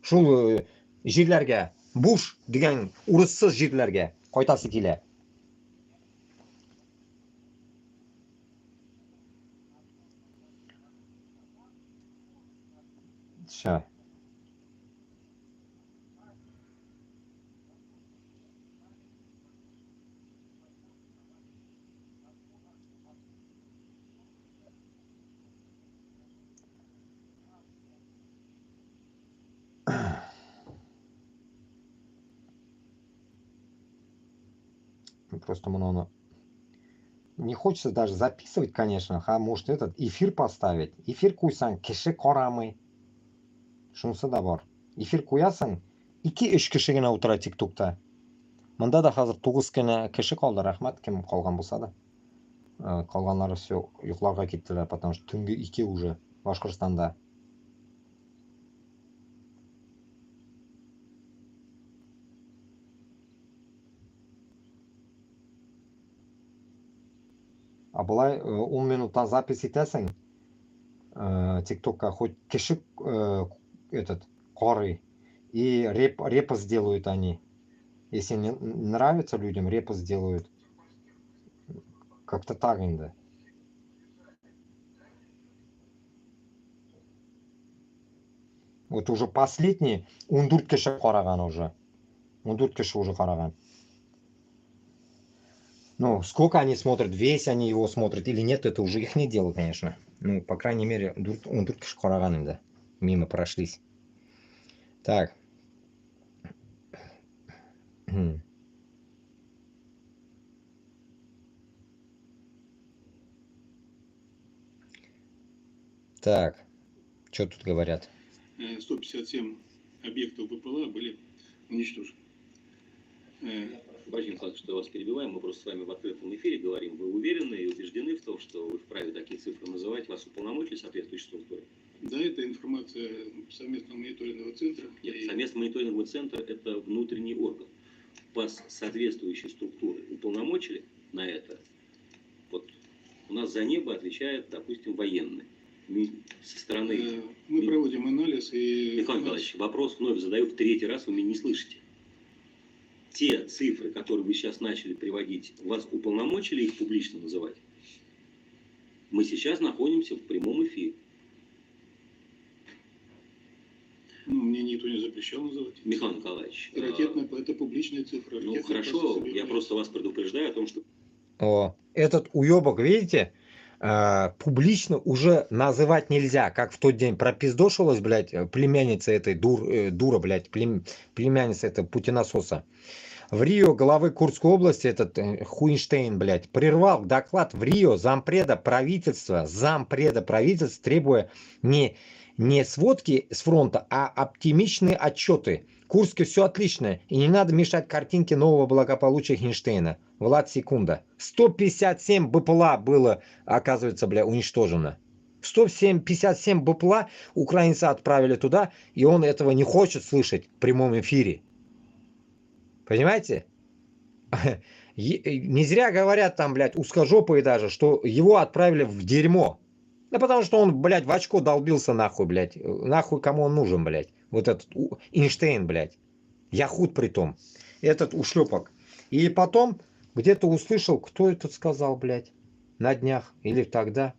Шул жерлерге, буш деген ұрыссыз жерлерге қайтасы келе. Все. Просто много. Не хочется даже записывать, конечно, а может этот эфир поставить. Эфир куйсан, киши корамы. Шунысы да бар. Эфир куясың, 2-3 киши генә утыра тиктокта. Мында да хәзер 9 киши калды, рәхмәт, кем калган булса да. Калганнары все йокларга киттеләр, потому что төнге 2 уже Башкортстанда. А былай 10 минуттан запись итәсең, тиктокка хоть киши этот коры и репост сделают они. Если не нравится людям, репост сделают. Как-то так инде. Вот уже последний, он киши караган уже. Он киши уже караган. Ну, сколько они смотрят, весь они его смотрят или нет, это уже их не дело, конечно. Ну, по крайней мере, он киши караган, да. Мимо прошлись. Так. Так, что тут говорят? 157 объектов БПЛА были уничтожены. Владимир Николаевич, что я вас перебиваю, мы просто с вами в открытом эфире говорим. Вы уверены и убеждены в том, что вы вправе такие цифры называть? Вас уполномочили соответствующие структуры? Да, это информация совместного мониторингового центра. Нет, совместный мониторинговый центр – это внутренний орган. Вас соответствующие структуры уполномочили на это? Вот у нас за небо отвечает, допустим, военные. Со стороны... Мы проводим анализ и... Михаил Николаевич, вопрос вновь задаю в третий раз, вы меня не слышите. Те цифры, которые вы сейчас начали приводить, вас уполномочили их публично называть? Мы сейчас находимся в прямом эфире. Ну, мне никто не запрещал называть. Михаил Николаевич. Это публичная цифра. Ну, хорошо, я просто вас предупреждаю о том, что... О, этот уебок, видите, публично уже называть нельзя, как в тот день пропиздошилась, блядь, племянница этой дура, блядь, племянница этого путинососа. В Рио главы Курской области этот Хуинштейн, блядь, прервал доклад в Рио зампреда правительства, требуя не сводки с фронта, а оптимичные отчеты. Курске все отлично, и не надо мешать картинке нового благополучия Хинштейна. Влад, секунда. 157 БПЛА было, оказывается, бля, уничтожено. 157 БПЛА украинцы отправили туда, и он этого не хочет слышать в прямом эфире. Понимаете? Не зря говорят там, блядь, узкожопые даже, что его отправили в дерьмо. Да потому что он, блядь, в очко долбился нахуй, блядь. Нахуй кому он нужен, блядь. Вот этот Эйнштейн, блядь. Яхут притом. Этот ушлепок. И потом где-то услышал, кто это сказал, блядь, на днях или тогда.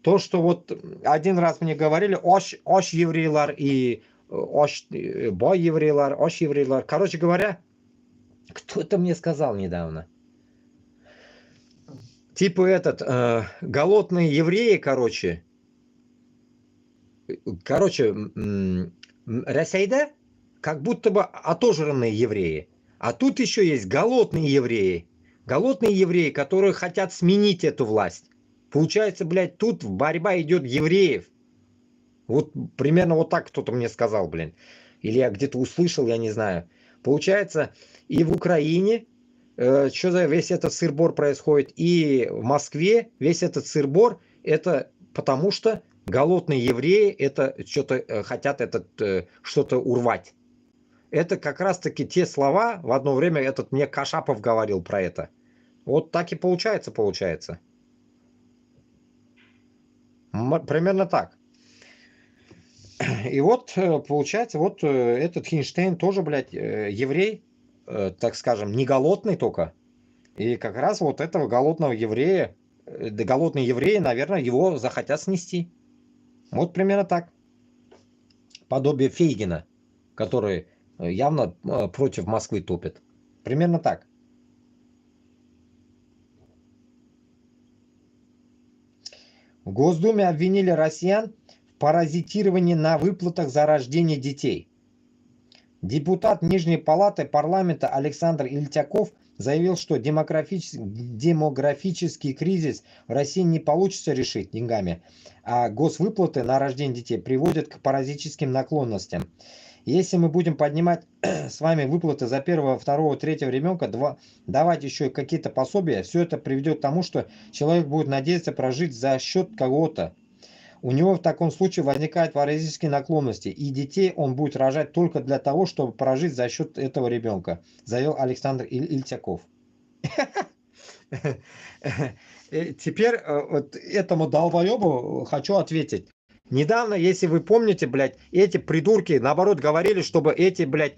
То, что вот один раз мне говорили, ош еврейлар и ош бой еврейлар, ош еврейлар. Короче говоря, кто это мне сказал недавно? Типа этот, голодные евреи, короче, Россия, как будто бы отожранные евреи. А тут еще есть голодные евреи, которые хотят сменить эту власть. Получается, блядь, тут борьба идет евреев. Вот примерно вот так кто-то мне сказал, блин. Или я где-то услышал, я не знаю. Получается, и в Украине что за весь этот сыр-бор происходит, и в Москве весь этот сыр-бор, это потому что голодные евреи это что-то хотят что-то урвать. Это как раз-таки те слова, в одно время этот мне Кашапов говорил про это. Вот так и получается. Примерно так. И вот получается, вот этот Хинштейн тоже, блядь, еврей, так скажем, не голодный только. И как раз вот этого голодного еврея, да голодные евреи, наверное, его захотят снести. Вот примерно так. Подобие Фейгина, который явно против Москвы топит. Примерно так. В Госдуме обвинили россиян в паразитировании на выплатах за рождение детей. Депутат Нижней палаты парламента Александр Ильтяков заявил, что демографический кризис в России не получится решить деньгами, а госвыплаты на рождение детей приводят к паразитическим наклонностям. Если мы будем поднимать с вами выплаты за первого, второго, третьего ребенка, давать еще какие-то пособия, все это приведет к тому, что человек будет надеяться прожить за счет кого-то. У него в таком случае возникают паразитические наклонности, и детей он будет рожать только для того, чтобы прожить за счет этого ребенка, заявил Александр Ильтяков. Теперь вот этому долбоебу хочу ответить. Недавно, если вы помните, блядь, эти придурки, наоборот, говорили, чтобы эти, блядь,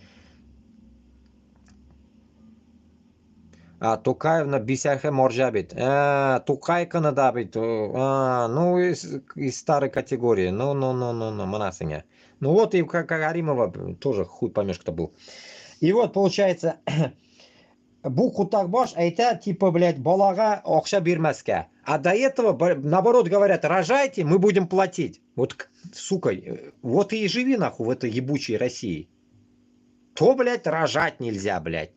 Тукаевна бисяхе моржабит. Тукайкана дабит. Ну, из старой категории. Ну, манасыня. Ну вот и как Аримова тоже хуй поймешь, кто был. И вот получается, букву так баш, а это типа, блядь, балага окша бирмаска. А до этого, наоборот, говорят, рожайте, мы будем платить. Вот, сука, вот и живи нахуй в этой ебучей России. То, блядь, рожать нельзя, блядь.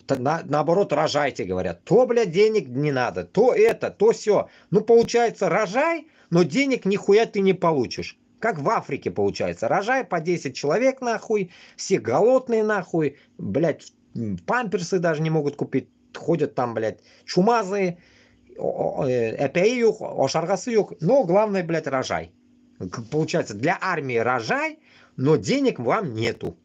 Наоборот, рожайте, говорят. То, блядь, денег не надо. То это, то все. Ну, получается, рожай, но денег нихуя ты не получишь. Как в Африке получается. Рожай по 10 человек нахуй. Все голодные нахуй. Блядь, памперсы даже не могут купить. Ходят там, блядь, чумазые. Эпеи юх, ошаргасы юх. Но главное, блядь, рожай. Получается, для армии рожай, но денег вам нету.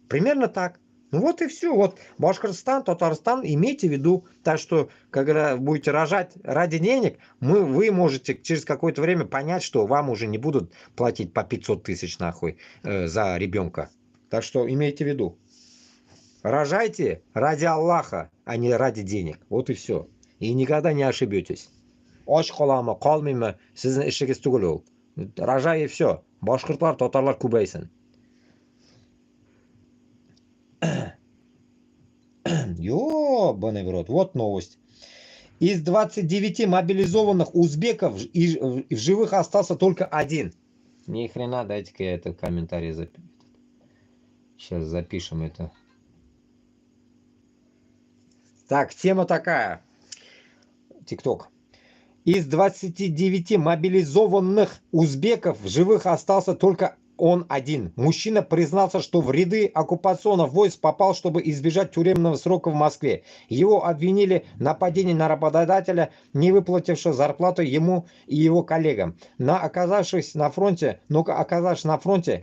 Примерно так. Ну вот и все. Вот Башкортостан, Татарстан, имейте в виду, так что, когда будете рожать ради денег, вы можете через какое-то время понять, что вам уже не будут платить по 500 тысяч нахуй за ребенка. Так что имейте в виду. Рожайте ради Аллаха, а не ради денег. Вот и все. И никогда не ошибетесь. Оч қоламы, қалмаймы, сіздің ішіңіз түгіл ол. Рожай и все. Башқұртлар, татарлар көбейсін. Ёбаный в рот. Вот новость. Из 29 мобилизованных узбеков в живых остался только один. Ни хрена, дайте-ка я этот комментарий запишу. Сейчас запишем это. Так, тема такая. ТикТок. Из 29 мобилизованных узбеков в живых остался только он один. Мужчина признался, что в ряды оккупационных войск попал, чтобы избежать тюремного срока в Москве. Его обвинили в нападении на работодателя, не выплатившего зарплату ему и его коллегам. Оказавшись на фронте,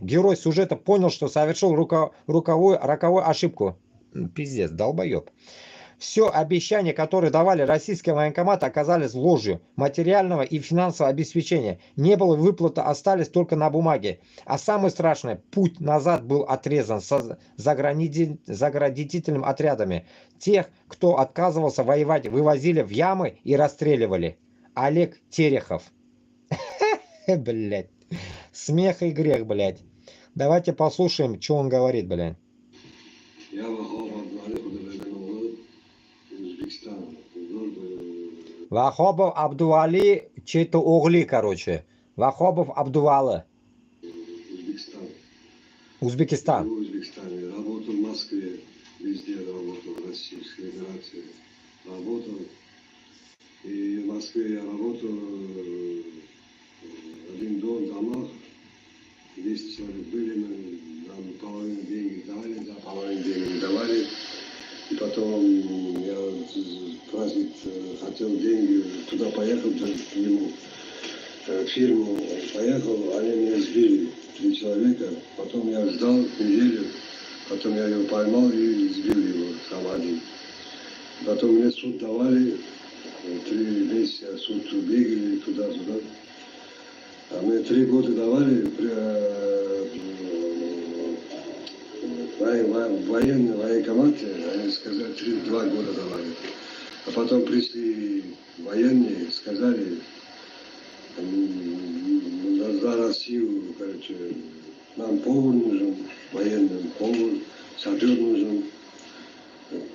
герой сюжета понял, что совершил роковую ошибку. Пиздец, долбоеб. Все обещания, которые давали российские военкоматы, оказались ложью. Материального и финансового обеспечения не было, выплаты остались только на бумаге. А самое страшное, путь назад был отрезан с заградительными отрядами. Тех, кто отказывался воевать, вывозили в ямы и расстреливали. Олег Терехов. Блять. Смех и грех, блять. Давайте послушаем, что он говорит, блядь. Вахобов Абдували, чей-то угли, короче. Вахобов Абдувалы. Узбекистан. В Узбекистане. Работал в Москве, везде работал, в Российской Федерации. Работал. И в Москве я работал один дом, домах. 200 человек были, нам половину денег давали, да, половину денег не давали. И потом я праздник хотел деньги, туда поехал, к нему, в фирму поехал, они меня сбили, 3 человека. Потом я ждал неделю, потом я его поймал и сбил его сам один. Потом мне суд давали, 3 месяца суд бегали туда-сюда. А мне 3 года давали в военкомате, они сказали, 2 года давали. А потом пришли военные, сказали, за Россию, короче, нам повар нужен, военным повар, сапер нужен.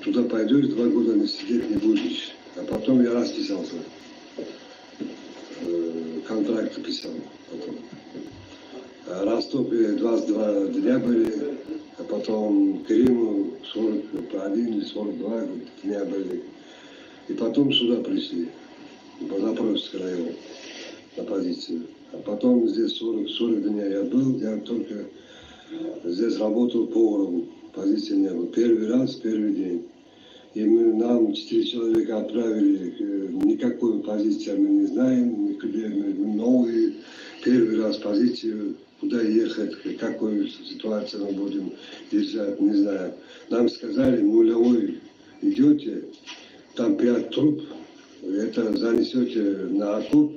Туда пойдешь, 2 года не сидеть не будешь. А потом я расписался. Контракт писал потом. А Ростове 22 дня были, а потом Крыму 41 или 42 дня были. И потом сюда пришли, по Запорожский район, на позицию. А потом здесь 40 дней я был, я только здесь работал поваром, позиции не было. Первый раз, первый день. И нам 4 человека отправили, никакой позиции мы не знаем, никуда мы новые, первый раз позицию, куда ехать, какую ситуацию мы будем держать, не знаю. Нам сказали, нулевой идете, там 5 труб, это занесете на окоп,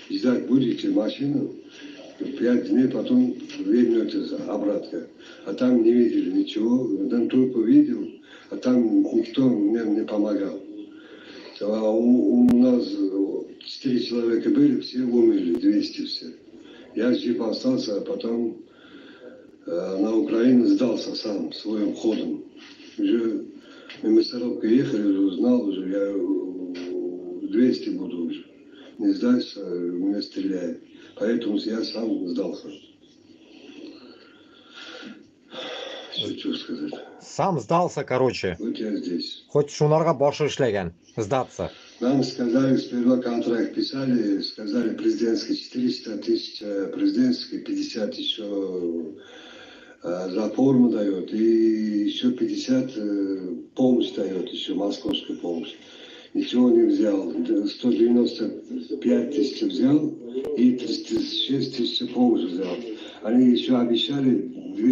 ждать будете машину, 5 дней потом вернетесь обратно. А там не видели ничего, там труб увидел, а там никто мне не помогал. А у нас 4 человека были, все умерли, 200 все. Я жив остался, а потом на Украину сдался сам, своим ходом. Уже на мясорубку ехали, уже узнал, уже я 200 буду уже. Не сдаться, меня стреляют. Поэтому я сам сдался. Что сказать? Сам сдался, короче. Вот я здесь. Хоть шунарға боршы эшләгән. Сдаться. Нам сказали, сперва контракт писали, сказали президентский 400 тысяч, президентский 50 еще за форму дает, и еще 50 помощь дает, еще московская помощь. Ничего не взял. 195 тысяч взял и 306 тысяч помощь взял. Они еще обещали 2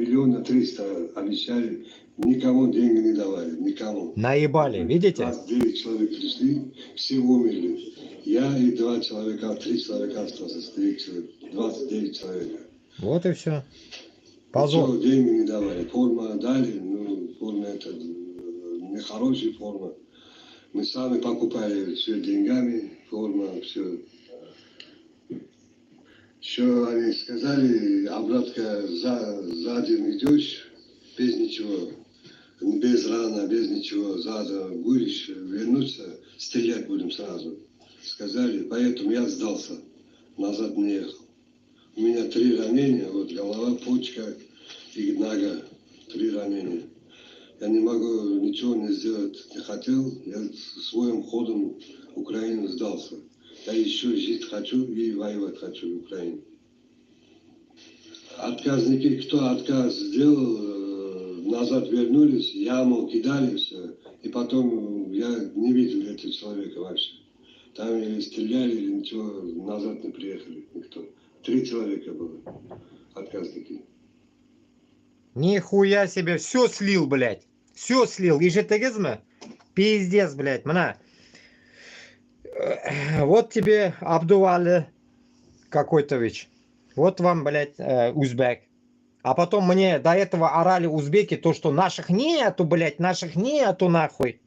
миллиона 300 обещали. Никому деньги не давали, никому. Наебали, видите? 29 человек пришли, все умерли. Я и 2 человека, 3 человека осталось, 29 человек. Вот и все. Позор. Ничего, деньги не давали. Форма дали, ну, форма это нехорошая форма. Мы сами покупали все деньгами, форма, все. Еще они сказали, обратно за день идешь, без ничего, без рана, без ничего, сзади будешь вернуться, стрелять будем сразу. Сказали, поэтому я сдался, назад не ехал. У меня 3 ранения, вот голова, почка и нога, 3 ранения. Я не могу ничего не сделать, не хотел, я своим ходом Украину сдался. Я еще жить хочу и воевать хочу в Украине. Отказники, кто отказ сделал, назад вернулись, яму кидали все, и потом я не видел этого человека вообще. Там или стреляли, или ничего, назад не приехали никто. 3 человека было, отказники. Нихуя себе, все слил, блядь. Все слил. Ежетегизма? Пиздец, блядь, мна. Вот тебе Абдували какой-то. Вот вам, блядь, узбек. А потом мне до этого орали узбеки, то, что наших нету, блядь, наших нету, нахуй.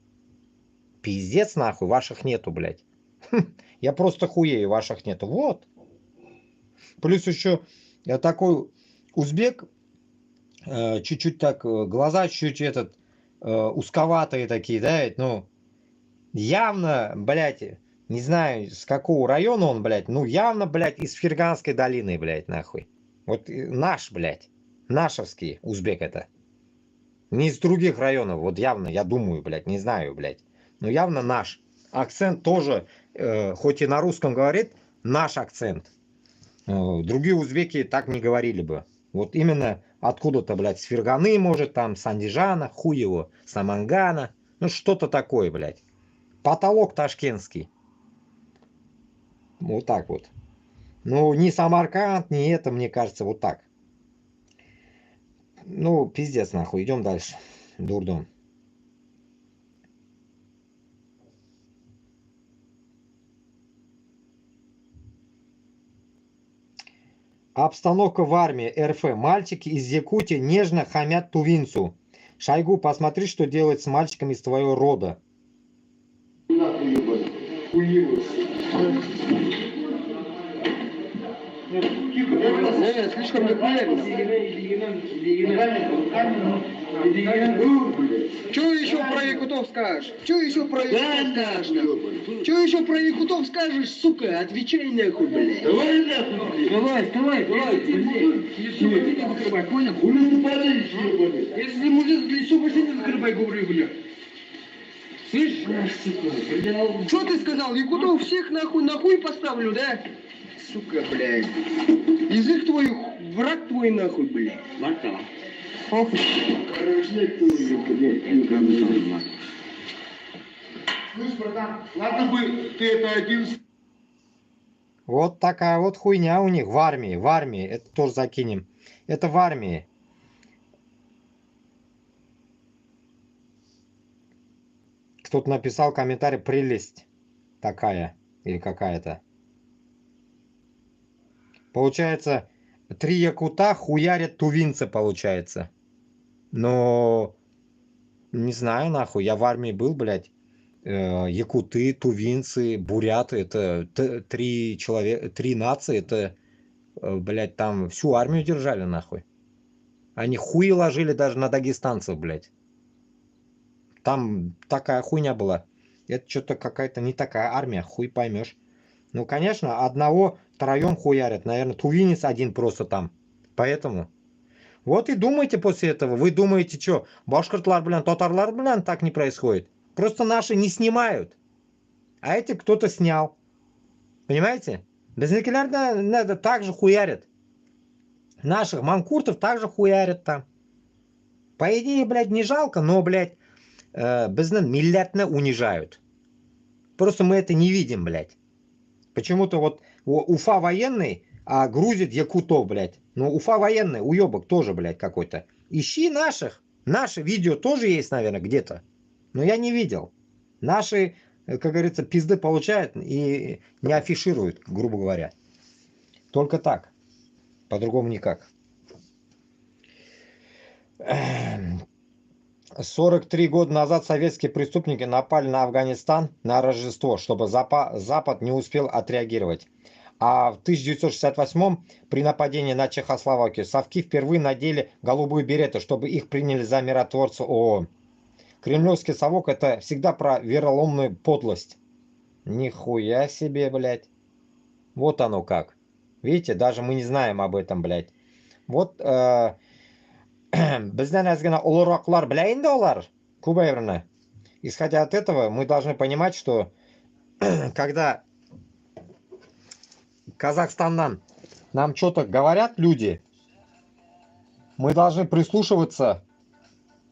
Пиздец, нахуй, ваших нету, блядь. Я просто хуею, ваших нету. Вот. Плюс еще такой узбек, чуть-чуть так, глаза чуть-чуть узковатые такие, да, ну, явно, блядь, не знаю, с какого района он, блядь, ну, явно, блядь, из Ферганской долины, блядь, нахуй. Вот наш, блядь, нашевский узбек это. Не из других районов, вот явно, я думаю, блядь, не знаю, блядь, но явно наш. Акцент тоже, хоть и на русском говорит, наш акцент. Другие узбеки так не говорили бы. Вот именно откуда-то, блядь, с Ферганы, может, там, с Андижана, хуй его, с Намангана. Ну, что-то такое, блядь. Потолок ташкентский. Вот так вот. Ну, не Самарканд, не это, мне кажется, вот так. Ну, пиздец, нахуй. Идем дальше. Дурдом. Обстановка в армии РФ. Мальчики из Якутии нежно хамят тувинцу. Шойгу, посмотри, что делать с мальчиками из твоего рода. Слишком Что еще про якутов скажешь? Что еще про якутов скажешь? Что еще про якутов скажешь, сука? Отвечай нахуй, блядь. Давай нахуй. Давай. Закрывай, понял? Хули ты паришь, ебаный? Если мужик для лицо, пошли не закрывай, говорю, блядь. Слышь? Что ты сказал? Якутов всех нахуй поставлю, да? Сука, блядь. Язык твой, враг твой нахуй, блядь. Марка. Ох, короче, слышь, братан, ладно бы ты это один... Вот такая вот хуйня у них в армии. В армии. Это тоже закинем. Это в армии. Кто-то написал комментарий: прелесть такая. Или какая-то. Получается, 3 якута хуярят тувинцы, получается. Но... Не знаю, нахуй. Я в армии был, блядь. якуты, тувинцы, буряты, это три нации, это, блядь, там всю армию держали нахуй. Они хуи ложили даже на дагестанцев, блядь. Там такая хуйня была. Это что-то какая-то не такая армия, хуй поймешь. Ну, конечно, одного втроем хуярят. Наверное, тувинец один просто там. Поэтому. Вот и думайте после этого. Вы думаете, что, башкиртлар, блин, татарлар, блин, так не происходит. Просто наши не снимают. А эти кто-то снял. Понимаете? Безнекелер надо так же хуярят. Наших манкуртов также хуярят там. По идее, блядь, не жалко, но, блядь, безне миллятно унижают. Просто мы это не видим, блядь. Почему-то вот Уфа военный, а грузит якутов, блядь. Ну, Уфа военный, уебок тоже, блядь, какой-то. Ищи наших. Наши видео тоже есть, наверное, где-то. Но я не видел. Наши, как говорится, пизды получают и не афишируют, грубо говоря. Только так. По-другому никак. 43 года назад советские преступники напали на Афганистан на Рождество, чтобы Запад не успел отреагировать. А в 1968 при нападении на Чехословакию совки впервые надели голубые береты, чтобы их приняли за миротворцев ООН. Кремлевский совок — это всегда про вероломную подлость. Нихуя себе, блядь. Вот оно как. Видите, даже мы не знаем об этом, блядь. Вот... Бізден азгана улыраклар біләйін де олар, көбейіріні. Исходя от этого, мы должны понимать, что когда Казахстаннан нам что-то говорят люди, мы должны прислушиваться,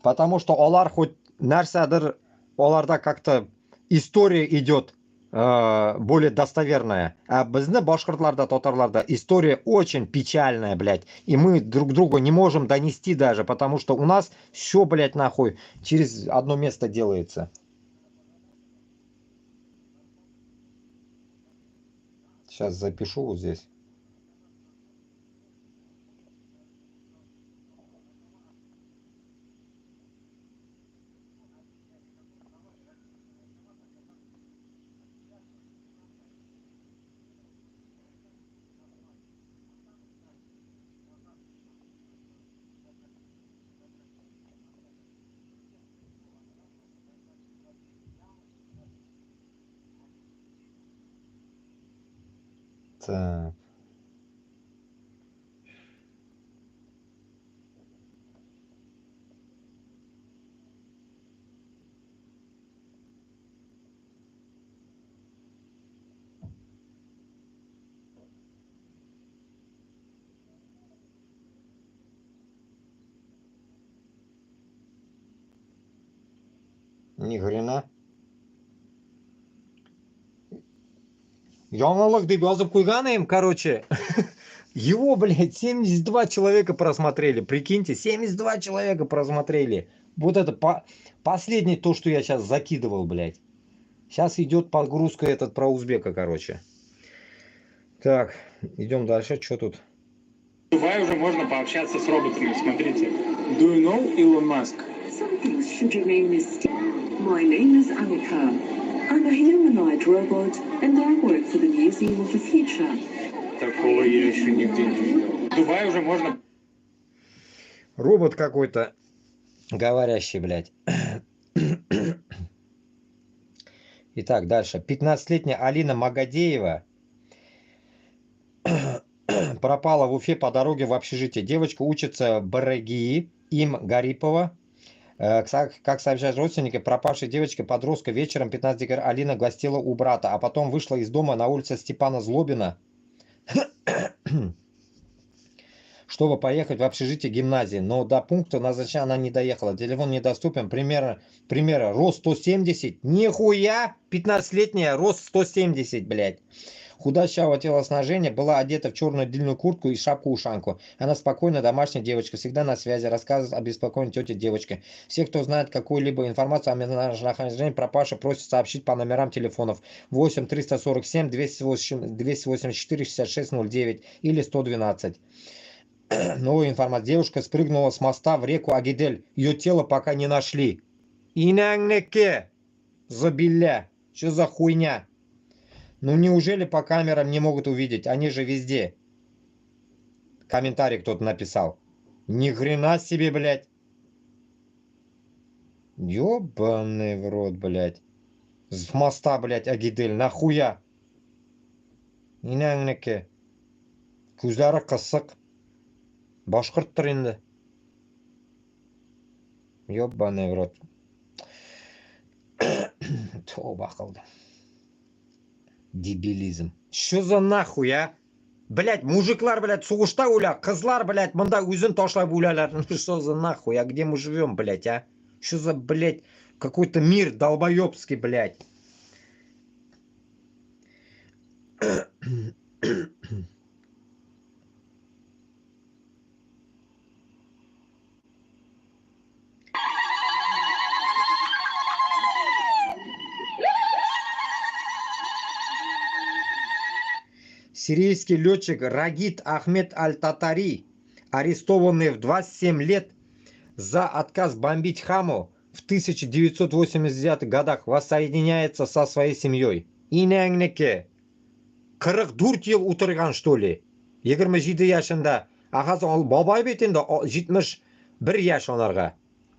потому что олар хоть нәрсәдір, оларда как-то история идет более достоверная. А бізді башқұртларда, татарларда история очень печальная, блядь. И мы друг другу не можем донести даже, потому что у нас все, блядь, нахуй через одно место делается. Сейчас запишу вот здесь. Так. Ни хрена. Жаңалық деп жазып қойған им, короче. Его, блядь, 72 человека просмотрели. Прикиньте, 72 человека просмотрели. Вот это последнее то, что я сейчас закидывал, блядь. Сейчас идет подгрузка этот про узбека, короче. Так, идем дальше. Что тут? В Дубае уже можно пообщаться с роботами. Смотрите. Do you know Elon Musk? Some things should remain mysterious. My name is Annika. I'm a humanoid robot, and I work for the Museum of the Future. Такого я еще нигде не видел. В Дубае уже можно... Робот какой-то говорящий, блядь. Итак, дальше. 15-летняя Алина Магадеева пропала в Уфе по дороге в общежитие. Девочка учится в Барагии, им Гарипова. Как сообщают родственники, пропавшей девочки подростка вечером 15 декабря Алина гостила у брата, а потом вышла из дома на улице Степана Злобина, чтобы поехать в общежитие гимназии. Но до пункта назначения она не доехала. Телефон недоступен. Примеры. Рост 170. Нихуя! 15-летняя, рост 170, блядь. Худощавого телосложения, была одета в черную длинную куртку и шапку-ушанку. Она спокойная домашняя девочка, всегда на связи, рассказывает о беспокойной тете девочки. Все, кто знает какую-либо информацию о местонахождении пропавшей, просят сообщить по номерам телефонов 8 347 284 66 09 или 112. Новая информация. Девушка спрыгнула с моста в реку Агидель. Ее тело пока не нашли. Инангнеке. за билля? Что за хуйня? Ну неужели по камерам не могут увидеть? Они же везде. Комментарий кто-то написал. Ни хрена себе, блядь. Ёбаный в рот, блядь. С моста, блядь, Агидель. Нахуя? Инаңнеке. Күзләрі қысық. Башқұрттыр енді. Ёбаный в рот. Тоба қылды. Дебилизм. Что за нахуй, а? Блять, мужиклар, блядь, суғышта уля, қызлар, блядь, мында өзін ташлап улялар. Ну что за нахуй, а где мы живем, блядь, а? Что за, блядь, какой-то мир долбоебский, блядь. Сирийский летчик Рагит Ахмед Аль-Татари, арестованный в 27 лет за отказ бомбить Хаму в 1989 годах, воссоединяется со своей семьей. Инеңнеке. 44 ел отырған, что ли? 27 yaşında. Ағасы ол бабай бет енді 71 яш оларға.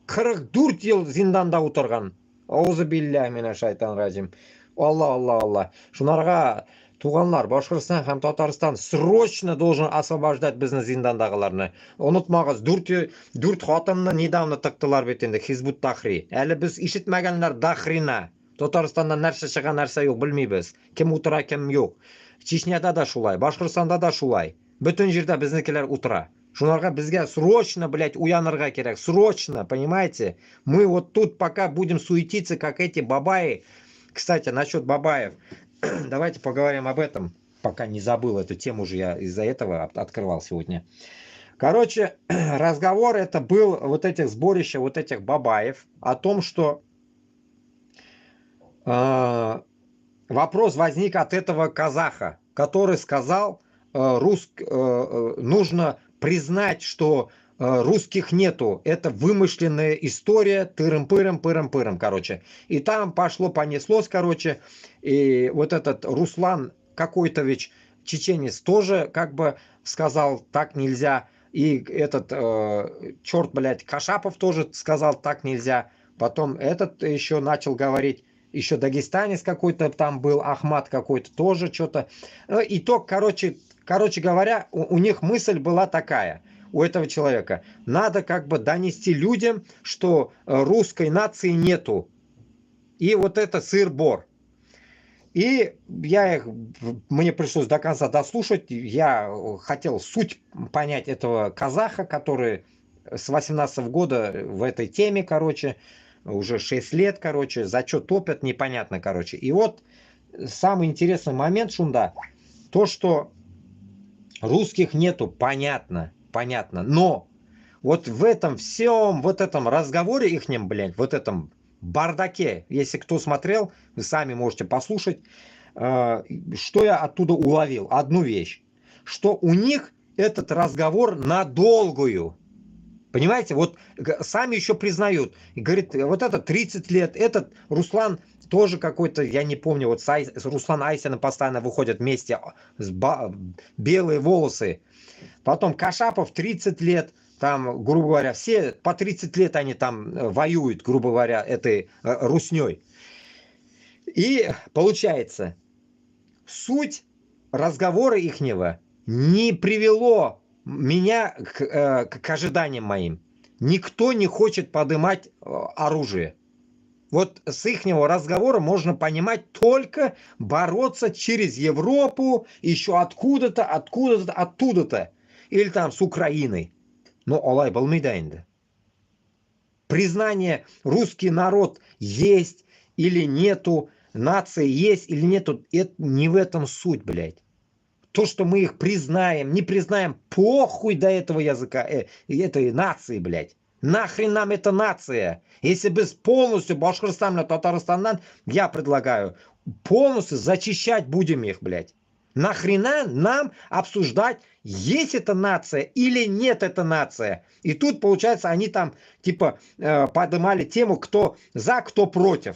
44 ел зинданда отырған. Аузы билля мина шайтан ражим. Алла. Шунарға туғанлар, Башқұртстан һәм Татарстан срочно должен освобождать біздің зиндандағыларны. Ұнытмағыз, дүрт хатынны недавно тықтылар бет енді, Хизбут Тахри. Әлі біз ишітмәгәнләр Дахрина. Татарстаннан нәрсе шыға, нәрсе yok, білмейбіз. Кем утыра, кем yok. Чечняда да шулай, Башқұртстанда да шулай. Бүтін жерде біздікілер утыра. Шунарға бізге срочно, блядь, уянырға керек. Срочно, понимаете? Мы вот тут пока будем суетиться, как эти бабаи. Кстати, насчет бабаев. Давайте поговорим об этом. Пока не забыл эту тему, уже я из-за этого открывал сегодня. Короче, разговор это был вот этих сборища, вот этих бабаев о том, что вопрос возник от этого казаха, который сказал, нужно признать, что русских нету, это вымышленная история, тырым-пырым, короче. И там пошло-понеслось, короче, и вот этот Руслан Какойтович, чеченец, тоже как бы сказал, так нельзя. И этот черт, блядь, Кашапов тоже сказал, так нельзя. Потом этот еще начал говорить, еще дагестанец какой-то там был, Ахмат какой-то тоже что-то. Итог, короче говоря, у них мысль была такая. У этого человека. Надо как бы донести людям, что русской нации нету. И вот это сыр-бор. И мне пришлось до конца дослушать. Я хотел суть понять этого казаха, который с 18 года в этой теме, короче, уже 6 лет, короче, за что топят, непонятно, короче. И вот самый интересный момент, Шунда, то, что русских нету, понятно, но вот в этом всем, вот этом разговоре ихнем, блядь, вот этом бардаке, если кто смотрел, вы сами можете послушать, что я оттуда уловил, одну вещь, что у них этот разговор на долгую, понимаете, вот сами еще признают, говорит, вот это 30 лет, этот Руслан тоже какой-то, я не помню, вот с Руслан Айсиным постоянно выходят вместе, белые волосы. Потом Кашапов 30 лет, там, грубо говоря, все по 30 лет они там воюют, грубо говоря, этой русней. И получается, суть разговора ихнего не привело меня к ожиданиям моим. Никто не хочет поднимать оружие. Вот с ихнего разговора можно понимать только бороться через Европу, еще откуда-то, оттуда-то. Или там с Украиной. Но олай болмайды енді. Признание, русский народ есть или нету, нация есть или нету, это не в этом суть, блядь. То, что мы их признаем, не признаем, похуй до этого языка, этой нации, блядь. Нахрен нам эта нация? Если бы полностью Башкортостан, Татарстаннан, я предлагаю, полностью зачищать будем их, блядь. Нахрена нам обсуждать, есть эта нация или нет эта нация? И тут, получается, они там, типа, поднимали тему, кто за, кто против.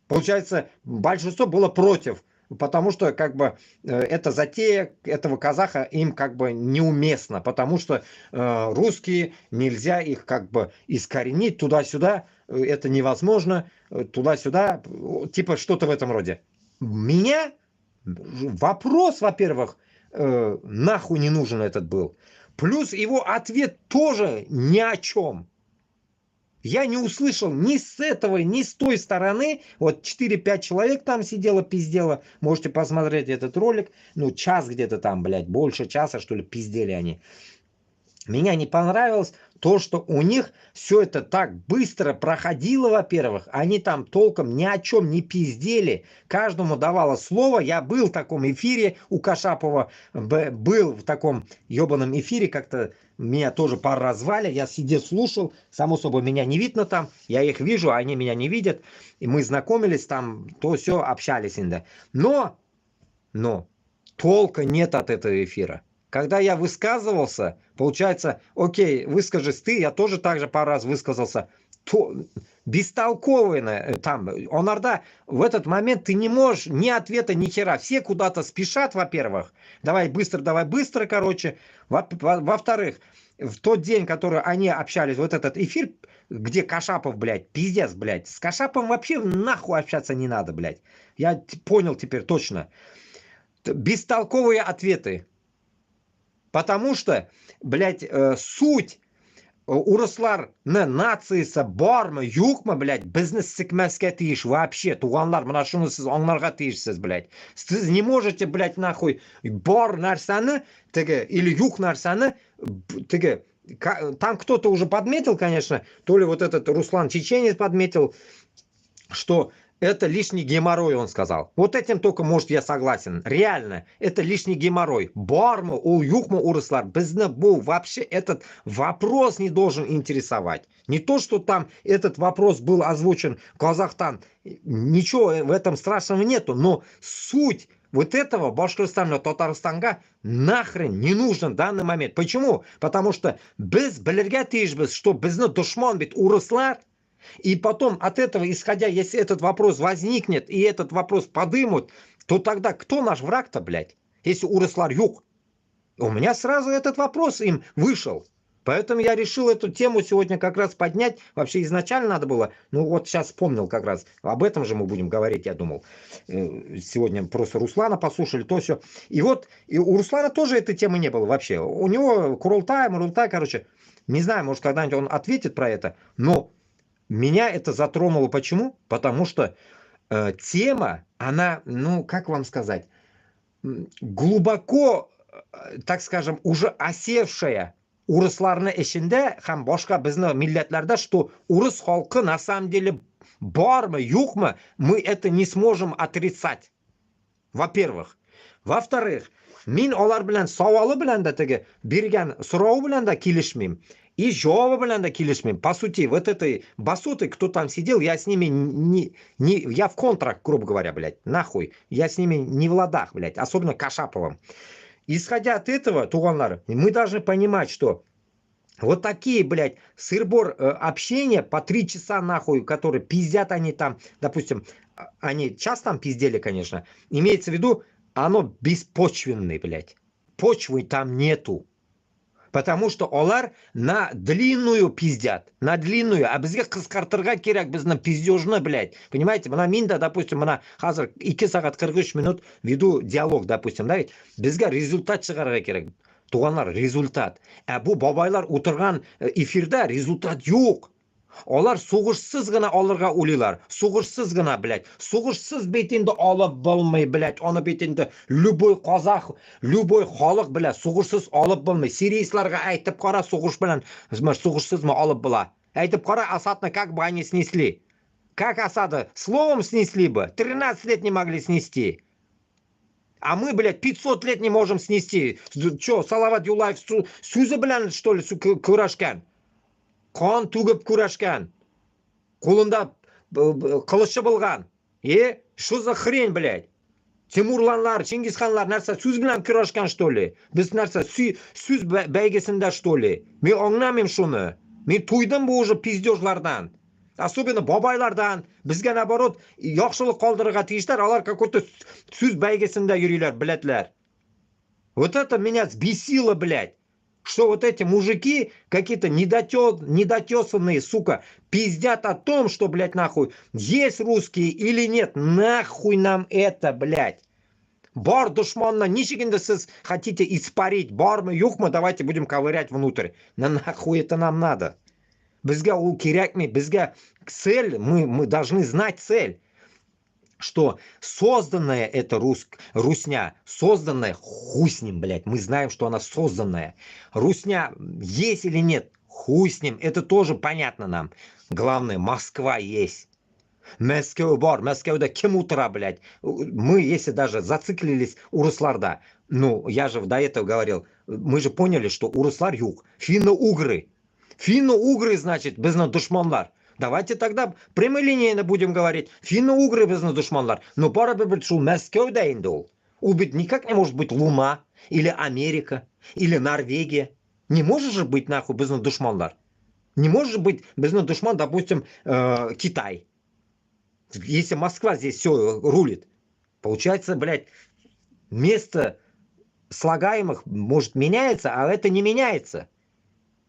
Получается, большинство было против, потому что как бы эта затея этого казаха им как бы неуместна, потому что русские, нельзя их как бы искоренить туда-сюда, это невозможно, туда-сюда, типа что-то в этом роде. Меня вопрос, во-первых, нахуй не нужен этот был. Плюс его ответ тоже ни о чем. Я не услышал ни с этого, ни с той стороны. Вот 4-5 человек там сидело, пиздело. Можете посмотреть этот ролик. Ну, час где-то там, блядь, больше часа, что ли, пиздели они. Меня не понравилось то, что у них все это так быстро проходило, во-первых. Они там толком ни о чем не пиздели. Каждому давало слово. Я был в таком эфире у Кашапова. Был в таком ебаном эфире. Как-то меня тоже поразвали. Я сидел, слушал. Само собой, меня не видно там. Я их вижу, они меня не видят. И мы знакомились там. То все, общались. Но толка нет от этого эфира. Когда я высказывался, получается, окей, выскажись ты, я тоже так же пару раз высказался, то бестолковый там, онарда, в этот момент ты не можешь ни ответа, ни хера, все куда-то спешат, во-первых, давай быстро, короче, во-вторых, в тот день, который они общались, вот этот эфир, где Кашапов, блядь, пиздец, блядь, с Кашаповым вообще нахуй общаться не надо, блядь, я понял теперь точно, бестолковые ответы. Потому что, блядь, суть урыслар нациясы бармы, юкмы, блядь, бизнес сикмәскә тиеш вообще. Туганлар, мына шуны сез аңларга тиешсез, блядь. Сез не можете, блядь, нахуй бар нәрсәне, теге, или юк нәрсәне, теге, там кто-то уже подметил, конечно, то ли вот этот Руслан Чеченец подметил, что это лишний геморрой, он сказал. Вот этим только, может, я согласен. Реально, это лишний геморрой. Бармы, у юкмы, урыслар, безне был. Вообще этот вопрос не должен интересовать. Не то, что там этот вопрос был озвучен Казахстан. Ничего в этом страшного нету. Но суть вот этого Башкортостана, Татарстанга нахрен не нужен в данный момент. Почему? Потому что без белерге тиешбіз, что безне душман бит урыслар. И потом от этого, исходя, если этот вопрос возникнет и этот вопрос подымут, то тогда кто наш враг-то, блядь? Если урыслар юг. У меня сразу этот вопрос им вышел. Поэтому я решил эту тему сегодня как раз поднять. Вообще изначально надо было, ну вот сейчас вспомнил как раз. Об этом же мы будем говорить, я думал. Сегодня просто Руслана послушали, то все. И вот и у Руслана тоже этой темы не было вообще. У него Курултай, короче. Не знаю, может когда-нибудь он ответит про это. Но меня это затронуло. Почему? Потому что тема, она, ну, как вам сказать, глубоко, так скажем, уже осевшая урысларны ішінде, хам башка біздің милләтләрдә, что урыс халқы на самом деле бармы, юкмы, мы это не сможем отрицать. Во-первых. Во-вторых, мен олар белән савалы белән дә теге биргән сорау белән дә килешмим. И жауабы белән дә килешмим. По сути, вот этой басоты, кто там сидел, я с ними я в контракт, грубо говоря, блядь, нахуй. Я с ними не в ладах, блядь, особенно Кашаповым. Исходя от этого, туганлар, мы должны понимать, что вот такие, блядь, сыр-бор общения по 3 часа нахуй, которые пиздят они там, допустим, они час там пиздели, конечно, имеется в виду, оно беспочвенное, блядь. Почвы там нету. Потому что олар на длинную пиздят. На длинную. А бізге қысқартырға керек біздің пиздежны, блядь. Понимаете? Мына минда, допустим, мына қазір 2 сағат 43 минут веду диалог, допустим, да ведь? Бізге результат шығарға керек. Туғанлар, результат. А бұл бабайлар отырған эфирда результат жоқ. Олар соғышсыз ғана алырға ойлайлар. Соғышсыз ғана, блядь. Соғышсыз бетінде алып болмай, блядь. Оны бетінде любой қазақ, любой халық, блядь, соғышсыз алып болмай. Сирийсларға айтып қара, соғыш білән, соғышсыз ма алып бола. Айтып қара, Асадны как бы они снесли. Как Асады? Словом снесли бы. 13 лет не могли снести. А мы, блядь, 500 лет не можем снести. Че, Салават Юлаев сөзі білән, что ли, күрашкан? Қан түгіп күрашкан. Қолында қылышы болған. Что за хрень, блядь? Тимурланлар, Чингисханлар нәрсе сөз білән күрашкан, что ли? Біз нәрсе сөз бәйгесінде, что ли? Мен аңламайм шуны. Мен туйдым бұл уже пиздежлардан. Особенно бабайлардан, bizga наоборот, yaxshilik qoldirishga tegishlar, ular какой-то so'z baygesinde yürüyorlar, biletler. Вот это меня взбесило, блядь. Что вот эти мужики, какие-то недотесанные, сука, пиздят о том, что, блядь, нахуй, есть русские или нет. Нахуй нам это, блядь. Бар душманна, ничего сіз хотите испарить. Бар мы, юг мы, давайте будем ковырять внутрь. Нахуй это нам надо. Bizga u kerakmi? Bizga цель, мы должны знать цель. Что созданная это русня, созданная, хуй с ним, блядь, мы знаем, что она созданная. Русня есть или нет, хуй с ним, это тоже понятно нам. Главное, Москва есть. Москва бар, Москвада кем утра, блядь. Мы, если даже зациклились у русларда, ну, я же до этого говорил, мы же поняли, что у руслар юг, финно-угры. Финно-угры, значит, bizning dushmanlar. Давайте тогда прямолинейно будем говорить. Финно-угры bizning dushmanlar. Но пора бы быть, что Москва инде ол. Убить никак не может быть Луна, или Америка, или Норвегия. Не может же быть, нахуй, bizning dushmanlar. Не может быть bizning dushman, допустим, Китай. Если Москва здесь все рулит. Получается, блядь, место слагаемых, может, меняется, а это не меняется.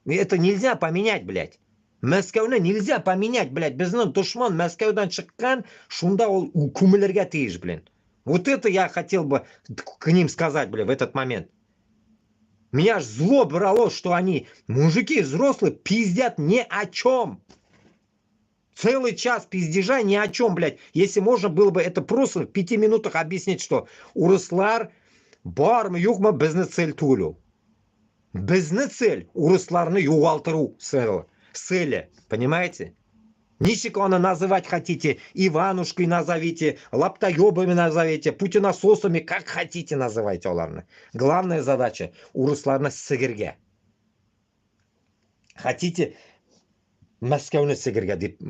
Это нельзя поменять, блядь. Москваны нельзя поменять, блядь. Bizning dushman Москвадан chiqqan, shunda ol ko'milirga tegish, блин. Вот это я хотел бы к ним сказать, блядь, в этот момент. Меня аж зло брало, что они, мужики взрослые, пиздят ни о чем. Целый час пиздежа ни о чем, блядь. Если можно было бы это просто в 5 минутах объяснить, что урыслар бар югма bizning цель тулю. Bizning цель урысlarni yo'g'altiruv цели, понимаете? Ничего она называть хотите, Иванушкой назовите, лаптоебами назовите, путинососами, как хотите называйте оларны. Главная задача урысларni sigirga. Хотите Москваны sigirga деп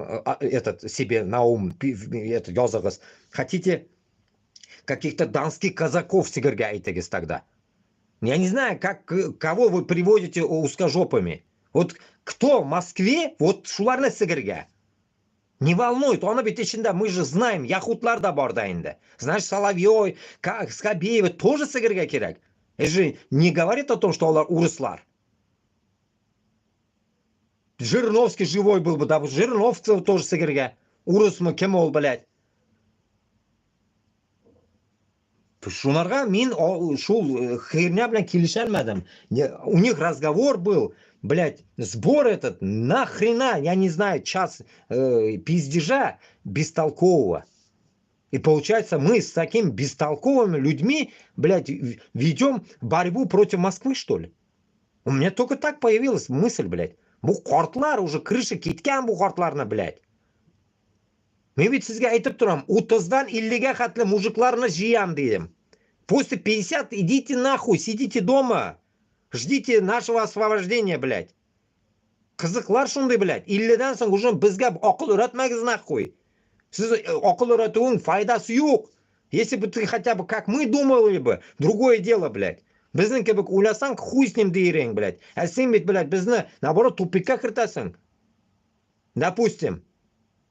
этот себе на ум это yozig'iz. Хотите каких-то донских казаков sigirga aytag'iz тогда. Я не знаю, кого вы приводите узкожопами. Вот кто в Москве, вот шуларны sigirga. Не волнует, он ведь içinde, мы же знаем, яхутлар да бар да инде. Знаешь, Соловьёв, Скобеева тоже sigirga керек. Это же не говорит о том, что олар урыслар. Жириновский живой был бы, да, Жириновцев тоже sigirga. Урысмы кем ол, блядь. Шунарга мен шул херня, блядь, келишалмадым. У них разговор был, блядь, сбор этот, нахрена, я не знаю, час пиздежа бестолкового. И получается, мы с такими бестолковыми людьми, блядь, ведем борьбу против Москвы, что ли? У меня только так появилась мысль, блядь. Bu qartlar уже крыша ketgan bu qartlarni, блядь. Men ведь sizga aytib turam, 30dan 50ga xatli mujiklarni jiyam dedim. После 50 идите нахуй, сидите дома. Ждите нашего освобождения, блядь. Qiziqlar shunday, блядь. 50dan so'ng уже bizga aql o'rgatmagiz нахуй. Siz aql o'rgatuving foydasi yo'q. Если бы ты хотя бы как мы думали бы, другое дело, блядь. Bizning kabi o'ylasang, хуй с ним deyring, блядь. А sen bet, блядь, bizni наоборот tupikka kiritasan. Допустим,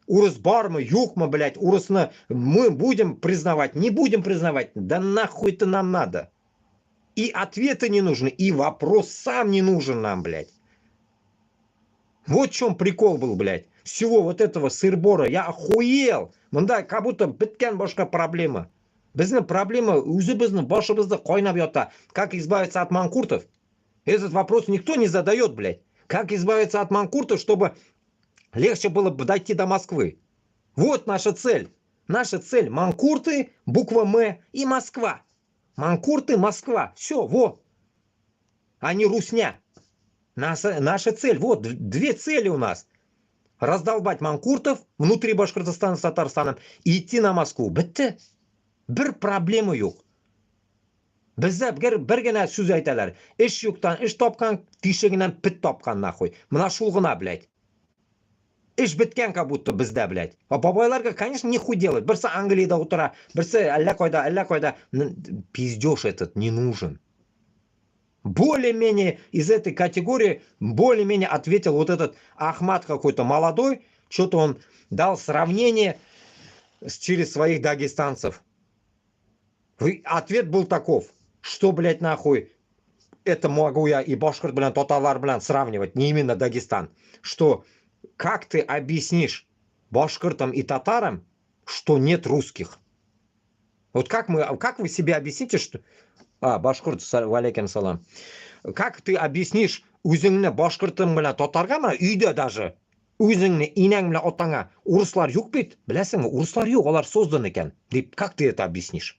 урыс бармы, югмы, блядь, урысны мы будем признавать, не будем признавать. Да нахуй это нам надо. И ответы не нужны, и вопрос сам не нужен нам, блядь. Вот в чем прикол был, блядь. Всего вот этого сырбора. Я охуел. Мында как будто bitgan boshqa проблема. Bizning проблема o'zi bizni boshimizda qaynab yotadi. Как избавиться от манкуртов? Этот вопрос никто не задает, блядь. Как избавиться от манкуртов, чтобы легче было бы дойти до Москвы? Вот наша цель. Наша цель манкурты, буква М и Москва. Манкурты, Москва. Все, вот. А не русня. Наша цель. Вот, две цели у нас. Раздолбать манкуртов внутри Башкортостана с Татарстаном и идти на Москву. Bitti. Bir problema yo'q. Bizda birgina so'z aytalar. Ish yo'qdan ish topgan, teshigidan pit topgan nahoy. Mana shulg'ina, блядь. Ish bitgan как будто bizda, блядь. А boboylarga, конечно, нихуй делать. Birsi Angliyada o'tira, birsi allaqoyda. Пиздеж этот не нужен. Более-менее из этой категории, более-менее ответил вот этот Ахмат какой-то молодой, что-то он дал сравнение через своих дагестанцев. Ответ был таков, что, блядь, нахуй, это могу я и башкирт bilan татарлар bilan сравнивать, не именно Дагестан, что как ты объяснишь башкиртам и татарам, что нет русских? Вот как вы себе объясните, что... башкирт, валейкум салам. Как ты объяснишь өзіңні башкиртың bilan татарға ма үйде даже өзіңні инаң bilan отаңа урыслар жоқ бит, білесің, урыслар жоқ, олар создан екен деп, как ты это объяснишь?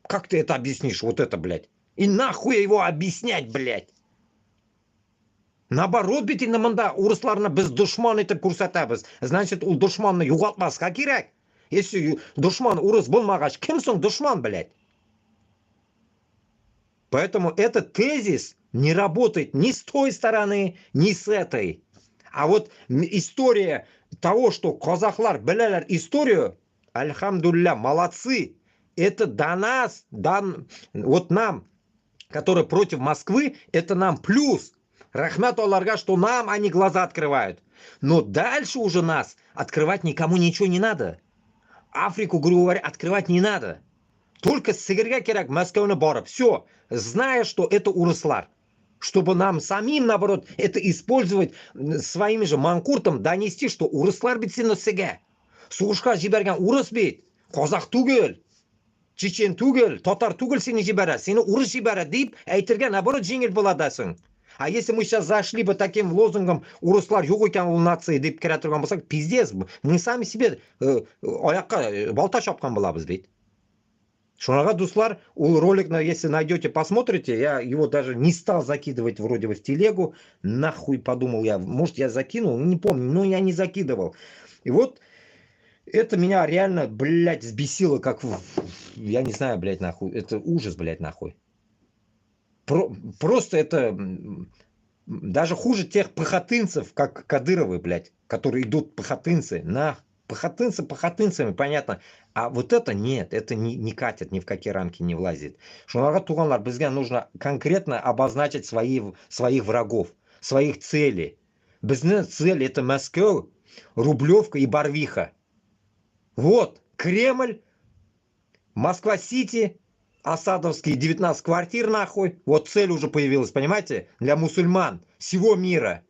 Как ты это объяснишь, вот это, блядь? И нахуй его объяснять, блядь? Наоборот, бит, инде мында урысларны біз душман етіп көрсетеміз. Значит, ол душманны юғалтмасқа керек. Если душман урыс болмағаш, кім соң душман, блядь? Поэтому этот тезис не работает ни с той стороны, ни с этой. А вот история того, что казахлар білелер историю, альхамдулилля, молодцы. Это до нас, вот нам, которые против Москвы, это нам плюс. Рахмат Алларга, что нам они глаза открывают. Но дальше уже нас открывать никому ничего не надо. Африку, грубо говоря, открывать не надо. Только сыгырга керек Москваны барып. Все, зная, что это урыслар. Чтобы нам самим, наоборот, это использовать своими же манкуртом, донести, что урыслар бит сені сіге. Суғышқа жіберген урыс бит, қазақ түгел. Чечен түгел, татар түгел сені жібереді, сені урыс жібереді deyip әйтірге наоборот жеңіл боладасың. А если мы сейчас зашли бы таким лозунгом урыслар жоқ екен ол нация деп кіре тұрған болсақ, пиздец, мы сами себе аяққа балта шапқан боламыз бит. Шунаға дуслар, ол ролик, если найдете, посмотрите, я его даже не стал закидывать вроде бы в телегу, нахуй подумал я, может я закинул, не помню, но я не закидывал. И вот это меня реально, блядь, взбесило, как, я не знаю, блядь, нахуй, это ужас, блядь, нахуй. Просто это даже хуже тех пахотынцев, как Кадыровы, блядь, которые идут пахотынцы, пахотынцы пахотынцами, понятно. А вот это нет, это не катит, ни в какие рамки не влазит. Шунага туганлар, бізге нужно конкретно обозначить своих врагов, своих целей. Біздің цель это Москва, Рублевка и Барвиха. Вот, Кремль, Москва-Сити, Асадовские 19 квартир, нахуй. Вот цель уже появилась, понимаете? Для мусульман всего мира.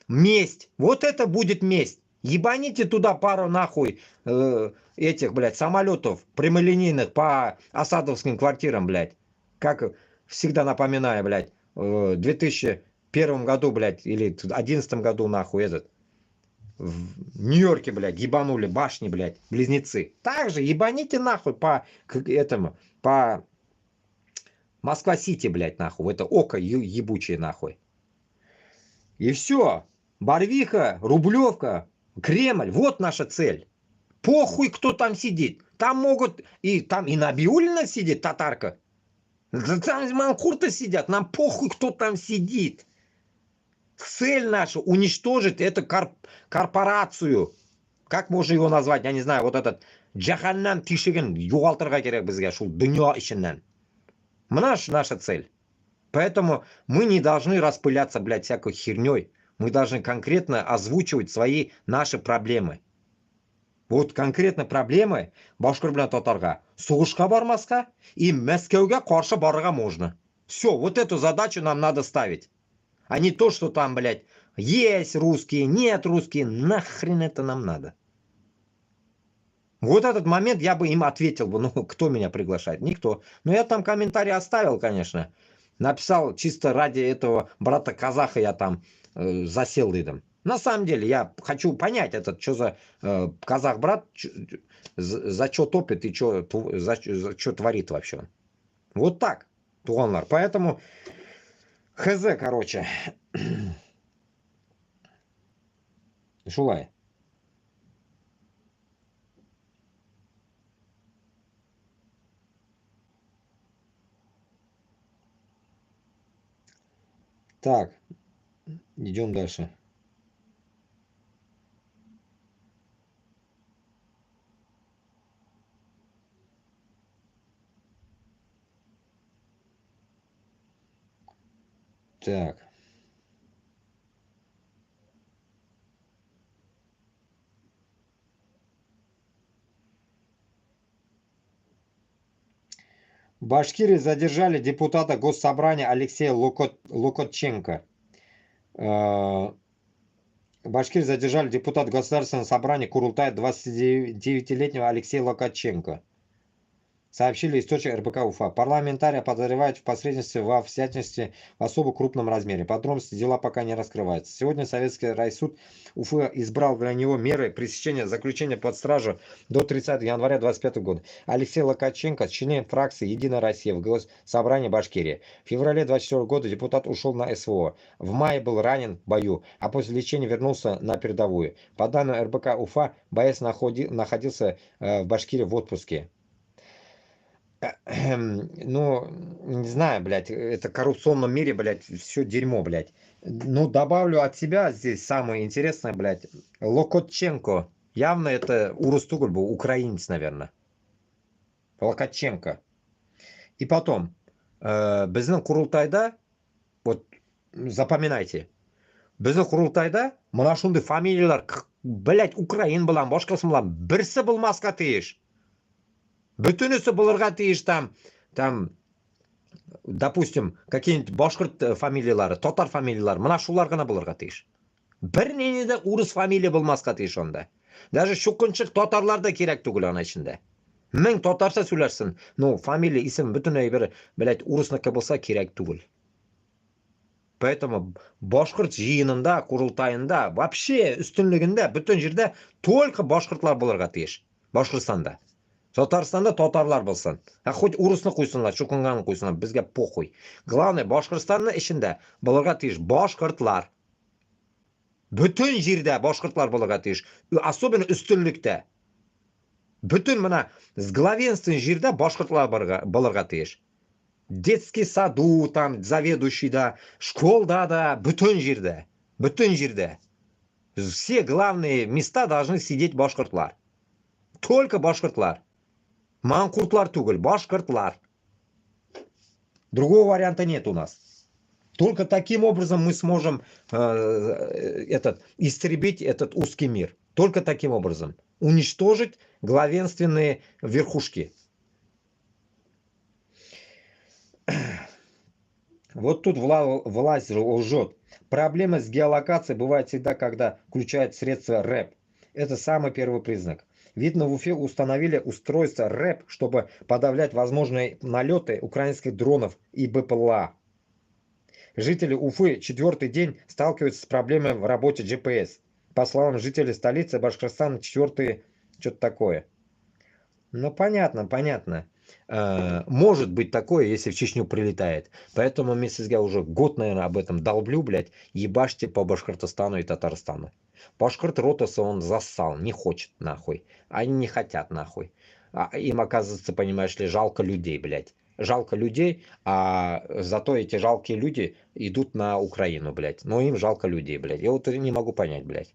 Месть. Вот это будет месть. Ебаните туда пару, нахуй, этих, блядь, самолетов прямолинейных по Асадовским квартирам, блядь. Как всегда напоминаю, блядь, в 2001 году, блядь, или в 2011 году, нахуй, этот... В Нью-Йорке, блядь, ебанули башни, блядь, близнецы. Также ебаните нахуй по этому, по Москва-Сити, блядь, нахуй. Это око ебучее, нахуй. И все. Барвиха, Рублевка, Кремль. Вот наша цель. Похуй, кто там сидит. Там могут... Там и Набиуллина сидит, татарка. Там манкурты сидят. Нам похуй, кто там сидит. Цель наша уничтожить эту корпорацию. Как можно его назвать? Я не знаю. Вот этот Джаханнам тишеген югалтырга керек бізге шул дөнья ішінен. Наша цель. Поэтому мы не должны распыляться, блядь, всякой херней. Мы должны конкретно озвучивать наши проблемы. Вот конкретно проблемы башкир bilan татарға суғышқа бармасқа и Мәскеуге қарсы баруға можно. Все, вот эту задачу нам надо ставить. А не то, что там, блядь, есть русские, нет русские. Нахрен это нам надо? Вот этот момент я бы им ответил бы. Ну, кто меня приглашает? Никто. Но я там комментарий оставил, конечно. Написал чисто ради этого брата казаха я там засел рядом. На самом деле, я хочу понять, этот, что за казах-брат, за что топит и за что творит вообще. Вот так, туганлар. Поэтому... Хз, короче. Шулай. Так, идем дальше. Так. В Башкирии задержали депутата Госсобрания Алексея Локотченко. В Башкирии задержали депутата Государственного собрания Курултая 29-летнего Алексея Локотченко. Сообщили источник РБК Уфа. Парламентария подозревают в посредничестве во всячестве в особо крупном размере. Подробности дела пока не раскрываются. Сегодня Советский райсуд Уфы избрал для него меры пресечения заключения под стражу до 30 января 2025 года. Алексей Локотченко, член фракции «Единая Россия» в Госсобрании Башкирии. В феврале 2024 года депутат ушел на СВО. В мае был ранен в бою, а после лечения вернулся на передовую. По данным РБК Уфа, боец находился в Башкирии в отпуске. Ну, не знаю, блядь, это в коррупционном мире, блядь, все дерьмо, блядь. Ну, добавлю от себя здесь самое интересное, блядь. Локотченко. Явно это Урустугуль был, украинец, наверное. Локотченко. И потом, біздің Курултайда, вот, запоминайте, біздің Курултайда, мына шундай фамилиялар, блядь, Украин білан, башқасы білан, бірсі болмасқа тиіш. Бүтінісі бұлырға тиіш там, допустим, какие-нибудь башқұрт фамилиялары, татар фамилиялары, мына шулар ғана бұлырға тиіш. Бірнені де урыс фамилия болмасқа тиіш онда. Даже шуқыншық татарлар да керек түгіл ана ішінде. Мың татарша сөйлерсін, ну, фамилия, исім бүтіней бір, блядь, урысныкі болса керек түгіл. Поэтому башқұрт жиынында, Курултайында, вообще үстінлігінде, бүтін жерде только башқұртлар бұлырға тиіш. Башқұртстанда. Татарстанда татарлар болсын. Хоть урысны қойсынлар, шукунганы қойсынлар, бізге похуй. Главное, Башқұртстанның ішінде бұларға тиіш башқұртлар. Бүтін жерде башқұртлар бұларға тиіш. Особенно үстінлікте. Бүтін мына с главенствен жерде башқұртлар бұларға тиіш. Детский саду, там, заведующий да, школда да, бүтін жерде. Бүтін жерде. Все главные места должны сидеть башқұртлар. Только башқұртлар. Манкуртлар туголь, башкортлар. Другого варианта нет у нас. Только таким образом мы сможем истребить этот узкий мир. Только таким образом. Уничтожить главенственные верхушки. Вот тут власть лжет. Проблема с геолокацией бывает всегда, когда включают средства РЭП. Это самый первый признак. Видно, в Уфе установили устройство РЭП, чтобы подавлять возможные налеты украинских дронов и БПЛА. Жители Уфы 4-й день сталкиваются с проблемой в работе GPS. По словам жителей столицы Башкортостана, 4-й что-то такое. Ну, понятно. Может быть такое, если в Чечню прилетает. Поэтому я уже год, наверное, об этом долблю, блядь. Ебашьте по Башкортостану и Татарстану. Башкорт Ротаса он зассал, не хочет нахуй. Они не хотят нахуй. Им, оказывается, понимаешь ли, жалко людей, блядь. Жалко людей, а зато эти жалкие люди идут на Украину, блядь. Но им жалко людей, блядь. Я вот не могу понять, блядь.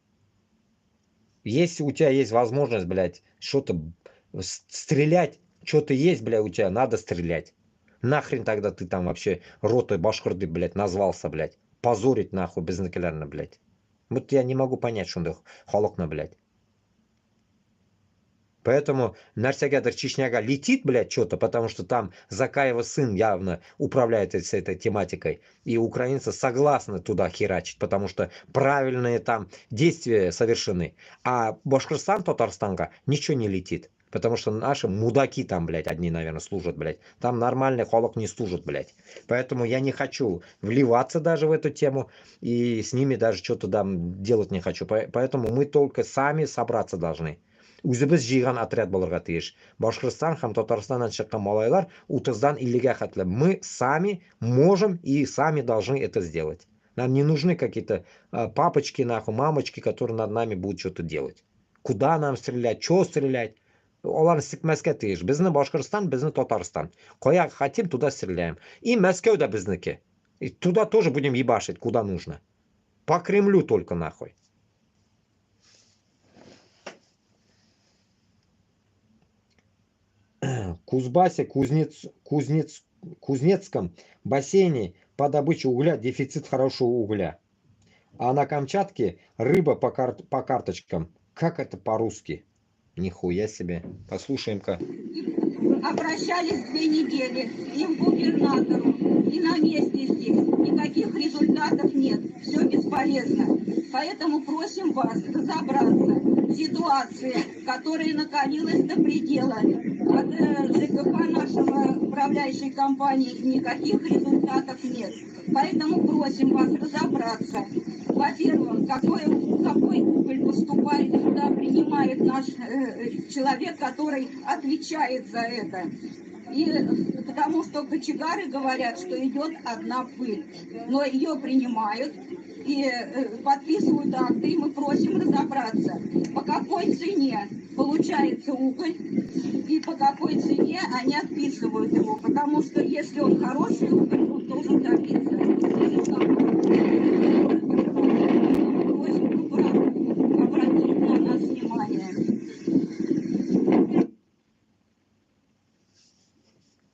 Если у тебя есть возможность, блядь, что-то стрелять, что-то есть, блядь, у тебя, надо стрелять. Нахрен тогда ты там вообще ротой башкорды, блядь, назвался, блядь. Позорить нахуй безнакалярно, блядь. Вот я не могу понять, что он холокна, блядь. Поэтому Нарсягадр Чечняга летит, блядь, что-то, потому что там Закаева сын явно управляет этой тематикой. И украинцы согласны туда херачить, потому что правильные там действия совершены. А Башкортостан, Татарстанга ничего не летит. Потому что наши мудаки там, блядь, одни, наверное, служат, блядь. Там нормальный холок не служит, блядь. Поэтому я не хочу вливаться даже в эту тему. И с ними даже что-то там делать не хочу. Поэтому мы только сами собраться должны. Үзебез жиған отряд болырға тиеш. Башқұртстан һәм Татарстаннан шыққан малайлар 30-дан 50-га хәтле. Мы сами можем и сами должны это сделать. Нам не нужны какие-то папочки, нахуй, мамочки, которые над нами будут что-то делать. Куда нам стрелять, что стрелять? Оларны сикмәскә тиеш. Безне Башкортстан, безне Татарстан. Кая хотим, туда стреляем. И Мәскәү да безнеке. И туда тоже будем ебашить, куда нужно. По Кремлю только нахуй. Кузбассе, Кузнецком бассейне по добыче угля дефицит хорошего угля. А на Камчатке рыба по карточкам. Как это по-русски? Нихуя себе. Послушаем-ка. Обращались 2 недели и к губернатору, и на месте здесь. Никаких результатов нет. Все бесполезно. Поэтому просим вас разобраться в ситуации, которая накалилась до предела. От ЖКХ нашего управляющей компании никаких результатов нет. Поэтому просим вас разобраться. Во-первых, какой уголь поступает сюда, принимает наш человек, который отвечает за это. И потому что кочегары говорят, что идет одна пыль. Но ее принимают и подписывают акты, и мы просим разобраться, по какой цене получается уголь и по какой цене они отписывают его. Потому что если он хороший уголь, он должен топиться. Просим обратить на нас внимание.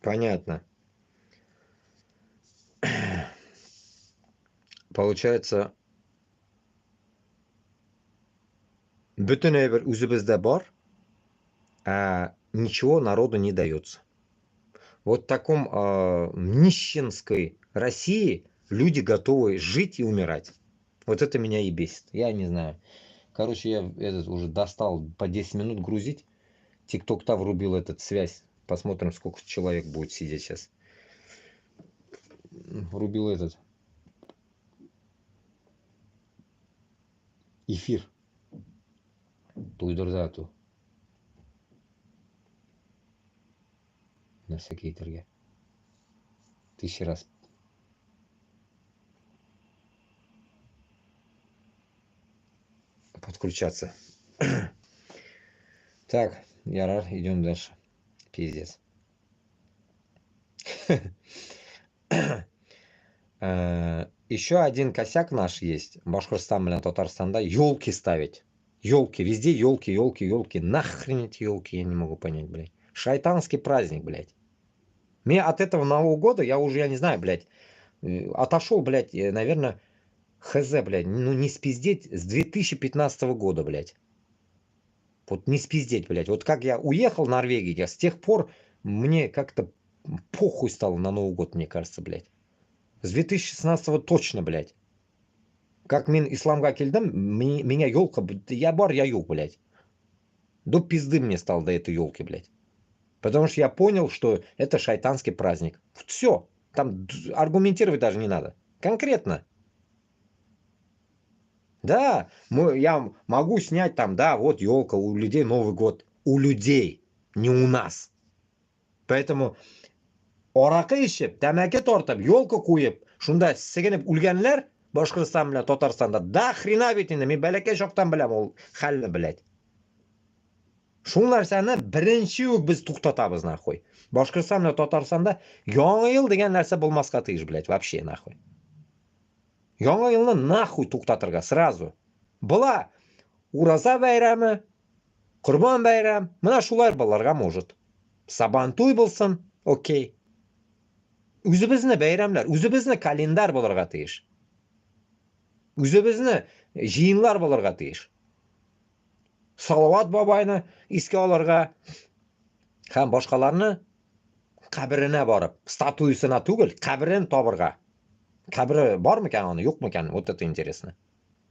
Понятно. Получается, bütün bir üzümüzde бар, а ничего народу не дается. Вот в таком нищенской России люди готовы жить и умирать. Вот это меня и бесит. Я не знаю. Короче, я уже достал по 10 минут грузить. ТикТок-то врубил этот связь. Посмотрим, сколько человек будет сидеть сейчас. Врубил этот эфир. Туйдырзату. На всякие торги. 1000 раз. Подключаться. Так, Ярар, идем дальше. Пиздец. Еще один косяк наш есть. Башкортостан, блин, Татарстанда елки ставить. Елки, везде елки, елки, елки. Нахрен эти елки, я не могу понять, блядь. Шайтанский праздник, блядь. Мне от этого Нового года, я не знаю, блядь, отошел, блядь, наверное, хз, блядь, ну не спиздеть с 2015 года, блядь. Вот не спиздеть, блядь. Вот как я уехал в Норвегию, я с тех пор мне как-то похуй стало на Новый год, мне кажется, блядь. С 2016 точно, блядь. Как мен исламга келдім, меня елка, я бар, я yok, блядь. До пизды мне стал до этой елки, блядь. Потому что я понял, что это шайтанский праздник. Все. Там аргументировать даже не надо. Конкретно. Да, я могу снять там, да, вот елка, у людей Новый год. У людей, не у нас. Поэтому орақы ішіп, тәмәке тортып, елка қойып, шунда сігініп үлгенлер Башқұртстан білән Татарстанда да хрена бит инде, мен бәләкәй шоқтан біләм ол хәлне, блядь. Шул нәрсәне беренче үк без туктатабыз, нахуй. Башкортстан белән Татарстанда яңа ел дигән нәрсә булмаска тиеш, блядь, вообще, нахуй. Яңа елны нахуй туктатырга сразу. Була Ураза бәйрәме, Корбан бәйрәм, менә шулар буларга может. Сабантуй булсын, окей. Үзебезне бәйрәмләр, үзебезне календар буларга тиеш. Үзебезне җыенлар буларга тиеш. Салават бабайны искә алырга һәм башкаларны каберенә барып, статуясына түгел, каберен табырга. Кабере бар микән аны, юк микән? Вот это интересно.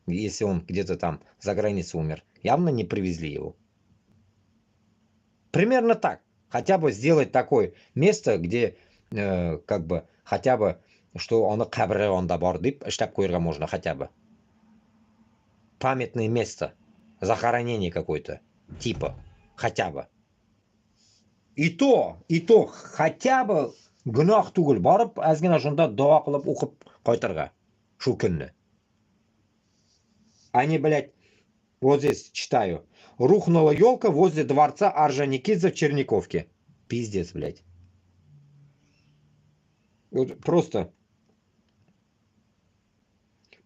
Если он где-то там за границей умер, явно не привезли его. Примерно так. Хотя бы сделать такое место, где как бы хотя бы, что он кабере онда бар дип эшләп куярга можно хотя бы. Памятное место. Захоронение какое-то. Типа. Хотя бы. И то, хотя бы гүнах түгел барып, әзгенә шунда дуа кылып укып кайтырга. Шу көнне. Они, блядь, вот здесь читаю. Рухнула елка возле дворца Орджоникидзе в Черниковке. Пиздец, блядь. Вот просто.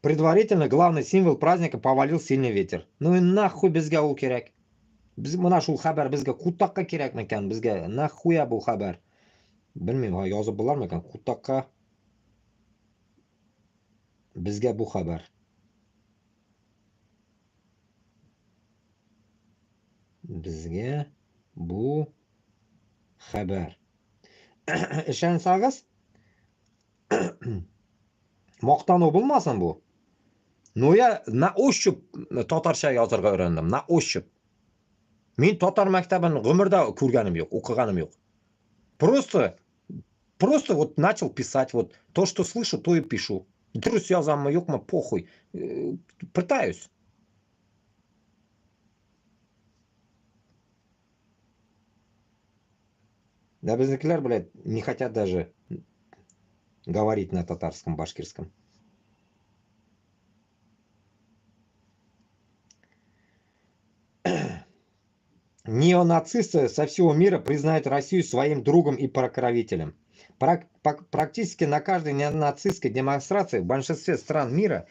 Предварительно главный символ праздника повалил сильный ветер. Ну и нахуй безгә ул кирәк. Biz mana шул хәбәр безгә кутакка кирәк микән? Безгә нахуя бу хәбәр? Белмим, язып булар микән? Кутакка безгә бу хәбәр. Безгә бу Xabar. Ishonsangiz, maqtanib bo'lmasin bu. Но я на ощупь totarcha yozishga o'rgandim, на ощупь. Men totar maktabini umrda ko'rganim yo'q, o'qiganim yo'q. Просто вот начал писать, вот то, что слышу, то и пишу. Дұрыс язамын, yo'qmi, похуй. Пытаюсь. Да biznikilar, блядь, не хотят даже говорить на татарском, башкирском. Неонацисты со всего мира признают Россию своим другом и покровителем. Практически на каждой неонацистской демонстрации в большинстве стран мира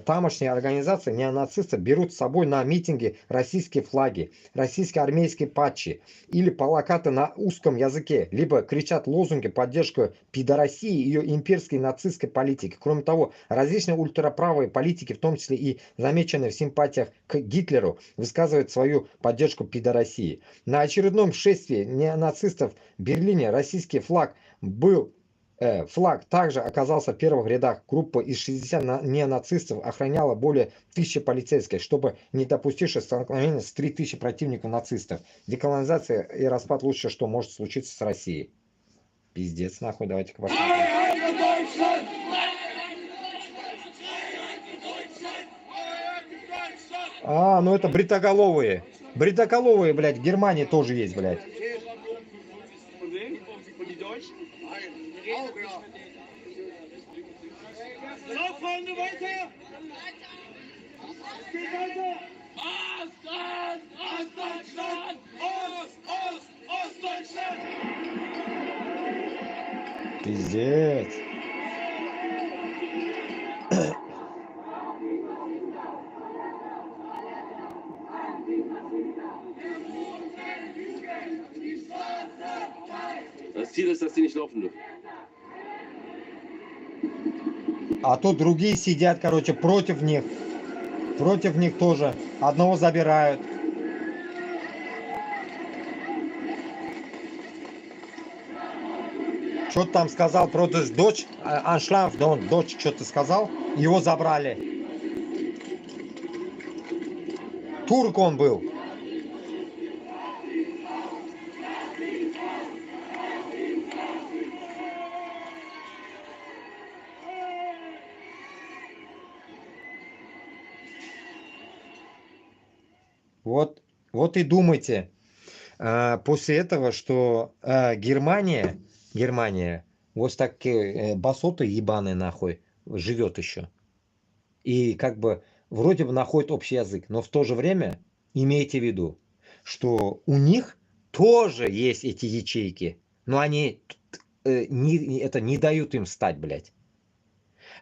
тамошние организации неонацисты берут с собой на митинги российские флаги, российские армейские патчи или плакаты на узком языке, либо кричат лозунги поддержку пидорасии и ее имперской нацистской политики. Кроме того, различные ультраправые политики, в том числе и замеченные в симпатиях к Гитлеру, высказывают свою поддержку пидорасии. На очередном шествии неонацистов в Берлине российский флаг также оказался в первых рядах. Группа из 60 неонацистов охраняла более 1000 полицейских, чтобы не допустить столкновения с 3000 противников нацистов. Деколонизация и распад лучшее, что может случиться с Россией. Пиздец, нахуй, давайте-ка посмотрим. А, ну это бритоголовые. Бритоголовые, блядь, в Германии тоже есть, блядь. Пиздец. Das Ziel ist, dass die nicht laufen dürfen. А тут другие сидят, короче, против них. Против них тоже. Одного забирают. Что ты там сказал про дочь? Аншлаф, дочь, что ты сказал? Его забрали. Турк он был. Вот и думайте после этого, что Германия, вот такие басоты ебаные нахуй, живет еще. И как бы вроде бы находит общий язык, но в то же время имейте в виду, что у них тоже есть эти ячейки, но они не дают им встать, блядь.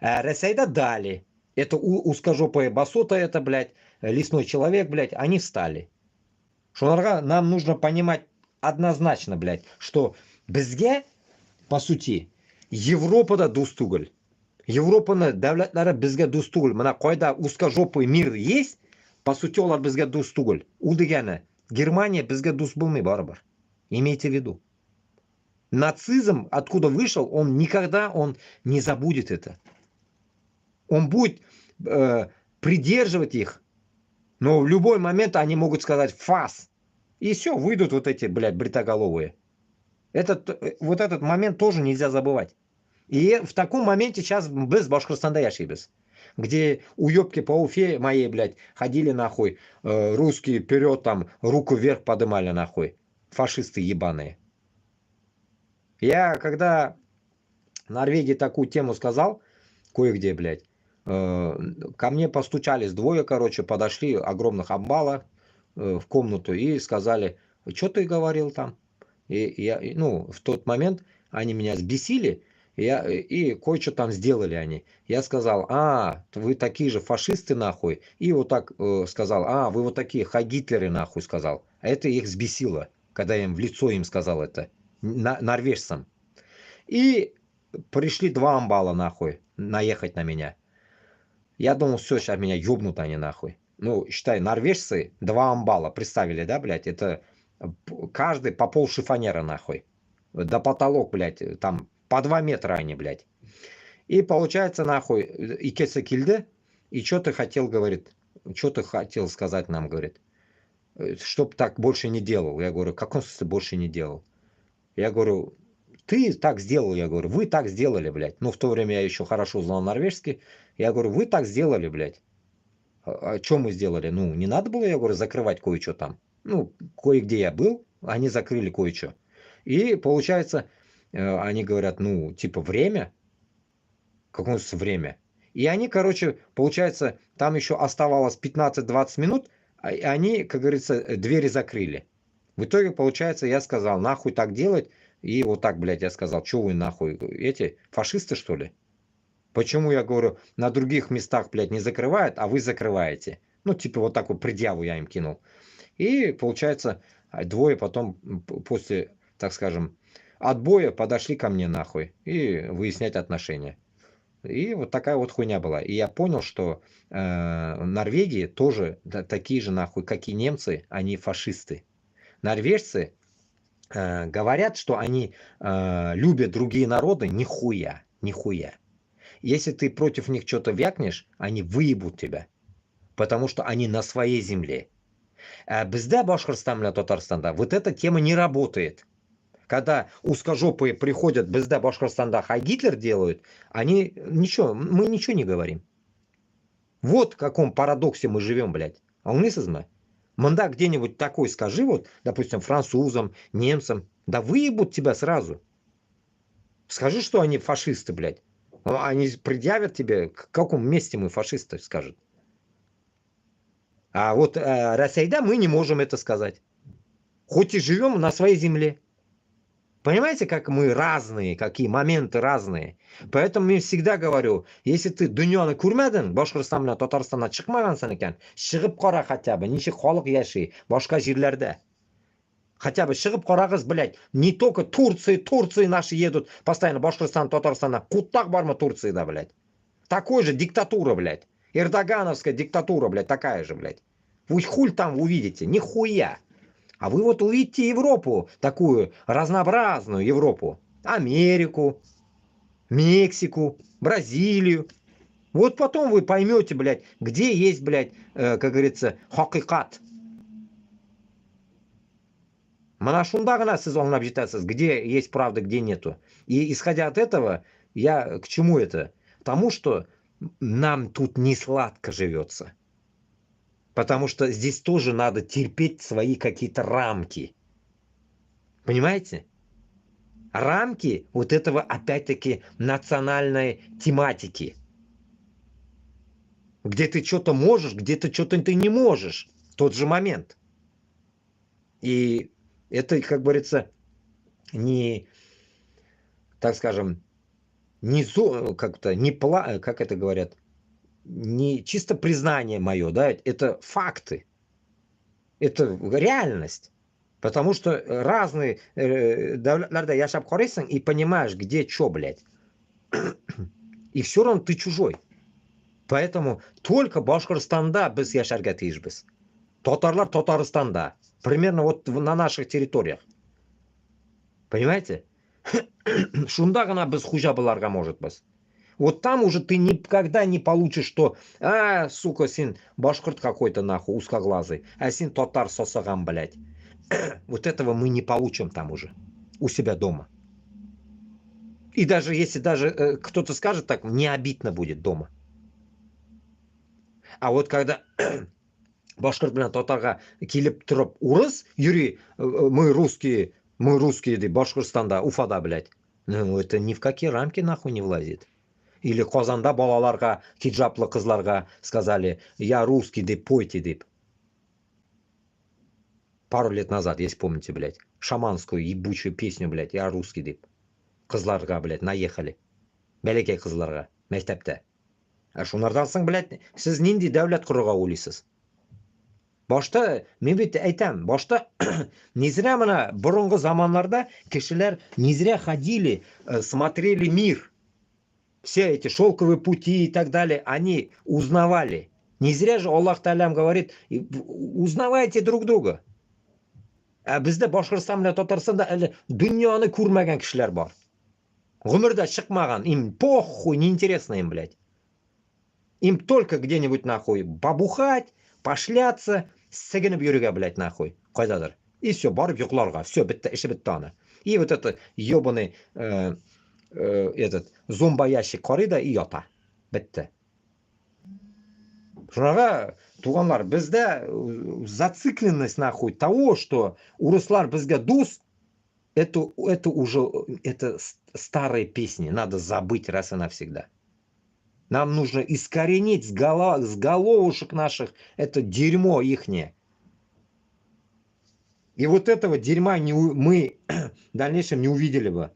Россия дали. Это узкожопая басота, это, блядь, лесной человек, блядь, они встали. Что нам нужно понимать однозначно, блядь, что бізге, по сути, Европада дос түгіл. Европаны дәулетлері бізге дос түгіл. Мына қойда узкожопый мир есть, по сути, олар бізге дос түгіл. Ол дегені, Германия бізге дос болмай барыбір. Имейте в виду. Нацизм, откуда вышел, он никогда не забудет это. Он будет придерживать их. Но в любой момент они могут сказать «фас». И все, выйдут вот эти, блядь, бритоголовые. Вот этот момент тоже нельзя забывать. И в таком моменте сейчас без Башкортостанда яшибез. Где уебки по Уфе моей, блядь, ходили нахуй. Русские вперед там, руку вверх подымали нахуй. Фашисты ебаные. Я когда в Норвегии такую тему сказал, кое-где, блядь, ко мне постучались двое, короче, подошли огромных амбала в комнату и сказали, что ты говорил там? И я, в тот момент они меня взбесили, и кое-что там сделали они. Я сказал, вы такие же фашисты нахуй. И вот так сказал, вы вот такие хагитлеры нахуй сказал. А это их взбесило, когда я им в лицо им сказал это, норвежцам. И пришли два амбала нахуй наехать на меня. Я думал, все, сейчас меня ёбнут они нахуй. Ну, считай, норвежцы, два амбала, представили, да, блядь? Это каждый по пол шифонера, нахуй. До потолок, блядь, там по 2 метра они, блядь. И получается, нахуй, икеса кильде, и что ты хотел, говорит, что ты хотел сказать нам, говорит, чтоб так больше не делал. Я говорю, как он больше не делал? Я говорю, ты так сделал, я говорю, вы так сделали, блядь. Ну, в то время я еще хорошо знал норвежский. Я говорю, вы так сделали, блядь. А что мы сделали? Ну, не надо было, я говорю, закрывать кое-что там. Ну, кое-где я был, они закрыли кое-что. И получается, они говорят, ну, типа, время. Какое время? И они, короче, получается, там еще оставалось 15-20 минут, и они, как говорится, двери закрыли. В итоге, получается, я сказал, нахуй так делать. И вот так, блядь, я сказал, что вы нахуй, эти фашисты, что ли? Почему, я говорю, на других местах, блядь, не закрывают, а вы закрываете? Ну, типа, вот такую предъяву я им кинул. И, получается, двое потом, после, так скажем, отбоя подошли ко мне, нахуй, и выяснять отношения. И вот такая вот хуйня была. И я понял, что Норвегии тоже такие же, нахуй, как и немцы, они фашисты. Норвежцы говорят, что они любят другие народы, нихуя, нихуя. Если ты против них что-то вякнешь, они выебут тебя, потому что они на своей земле. Безде Башкортостан для Татарстана вот эта тема не работает. Когда узкожопые приходят безде Башкортостанда, а Гитлер делают, они ничего, мы ничего не говорим. Вот в каком парадоксе мы живем, блядь. А у нас изма. Манда где-нибудь такой скажи, вот, допустим, французам, немцам, да выебут тебя сразу. Скажи, что они фашисты, блядь. Они предъявят тебе, в каком месте мы фашисты, скажут. А вот Россия, мы не можем это сказать. Хоть и живем на своей земле. Понимаете, как мы разные, какие моменты разные. Поэтому я всегда говорю, если ты дүнияны көрмедің, Башқұртстан мен Татарстаннан шықмағансың екен, шығып қара хотя бы, неше халық яши, башқа жерлерде. Хотя бы шығып қарағыз, блядь, не только Турции наши едут постоянно, Башкортостан, Татарстаннан. Куттақ бар ма Турцияда, блядь? Такой же диктатура, блядь. Эрдогановская диктатура, блядь, такая же, блядь. Вы хуль там увидите? Нихуя. А вы вот увидите Европу, такую разнообразную Европу. Америку, Мексику, Бразилию. Вот потом вы поймете, блядь, где есть, блядь, как говорится, хакикат. Мана шунда гана сіз оңлап жетесіз, где есть правда, где нету. И исходя от этого, я к чему это? Тому, что нам тут не сладко живется. Потому что здесь тоже надо терпеть свои какие-то рамки. Понимаете? Рамки вот этого, опять-таки, национальной тематики. Где ты что-то можешь, где-то что-то ты не можешь. Тот же момент. И это, как говорится, не, так скажем, не как-то не как это говорят, не чисто признание мое, да, это факты, это реальность, потому что разные, я шапхорисен и понимаешь, где что, блядь, и все равно ты чужой, поэтому только Башкортостанда без яшарга тиешбиз, татарлар Татарстанда, примерно вот на наших территориях, понимаете? Шунда гана без хужа быларга может быть. Вот там уже ты никогда не получишь, что, сука, син башкорт какой-то нахуй, узкоглазый, а син татар сосаган, блядь. Вот этого мы не получим там уже, у себя дома. И даже если даже кто-то скажет так, не обидно будет дома. А вот когда башкорт блин татарға келіп тұрып урыс, юри, мы русские, деп, Башкортостанда, Уфада, блядь. Ну, это ни в какие рамки нахуй не влазит. Или Казанда балаларға, хиджаплы қызларға сказали, я русский, деп, пойте, деп. Пару лет назад, если помните, блядь, шаманскую ебучую песню, блядь, я русский, деп. Қызларға, блядь, наехали. Бәлекей қызларға, мектепте. А шунардан соң, блядь, сіз нендей дәулет құруға ойлайсыз? Башта, мен бит айтам, башта не зря мына бұрынғы заманlarda кешелер не зря ходили, смотрели мир. Все эти шелковые пути и так далее, они узнавали. Не зря же Аллах Та'алям говорит, узнавайте друг друга. Bizda Boshqirdiston bilan Tataristonda dunyoni ko'rmagan kishilar bor. Umrida chiqmagan, им похуй, неинтересно им, блядь. Им только где-нибудь нахуй побухать, пошляться, сыгынып yürüge, блядь, нахуй. Qaydadir. И все, borib yo'qlarga. Все, bitta, ishi bitta ona. И вот это ёбаный этот зомбоящик qaraydi и yota. Bitta. Shunaqa туганлар, bizda зацикленность нахуй того, что урыслар bizga do'st, это уже это старые песни, надо забыть раз и навсегда. Нам нужно искоренить с головушек наших это дерьмо ихнее. И вот этого дерьма мы в дальнейшем не увидели бы.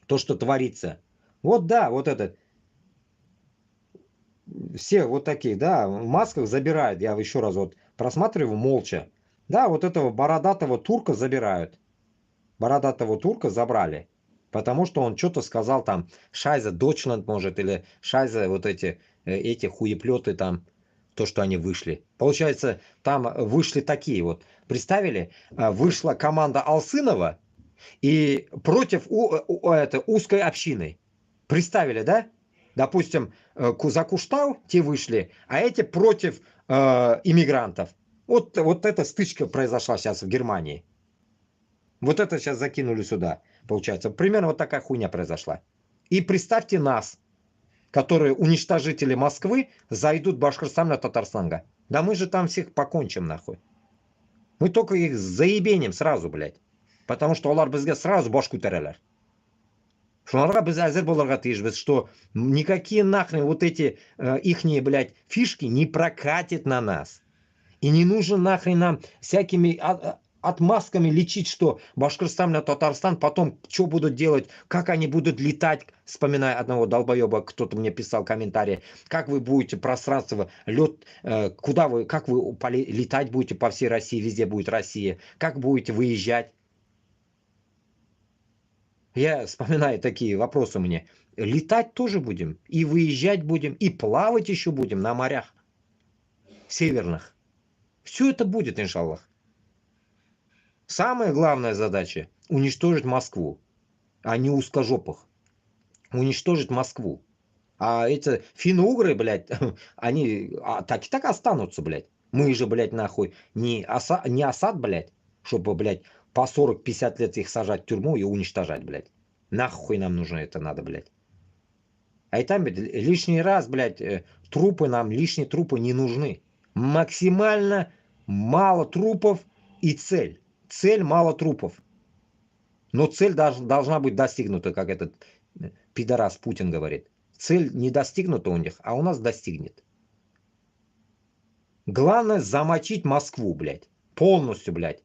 То, что творится. Вот да, вот этот. Все вот такие, да, в масках забирают. Я еще раз вот просматриваю молча. Да, вот этого бородатого турка забирают. Бородатого турка забрали. Потому что он что-то сказал там, Шайза Дочланд может, или Шайза вот эти хуеплеты там, то, что они вышли. Получается, там вышли такие вот. Представили, вышла команда Алсынова и против узкой общины. Представили, да? Допустим, за Куштау те вышли, а эти против иммигрантов. Вот эта стычка произошла сейчас в Германии. Вот это сейчас закинули сюда. Получается, примерно вот такая хуйня произошла. И представьте нас, которые уничтожители Москвы, зайдут в Башкортостан на Татарстанга. Да мы же там всех покончим нахуй. Мы только их заебеним сразу, блядь. Потому что олар бізге сразу баш көтерелер. Шуларға біз әзір боларға тиішбіз, что никакие нахрен вот эти ихние, блядь, фишки не прокатят на нас. И не нужно нахрен нам всякими отмазками лечить, что Башкортостан на Татарстан, потом что будут делать, как они будут летать, вспоминая одного долбоеба, кто-то мне писал комментарии, как вы будете пространство, лед, куда вы, как вы летать будете по всей России, везде будет Россия, как будете выезжать. Я вспоминаю такие вопросы мне. Летать тоже будем, и выезжать будем, и плавать еще будем на морях северных. Все это будет, иншаллах. Самая главная задача – уничтожить Москву, а не узкожопых. Уничтожить Москву. А эти финно-угры, блядь, они так и так останутся, блядь. Мы же, блядь, нахуй, не Асад, блядь, чтобы, блядь, по 40-50 лет их сажать в тюрьму и уничтожать, блядь. Нахуй нам нужно это надо, блядь. А и там, блядь, лишний раз, блядь, трупы нам, лишние трупы не нужны. Максимально мало трупов и цель. Цель мало трупов. Но цель должна быть достигнута, как этот пидорас Путин говорит. Цель не достигнута у них, а у нас достигнет. Главное замочить Москву, блядь. Полностью, блядь.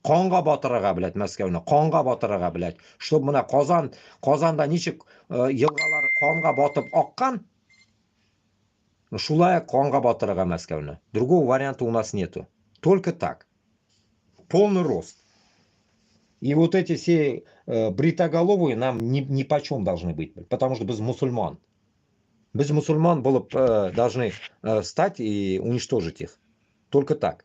Қонға батырыға, блядь, Москваны. Қонға батырыға, блядь. Чтобы мына Қазанда ничек елғалар қонға батып аққан, шулай қонға батырыға Москваны. Другого варианта у нас нету. Только так. Полный рост. И вот эти все бритоголовые нам ни почем должны быть. Потому что без мусульман. Без мусульман было должны встать и уничтожить их. Только так.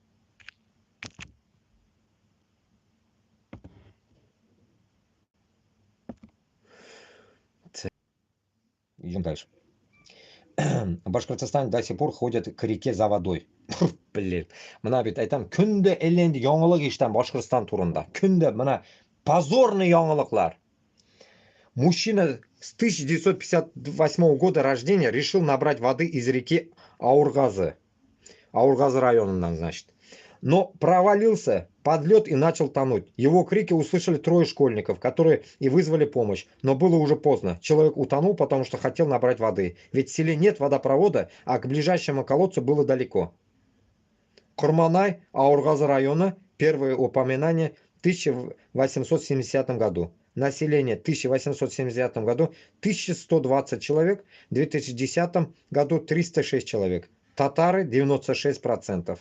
Идем дальше. В Башкортостане до сих пор ходят к реке за водой. Блин, мына бит айтам, күнде эленди яңалык иштен Башкортостан турында. Күнде мына позорный яңалыклар. Мужчина с 1958 года рождения решил набрать воды из реки Аургазы. Аургазы районынан, значит. Но провалился под лед и начал тонуть. Его крики услышали 3 школьников, которые и вызвали помощь. Но было уже поздно. Человек утонул, потому что хотел набрать воды. Ведь в селе нет водопровода, а к ближайшему колодцу было далеко. Курманай, Аургазы района. Первое упоминание в 1870 году. Население в 1870 году 1120 человек. В 2010 году 306 человек. Татары 96%.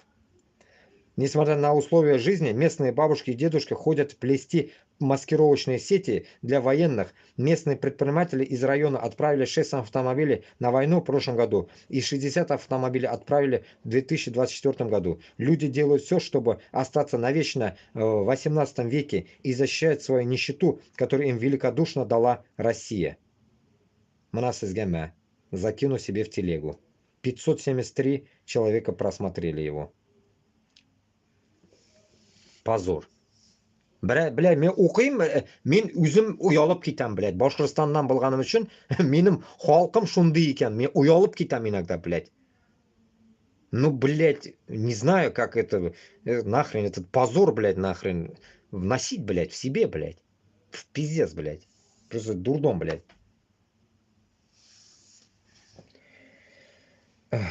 Несмотря на условия жизни, местные бабушки и дедушки ходят плести маскировочные сети для военных. Местные предприниматели из района отправили 6 автомобилей на войну в прошлом году и 60 автомобилей отправили в 2024 году. Люди делают все, чтобы остаться навечно в 18 веке и защищают свою нищету, которую им великодушно дала Россия. Мна закину себе в телегу. 573 человека просмотрели его. Позор. Бля, мен оқимын, мен өзім ұялып кетем, блядь. Башқұртстаннан болғаным үшін менің халқым шундай екен. Мен ұялып кетем иногда, блядь. Ну, блядь, не знаю, как это, нахрен, этот позор, блядь, нахрен, вносить, блядь, в себе, блядь. В пиздец, блядь. Просто дурдом, блядь.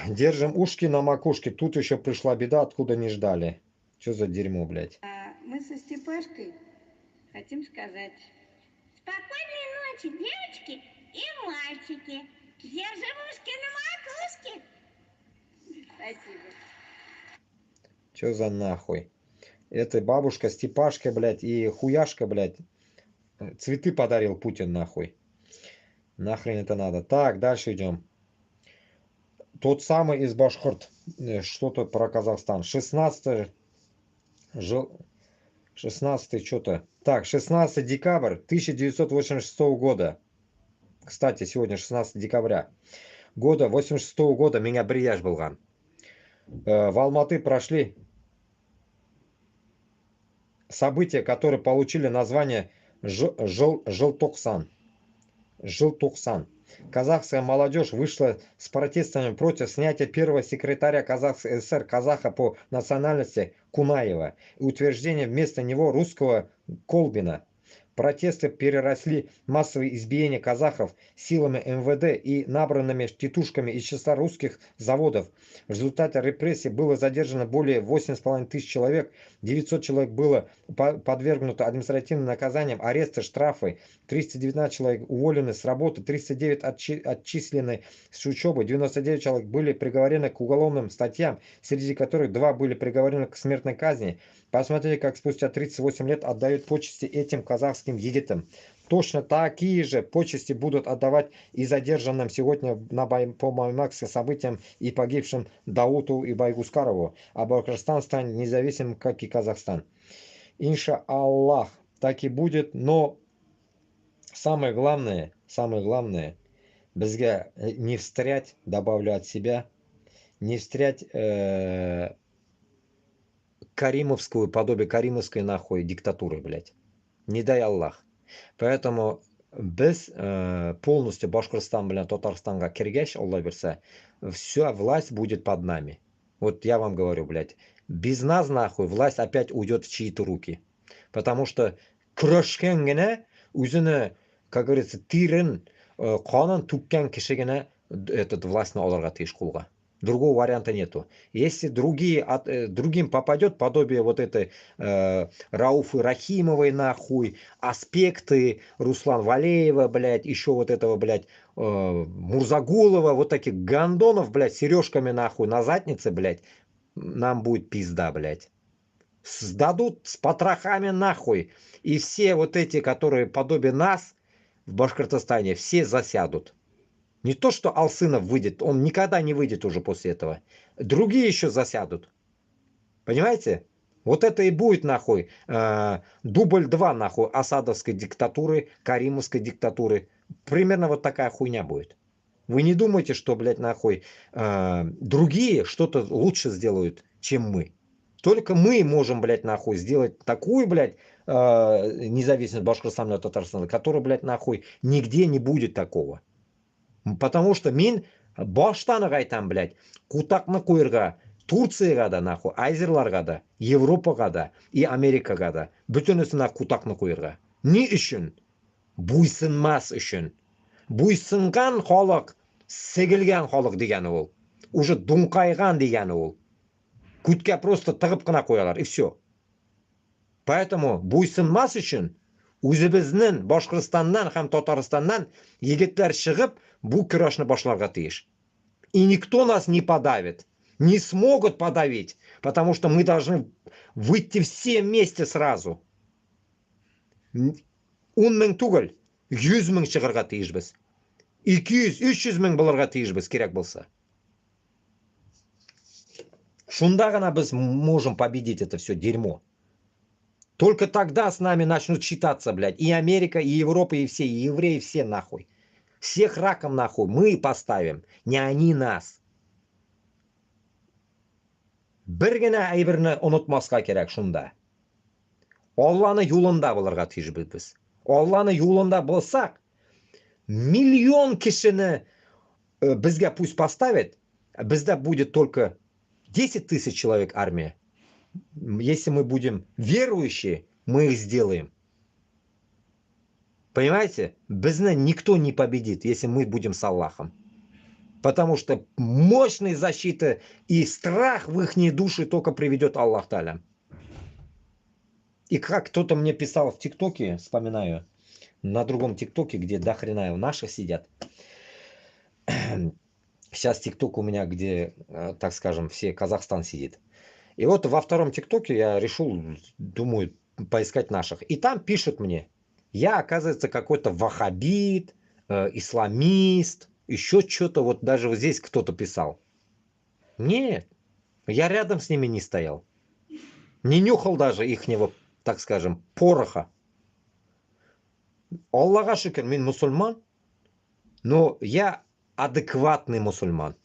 Держим ушки на макушке. Тут еще пришла беда, откуда не ждали. Что за дерьмо, блядь? Мы со Степашкой хотим сказать: спокойной ночи, девочки и мальчики. Держим ушки на макушке. Спасибо. Что за нахуй? Это бабушка Степашка, блядь, и хуяшка, блядь, цветы подарил Путин, нахуй. Нахрен это надо. Так, дальше идем. Тот самый из Башкорт. Что-то про Казахстан. 16 что-то. Так, 16 декабря 1986 года. Кстати, сегодня 16 декабря. Года 86 года меня брияж болган. В Алматы прошли события, которые получили название Желтоксан. Желтоксан. Казахская молодежь вышла с протестами против снятия первого секретаря Казахской ССР казаха по национальности Кунаева и утверждения вместо него русского Колбина. Протесты переросли в массовые избиения казахов силами МВД и набранными тетушками из числа русских заводов. В результате репрессий было задержано более 8,5 тысяч человек, 900 человек было подвергнуто административным наказаниям, аресты, штрафы, 319 человек уволены с работы, 309 отчислены с учебы, 99 человек были приговорены к уголовным статьям, среди которых 2 были приговорены к смертной казни. Посмотрите, как спустя 38 лет отдают почести этим казахским егетам. Точно такие же почести будут отдавать и задержанным сегодня по баймакским событиям и погибшим Дауту и Байгускарову. А Башкортостан станет независимым, как и Казахстан. Инша Аллах, так и будет, но самое главное, бізге не встрять, добавлю от себя, не встрять каримовскую, подобие каримовской нахуй диктатуры, блядь. Не дай Аллах. Поэтому без полностью Башкортостан, блядь, Татарстанга киргеш, Аллах берсе, вся власть будет под нами. Вот я вам говорю, блядь. Без нас, нахуй, власть опять уйдет в чьи-то руки. Потому что күрәшкән үзене, как говорится, тирен, канын түккән кешегенә этот властьны алырга тиеш кулга. Другого варианта нету. Если другим попадет подобие вот этой Рауфы Рахимовой, нахуй, аспекты Руслан Валеева, блядь, еще вот этого, блядь, Мурзагулова, вот таких гандонов, блядь, с сережками, нахуй, на заднице, блядь, нам будет пизда, блядь. Сдадут с потрохами, нахуй. И все вот эти, которые подобие нас в Башкортостане, все засядут. Не то, что Алсынов выйдет, он никогда не выйдет уже после этого. Другие еще засядут. Понимаете? Вот это и будет, нахуй, дубль 2, нахуй, асадовской диктатуры, каримовской диктатуры. Примерно вот такая хуйня будет. Вы не думайте, что, блядь, нахуй, другие что-то лучше сделают, чем мы. Только мы можем, блядь, нахуй, сделать такую, блядь, независимость Башкортостана, Татарстана, которая, блядь, нахуй, нигде не будет такого. Потому что мен баштан айтам, блядь, кутакны қойырға, Турцияға да, нахуй, Айзерларға да, Европаға да и Америкаға да, бүтінісіне кутакны қойырға. Не үшін? Буйсынмас үшін. Буйсынған халық, сегілген халық дегені ол. Уже дуңқайған дегені ол. Күтке просто тығып қына қоялар, и все. Поэтому буйсынмас үшін өзіміздің Башқұртстаннан һәм Татарстаннан егетлер шығып, бұл күрәшні башларға тиеш. И никто нас не подавит. Не смогут подавить, потому что мы должны выйти все вместе сразу. 10 мың түгел, 100 мың шығарға тиіспіз. 200-300 мың боларға тиіспіз керек болса. Шунда ғана біз можем победить это все дерьмо. Только тогда с нами начнут считаться, блядь, и Америка, и Европа, и все, и евреи, все нахуй. Всех раком нахуй мы поставим, не они нас. Bir gina aybirni unutmasqa kerak shunda. Allohning yo'lida bo'larga tejibmiz biz. Allohning yo'lida bo'lsak, million kishini bizga пусть поставит, bizda будет только 10 000 человек армия. Если мы будем верующие, мы их сделаем. Понимаете? Bizni никто не победит, если мы будем с Аллахом. Потому что мощная защита и страх в их души только приведет Аллах Та'аля. И как кто-то мне писал в ТикТоке, вспоминаю, на другом ТикТоке, где до хрена наших сидят. Сейчас ТикТок у меня, где, так скажем, все Казахстан сидит. И вот во втором ТикТоке я решил, думаю, поискать наших. И там пишут мне, я, оказывается, какой-то ваххабит, исламист, еще что-то, вот даже вот здесь кто-то писал. Нет, я рядом с ними не стоял. Не нюхал даже ихнего, так скажем, пороха. Аллаха шукр, мен мусульман, но я адекватный мусульман.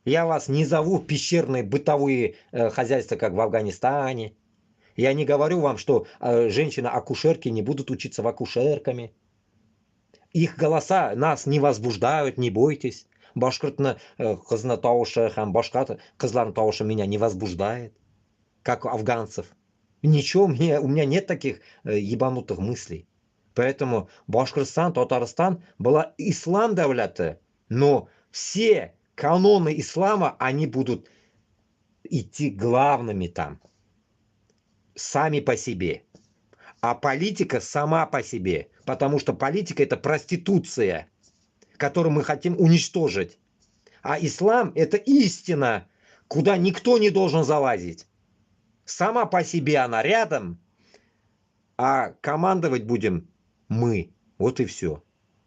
Я вас не зову в пещерные бытовые хозяйства, как в Афганистане. Я не говорю вам, что женщины-акушерки не будут учиться в акушерками. Их голоса нас не возбуждают, не бойтесь. Башкортны кызны тавышы һәм башка кызларның тавышы меня не возбуждает, как афганцев. Ничего, у меня нет таких ебанутых мыслей. Поэтому Башкортостан, Татарстан была ислам давляты, но все каноны ислама, они будут идти главными там. Сами по себе. А политика сама по себе. Потому что политика это проституция, которую мы хотим уничтожить. А ислам это истина, куда никто не должен залазить. Сама по себе она рядом, а командовать будем мы. Вот и все.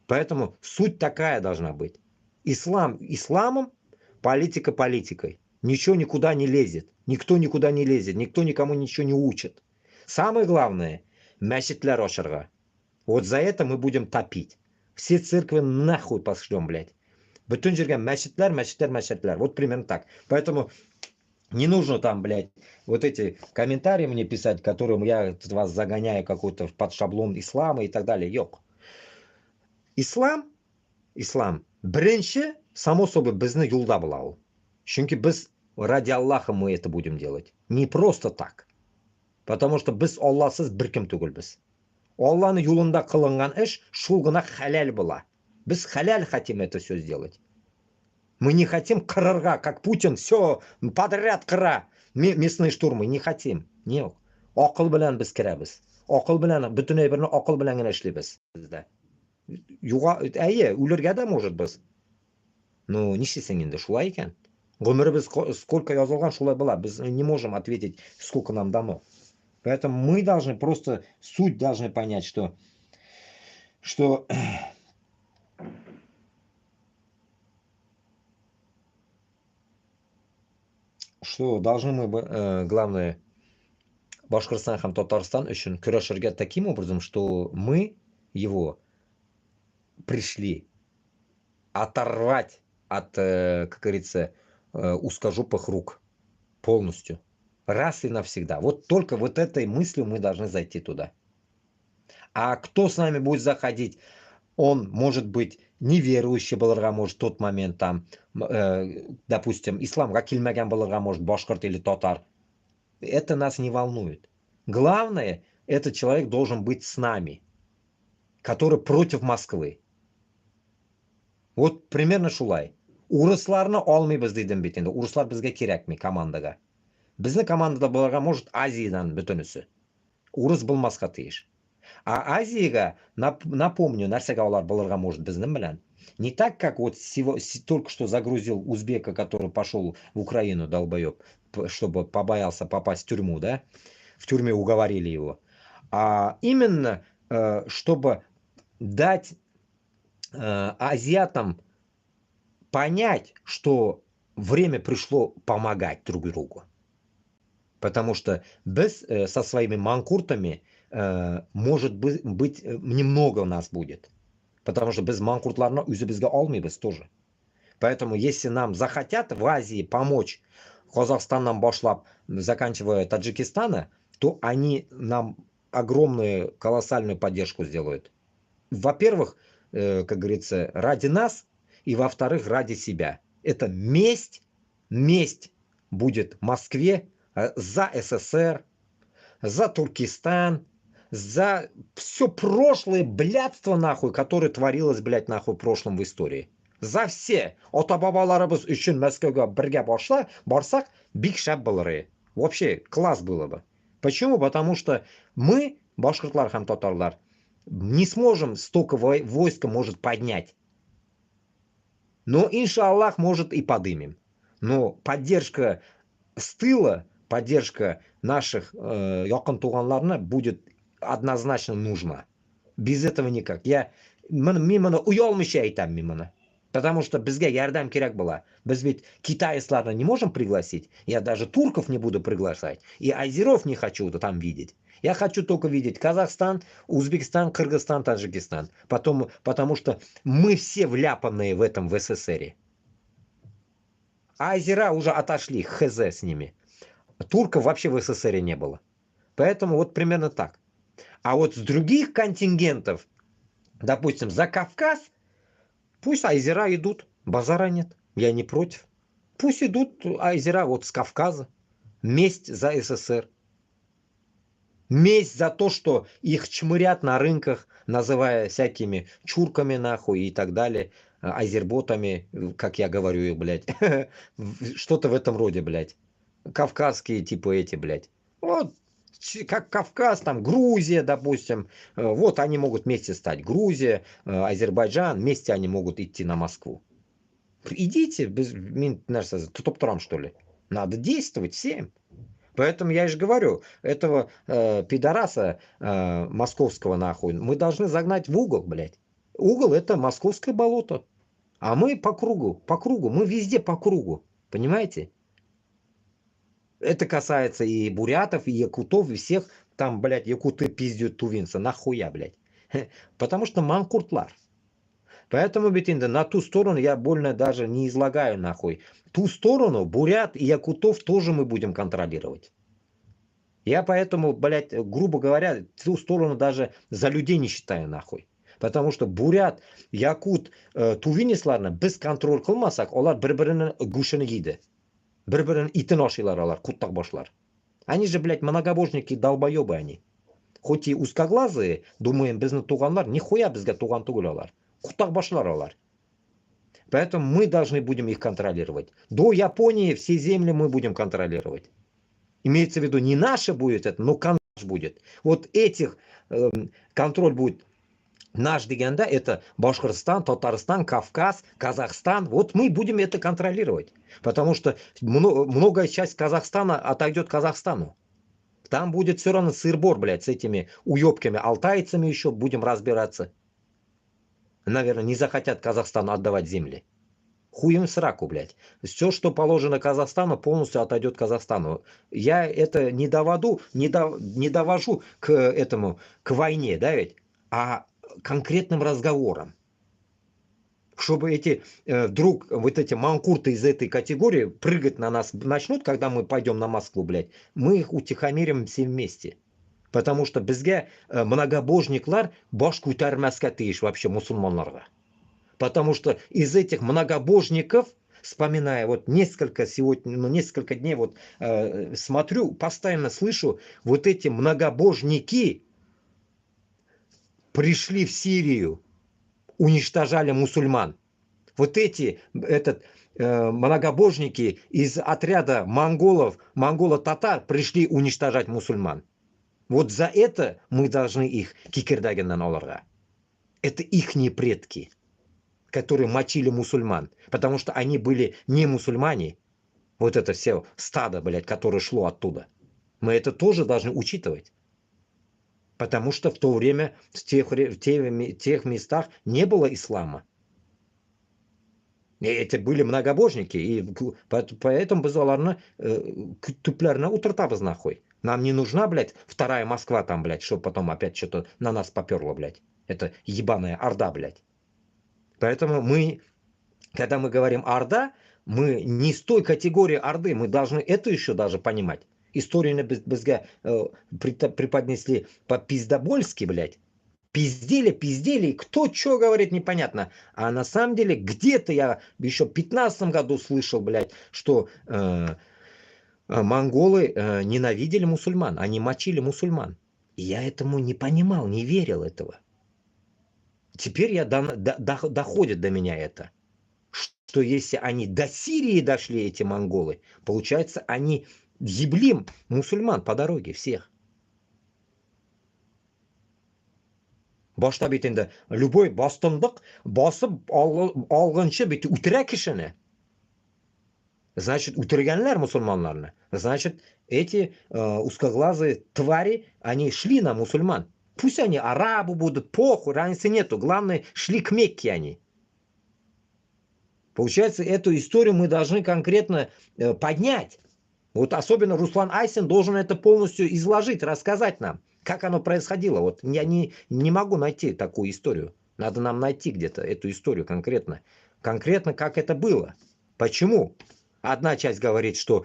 Поэтому суть такая должна быть. Ислам исламом, политика политикой. Ничего никуда не лезет. Никто никуда не лезет. Никто никому ничего не учит. Самое главное, мәчетләр ашырга. Вот за это мы будем топить. Все церкви нахуй пошлем, блядь. Бүтін жерге мәчетләр. Вот примерно так. Поэтому не нужно там, блядь, вот эти комментарии мне писать, которым я вас загоняю какой-то под шаблон ислама и так далее. Йоқ. Ислам, бірінші, само собой, біздің юлда была ол. Чүнки біз ради Аллаха мы это будем делать. Не просто так. Потому что біз Аллахсыз біркім түгілбіз. Аллахның юлында қылынған іш шул гына халяль была. Біз халяль хотим это все сделать. Мы не хотим қырырға, как Путин, все подряд қыра, местные штурмы, не хотим. Нет. Ақыл білән біз кірәбіз. Ақыл білән, бүтін әйбірні ақыл білән генә эшлибез. Әйе, үлергә дә может біз. Ну, нишлесең инде, шулай икән. Гомеребез сколько язылган, шулай була. Біз не можем ответить, сколько нам дано. Поэтому мы должны просто, суть должны понять, что должны мы, главное, Башкортостан һәм Татарстан үшін көрәшергә таким образом, что мы его пришли оторвать от, как говорится, узкожопых рук полностью. Раз и навсегда. Вот только вот этой мыслью мы должны зайти туда. А кто с нами будет заходить? Он может быть неверующий болырға, может в тот момент там, допустим, исламға келмеген болырға, может башкорт или татар. Это нас не волнует. Главное, этот человек должен быть с нами, который против Москвы. Вот примерно шулай. Урысларны алмыйбыз дейдім бит енді. Урыслар бізге керекми командаға. Біздің командада болырға, может, Азиядан бүтінісі. Урыс болмасқа тиіш. А Азияға, напомню, нәрсеге олар болырға, может, біздің білән. Не так, как вот только что загрузил узбека, который пошел в Украину, долбоеб, чтобы побоялся попасть в тюрьму, да? В тюрьме уговорили его. А именно, чтобы дать азиатам понять, что время пришло помогать друг другу. Потому что со своими манкуртами, может быть, немного у нас будет. Потому что без манкуртларна үзе безге алмайбыз тоже. Поэтому если нам захотят в Азии помочь, Казахстаном башлап, заканчивая Таджикистана, то они нам огромную, колоссальную поддержку сделают. Во-первых, как говорится, ради нас, и во-вторых, ради себя. Это месть будет Москве за СССР, за Туркестан, за все прошлое блядство, нахуй, которое творилось, блядь, нахуй, в прошлом в истории. За все. Ата бабаларыбыз үшін Мәскеуге бірге барсақ, бик шәп булыр. Вообще, класс было бы. Почему? Потому что мы, башкиртлар һәм татарлар, не сможем столько войска может поднять. Но, иншаллах, может и подымем. Но поддержка с тыла, поддержка наших якын туганларына будет однозначно нужна. Без этого никак. Миманы уялмыша айтам миманы. Потому что безге ярдам керек была. Біз ведь китайцларны не можем пригласить. Я даже турков не буду приглашать. И азеров не хочу там видеть. Я хочу только видеть Казахстан, Узбекистан, Кыргызстан, Таджикистан. Потому что мы все вляпанные в этом в СССР. А азера уже отошли, хз с ними. Турков вообще в СССР не было. Поэтому вот примерно так. А вот с других контингентов, допустим, за Кавказ, пусть азера идут, базара нет, я не против. Пусть идут азера вот с Кавказа. Месть за СССР. Месть за то, что их чмырят на рынках, называя всякими чурками нахуй и так далее, азерботами, как я говорю, блядь. Что-то в этом роде, блядь. Кавказские типа эти, блядь. Вот, как Кавказ, там Грузия, допустим. Вот они могут вместе стать. Грузия, Азербайджан, вместе они могут идти на Москву. Идите, топ-трам, что ли. Надо действовать всем. Поэтому я же говорю, этого пидораса московского нахуй мы должны загнать в угол, блядь. Угол это московское болото. А мы по кругу, мы везде по кругу. Понимаете? Это касается и бурятов, и якутов, и всех. Там, блядь, якуты пиздят тувинца. Нахуя, блядь. Потому что манкуртлар. Поэтому, битинда, на ту сторону я больно даже не излагаю нахуй. Ту сторону бурят и якутов тоже мы будем контролировать. Я поэтому, блядь, грубо говоря, ту сторону даже за людей не считаю нахуй. Потому что бурят, якут, тувинецларны без контроль кылмасак, олар бір-бірінің гушыны ейді. Бір-бірін итін ашилар алар, куттақ башлар. Они же, блядь, многобожники, долбоебы они. Хоть и узкоглазые, думаем, безні туғанлар, нихуя бізге туған түгіл алар. Куттақ башлар алар. Поэтому мы должны будем их контролировать. До Японии все земли мы будем контролировать. Имеется в виду, не наше будет это, но контроль будет. Вот этих контроль будет наш дегенда, это Башкортостан, Татарстан, Кавказ, Казахстан. Вот мы будем это контролировать. Потому что многая часть Казахстана отойдет Казахстану. Там будет все равно сыр-бор, блядь, с этими уебками, алтайцами еще будем разбираться. Наверное, не захотят Казахстану отдавать земли. Хуем сраку, блядь. Все, что положено Казахстану, полностью отойдет Казахстану. Я это не довожу к этому, к войне, да ведь, а конкретным разговорам. Чтобы эти вдруг вот эти манкурты из этой категории прыгать на нас начнут, когда мы пойдем на Москву, блядь, мы их утихомирим все вместе. Потому что безге многобожниклар баш көтәрмәскә тиеш вообще мусульманларга. Потому что из этих многобожников, вспоминая вот несколько дней вот смотрю, постоянно слышу, вот эти многобожники пришли в Сирию, уничтожали мусульман. Вот эти многобожники из отряда монголо-татар пришли уничтожать мусульман. Вот за это мы должны их кикердагеннан оларга. Это ихние предки. которые мочили мусульман, потому что они были не мусульмане. Вот это все стадо, блядь, которое шло оттуда. Мы это тоже должны учитывать. Потому что в то время в тех местах не было ислама. И это были многобожники. И поэтому біз оларны түплеріне утыртабыз нахуй. Нам не нужна, блядь, вторая Москва там, блядь, чтобы потом опять что-то на нас поперло, блядь. Это ебаная орда, блядь. Поэтому мы, когда мы говорим орда, мы не с той категории орды, мы должны это еще даже понимать. Историю бізге преподнесли по-пиздобольски, блядь. Пиздели, и кто что говорит, непонятно. А на самом деле, где-то я еще в 15 году слышал, блядь, что монголы ненавидели мусульман, они мочили мусульман. И я этому не понимал, не верил этого. Теперь доходит до меня это. Что если они до Сирии дошли, эти монголы, получается, они ебли мусульман по дороге всех. Башта бит енді любой бостандық басып алғанша бит үтірә кішіні. Значит, утырганлар мусульманларны. Значит, эти узкоглазые твари, они шли на мусульман. Пусть они арабы будут, похуй, разницы нету. Главное, шли к Мекке они. Получается, эту историю мы должны конкретно поднять. Вот особенно Руслан Айсин должен это полностью изложить, рассказать нам, как оно происходило. Вот я не могу найти такую историю. Надо нам найти где-то эту историю конкретно. Конкретно, как это было. Почему? Одна часть говорит, что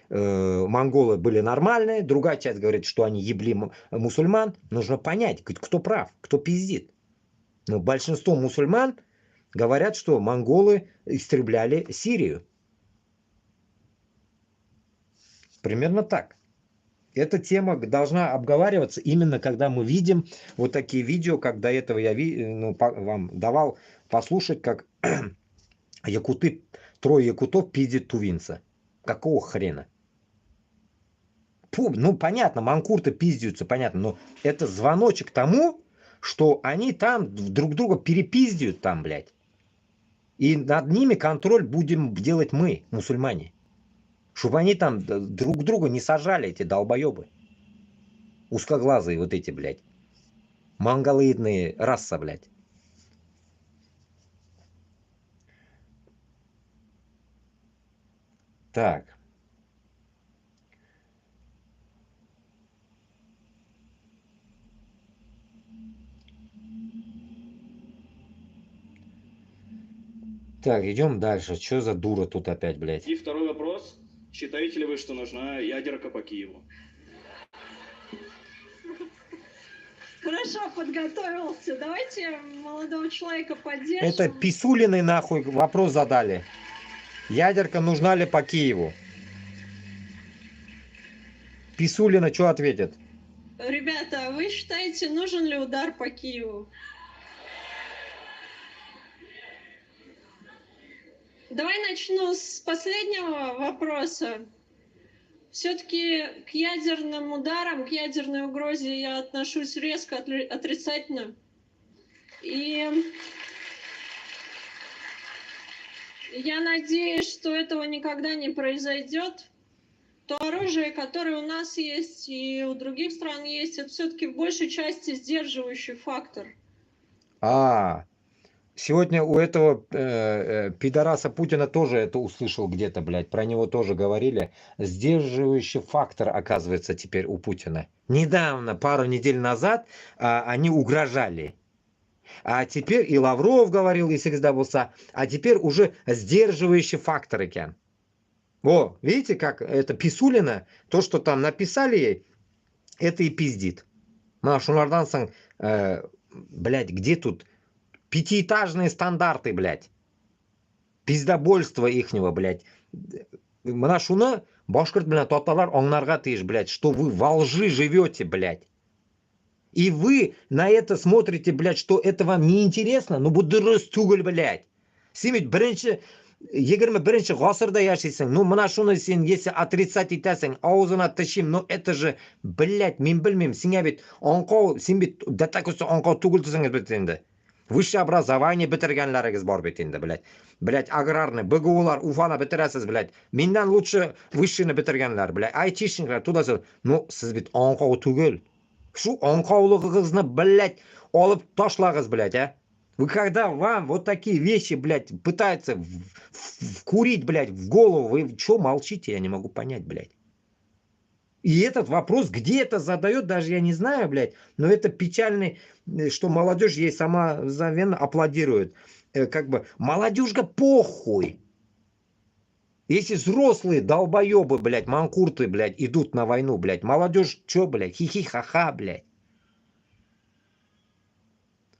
монголы были нормальные, другая часть говорит, что они ебли мусульман. Нужно понять, кто прав, кто пиздит. Но большинство мусульман говорят, что монголы истребляли Сирию. Примерно так. Эта тема должна обговариваться именно когда мы видим вот такие видео, как до этого я вам давал послушать, как якуты, трое якутов пиздит тувинца. Какого хрена? Ну, понятно, манкурты пиздятся, понятно, но это звоночек тому, что они там друг друга перепиздят там, блядь. И над ними контроль будем делать мы, мусульмане. Чтобы они там друг друга не сажали, эти долбоебы. Узкоглазые вот эти, блядь. Монголоидные раса, блядь. Так. Так, идем дальше. Что за дура тут опять, блядь? И второй вопрос. Считаете ли вы, что нужна ядерка по Киеву? Хорошо, подготовился. Давайте молодого человека поддержим. Это Писулиной нахуй вопрос задали. Ядерка нужна ли по Киеву? Писулина что ответит? Ребята, вы считаете, нужен ли удар по Киеву? Давай начну с последнего вопроса. Все-таки к ядерным ударам, к ядерной угрозе я отношусь резко отрицательно. И я надеюсь, что этого никогда не произойдет. То оружие, которое у нас есть и у других стран есть, это все-таки в большей части сдерживающий фактор. Сегодня у этого пидораса Путина тоже это услышал где-то, блядь. Про него тоже говорили. Сдерживающий фактор, оказывается, теперь у Путина. Недавно, пару недель назад, они угрожали. А теперь и Лавров говорил, и всегда был, а теперь уже сдерживающий фактор экен. О, видите, как это Писулина, то, что там написали ей, это и пиздит. Шунардан сан, блядь, где тут пятиэтажные стандарты, блядь. Пиздобольство ихнего, блядь. Мына шуны башкорт белән татарлар аңларга тиеш, блядь, что вы во лжи живете, блядь. И вы на это смотрите, блядь, что это вам не интересно, ну бу дөрес түгел, блядь. Сен бит беренче 21 гасырда яшисең, ну мына шуны сен если отрицать итәсең, авызына тышим, ну это же, блядь, мен белмим, сиңа бит аңкау, сен бит дәтәкүсе аңкау түгел дисең бит инде. Высшее образование bitirganlaringiz bor bet endi, блядь. Блядь, аграрный, БГУлар, Уфаны bitirasiz, блядь. Mendan лучше высшийni bitirganlar, блядь. Айтишниклар, туда-сюда. Ну, siz bit onqov tugul. Shu onqovligingizni, блядь, olib tashlag'iz, блядь, а? Вы когда вам вот такие вещи, блядь, пытаются вкурить, блядь, в голову, вы что молчите, я не могу понять, блядь. И этот вопрос, где это задает, даже я не знаю, блядь, но это печальный, что молодежь ей самозабвенно аплодирует. Как бы, молодежка похуй. Если взрослые долбоебы, блядь, манкурты, блядь, идут на войну, блядь, молодежь, что, блядь, хихи-ха-ха, блядь.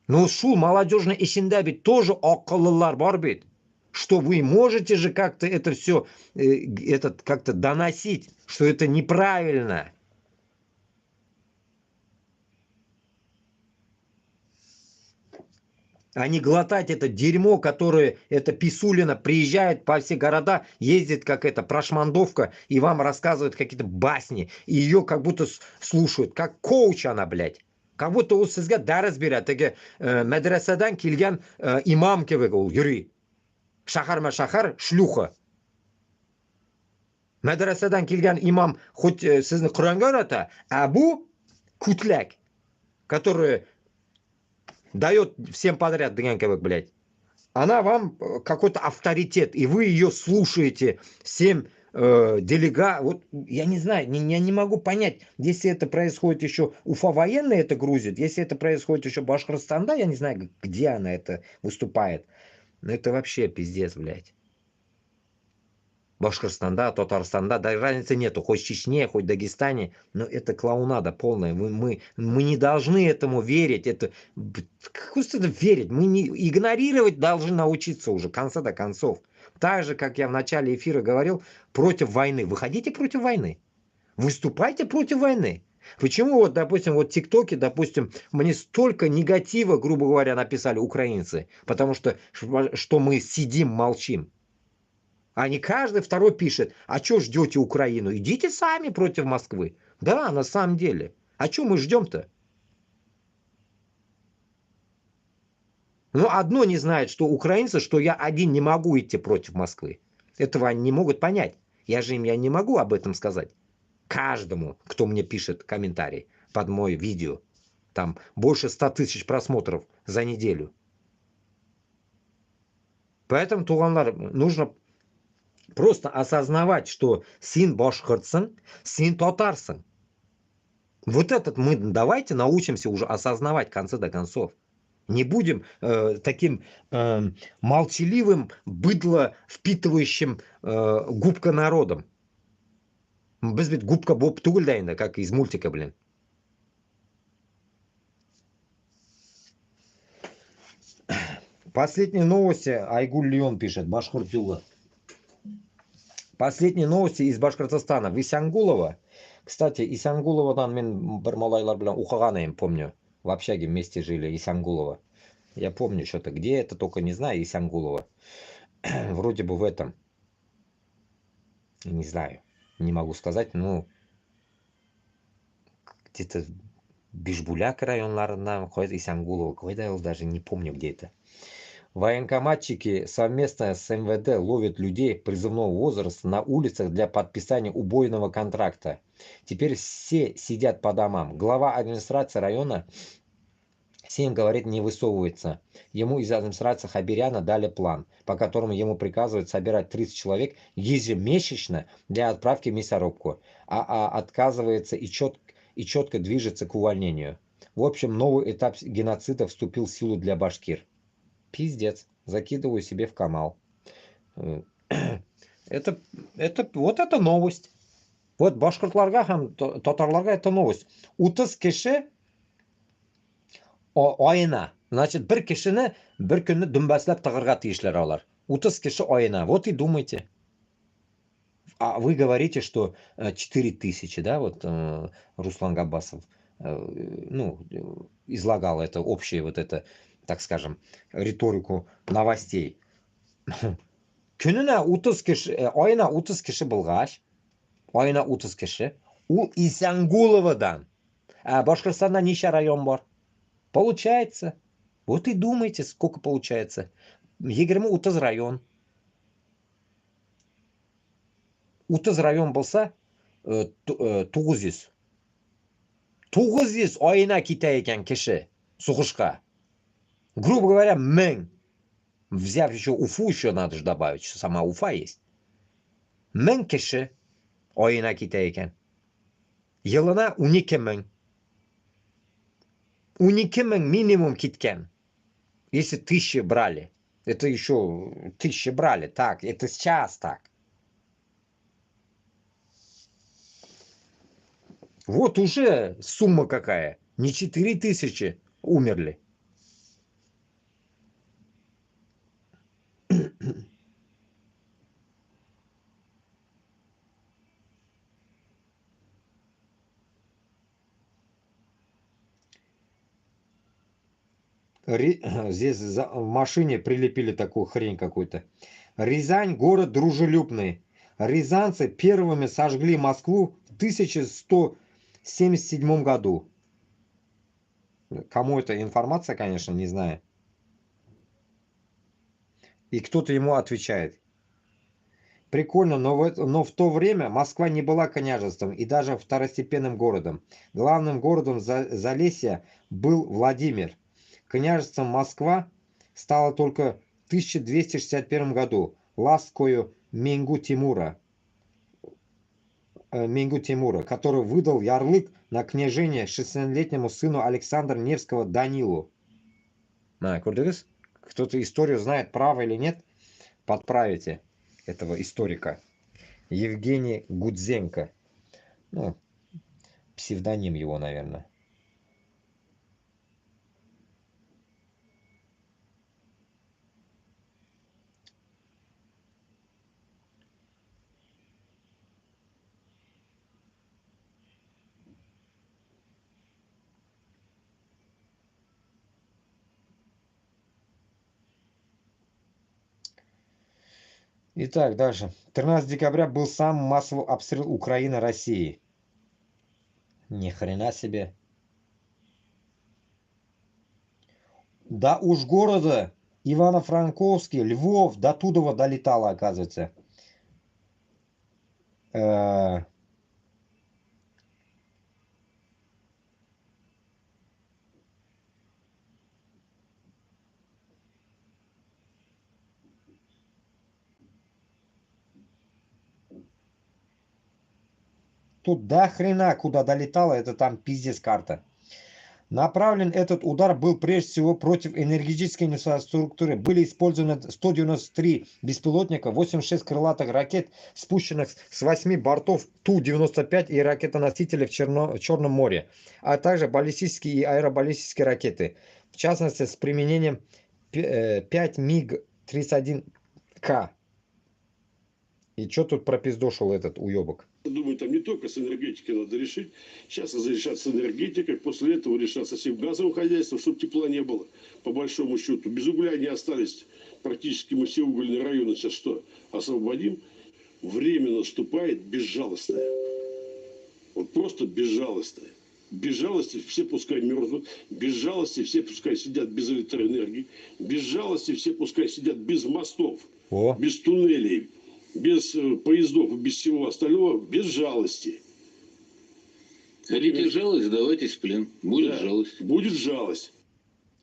Но шул молодежный ишинда ведь тоже акыллылар бар бит. Что вы можете же как-то это все как-то доносить, что это неправильно. А не глотать это дерьмо, которое, это писулина, приезжает по все города, ездит как это прошмандовка и вам рассказывает какие-то басни. И ее как будто слушают, как коуч она, блядь. Как будто у sizga dars beradi. Madrasadan kelgan imom kerak u yuri. Shaharma-shahar shluxa. Madrasadan kelgan imom хоть sizni Qur'onga o'rata, а bu kutlak, который дает всем подряд degan kerak, блядь. Она вам какой-то авторитет, и вы ее слушаете 7 вот, я не знаю, я не могу понять, если это происходит еще, Уфа военные это грузит, если это происходит еще Башкортостанда, я не знаю, где она это выступает, но это вообще пиздец, блядь. Башкортостанда, Татарстанда, да разницы нету, хоть в Чечне, хоть в Дагестане, но это клоунада полная, мы не должны этому верить, это, как это верить, мы не игнорировать должны научиться уже, конца до концов. Так же, как я в начале эфира говорил, против войны. Выходите против войны. Выступайте против войны. Почему вот, допустим, вот в ТикТоке, допустим, мне столько негатива, грубо говоря, написали украинцы, потому что мы сидим, молчим. А не каждый второй пишет, а что ждете Украину? Идите сами против Москвы. Да, на самом деле. А что мы ждем-то? Но одно не знает, что украинцы, что я один не могу идти против Москвы. Этого они не могут понять. Я не могу об этом сказать. Каждому, кто мне пишет комментарий под мое видео. Там больше 100 тысяч просмотров за неделю. Поэтому, туганлар, нужно просто осознавать, что син башкортсын, син татарсын. Вот этот мы давайте научимся уже осознавать в конце до концов. Не будем таким молчаливым, быдло впитывающим губка народом. Без ведь губка боб тугульдайна, как из мультика, блин. Последние новости, Айгуль Леон пишет, Башкортюла. Последние новости из Башкортостана. В Исянгулово. Кстати, Исянгуловодан мен бір малайлар білен оқыған едім, помню. В общаге вместе жили, Исянгулово. Я помню что-то, где это, только не знаю, Исянгулово. Вроде бы в этом. Не знаю, не могу сказать, но где-то Бишбуляк районларынан, Исянгулово, какой-то я даже не помню, где это. Военкоматчики совместно с МВД ловят людей призывного возраста на улицах для подписания убойного контракта. Теперь все сидят по домам. Глава администрации района всем говорит, не высовывается. Ему из администрации Хабиряна дали план, по которому ему приказывают собирать 30 человек ежемесячно для отправки в мясорубку, а отказывается и четко движется к увольнению. В общем, новый этап геноцида вступил в силу для башкир. Пиздец. Закидываю себе в канал. Это вот это новость. Вот башкортларга һәм татарларга это новость. 30 кеше айына. Значит, бір кешене бір көнне дөмбәсләп тыгырга тиешләр алар. 30 кеше айына. Вот и думайте. А вы говорите, что 4000, да, вот Руслан Габбасов, ну, излагал это общее вот это, так скажем, риторику новостей. Күніне 30 кеше, айына 30 кеше булгач, айына 30 кеше, у Исянгуловодан. А Башкортостанда ничә район бар? Получается, Вот и думайте, сколько получается. Егерме 30 район. 30 район болса 900. 900 айына кете екен киши сугышка. Грубо говоря, 1000. Взяв еще Уфу, еще надо же добавить, что сама Уфа есть. 1000 киши айына кете екен. Yılına 12.000. 12.000 минимум кеткен. Если 1000 брали. Это еще 1000 брали. Так, это сейчас так. Вот уже сумма какая. Не 4000 умерли. Здесь в машине прилепили такую хрень какую-то. Рязань город дружелюбный. Рязанцы первыми сожгли Москву в 1177 году. Кому эта информация, конечно, не знаю. И кто-то ему отвечает. Прикольно, но в то время Москва не была княжеством и даже второстепенным городом. Главным городом Залесья был Владимир. Княжеством Москва стала только в 1261 году ласкою Менгу Тимура, который выдал ярлык на княжение 16-летнему сыну Александра Невского Данилу. Кто-то историю знает, право или нет, подправите этого историка. Евгений Гудзенко. Ну, псевдоним его, наверное. Итак, дальше. 13 декабря был сам массовый обстрел Украины России. Ни хрена себе. До уж города Ивано-Франковский, Львов, до туда долетало, оказывается. Тут до хрена куда долетало, это там пиздец карта. Направлен этот удар был прежде всего против энергетической инфраструктуры. Были использованы 193 беспилотника, 86 крылатых ракет, спущенных с 8 бортов Ту-95 и ракетоносители в Черном море, а также баллистические и аэробаллистические ракеты. В частности, с применением 5 МиГ-31К. И что тут пропиздошил этот уебок? Думаю, там не только с энергетикой надо решить. Сейчас разрешат с энергетикой, после этого решат со всем газовым хозяйством, чтобы тепла не было, по большому счету. Без угля не остались практически мы все угольные районы. Сейчас что, освободим? Время наступает безжалостное. Вот просто безжалостное. Без жалости все пускай мерзнут, без жалости все пускай сидят без электроэнергии, без жалости все пускай сидят без мостов, без туннелей, без поездов и без всего остального, без жалости. Хотите жалость, сдавайтесь в плен. Будет жалость. Будет жалость.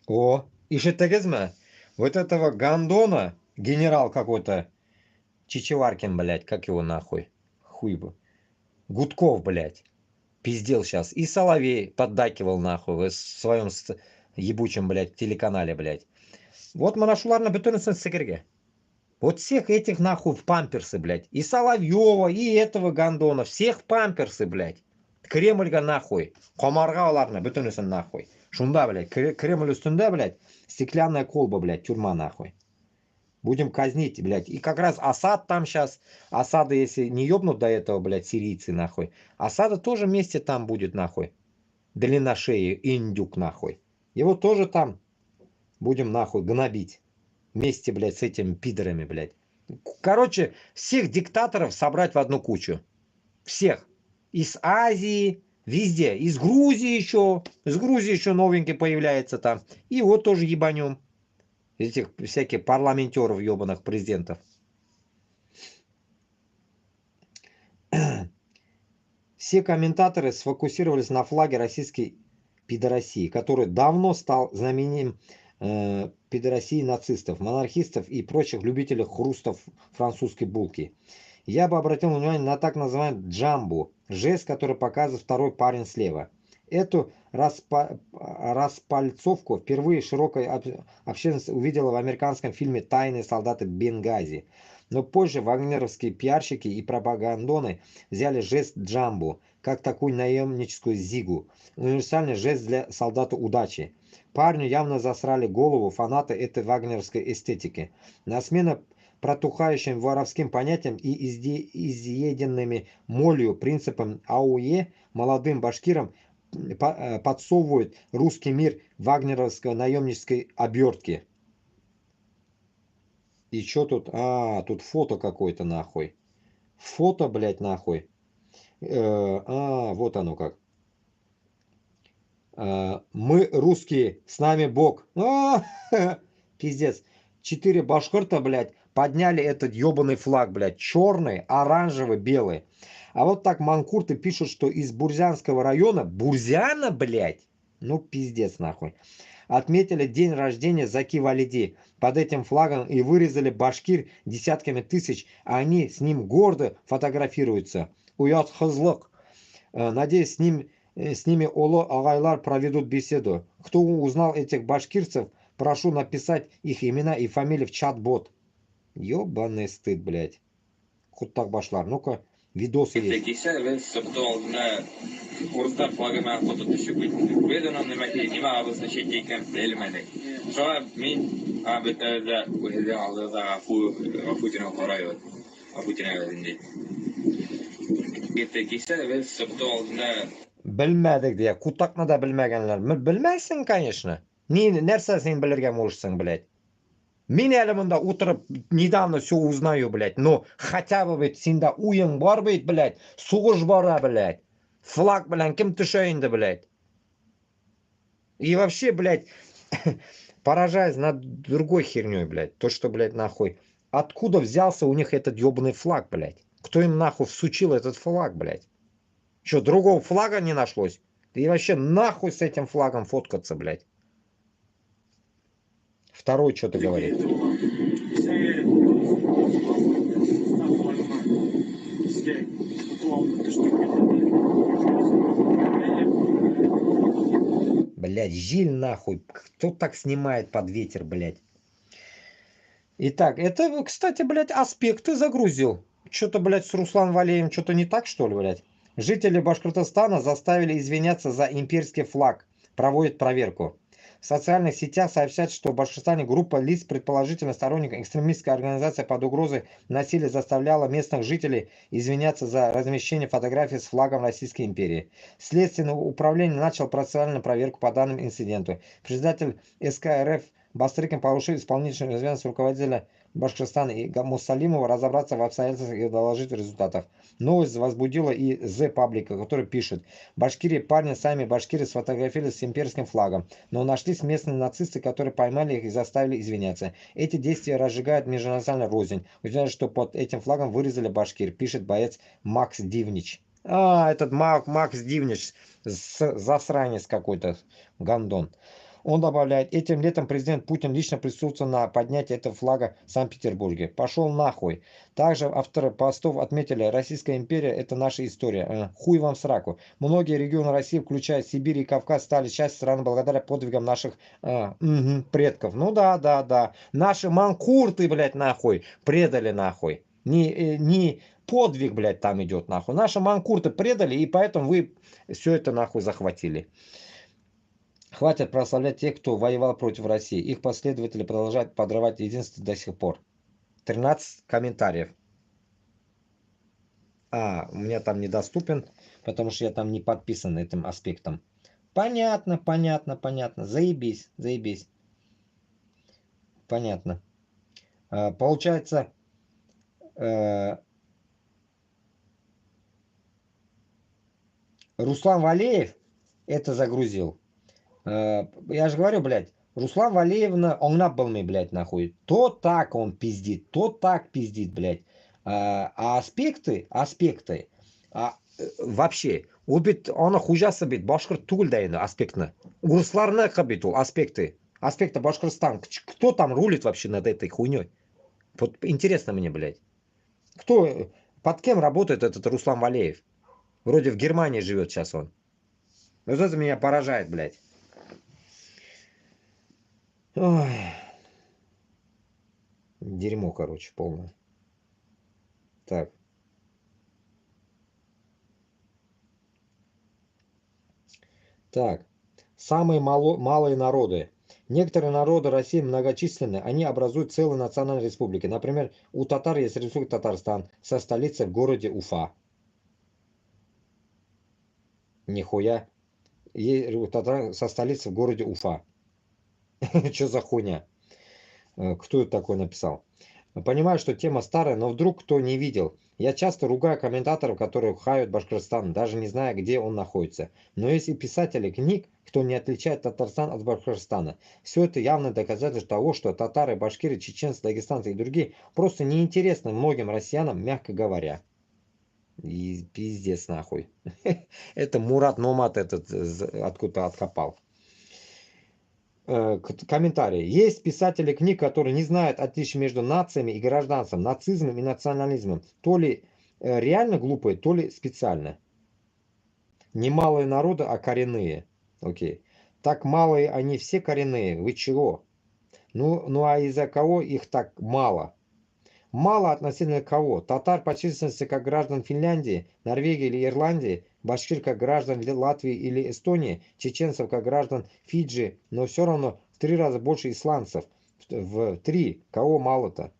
О, ишеттегизме. Вот этого Гондона, генерал какой-то, Чичеваркин, блядь, как его нахуй, хуй бы, Гудков, блядь, пиздел сейчас. И Соловей поддакивал нахуй в своем ебучем, блядь, телеканале, блядь. Вот Марашуларна Бетонсон Секерге. Вот всех этих нахуй в памперсы, блядь. И Соловьева, и этого Гондона. Всех в памперсы, блядь. Кремльга нахуй. Комарга оларна, бөтөнөсін нахуй. Шунда, блядь, Кремль үстінде, блядь, стеклянная колба, блядь, тюрьма нахуй. Будем казнить, блядь. И как раз Асад там сейчас. Асада, если не ёбнут до этого, блядь, сирийцы, нахуй. Асада тоже вместе там будет, нахуй. Длина шеи, индюк, нахуй. Его тоже там будем, нахуй, гнобить. Вместе, блядь, с этими пидорами, блядь. Короче, всех диктаторов собрать в одну кучу. Всех. Из Азии, Везде. Из Грузии еще новенький появляется там. И вот тоже ебанем. Этих всяких парламентеров, ебаных президентов. Все комментаторы сфокусировались на флаге российской пидорасии, который давно стал знаменем пидорасии нацистов, монархистов и прочих любителей хрустов французской булки. Я бы обратил внимание на так называемый джамбу, жест, который показывает второй парень слева. Эту распальцовку впервые широкая общественность увидела в американском фильме «Тайные солдаты Бенгази». Но позже вагнеровские пиарщики и пропагандоны взяли жест джамбу, как такую наемническую зигу, универсальный жест для солдата удачи. Парню явно засрали голову фанаты этой вагнеровской эстетики. На смену протухающим воровским понятиям и изъеденными молью принципам АУЕ молодым башкирам подсовывают русский мир вагнеровской наемнической обертки. И что тут? Тут фото какое-то нахуй. Фото, блядь, нахуй. Вот оно как. Мы русские, с нами Бог. Пиздец. 4 башкирта, блядь, подняли этот ебаный флаг, блядь. Черный, оранжевый, белый. А вот так манкурты пишут, что из Бурзянского района, Бурзяна, блядь, ну пиздец нахуй, отметили день рождения Заки Валиди под этим флагом и вырезали башкир десятками тысяч, а они с ним гордо фотографируются. Уят хызлык. Надеюсь, с ними Оло Агайлар проведут беседу. Кто узнал этих башкирцев, прошу написать их имена и фамилии в чат-бот. Ёбаный стыд, блядь. Хуттак башлар. Ну-ка, видосы есть. Bilmedik diye. Kutakны da bilmegenler. Bilmezsin, конечно. Нәрсесін білерге можешсің, блядь. Мен әлі мұнда отырып, недавно все узнаю, блядь. Но хотя бы, блядь, сенде уйың бар, блядь. Суғыш бара, блядь. Флаг, блядь, кім түшейінді, блядь. И вообще, блядь, поражаюсь над другой херней, блядь. То, что, блядь, нахуй. Откуда взялся у них этот ебаный флаг, блядь? Кто им нахуй всучил этот флаг, блядь? Что, другого флага не нашлось? И вообще нахуй с этим флагом фоткаться, блядь. Второй что-то говорит. Блядь, жиль нахуй. Кто так снимает под ветер, блядь? Итак, это, кстати, блядь, аспекты загрузил. Что-то, блядь, с Руслан Валеем что-то не так, что ли, блядь? Жители Башкортостана заставили извиняться за имперский флаг. Проводят проверку. В социальных сетях сообщают, что в Башкортостане группа лиц, предположительно сторонников экстремистской организации под угрозой насилия, заставляла местных жителей извиняться за размещение фотографий с флагом Российской империи. Следственное управление начало процессуальную проверку по данному инциденту. Председатель СК РФ Бастрыкин поручил исполнительному обязанности руководителя Башкортостана и Муссалимова разобраться в обстоятельствах и доложить в результатах. Новость возбудила и The Public, который пишет: Башкирии парни сами башкиры сфотографировались с имперским флагом, но нашлись местные нацисты, которые поймали их и заставили извиняться. Эти действия разжигают межнациональную рознь. Уверяют, что под этим флагом вырезали башкир, пишет боец Макс Дивнич. Этот Макс Дивнич, засранец какой-то, гандон. Он добавляет: этим летом президент Путин лично присутствовал на поднятии этого флага в Санкт-Петербурге. Пошел нахуй. Также авторы постов отметили: Российская империя — это наша история. Хуй вам в сраку. Многие регионы России, включая Сибирь и Кавказ, стали частью страны благодаря подвигам наших предков. Ну да. Наши манкурты, блядь, нахуй, предали нахуй. Не подвиг, блядь, там идет нахуй. Наши манкурты предали, и поэтому вы все это нахуй захватили. Хватит прославлять тех, кто воевал против России. Их последователи продолжают подрывать единство до сих пор. 13 комментариев. У меня там недоступен, потому что я там не подписан этим аспектом. Понятно. Заебись. Понятно. Получается, Руслан Валеев это загрузил. Я же говорю, блядь, Руслан Валеевна, он набылный, блядь, нахуй. То так он пиздит, то так пиздит, блядь. А аспекты, вообще, у бит, она хужасы бит, башкырт түгіл да енді аспектны. Урысларынікі бит ол аспекты. Аспекты Башкортостан. Кто там рулит вообще над этой хуйней? Вот интересно мне, блядь. Кто, под кем работает этот Руслан Валеев? Вроде в Германии живет сейчас он. Вот это меня поражает, блядь. Ой. Дерьмо, короче, полное. Так. Так. Самые малые народы. Некоторые народы России многочисленны. Они образуют целые национальные республики. Например, у татар есть Республика Татарстан со столицей в городе Уфа. Нихуя. Есть татар со столицей в городе Уфа. Что за хуйня? Кто это такой написал? Понимаю, что тема старая, но вдруг кто не видел. Я часто ругаю комментаторов, которые хают Башкортостан, даже не зная, где он находится. Но есть и писатели книг, кто не отличает Татарстан от Башкортостана. Все это явное доказательство того, что татары, башкиры, чеченцы, дагестанцы и другие просто неинтересны многим россиянам, мягко говоря. И пиздец нахуй. Это Мурат Номат этот откуда-то откопал. Комментарий. Есть писатели книг, которые не знают отличия между нациями и гражданством, нацизмом и национализмом. То ли реально глупые, то ли специально. Не малые народы, а коренные. Окей. Так малые они все коренные. Вы чего? Ну а из-за кого их так мало? Мало относительно кого? Татар по численности как граждан Финляндии, Норвегии или Ирландии, башкир как граждан Латвии или Эстонии, чеченцев как граждан Фиджи, но все равно в 3 раза больше исландцев. В 3. Кого мало-то?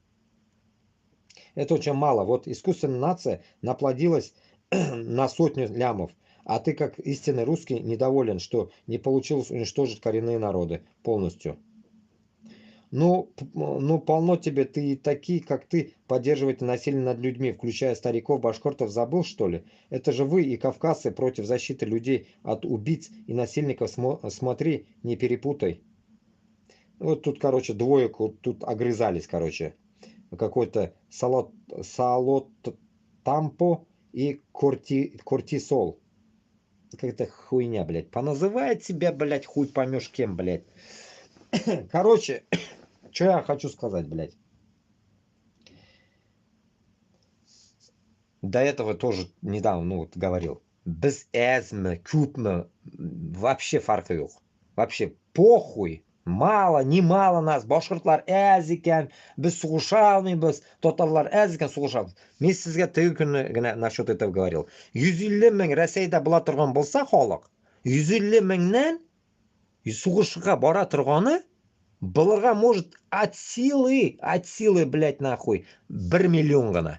Это очень мало. Вот искусственная нация наплодилась на 100 лямов. А ты как истинный русский недоволен, что не получилось уничтожить коренные народы полностью. Ну, полно тебе, ты такие, как ты, поддерживаете насилие над людьми, включая стариков, башкортов, забыл, что ли? Это же вы и кавказцы против защиты людей от убийц и насильников, смотри, не перепутай. Вот тут, короче, двое тут огрызались, короче. Какой-то Салот Тампо и Кортисол. Какая-то хуйня, блядь. Поназывает себя, блядь, хуй поймешь кем, блядь. Короче... Что я хочу сказать, блядь? До этого тоже недавно, вот, говорил. Без эзмы, купмы, вообще фаркы yok. Вообще похуй. Мало, не мало нас. Башкортлар әз екен, біз суғыша алмаймыз, татарлар әз екен суғыша алмаймыз. Мен сізге тәуір күні насчет этого говорил. 150 мың Ресейде бұла тұрған болса халық, 150 мыңнан суғышқа бара тұрғаны Былырға может от силы, блядь, нахуй, 1 миллион ғана.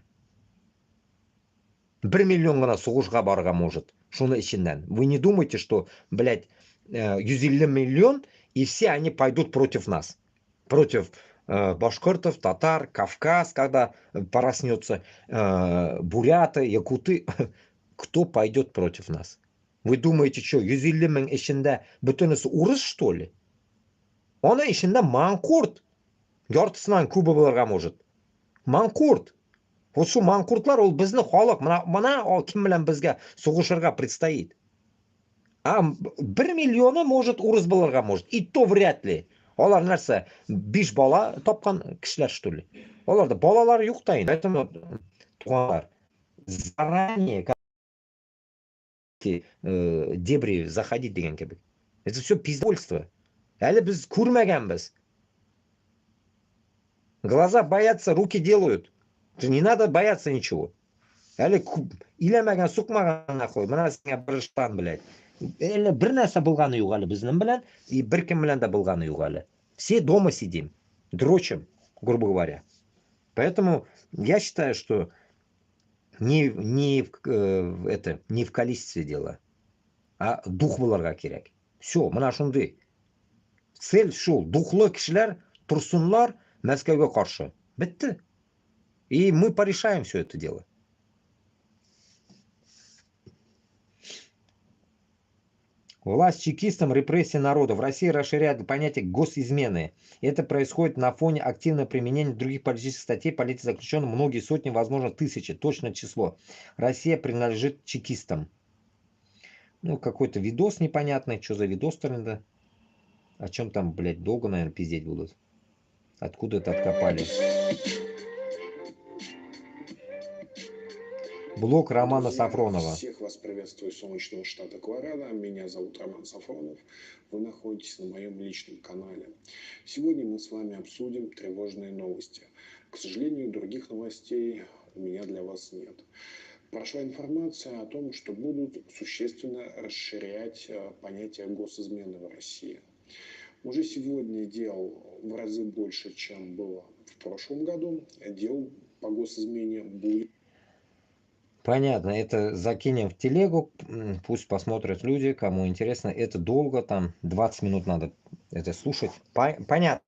1 миллион ғана суғышға барға может. Шуны ішінен. Вы не думайте, что, блядь, 150 миллион, и все они пойдут против нас. Против башкиртов, татар, Кавказ, когда проснется, буряты, якуты. Кто пойдет против нас? Вы думаете, что, 150 мың ішінде бүтінісі урыс, что ли? Оны ішінде манкурт. Яртысынан көбі боларға может. Манкурт. Вот шу манкуртлар ол бізді халық. Мына кім білен бізге соғышырға предстоит. А 1 миллионы может урыс боларға может. И то вряд ли. Олар нәрсе 5 бала тапқан кішілер, что ли. Оларда балалар юқтайын. Поэтому туғандар заранее дебри заходить деген кебек. Это все пиздольство. Әлі біз көрмегенбіз. Глаза боятся, руки делают. Не надо бояться ничего. Әлі илемеген, сұқмаған нахуй. Мына сіңе біріштан, блядь. Әлі бір нәрсе болғаны yok әлі біздің білен, и бір кім білен де болғаны yok әлі. Все дома сидим, дрочим, грубо говоря. Поэтому я считаю, что не в количестве дело, а дух боларға керек. Все, мына шундай. Цель шул. Духлы кишилер турсунлар Мәскәүгә каршы. Бетті. И мы порешаем все это дело. Власть чекистам, репрессии народа. В России расширяет понятие госизмены. Это происходит на фоне активного применения других политических статей политзаключенных. Многие сотни, возможно, тысячи. Точное число. Россия принадлежит чекистам. Ну, какой-то видос непонятный. Что за видос-то, да? О чем там, блядь, долго, наверное, пиздеть будут? Откуда это откопали? Блог Романа Сафронова. Всех вас приветствую из солнечного штата Колорадо. Меня зовут Роман Сафронов. Вы находитесь на моем личном канале. Сегодня мы с вами обсудим тревожные новости. К сожалению, других новостей у меня для вас нет. Прошла информация о том, что будут существенно расширять понятие госизмены в России. Уже сегодня дел в разы больше, чем было в прошлом году. Дел по госизмене будет. Понятно, это закинем в телегу, пусть посмотрят люди, кому интересно. Это долго, там 20 минут надо это слушать. Понятно.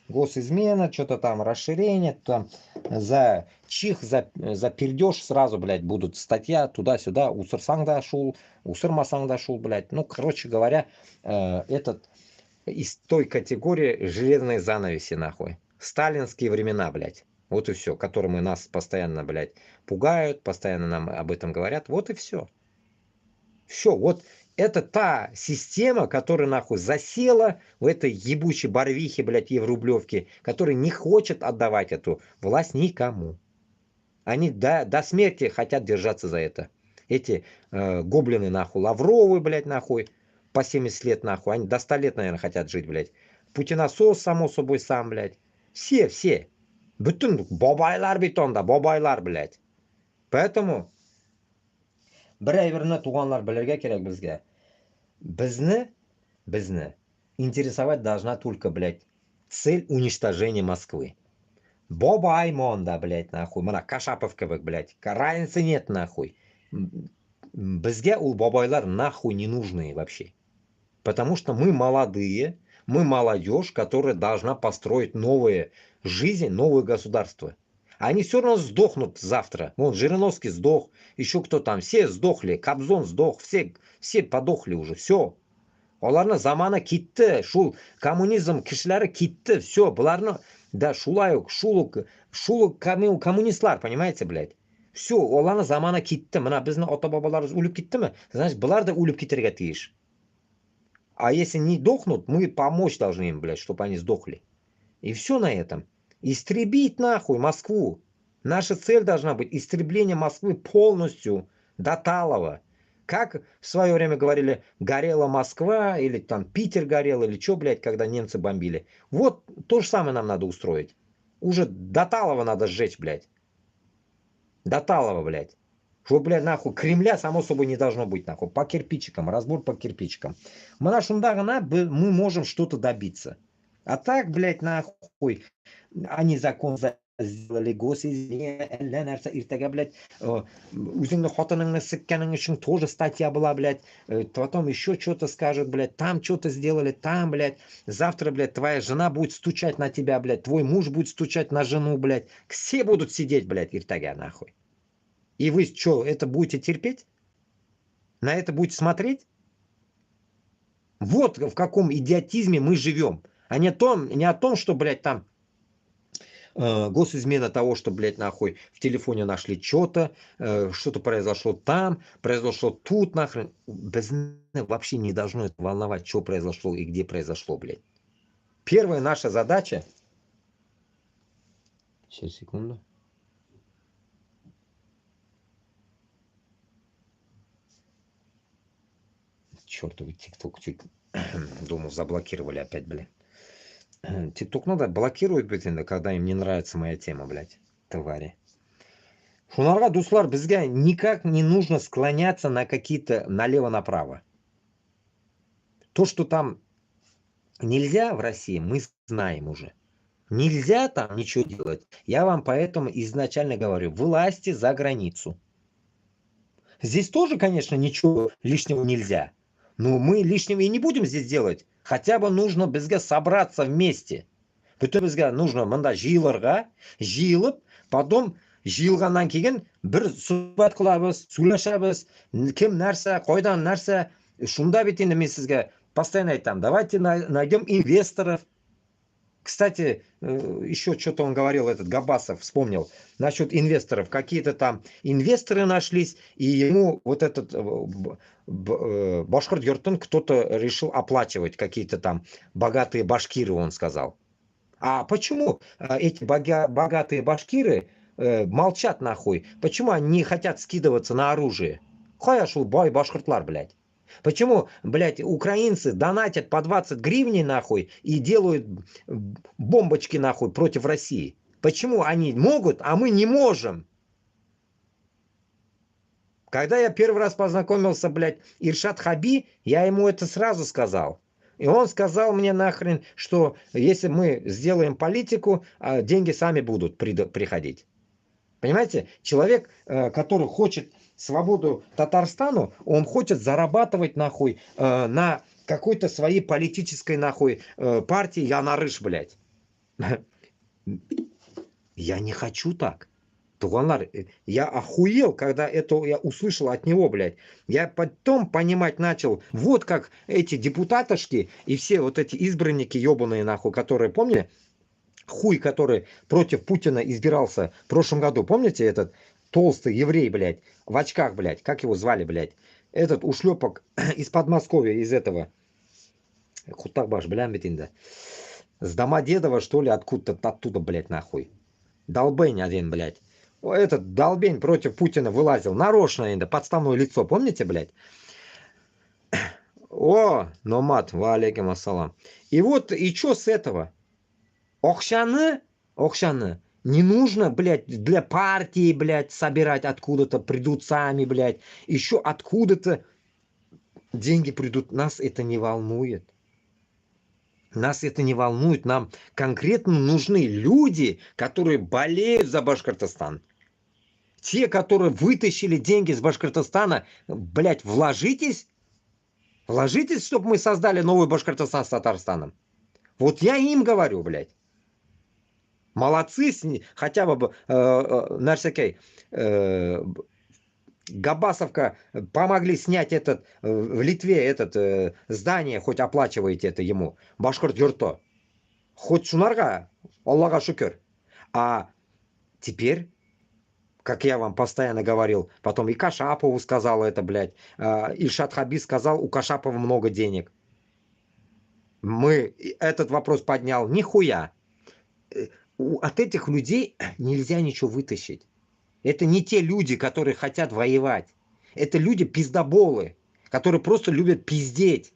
Госизмена, что-то там расширение, там за чих, за пердеж сразу, блядь, будут статья туда-сюда, усырсаң дошел, усырмасаң дошел, блядь. Ну, короче говоря, этот из той категории железной занавеси, нахуй. Сталинские времена, блядь. Вот и все, которыми нас постоянно, блядь, пугают, постоянно нам об этом говорят. Вот и все. Все, вот это та система, которая, нахуй, засела в этой ебучей Барвихе, блядь, Еврублевке, которая не хочет отдавать эту власть никому. Они до смерти хотят держаться за это. Эти гоблины, нахуй, Лавровы, блядь, нахуй, по 70 лет, нахуй. Они до 100 лет, наверное, хотят жить, блядь. Путинасос, само собой, сам, блядь. Все. Bütün бабайлар бетонда, бабайлар, блядь. Поэтому біреуірні туғанлар білерге керек бізге. Бізді интересовать должна только, блядь, цель уничтожения Москвы. Бабай монда, блядь, нахуй. Мына Кашаповка, блядь. Разницы нет, нахуй. Бізге ол бабайлар нахуй не нужны вообще. Потому что мы молодые, мы молодежь, которая должна построить новые жизнь, новое государство. Они все равно сдохнут завтра. Вон, Жириновский сдох, еще кто там. Все сдохли, Кобзон сдох, все подохли уже, все. Оларны замана кетті, шул коммунизм кишілері кетті, все. Бұларны, да, шулайық, шулы коммунистлар, понимаете, блядь? Все, оларны замана кетті. Мына біздің ата-бабаларымыз өліп кетті ме? Значит, бұлар да өліп кетерге тиіш. А если не дохнут, мы помочь должны им, блядь, чтобы они сдохли. И все на этом. Истребить нахуй Москву. Наша цель должна быть истребление Москвы полностью до талого. Как в свое время говорили, горела Москва, или там Питер горел, или что, блядь, когда немцы бомбили. Вот то же самое нам надо устроить. Уже до талого надо сжечь, блядь. До талого, блядь. Что, блядь, нахуй, Кремля, само собой, не должно быть, нахуй. По кирпичикам, разбор по кирпичикам. Мы можем что-то добиться. А так, блядь, нахуй, они закон сделали, госизмене, иртага, блядь, үзіңді хотыныңны сіккенің үшін тоже статья была, блядь, потом еще что-то скажет, блядь, там что-то сделали, там, блядь, завтра, блядь, твоя жена будет стучать на тебя, блядь, твой муж будет стучать на жену, блядь, все будут сидеть, блядь, иртага, нахуй. И вы что, это будете терпеть? На это будете смотреть? Вот в каком идиотизме мы живем. А не о том, что, блядь, там госизмена того, что, блядь, нахуй в телефоне нашли что-то, что-то произошло там, произошло тут, нахрен. Вообще не должно это волновать, что произошло и где произошло, блядь. Первая наша задача... Сейчас, секунду. Чертовый ТикТок. Думал, заблокировали опять, блядь. ТикТок надо блокировать, блядь, когда им не нравится моя тема, блядь, твари. Шунарға, дуслар, бізге никак не нужно склоняться на какие-то налево-направо. То, что там нельзя в России, мы знаем уже. Нельзя там ничего делать. Я вам поэтому изначально говорю, власти за границу. Здесь тоже, конечно, ничего лишнего нельзя. Но мы лишнего и не будем здесь делать. Хотя бы нужно бізге собраться вместе. Бүтін бізге нужно мында жиылырға, жиылып, потом жиылғаннан кейін бір сұхбат қыламыз, сөйлесеміз, кім нәрсе, қойдан нәрсе. Шунда ведь енді мен сізге постоянно айтамын, давайте найдем инвесторов. Кстати, еще что-то он говорил, этот Габасов, вспомнил, насчет инвесторов. Какие-то там инвесторы нашлись, и ему вот этот Башкорт-Юртын кто-то решил оплачивать, какие-то там богатые башкиры, он сказал. А почему эти богатые башкиры молчат нахуй? Почему они не хотят скидываться на оружие? Хаяшул бай башкортлар, блядь. Почему, блядь, украинцы донатят по 20 гривней нахуй и делают бомбочки нахуй против России? Почему они могут, а мы не можем? Когда я первый раз познакомился, блядь, Иршат Хаби, я ему это сразу сказал. И он сказал мне нахрен, что если мы сделаем политику, деньги сами будут приходить. Понимаете? Человек, который хочет свободу Татарстану, он хочет зарабатывать нахуй на какой-то своей политической нахуй партии Янарыш, блядь. Я не хочу так. Туганлар, я охуел, когда это я услышал от него, блядь. Я потом понимать начал, вот как эти депутатошки и все вот эти избранники ебаные нахуй, которые, помните, хуй, который против Путина избирался в прошлом году, помните этот толстый еврей, блядь, в очках, блядь, как его звали, блядь, этот ушлепок из Подмосковья, из этого, Хутагбаш, блядь, с Домодедово, что ли, откуда-то оттуда, блядь, нахуй. Долбень один, блядь. Этот долбень против Путина вылазил, нарочно, подставное лицо, помните, блядь? О, номад, ва алейкум ассалам. И вот, и что с этого? Окшаны, не нужно, блядь, для партии, блядь, собирать откуда-то, придут сами, блядь. Еще откуда-то деньги придут. Нас это не волнует. Нас это не волнует. Нам конкретно нужны люди, которые болеют за Башкортостан. Те, которые вытащили деньги с Башкортостана, блядь, вложитесь. Вложитесь, чтобы мы создали новый Башкортостан с Татарстаном. Вот я им говорю, блядь. Молодцы, хотя бы Нарсакей, Габасовка помогли снять этот в Литве этот здание, хоть оплачиваете это ему. Башкорт-Юрто. Хоть шунарга, Аллаха шукер. А теперь, как я вам постоянно говорил, потом и Кашапову сказал это, блядь. Ильшат Хаби сказал, у Кашапова много денег. Мы этот вопрос поднял. Нихуя. От этих людей нельзя ничего вытащить. Это не те люди, которые хотят воевать. Это люди пиздоболы, которые просто любят пиздеть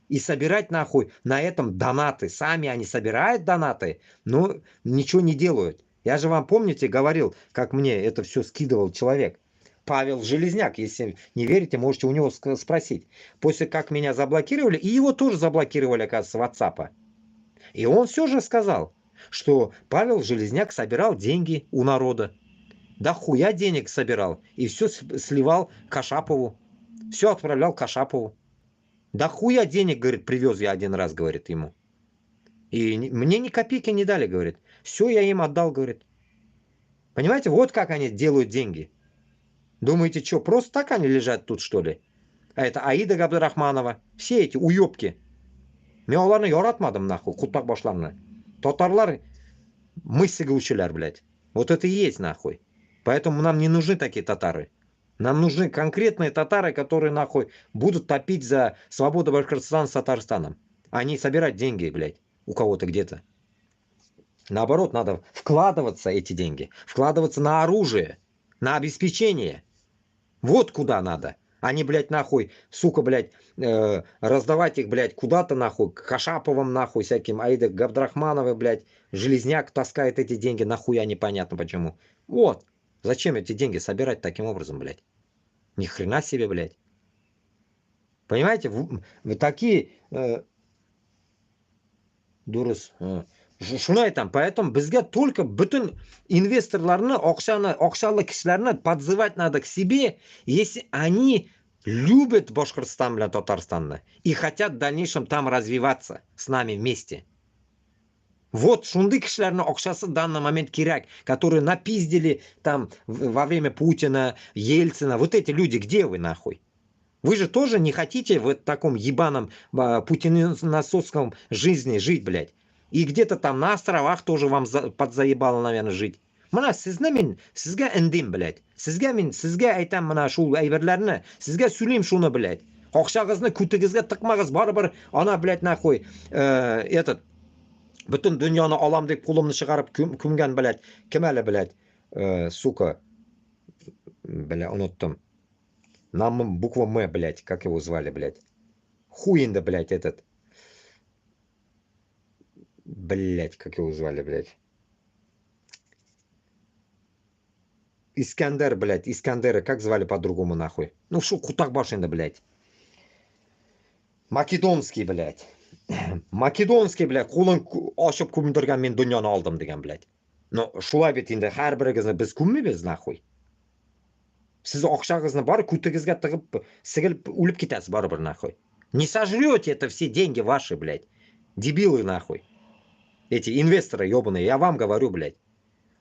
и собирать нахуй на этом донаты. Сами они собирают донаты, но ничего не делают. Я же вам, помните, говорил, как мне это все скидывал человек. Павел Железняк, если не верите, можете у него спросить. После как меня заблокировали, и его тоже заблокировали, оказывается, с WhatsApp. И он все же сказал, что Павел Железняк собирал деньги у народа. Да хуя денег собирал. И все сливал Кашапову. Все отправлял Кашапову. Да хуя денег, говорит, привез я один раз, говорит ему. И мне ни копейки не дали, говорит. Все я им отдал, говорит. Понимаете, вот как они делают деньги. Думаете, что, просто так они лежат тут, что ли? А это Аида Габдрахманова. Все эти уебки. Мен оларны яратмадым, нахуй, кутак башларны. Татарлар мысига училер, блядь. Вот это и есть, нахуй. Поэтому нам не нужны такие татары. Нам нужны конкретные татары, которые, нахуй, будут топить за свободу Башкортостана с Татарстаном. А не собирать деньги, блядь, у кого-то где-то. Наоборот, надо вкладываться эти деньги. Вкладываться на оружие, на обеспечение. Вот куда надо. А не, блядь, нахуй, сука, блядь, раздавать их, блядь, куда-то, нахуй, Кашаповым, нахуй, всяким, Аида Габдрахмановой, блядь, Железняк таскает эти деньги, нахуя, непонятно почему. Вот. Зачем эти деньги собирать таким образом, блядь? Ни хрена себе, блядь. Понимаете, вы такие... дұрыс. Шуны айтам, поэтому бізге только bütün инвесторларны, окшалы кишилерни подзывать надо к себе, если они любят Башкортостан или Татарстанны и хотят в дальнейшем там развиваться с нами вместе. Вот шунды кишлерны акчасы в данный момент киряк, которые напиздили там во время Путина, Ельцина. Вот эти люди, где вы нахуй? Вы же тоже не хотите в таком ебаном путинасосском жизни жить, блядь. И где-то там на островах тоже вам подзаебало, наверное, жить. Mana sizni men sizga indim, блядь. Sizga aytam mana shu ayberlarni. Sizga sulim shuni, блядь. Oqshag'izni kutigizga tiqmag'iz, baribir ana, блядь, нахуй, этот butun dunyoni olam deb qo'limni chiqarib ko'mgan, блядь. Kim hali, блядь, сука, бля, unutdim. Нам буква М, блядь, как его звали, блядь. Хуинда, блядь, этот. Блядь, как его звали, блядь. Искандер, блядь, Искандера, как звали по-другому, нахуй? Ну, шо, Кутакбашинда, блядь. Македонский, блядь. Македонский, блядь, qo'lin ochib ko'mdirgan men dunyoni oldim degan, блядь. No, shulay bet endi har birigizni biz ko'mmaymiz, nahvoy. Siz oqshag'izni bor kutigizga tig'ib, sigilib o'lib ketasiz baribir, nahvoy. Не сожрете это все деньги ваши, блядь. Дебилы, нахуй. Эти инвесторы ёбаные, я вам говорю, блядь.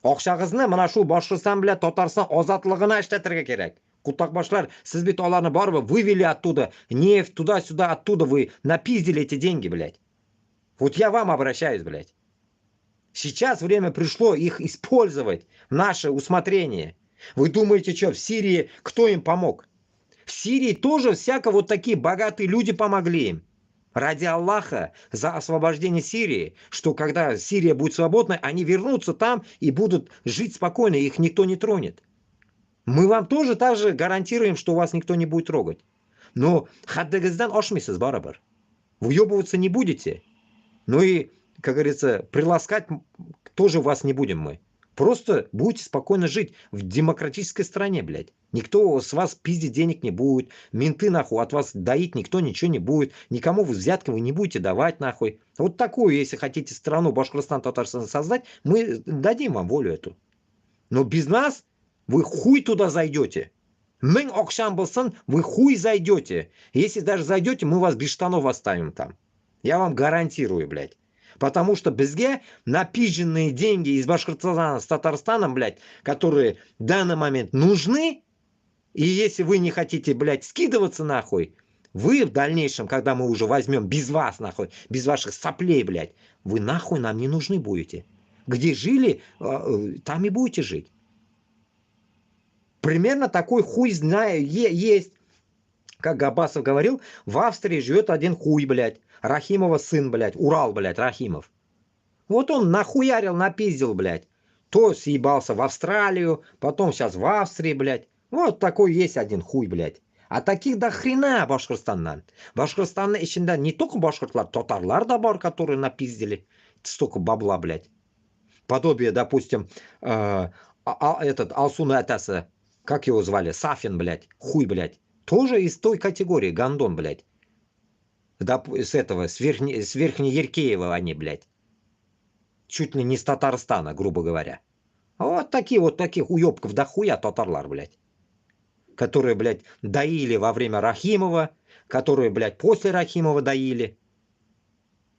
Oqshag'izni mana shu Boshqirdiston bilan Tatariston ozodligini ishlatirga kerak. Кутакбашlar, siz bet ularni baribir вывели оттуда нефть, туда-сюда, оттуда вы напиздили эти деньги, блядь. Вот я вам обращаюсь, блядь. Сейчас время пришло их использовать в наше усмотрение. Вы думаете, что в Сирии кто им помог? В Сирии тоже всяко вот такие богатые люди помогли им. Ради Аллаха, за освобождение Сирии, что когда Сирия будет свободной, они вернутся там и будут жить спокойно, их никто не тронет. Мы вам тоже так же гарантируем, что вас никто не будет трогать. Но хаддагиздан ошмисыз барабар. Выебываться не будете. Ну и, как говорится, приласкать тоже вас не будем мы. Просто будете спокойно жить в демократической стране, блядь. Никто с вас пиздить денег не будет. Менты, нахуй, от вас доить никто ничего не будет. Никому вы взятки вы не будете давать, нахуй. Вот такую, если хотите страну Башкортостан, Татарстан создать, мы дадим вам волю эту. Но без нас вы хуй туда зайдете. Мэн окшам болсын, вы хуй зайдете. Если даже зайдете, мы вас без штанов оставим там. Я вам гарантирую, блядь. Потому что бізге напиженные деньги из Башкортостана с Татарстаном, блядь, которые в данный момент нужны, и если вы не хотите, блядь, скидываться нахуй, вы в дальнейшем, когда мы уже возьмем без вас, нахуй, без ваших соплей, блядь, вы нахуй нам не нужны будете. Где жили, там и будете жить. Примерно такой хуй знаю, есть. Как Габасов говорил, в Австрии живет один хуй, блядь. Рахимова сын, блядь. Урал, блядь, Рахимов. Вот он нахуярил, напиздил, блядь. То съебался в Австралию, потом сейчас в Австрии, блядь. Вот такой есть один хуй, блядь. А таких до хрена Башкортостаннан. Башкортостанның içinde не только башкортлар, татарлар да бар, которые напиздили столько бабла, блядь. Подобие, допустим, этот Алсун Атасы, как его звали, Сафин, блядь, хуй, блядь. Тоже из той категории, гандон, блядь. С этого, с верхней Еркеева они, блядь. Чуть ли не с Татарстана, грубо говоря. Вот таких уебков до хуя татарлар, блядь. Которые, блядь, доили во время Рахимова, которые, блядь, после Рахимова доили.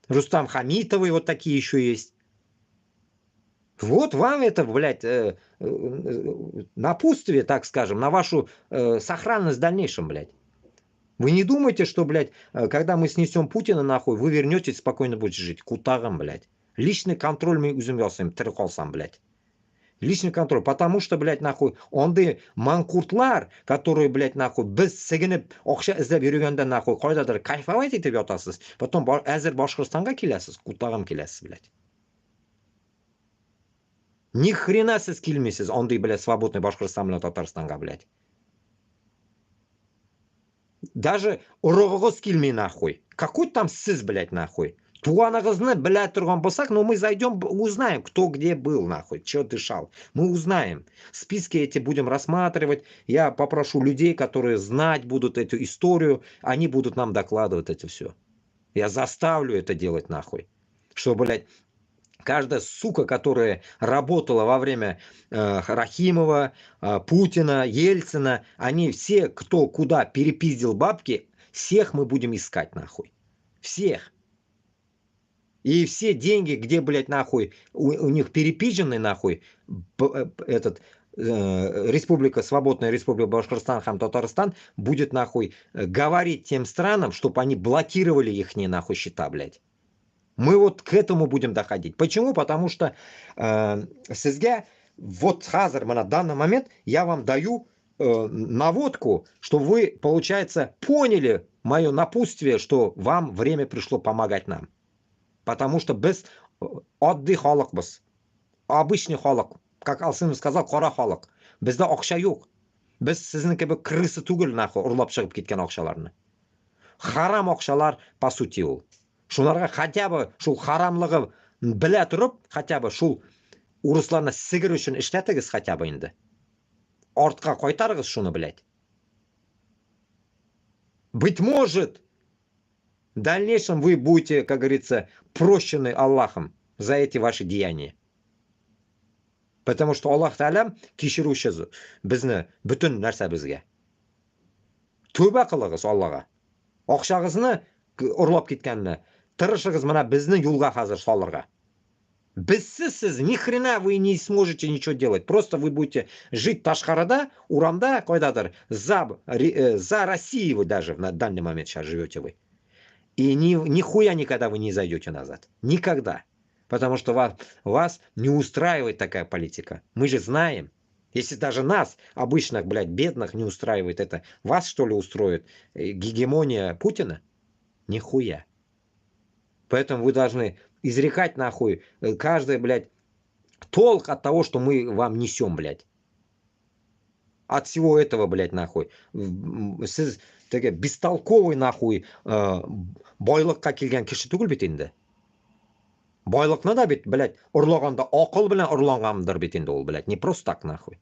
Рустам Хамитовый вот такие еще есть. Вот вам это, блядь, напутствие, так скажем, на вашу сохранность в дальнейшем, блядь. Вы не думайте, что, блядь, когда мы снесем Путина, нахуй, вы вернетесь, спокойно будете жить. Кутагам, блядь. Личный контроль мы үзем сам, блядь. Личный контроль. Потому что, блядь, нахуй, онды манкуртлар, которые, блядь, нахуй, біз сігініп, оқша іздеп жүргенде, нахуй, қойдадыр кайфовать етіп жатасыз. Потом әзір Башқұртстанға келесіз, Кутагам келесіз, блядь. Ни хрена сіз келмейсіз, ондай, блядь, свободный Башқұртстан bilan Татарстанға, блядь. Даже ұрығығыз келмей, нахуй. Какой там сіз, блядь, нахуй? Туғанығызны біля тұрған болсақ, но мы зайдем, узнаем, кто где был, нахуй, что дышал. Мы узнаем. Списки эти будем рассматривать. Я попрошу людей, которые знать будут эту историю, они будут нам докладывать это все. Я заставлю это делать, нахуй. Чтобы, блядь, каждая сука, которая работала во время Рахимова, Путина, Ельцина, они все, кто куда перепиздил бабки, всех мы будем искать, нахуй. Всех. И все деньги, где, блядь, нахуй, у них перепизжены, нахуй, Республика, Свободная Республика Башкортостан, Хам-Татарстан будет, нахуй, говорить тем странам, чтобы они блокировали их, нахуй, счета, блядь. Мы вот к этому будем доходить. Почему? Потому что сізге вот хазар, на данный момент я вам даю наводку, чтобы вы, получается, поняли мое напутствие, что вам время пришло помогать нам. Потому что без oddiy xalqmiz. Обычный xalq. Как Алсынов сказал, qora xalq. Bizda ақша yo'q. Biz sizniki bir krысы tugul, nahу, uрлап шығып кеткен ақшаларны. Харам ақшалар, по сути, ол. Шуларға хотя бы шул харамлығы біле тұрып, хотя бы шул урысларны сігір үшін іштәтігіз хотя бы енді. Артқа қайтарығыз шуны, блядь. Быть может, в дальнейшем вы будете, как говорится, прощены Аллахом за эти ваши деяния. Потому что Аллах Та'алам кешіруші бізні бүтін нәрсе бізге. Төвбе қылығыз Аллаға. Ақшағызны ұрлап кеткеніне. Тырышығыз мына бізді юлға қазір салырға. Бізсіз сіз ни хрена вы не сможете ничего делать. Просто вы будете жить Ташқарада, Урамда, қойдадыр, за Россию вы даже на данный момент сейчас живете вы. И нихуя никогда вы не зайдете назад. Никогда. Потому что вас не устраивает такая политика. Мы же знаем. Если даже нас, обычных, блядь, бедных, не устраивает это, вас что ли устроит гегемония Путина? Нихуя. Поэтому вы должны изрекать, нахуй, каждый, блядь, толк от того, что мы вам несем, блядь. От всего этого, блядь, нахуй. Бестолковый, нахуй, байлыққа келген кіші түгіл бит енді. Байлықны да бит, блядь, ұрлағанда ақыл білен ұрланғанымдыр бит енді ол, блядь, не просто так, нахуй.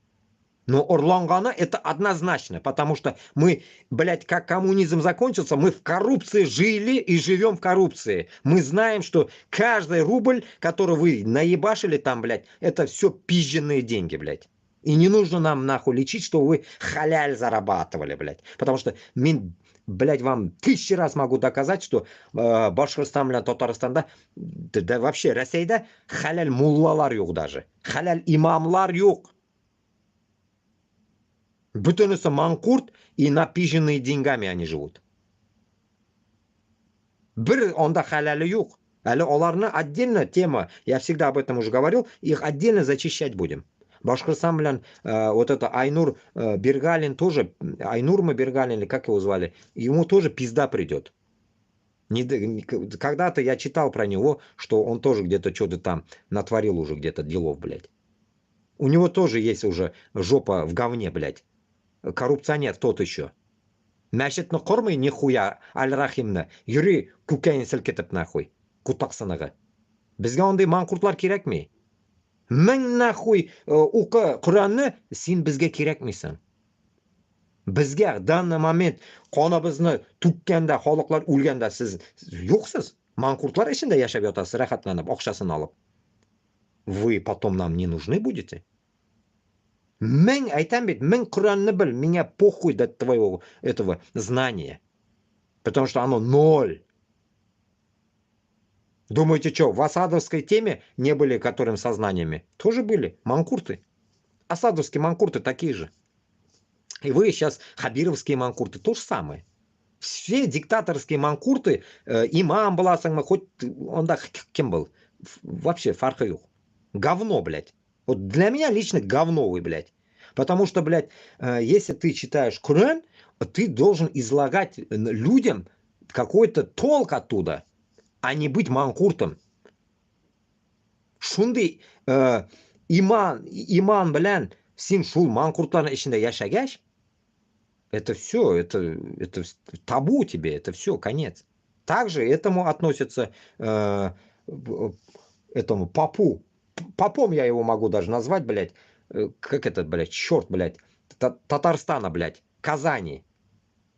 Но урлангана это однозначно, потому что мы, блядь, как коммунизм закончился, мы в коррупции жили и живем в коррупции. Мы знаем, что каждый рубль, который вы наебашили там, блядь, это все пизженные деньги, блядь. И не нужно нам нахуй лечить, что вы халяль зарабатывали, блядь. Потому что, блядь, вам 1000 раз могу доказать, что Башкортостан, блядь, Татарстанда, да вообще Россияда халяль муллалар yok даже. Халяль имамлар yok. Бүтінісі манқурт и напиженные деньгами они живут. Бір онда халялі yok. Әлі оларны отдельно тема, я всегда об этом уже говорил, их отдельно зачищать будем. Башкортостан, блин, вот это Айнур Бергалин тоже, Айнурма Бергалин, или как его звали, ему тоже пизда придет. Когда-то я читал про него, что он тоже где-то что-то там натворил уже где-то делов, блядь. У него тоже есть уже жопа в говне, блядь. Коррупционер тот еще. Мәшітні құрмай нихуя Аль-Рахимны. Юри күкәйін сілкетіп нахуй. Кутақсыныға. Бізге ондай манқұртлар керек ме? Мың нахуй оқы Құранны сен бізге керек мейсің? Бізге данный момент қоныбызны түккенде, халықлар өлгенде сіз жоқсыз. Манқұртлар ішінде яшап жатасыз, рахатланып, ақшасын алып. Вы потом нам не нужны будете? Мың, айтам бит, мың Құранны біл, меня похуй до твоего этого знания. Потому что оно ноль. Думаете, что, в асадовской теме не были которым сознаниями? Тоже были, манкурты. Асадовские манкурты такие же. И вы сейчас хабировские манкурты, то же самое. Все диктаторские манкурты, имам Баласангма, хоть он да кем был, вообще фархаюх. Говно, блядь. Вот для меня лично говно вы, блядь. Потому что, блядь, если ты читаешь Коран, ты должен излагать людям какой-то толк оттуда, а не быть манкуртом. Шундай иман, блядь, син шул манкуртларның ішінде яшагаш, это все, это табу тебе, это все, конец. Также этому относится этому попу. Попом я его могу даже назвать, блядь, как этот, блядь, черт, блядь, Татарстана, блядь, Казани.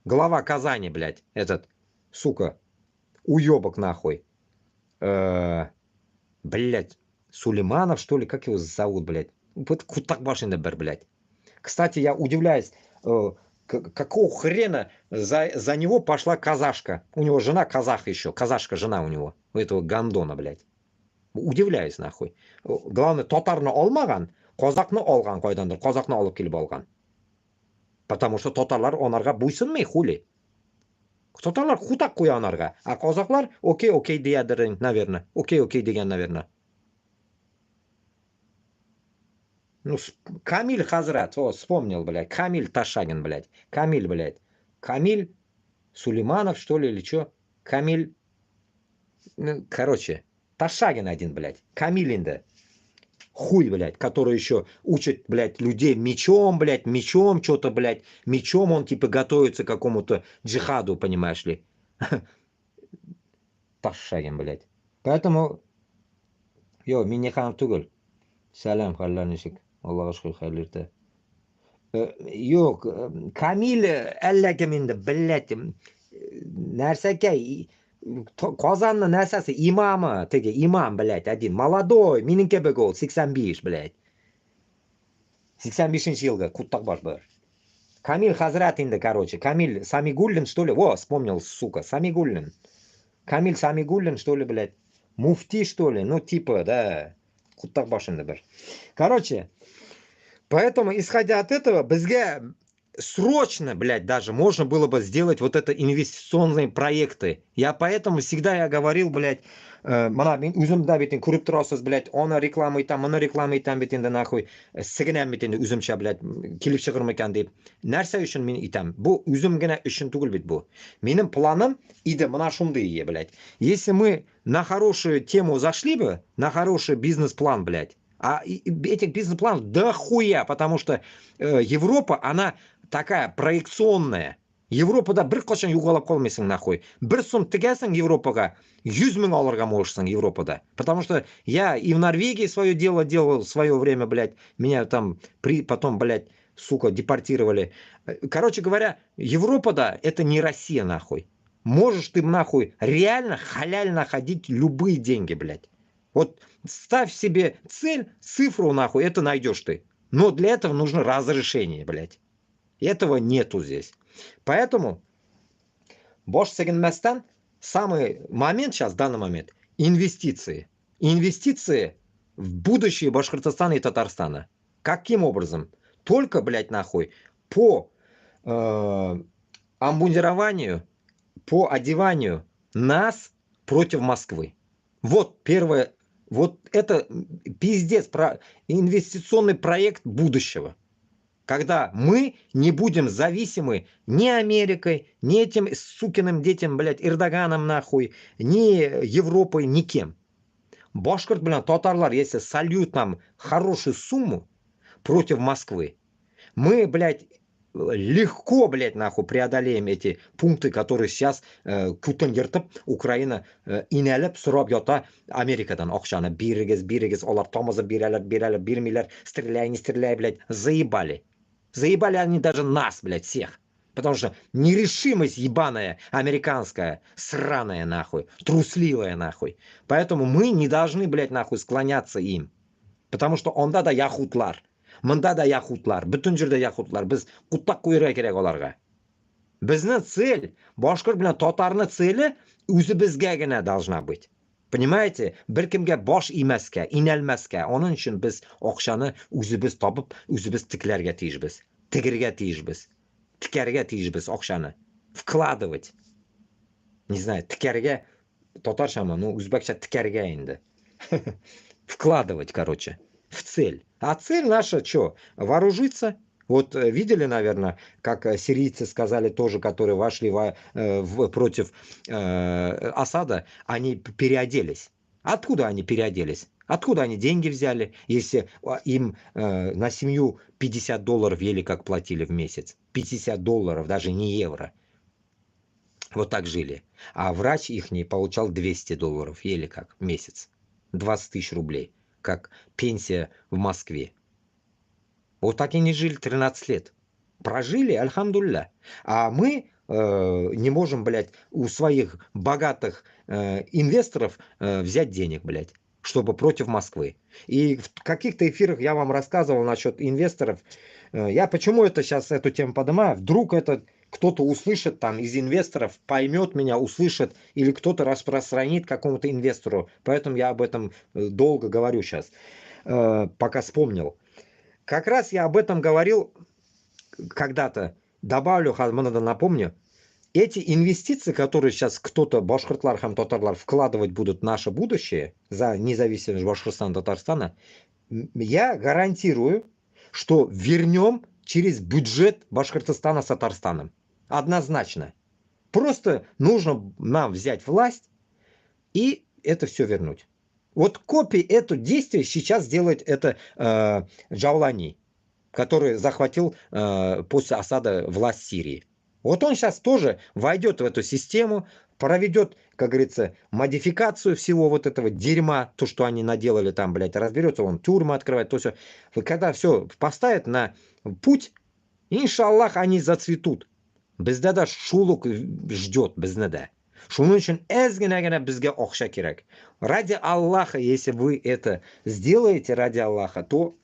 Глава Казани, блядь, этот, сука, уебок нахуй. Блядь, Сулейманов, что ли, как его зовут, блядь? Вот Кутакбашин, блядь. Кстати, я удивляюсь, Какого хрена за него пошла казашка? У него жена казах еще. Казашка жена у него. У этого гандона, блядь. Удивляюсь, нахуй. Главное, татарны алмаган, казакны алган кайдандыр. Казакны алып келип алган. Потому что татарлар онарга буйсунмай, хули. Татарлар хутак куя онарга. А казаклар окей деядыр, наверное. Окей деген, наверное. Ну, Камиль Хазрат, о, вспомнил, блядь. Камиль Ташагин, блядь. Камиль, блядь. Камиль Сулейманов, что ли, или что? Камиль... Ну, короче, Ташагин один, блядь. Камиль инда. Хуй, блядь, который еще учит, блядь, людей мечом, блядь, мечом что-то, блядь. Мечом он, типа, готовится к какому-то джихаду, понимаешь ли. Ташагин, блядь. Поэтому... Йо, минехан тугл. Салам, халлар нишик. Аллаға шүкір, қайырлы ерте. Yo'q, Kamil allakam endi, блядь, narsaga Qozonni narsasi imami, tegi imam, блядь, один молодой, meningka bo'lgan 85, блядь. 85-yilga quttaq bosh bir. Kamil Hazrat endi, короче, Kamil Samigullin, что ли? Во, вспомнил, сука, Samigullin. Kamil Samigullin, что ли, блядь? Муфти, что ли? Ну, типа, да. Quttaq boshindi bir. Короче, поэтому, исходя от этого, bizga срочно, блядь, даже можно было бы сделать вот это инвестиционные проекты. Я поэтому всегда говорил, блядь, mana men o'zimda bitin ko'rib turasiz, блядь, ona reklama aytam, mana reklama aytam bitinda naxoy, signam bitinda o'zimcha, блядь, kelib chiqirmakan deb. Narsa uchun men aytam. Bu o'zimgina uchun tugul bit bu. Mening planim edi mana shunday, блядь. Если мы на хорошую тему зашли бы, на хороший бизнес-план, блядь, а этих бизнес-планов дохуя, потому что Европа, она такая проекционная. Европада bir qachon yo'qolib qolmaysan нахуй. Bir so'm tigasan Европаga 100 ming olirga можешься Европада. Потому что я и в Норвегии свое дело делал в свое время, блядь. Меня там потом, блядь, сука, депортировали. Короче говоря, Европада это не Россия, нахуй. Можешь ты, нахуй, реально халяльно ходить любые деньги, блядь. Вот ставь себе цель, цифру, нахуй, это найдешь ты. Но для этого нужно разрешение, блядь. Этого нету здесь. Поэтому бош сегенместен самый момент сейчас, в данный момент, инвестиции. Инвестиции в будущее Башкортостана и Татарстана. Каким образом? Только, блядь, нахуй, по обмундированию, по одеванию нас против Москвы. Вот первое. Вот это пиздец, про инвестиционный проект будущего. Когда мы не будем зависимы ни Америкой, ни этим сукиным детям, блядь, Эрдоганом нахуй, ни Европой, ни кем. Башкорт, блядь, татарлар, если сольют нам хорошую сумму против Москвы, мы, блядь, легко, блядь, нахуй преодолеем эти пункты, которые сейчас Кутенгертып, Украина инелеп сурап ята Америкадан акчаны бирегез, олар тамызы бирмилер, стреляй, не стреляй, блядь, заебали. Заебали они даже нас, блядь, всех. Потому что нерешимость ебаная, американская, сраная, нахуй, трусливая, нахуй. Поэтому мы не должны, блядь, нахуй, склоняться им. Потому что онда да яхутлар. Мында да яхутлар, бүтін жерде яхутлар. Біз құттақ қойырға керек оларға. Біздің цель, башқұрт білен татарны цели өзі бізге генә должна быть. Понимаете? Бір кімге баш имәскә, инәлмәскә. Оның үшін біз ақшаны өзі біз табып, өзі біз тікләргә тиешбіз. Тігергә тиешбіз. Тікәргә тиешбіз ақшаны. Вкладывать. Не знаю, тікәргә татаршама, ну, үзбәкчә тікәргә инде. Вкладывать, короче. В цель. А цель наша что? Вооружиться. Вот видели, наверное, как сирийцы сказали тоже, которые вошли против Асада, они переоделись. Откуда они переоделись? Откуда они деньги взяли, если им на семью $50 еле как платили в месяц? $50, даже не евро. Вот так жили. А врач их получал $200 еле как в месяц. 20 000 рублей. Как пенсия в Москве. Вот так и не жили 13 лет. Прожили, альхамдулилля. А мы не можем, блядь, у своих богатых инвесторов взять денег, блядь. чтобы против Москвы. И в каких-то эфирах я вам рассказывал насчет инвесторов. Я почему это сейчас эту тему поднимаю? Вдруг это кто-то услышит там из инвесторов, поймет меня, услышит, или кто-то распространит какому-то инвестору. Поэтому я об этом долго говорю сейчас, пока вспомнил. Как раз я об этом говорил когда-то. Добавлю, надо напомню. Эти инвестиции, которые сейчас кто-то, башкиртлар, хам татарлар, вкладывать будут в наше будущее за независимость Башкортостана, Татарстана, я гарантирую, что вернем через бюджет Башкортостана с Татарстаном. Однозначно. Просто нужно нам взять власть и это все вернуть. Вот копии это действие сейчас делает это Джаулани, который захватил после осады власть Сирии. Вот он сейчас тоже войдет в эту систему, проведет, как говорится, модификацию всего вот этого дерьма, то, что они наделали там, блядь, разберется, он тюрьмы открывает, то все. Когда все поставят на путь, иншаллах, они зацветут. Bizda da шулук ждет, bizda. Шуның үшін әзгенәгенә безгә акча кирәк. Ради Аллаха, если вы это сделаете ради Аллаха, то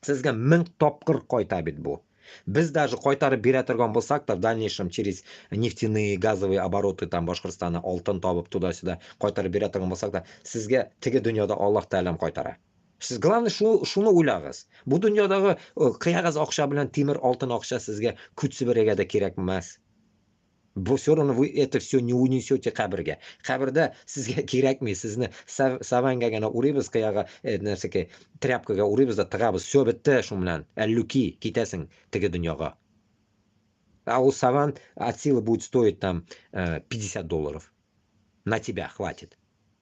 сезгә 1000 тапкыр кайта бит бу. Biz даже кайтарып бирә торган булсак та в дальнейшем через нефтяные, газовые обороты там Башкортстана алтын табып туда-сюда кайтарып бирә торган булсак та сезгә теге дөньяда Аллаһ Тәгалә кайтара. Siz главное шуны уйлагыз. Бу дөньядагы кыягыз акча белән тимер алтын акча сезгә күт Сибирьгә дә кирәк эмас. Бу все равно вы это все не унесете кабергә. Кабердә сезгә кирәкми, сезне саванга гына урыбыз кыяга, нәрсәкә тряпкага урыбыз да тыгабыз. Все бетте шун белән. Әллүки китәсең теге дөньяга. А у саван от силы будет стоить там $50. На тебя хватит.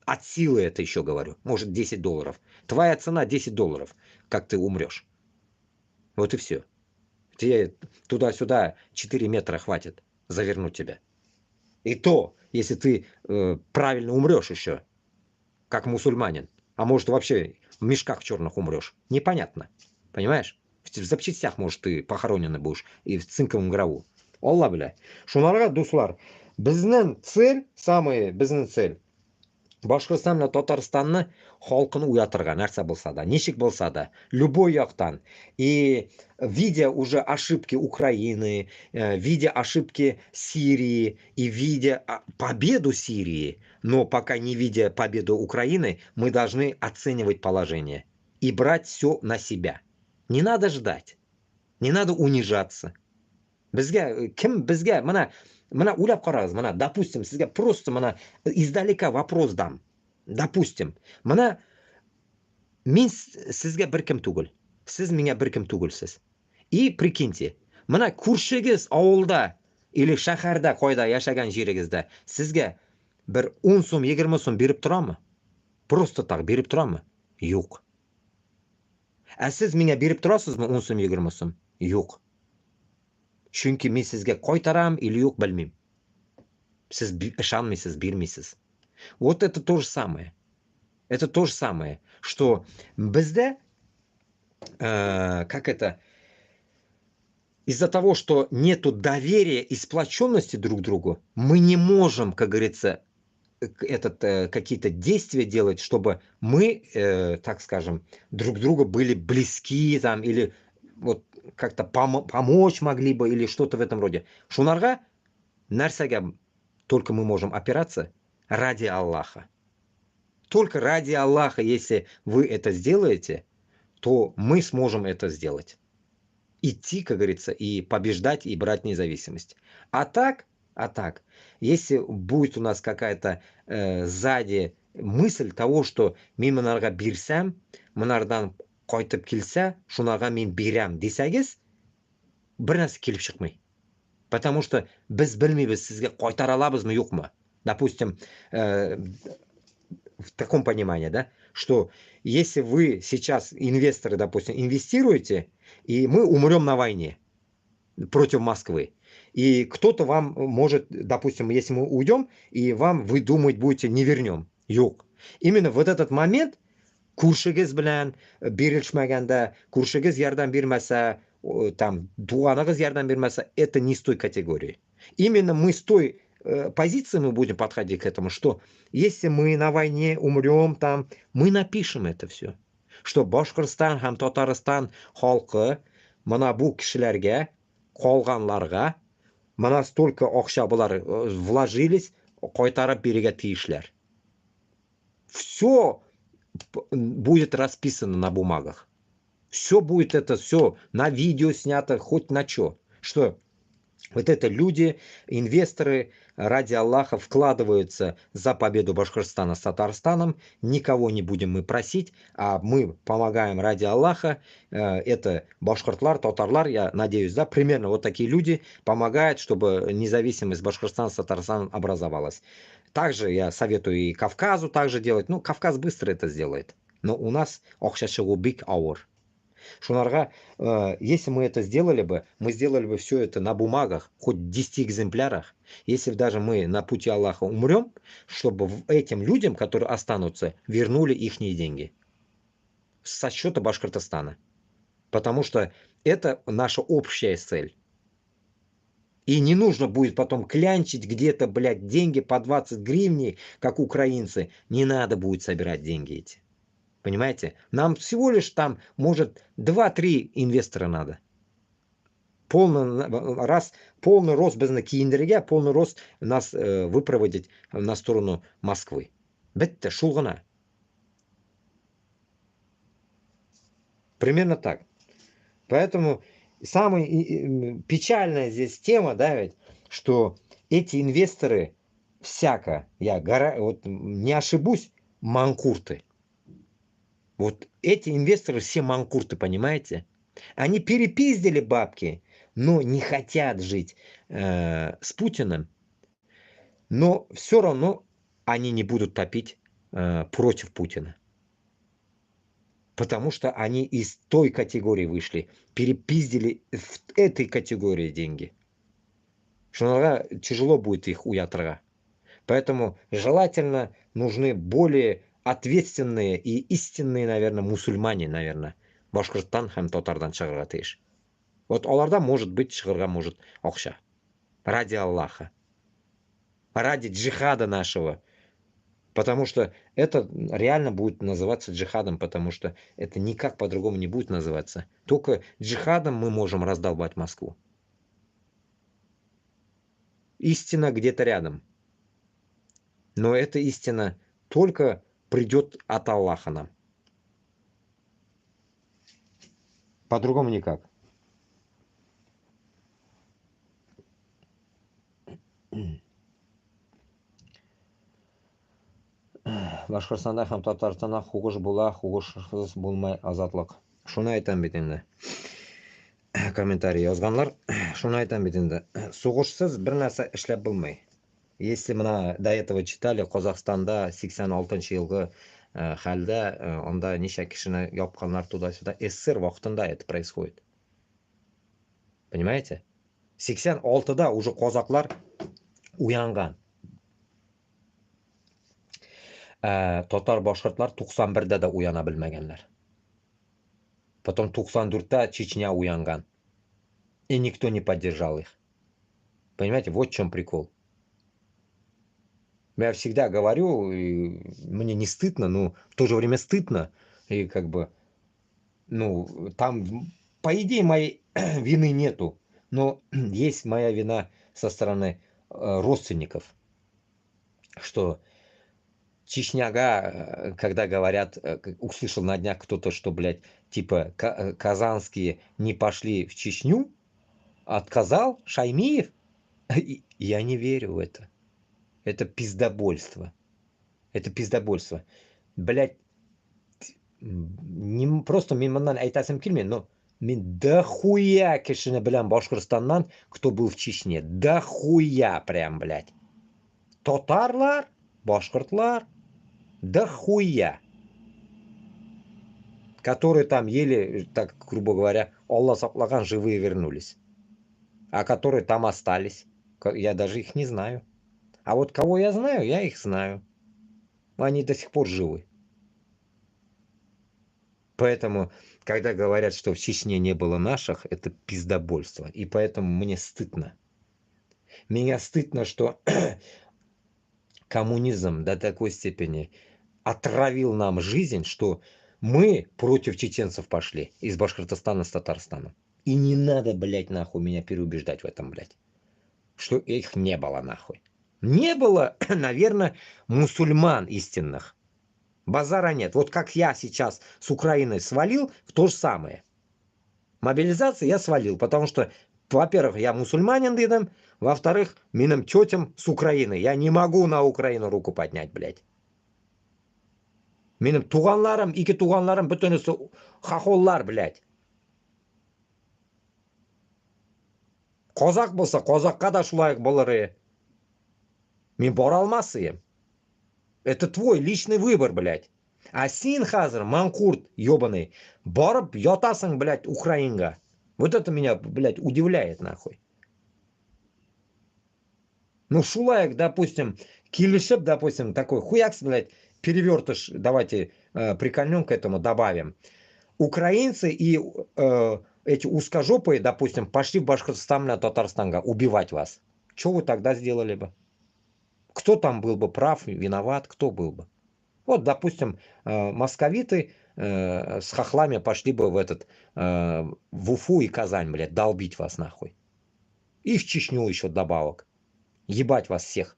От силы это еще говорю. Может $10. Твоя цена $10, как ты умрешь. Вот и все. Тебе туда-сюда 4 метра хватит завернуть тебя. И то, если ты правильно умрешь еще, как мусульманин. А может вообще в мешках черных умрешь. Непонятно. Понимаешь? В запчастях, может, ты похороненный будешь. И в цинковом гробу. Алла бля. Шунарга дуслар. Безнең цель, самая безнең цель. Башкортстан менен Татарстанны халкын уятырга нәрсә булса да, ничек булса да, любой яктан. И видя уже ошибки Украины, видя ошибки Сирии и видя победу Сирии, но пока не видя победу Украины, мы должны оценивать положение и брать все на себя. Не надо ждать, не надо унижаться. Безгә кем безгә Мана уйлап карагыз, мана, допустим, sizga просто мана издалека вопрос дам. Допустим, мана мен sizga bir kim түгел. Siz menga bir kim түгелсез. И прикиньте, мана күршегез авылда или шәһәрдә кайда яшәгән җирегездә sizga bir 10 сум, 20 сум биреп торамы? Просто так биреп торамы? Юк. Ә siz menga биреп торасызмы 10 сум, 20 сум? Юк. Чөнки мен сезгә кайтарам или юк белмим. Сез ышанмыйсыз, бирмисез. Вот это то же самое. Это то же самое, что бездә, как это, из-за того, что нету доверия и сплоченности друг к другу, мы не можем, как говорится, какие-то действия делать, чтобы мы, так скажем, друг другу были близки там или вот как-то помочь могли бы или что-то в этом роде. Шунарга нәрсәгә только мы можем опираться ради Аллаха. Только ради Аллаха, если вы это сделаете, то мы сможем это сделать. Идти, как говорится, и побеждать, и брать независимость. А так, если будет у нас какая-то сзади мысль того, что мен мынарга бирсәм, мынардан кайтып килсә, шунага мен бирәм дисәгез, бер нәрсә килеп чыкмый. Потому что без белмибез, сезгә кайтара алабызмы, юкмы. Допустим, в таком понимании, да, что если вы сейчас, инвесторы, допустим, инвестируете, и мы умрем на войне против Москвы, и кто-то вам может, допустим, если мы уйдем, и вы думать будете, не вернем. Юк. Именно вот этот момент, күршегез белән бирелешмәгәндә, күршегез ярдәм бирмәсә, там, туганыгыз ярдәм бирмәсә, это не с той категории. Именно мы с той позиции мы будем подходить к этому, что если мы на войне умрем там, мы напишем это все. Что Башкортостан һәм Татарстан халқы мына бу кешеләргә, калганларга, мына столько акча булар вложились, кайтарып бирергә тиешләр. Все будет расписано на бумагах. Все будет это, все на видео снято, хоть на что. Что вот это люди, инвесторы, ради Аллаха, вкладываются за победу Башкортостана с Татарстаном. Никого не будем мы просить, а мы помогаем ради Аллаха. Это башкортлар, татарлар, я надеюсь, да, примерно вот такие люди помогают, чтобы независимость Башкортостана с Татарстаном образовалась. Также я советую и Кавказу также делать. Ну, Кавказ быстро это сделает. Но у нас big hour. Шунарга, если мы это сделали бы, мы сделали бы все это на бумагах, хоть 10 экземплярах. Если даже мы на пути Аллаха умрем, чтобы этим людям, которые останутся, вернули их деньги со счета Башкортостана. Потому что это наша общая цель. И не нужно будет потом клянчить где-то, блядь, деньги по 20 гривней, как украинцы. Не надо будет собирать деньги эти. Понимаете? Нам всего лишь там, может, 2-3 инвестора надо. Полный рост без накиндерге, полный рост нас выпроводить на сторону Москвы. Бетте, шулгана. Примерно так. Поэтому самая печальная здесь тема, да, ведь, что эти инвесторы вот не ошибусь, манкурты. Вот эти инвесторы все манкурты, понимаете? Они перепиздили бабки, но не хотят жить с Путиным. Но все равно они не будут топить против Путина. Потому что они из той категории вышли. Перепиздили в этой категории деньги. Что тяжело будет их уятрага. Поэтому желательно нужны более ответственные и истинные, наверное, мусульмане, наверное, Башкортостан һәм Татардан чыгарга тиеш. Вот оларда может быть чыгарга может акча. Ради Аллаха. Ради джихада нашего. Потому что это реально будет называться джихадом, потому что это никак по-другому не будет называться. Только джихадом мы можем раздолбать Москву. Истина где-то рядом. Но эта истина только придет от Аллаха нам. По-другому никак. Башкортстанда һәм Татарстанда хугыш була, хугышсыз булмай азатлык. Шуны айтам бит инде. Комментарий язганлар, шуны айтам бит инде. Сугышсыз бер нәрсә эшләп булмый. Если мы до этого читали, Казахстанда 86 елгы хәлдә, онда ничә кешене япканнар туда-сюда. СССР вакытында это происходит. Понимаете? 86-да уже казаклар уянган. Татар башкортлар 91-дә дә уяна белмәгәннәр. Потом 94-та Чечня уянган. И никто не поддержал их. Понимаете, вот в чем прикол. Я всегда говорю, и мне не стыдно, но в то же время стыдно. И как бы, ну, там, по идее, моей вины нету. Но есть моя вина со стороны родственников. Что Чечняга, когда говорят, услышал на днях кто-то, что, блядь, типа, казанские не пошли в Чечню, отказал Шаймиев. Я не верю в это. Это пиздобольство. Это пиздобольство. Блядь, не просто мимонан айтасым килме, но мен дохуя кешене белән Башкортстаннан, кто был в Чечне. Дохуя прям, блядь. Татарлар, башкортлар, дохуя. Которые там еле, так грубо говоря, Аллах саклаган, живые вернулись. А которые там остались, я даже их не знаю. А вот кого я знаю, я их знаю. Они до сих пор живы. Поэтому, когда говорят, что в Чечне не было наших, это пиздобольство. И поэтому мне стыдно. Меня стыдно, что коммунизм до такой степени отравил нам жизнь, что мы против чеченцев пошли из Башкортостана с Татарстаном. И не надо, блядь, нахуй меня переубеждать в этом, блядь. Что их не было, нахуй. Не было, наверное, мусульман истинных. Базара нет. Вот как я сейчас с Украины свалил, то же самое. Мобилизация я свалил, потому что, во-первых, я мусульманин, дедом, во-вторых, миным тетям с Украины. Я не могу на Украину руку поднять, блядь. Миным туғанларым, ике туғанларым, бүтінісі хахоллар, блядь. Қозақ болса, қозаққа да шулайық болыры. Мен бара алмас ем. Это твой личный выбор, блядь. А син хазыр, манкурт, ебаный, барып ятасың, блядь, Украинға. Вот это меня, блядь, удивляет, нахуй. Ну, шулайық, допустим, килишеп, допустим, такой хуякс, блядь, перевертыш, давайте прикольнем к этому, добавим. Украинцы и эти узкожопые, допустим, пошли в Башкортостан, на Татарстанга убивать вас. Что вы тогда сделали бы? Кто там был бы прав, виноват, кто был бы? Вот, допустим, московиты с хохлами пошли бы в этот, в Уфу и Казань, блядь, долбить вас нахуй. И в Чечню еще добавок. Ебать вас всех.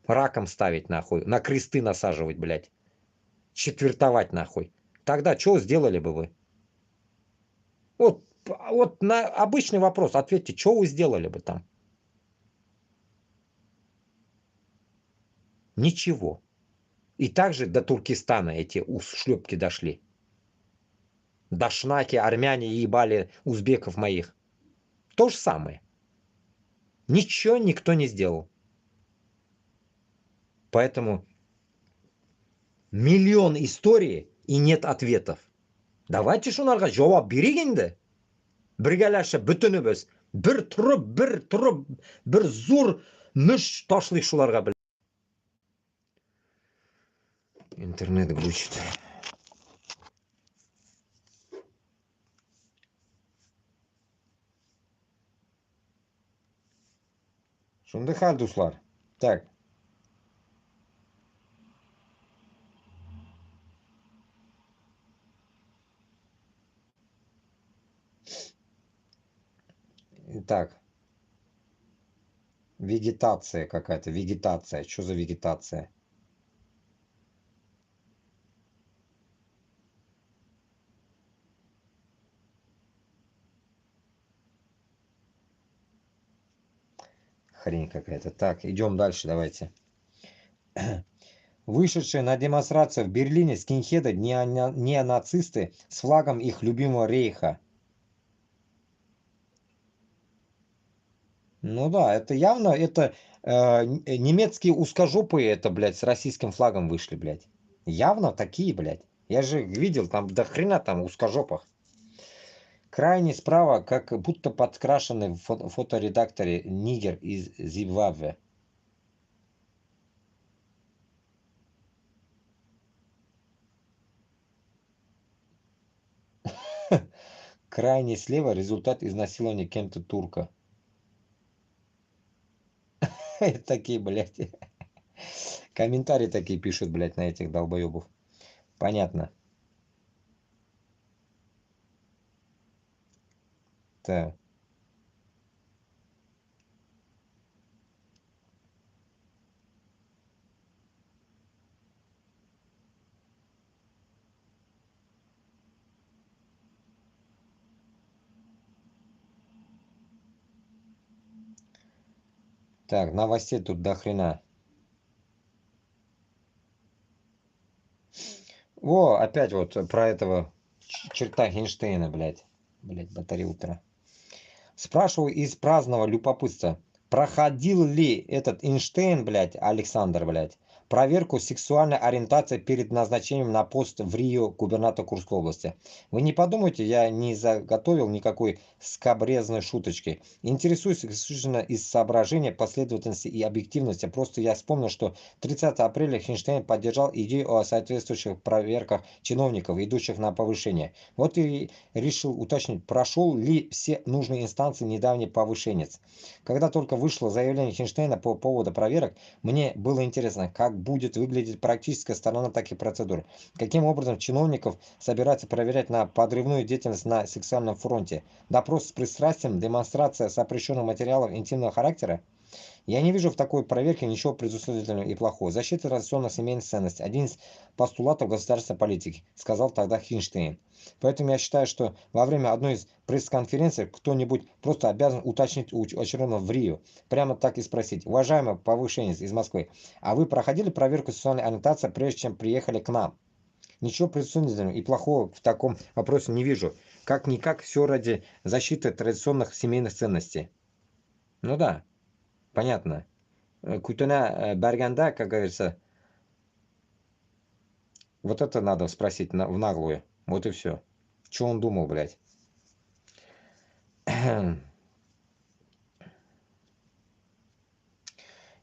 Раком ставить нахуй. На кресты насаживать, блядь. Четвертовать нахуй. Тогда что сделали бы вы? Вот на обычный вопрос ответьте, что вы сделали бы там? Ничего. И также до Туркестана эти ушлепки дошли. Дашнаки, армяне ебали узбеков моих. То же самое. Ничего никто не сделал. Поэтому миллион историй и нет ответов. Давайте шунарға жауап берейік енді. Біргәләші бүтінібіз. Бір тұрып, бір зур мүш ташлайық шуларға, блядь. Интернет глючит. Шундай хал, дуслар. Так. Итак. Вегетация какая-то. Вегетация. Что за вегетация? Хрень какая-то. Так, идем дальше, давайте. Вышедшие на демонстрацию в Берлине скинхеды, неонацисты с флагом их любимого рейха. Ну да, это явно, это немецкие узкожопые, это, блядь, с российским флагом вышли, блядь. Явно такие, блядь. Я же видел, там до хрена там узкожопых. Крайне справа, как будто подкрашенный в фоторедакторе нигер из Зимбабве. Крайне слева результат изнасилования кем-то турка. Такие, блядь. Комментарии такие пишут, блядь, на этих долбоебов. Понятно. Так. Так, новостей тут до хрена. О, опять вот про этого черта Эйнштейна, блядь. Блядь, батарея утра. Спрашиваю из праздного любопытства. Проходил ли этот Эйнштейн, блядь, Александр, блядь, проверку сексуальной ориентации перед назначением на пост в Рио губернатора Курской области. Вы не подумайте, я не заготовил никакой скабрезной шуточки. Интересуюсь исключительно из соображения последовательности и объективности. Просто я вспомнил, что 30 апреля Хинштейн поддержал идею о соответствующих проверках чиновников, идущих на повышение. Вот и решил уточнить, прошел ли все нужные инстанции недавний повышенец. Когда только вышло заявление Хинштейна по поводу проверок, мне было интересно, как будет выглядеть практическая сторона таких процедур. Каким образом чиновников собираются проверять на подрывную деятельность на сексуальном фронте. Допрос с пристрастием, демонстрация запрещенных материалов интимного характера. Я не вижу в такой проверке ничего предусмотрительного и плохого. Защита традиционных семейных ценностей. Один из постулатов государственной политики, сказал тогда Хинштейн. Поэтому я считаю, что во время одной из пресс-конференций кто-нибудь просто обязан уточнить у очередного в Рио. Прямо так и спросить. Уважаемый повышенец из Москвы, а вы проходили проверку сексуальной ориентации, прежде чем приехали к нам? Ничего предусмотрительного и плохого в таком вопросе не вижу. Как-никак все ради защиты традиционных семейных ценностей. Ну да. Понятно. Кутуна Барганда, как говорится, вот это надо спросить в наглую. Вот и все. Что он думал, блядь?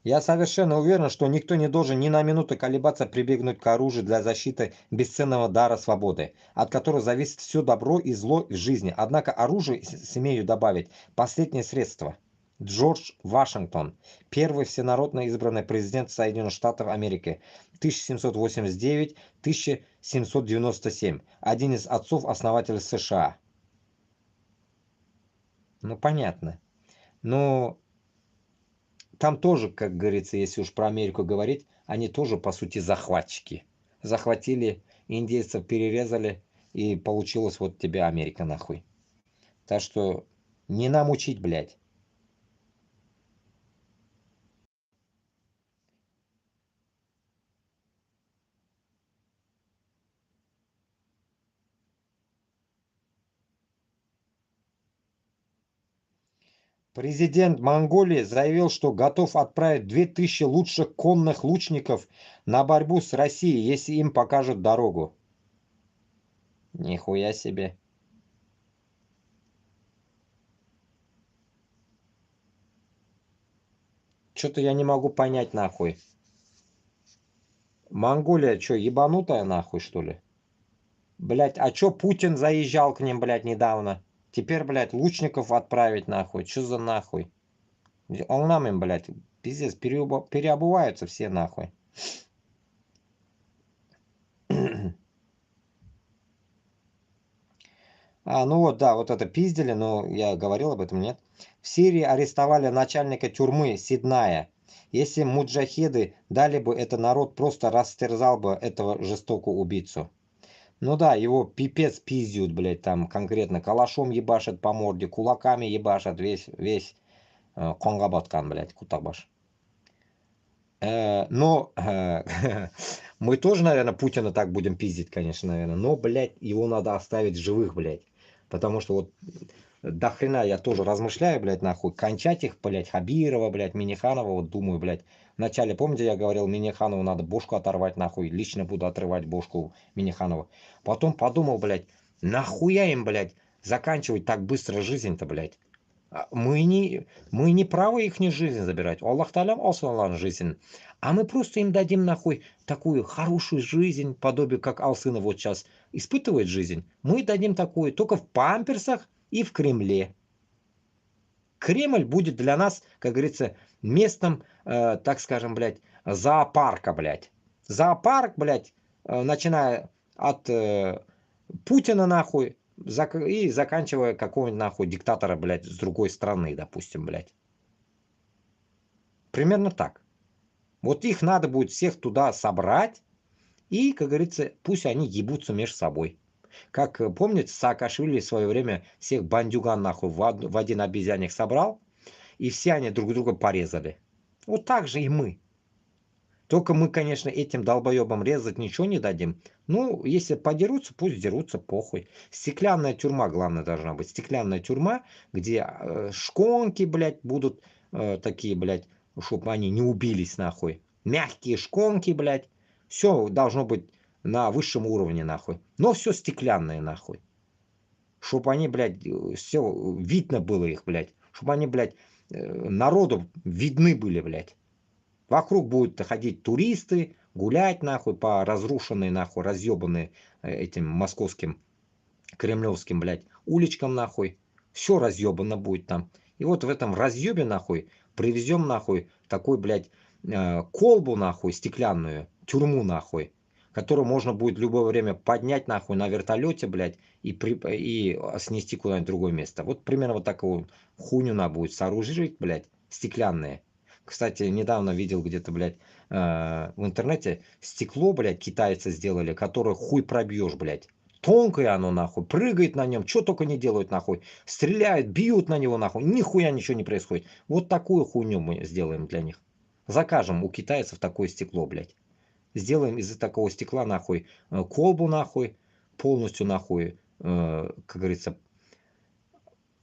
Я совершенно уверен, что никто не должен ни на минуту колебаться прибегнуть к оружию для защиты бесценного дара свободы, от которого зависит все добро и зло в жизни. Однако оружие, смею добавить, последнее средство. Джордж Вашингтон, первый всенародно избранный президент Соединенных Штатов Америки, 1789-1797, один из отцов-основателей США. Ну, понятно. Но там тоже, как говорится, если уж про Америку говорить, они тоже, по сути, захватчики. Захватили индейцев, перерезали, и получилось вот тебе Америка нахуй. Так что не нам учить, блядь. Президент Монголии заявил, что готов отправить 2000 лучших конных лучников на борьбу с Россией, если им покажут дорогу. Нихуя себе. Что-то я не могу понять, нахуй. Монголия что, ебанутая, нахуй, что ли? Блять, а чё Путин заезжал к ним, блять, недавно? Теперь, блядь, лучников отправить, нахуй. Что за нахуй? Он нам им, блядь, пиздец, переобуваются все, нахуй. Ну вот, да, вот это пиздили, но я говорил об этом, нет? В Сирии арестовали начальника тюрьмы Сидная. Если муджахеды дали бы это, народ просто растерзал бы этого жестокого убийцу. Ну да, его пипец пиздят, блядь, там конкретно калашом ебашат по морде, кулаками ебашат, весь конгабаткан, блядь, кутабаш. Но мы тоже, наверное, Путина так будем пиздить, конечно, наверное. Но, блядь, его надо оставить живых, блядь. Потому что вот до хрена я тоже размышляю, блядь, нахуй. Кончать их, блядь, Хабирова, блядь, Миниханова, вот думаю, блядь. Вначале, помните, я говорил, Миниханову надо бошку оторвать, нахуй. Лично буду отрывать бошку Миниханова. Потом подумал, блядь, нахуя им, блядь, заканчивать так быстро жизнь-то, блядь. Мы не правы их не жизнь забирать. Аллах Талям Алсалан жизнь. А мы просто им дадим нахуй такую хорошую жизнь, подобие как Алсына вот сейчас испытывает жизнь. Мы дадим такую только в памперсах и в Кремле. Кремль будет для нас, как говорится, местом, так скажем, блядь, зоопарка, блядь. Зоопарк, блядь, начиная от Путина нахуй. И заканчивая какого-нибудь нахуй диктатора, блядь, с другой страны, допустим, блядь. Примерно так. Вот их надо будет всех туда собрать. И, как говорится, пусть они ебутся между собой. Как, помните, Саакашвили в свое время всех бандюган нахуй в один обезьянник собрал. И все они друг друга порезали. Вот так же и мы. Только мы, конечно, этим долбоебам резать ничего не дадим. Ну, если подерутся, пусть дерутся, похуй. Стеклянная тюрьма, главное, должна быть. Стеклянная тюрьма, где шконки, блядь, будут такие, блядь, чтобы они не убились, нахуй. мягкие шконки, блядь. Все должно быть на высшем уровне, нахуй. Но все стеклянное, нахуй. Чтобы они, блядь, все видно было их, блядь. Чтобы они, блядь, народу видны были, блядь. Вокруг будут ходить туристы, гулять, нахуй, по разрушенной, нахуй, разъебанной этим московским, кремлевским, блядь, уличкам, нахуй. Все разъебано будет там. И вот в этом разъебе, нахуй, привезем, нахуй, такой, блядь, колбу, нахуй, стеклянную, тюрьму, нахуй, которую можно будет в любое время поднять, нахуй, на вертолете, блядь, и снести куда-нибудь в другое место. Вот примерно вот такую хуйню надо будет сооружить, блядь, стеклянные. Кстати, недавно видел где-то, блядь, в интернете стекло, блядь, китайцы сделали, которое хуй пробьешь, блядь. Тонкое оно, нахуй, прыгает на нем, что только не делают, нахуй. Стреляют, бьют на него, нахуй, нихуя ничего не происходит. Вот такую хуйню мы сделаем для них. Закажем у китайцев такое стекло, блядь. Сделаем из такого стекла, нахуй, колбу, нахуй, полностью, нахуй, как говорится,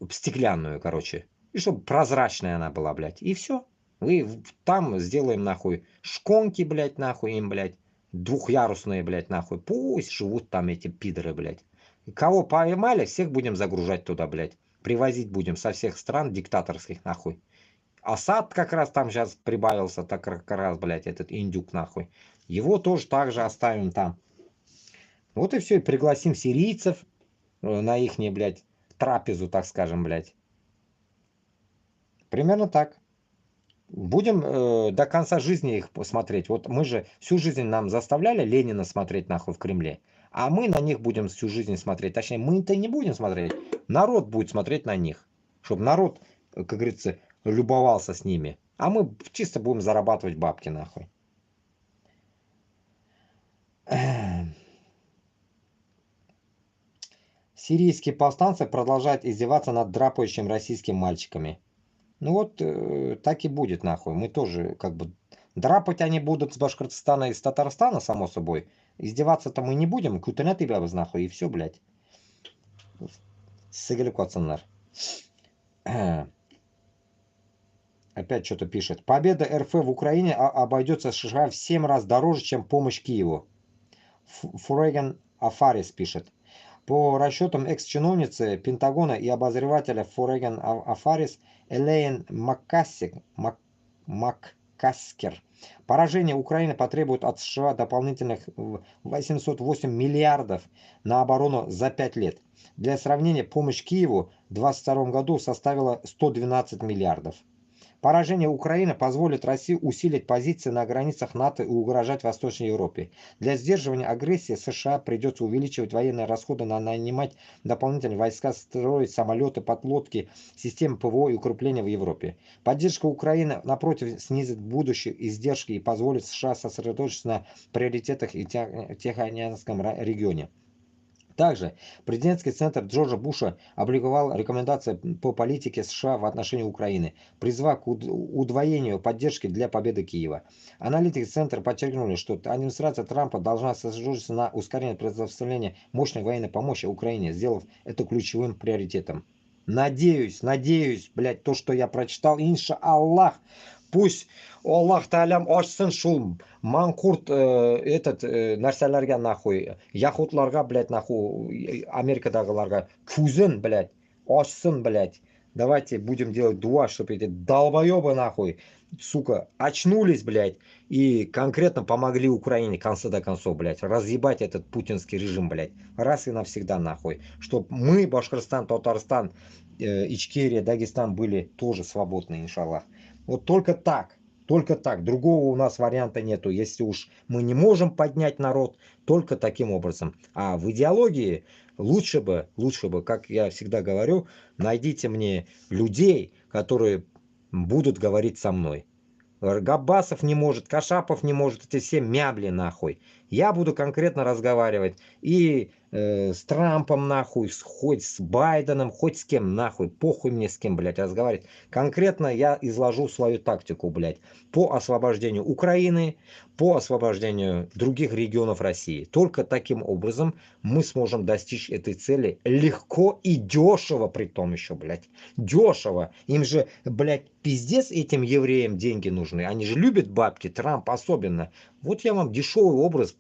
стеклянную, короче. И чтобы прозрачная она была, блядь. И все. Мы там сделаем, нахуй, шконки, блядь, нахуй им, блядь. Двухъярусные, блядь, нахуй. Пусть живут там эти пидоры, блядь. Кого поймали, всех будем загружать туда, блядь. Привозить будем со всех стран диктаторских, нахуй. Асад как раз там сейчас прибавился, так как раз, блядь, этот индюк, нахуй. Его тоже так же оставим там. Вот и все. И пригласим сирийцев на ихнюю, блядь, трапезу, так скажем, блядь. Примерно так. Будем до конца жизни их посмотреть. Вот мы же всю жизнь нам заставляли Ленина смотреть, нахуй, в Кремле. А мы на них будем всю жизнь смотреть. Точнее, мы-то не будем смотреть. Народ будет смотреть на них. Чтобы народ, как говорится, любовался с ними. А мы чисто будем зарабатывать бабки, нахуй. Сирийские повстанцы продолжают издеваться над драпающими российскими мальчиками. Ну вот, так и будет, нахуй. Мы тоже, как бы, драпать они будут с Башкортостана и с Татарстана, само собой. Издеваться-то мы не будем. Кутенет тебя, нахуй, и все, блядь. Сыгрык оценар. Опять что-то пишет. Победа РФ в Украине обойдется США в 7 раз дороже, чем помощь Киеву. Фуреган Афарис пишет. По расчетам экс-чиновницы Пентагона и обозревателя Фуреган Афарис Элейн Маккаскер, поражение Украины потребует от США дополнительных 808 миллиардов на оборону за 5 лет. Для сравнения, помощь Киеву в 2022 году составила 112 миллиардов. Поражение Украины позволит России усилить позиции на границах НАТО и угрожать Восточной Европе. Для сдерживания агрессии США придется увеличивать военные расходы, нанимать дополнительные войска, строить самолеты, подлодки, системы ПВО и укрепления в Европе. Поддержка Украины, напротив, снизит будущие издержки и позволит США сосредоточиться на приоритетах и Тихоокеанском регионе. Также президентский центр Джорджа Буша опубликовал рекомендации по политике США в отношении Украины, призвав к удвоению поддержки для победы Киева. Аналитики центра подчеркнули, что администрация Трампа должна сосредоточиться на ускорении предоставления мощной военной помощи Украине, сделав это ключевым приоритетом. Надеюсь, блядь, то, что я прочитал, инша Аллах, пусть Аллах Таалям ашсын шул манкурт нәрселерге нахуй, яхутларга, блядь, нахуй, Америкадагыларга күзін, блядь, ашсын, блядь. Давайте будем делать дуа, чтобы эти долбоебы, нахуй, сука, очнулись, блядь, и конкретно помогли Украине, конца до концов, блядь, разъебать этот путинский режим, блядь, раз и навсегда, нахуй. Чтоб мы, Башкортостан, Татарстан, Ичкерия, Дагестан были тоже свободны, иншаллах. Вот только так, другого у нас варианта нету. Если уж мы не можем поднять народ, только таким образом. А в идеологии лучше бы, как я всегда говорю, найдите мне людей, которые будут говорить со мной. Габбасов не может, Кашапов не может, эти все мябли, нахуй. Я буду конкретно разговаривать и с Трампом нахуй, хоть с Байденом, хоть с кем нахуй, похуй мне с кем, блядь, разговаривать. Конкретно я изложу свою тактику, блядь, по освобождению Украины, по освобождению других регионов России. Только таким образом мы сможем достичь этой цели легко и дешево, при том еще, блядь, дешево. Им же, блядь, пиздец этим евреям деньги нужны. Они же любят бабки, Трамп особенно. Вот я вам дешевый образ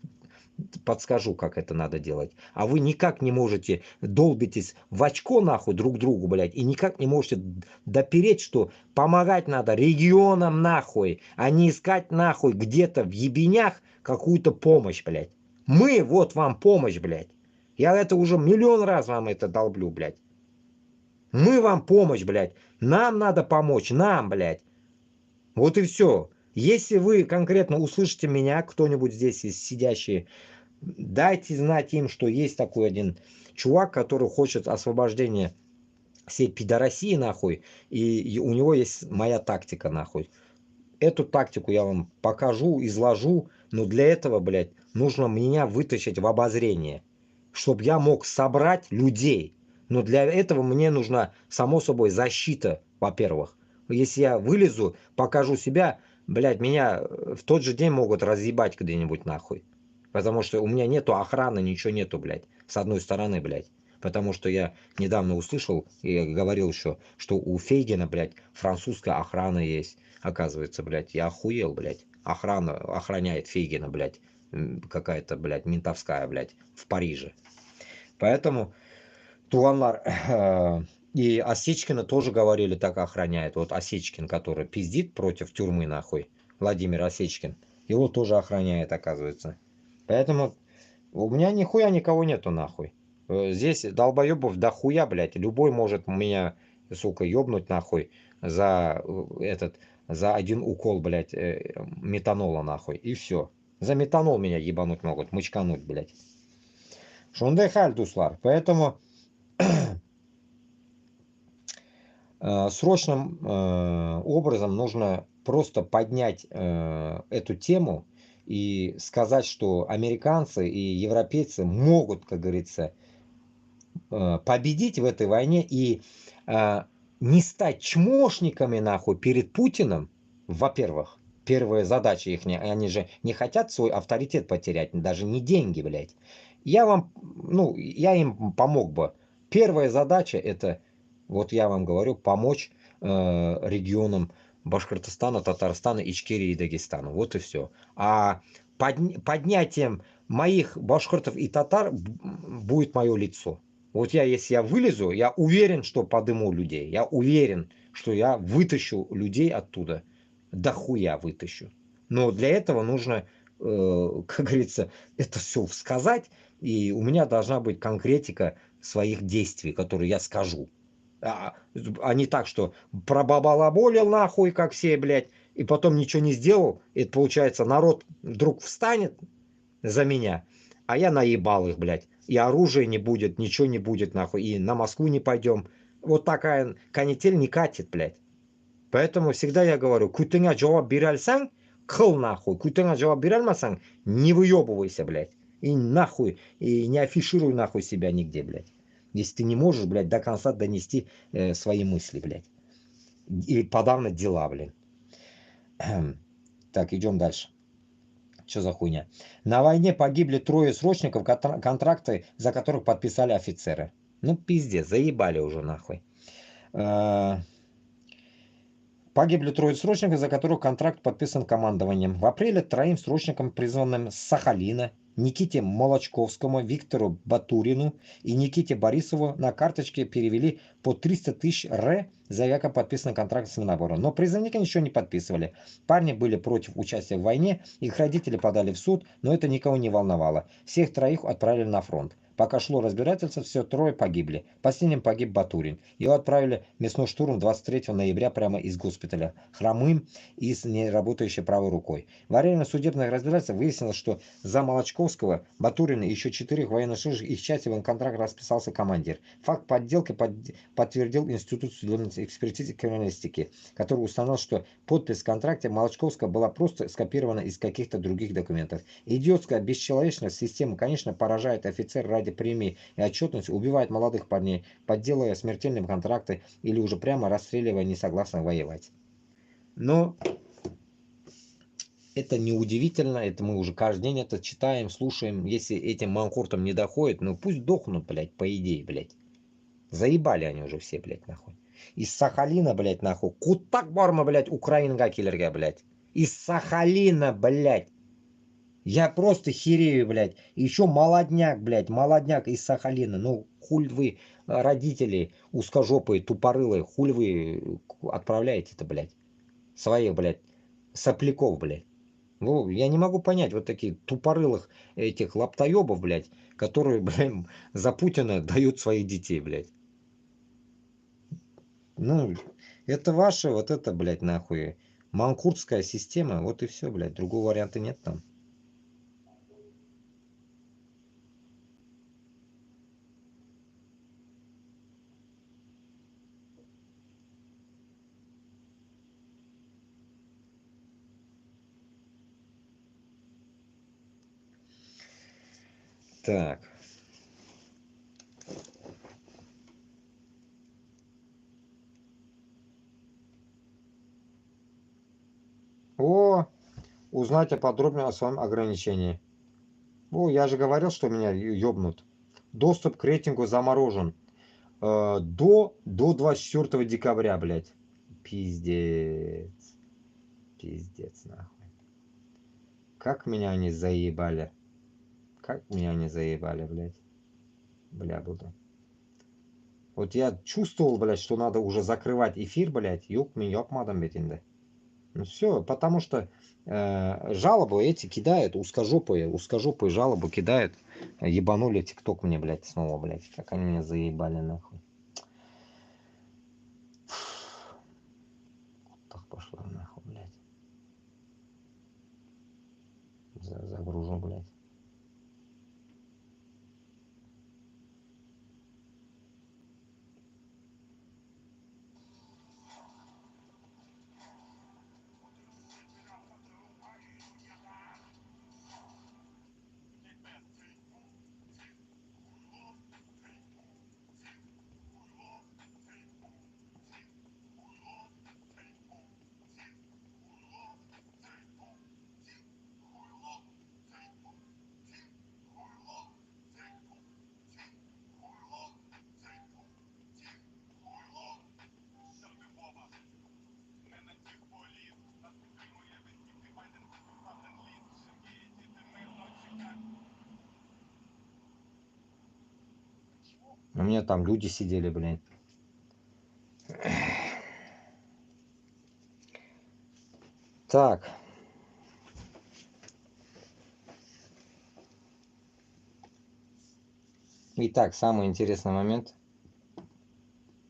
подскажу, как это надо делать. А вы никак не можете, долбитесь в очко нахуй друг другу, блядь, и никак не можете допереть, что помогать надо регионам нахуй, а не искать нахуй где-то в ебенях какую-то помощь, блядь. Мы, вот вам помощь, блядь. Я это уже миллион раз вам это долблю, блядь. Мы вам помощь, блядь. Нам надо помочь, нам, блядь. Вот и все. Если вы конкретно услышите меня, кто-нибудь здесь из сидящие, дайте знать им, что есть такой один чувак, который хочет освобождения всей пидорасии, нахуй, и у него есть моя тактика, нахуй. Эту тактику я вам покажу, изложу, но для этого, блядь, нужно меня вытащить в обозрение, чтобы я мог собрать людей. Но для этого мне нужна, само собой, защита, во-первых. Если я вылезу, покажу себя, блядь, меня в тот же день могут разъебать где-нибудь нахуй. Потому что у меня нету охраны, ничего нету, блядь. С одной стороны, блядь. Потому что я недавно услышал и говорил еще, что у Фейгина, блядь, французская охрана есть. Оказывается, блядь, я охуел, блядь. Охрана охраняет Фейгина, блядь. Какая-то, блядь, ментовская, блядь, в Париже. Поэтому туанлар... И Осечкина тоже говорили, так охраняет. Вот Осечкин, который пиздит против тюрьмы, нахуй. Владимир Осечкин. Его тоже охраняет, оказывается. Поэтому у меня нихуя никого нету, нахуй. Здесь долбоебов дохуя, блядь. Любой может меня, сука, ёбнуть, нахуй, за за один укол, блядь, метанола, нахуй. И все. За метанол меня ебануть могут, мычкануть, блядь. Шундай халь, дуслар. Поэтому срочным образом нужно просто поднять эту тему и сказать, что американцы и европейцы могут, как говорится, победить в этой войне и не стать чмошниками, нахуй, перед Путиным, во-первых. Первая задача их, они же не хотят свой авторитет потерять, даже не деньги, блядь. Я им помог бы. Первая задача это, вот я вам говорю, помочь регионам Башкортостана, Татарстана, Ичкерии и Дагестана. Вот и все. А поднятием моих башкортов и татар будет мое лицо. Вот если я вылезу, я уверен, что подыму людей. Я уверен, что я вытащу людей оттуда. Дохуя вытащу. Но для этого нужно, как говорится, это все сказать. И у меня должна быть конкретика своих действий, которые я скажу. А не так, что пробабалаболил нахуй, как все, блядь, и потом ничего не сделал. Это получается, народ вдруг встанет за меня, а я наебал их, блядь. И оружия не будет, ничего не будет, нахуй. И на Москву не пойдем. Вот такая канитель не катит, блядь. Поэтому всегда я говорю, кутыня джаваб биральсан, кыл нахуй. Кутыня джаваб биральмасан, не выебывайся, блядь. И нахуй, и не афишируй нахуй себя нигде, блядь. Если ты не можешь, блядь, до конца донести свои мысли, блядь. И подавно дела, блядь. Так, идем дальше. Что за хуйня? На войне погибли 3 срочников, контракты за которых подписали офицеры. Ну, пиздец, заебали уже нахуй. Погибли 3 срочников, за которых контракт подписан командованием. В апреле 3 срочникам, призванным с Сахалина, Никите Молочковскому, Виктору Батурину и Никите Борисову на карточке перевели по 300 тысяч ре за якобы подписанный контракт с Минобороны. Но призывники ничего не подписывали. Парни были против участия в войне, их родители подали в суд, но это никого не волновало. Всех 3 отправили на фронт. Пока шло разбирательство, все 3 погибли. Последним погиб Батурин. Его отправили в мясной штурм 23 ноября прямо из госпиталя. Хромым и с неработающей правой рукой. Во время судебных разбирательств выяснилось, что за Молочковского, Батурина и еще 4 военнослужащих их части в контракт расписался командир. Факт подделки подтвердил Институт судебной экспертизы криминалистики, который установил, что подпись в контракте Молочковского была просто скопирована из каких-то других документов. Идиотская бесчеловечная система, конечно, поражает офицер ради ради премии и отчетности убивает молодых парней, подделывая смертельные контракты или уже прямо расстреливая несогласных воевать. Но это неудивительно, это мы уже каждый день это читаем, слушаем. Если этим манкуртам не доходит, ну пусть дохнут, блядь, по идее, блядь. Заебали они уже все, блядь, нахуй. Из Сахалина, блядь, нахуй. Кутак барма, блядь, Украинга киллерга, блядь. Из Сахалина, блядь. Я просто херею, блядь. Еще молодняк, блядь, молодняк из Сахалина. Ну, хуль вы, родители, узкожопые, тупорылые, хуль вы отправляете-то, блядь. Своих, блядь, сопляков, блядь. Ну, я не могу понять вот таких тупорылых этих лаптоебов, блядь, которые, блядь, за Путина дают своих детей, блядь. Ну, это ваше, вот это, блядь, нахуй. Манкуртская система, вот и все, блядь. Другого варианта нет там. Так. О, узнать подробнее о своем ограничении. О, я же говорил, что меня ёбнут. Доступ к рейтингу заморожен. До 24 декабря, блядь. Пиздец. Пиздец, нахуй. Как меня они заебали. Как меня они заебали, блядь. Бля, буду. Вот я чувствовал, блядь, что надо уже закрывать эфир, блядь. Ёпмадам бетинде. Ну все, потому что жалобы эти кидают, узкожопые жалобы кидают. Ебанули ТикТок мне, блядь, снова, блядь. Как они меня заебали, нахуй. Так пошла, нахуй, блядь. Загружу, блядь. У меня там люди сидели, блин. Так. Итак, самый интересный момент.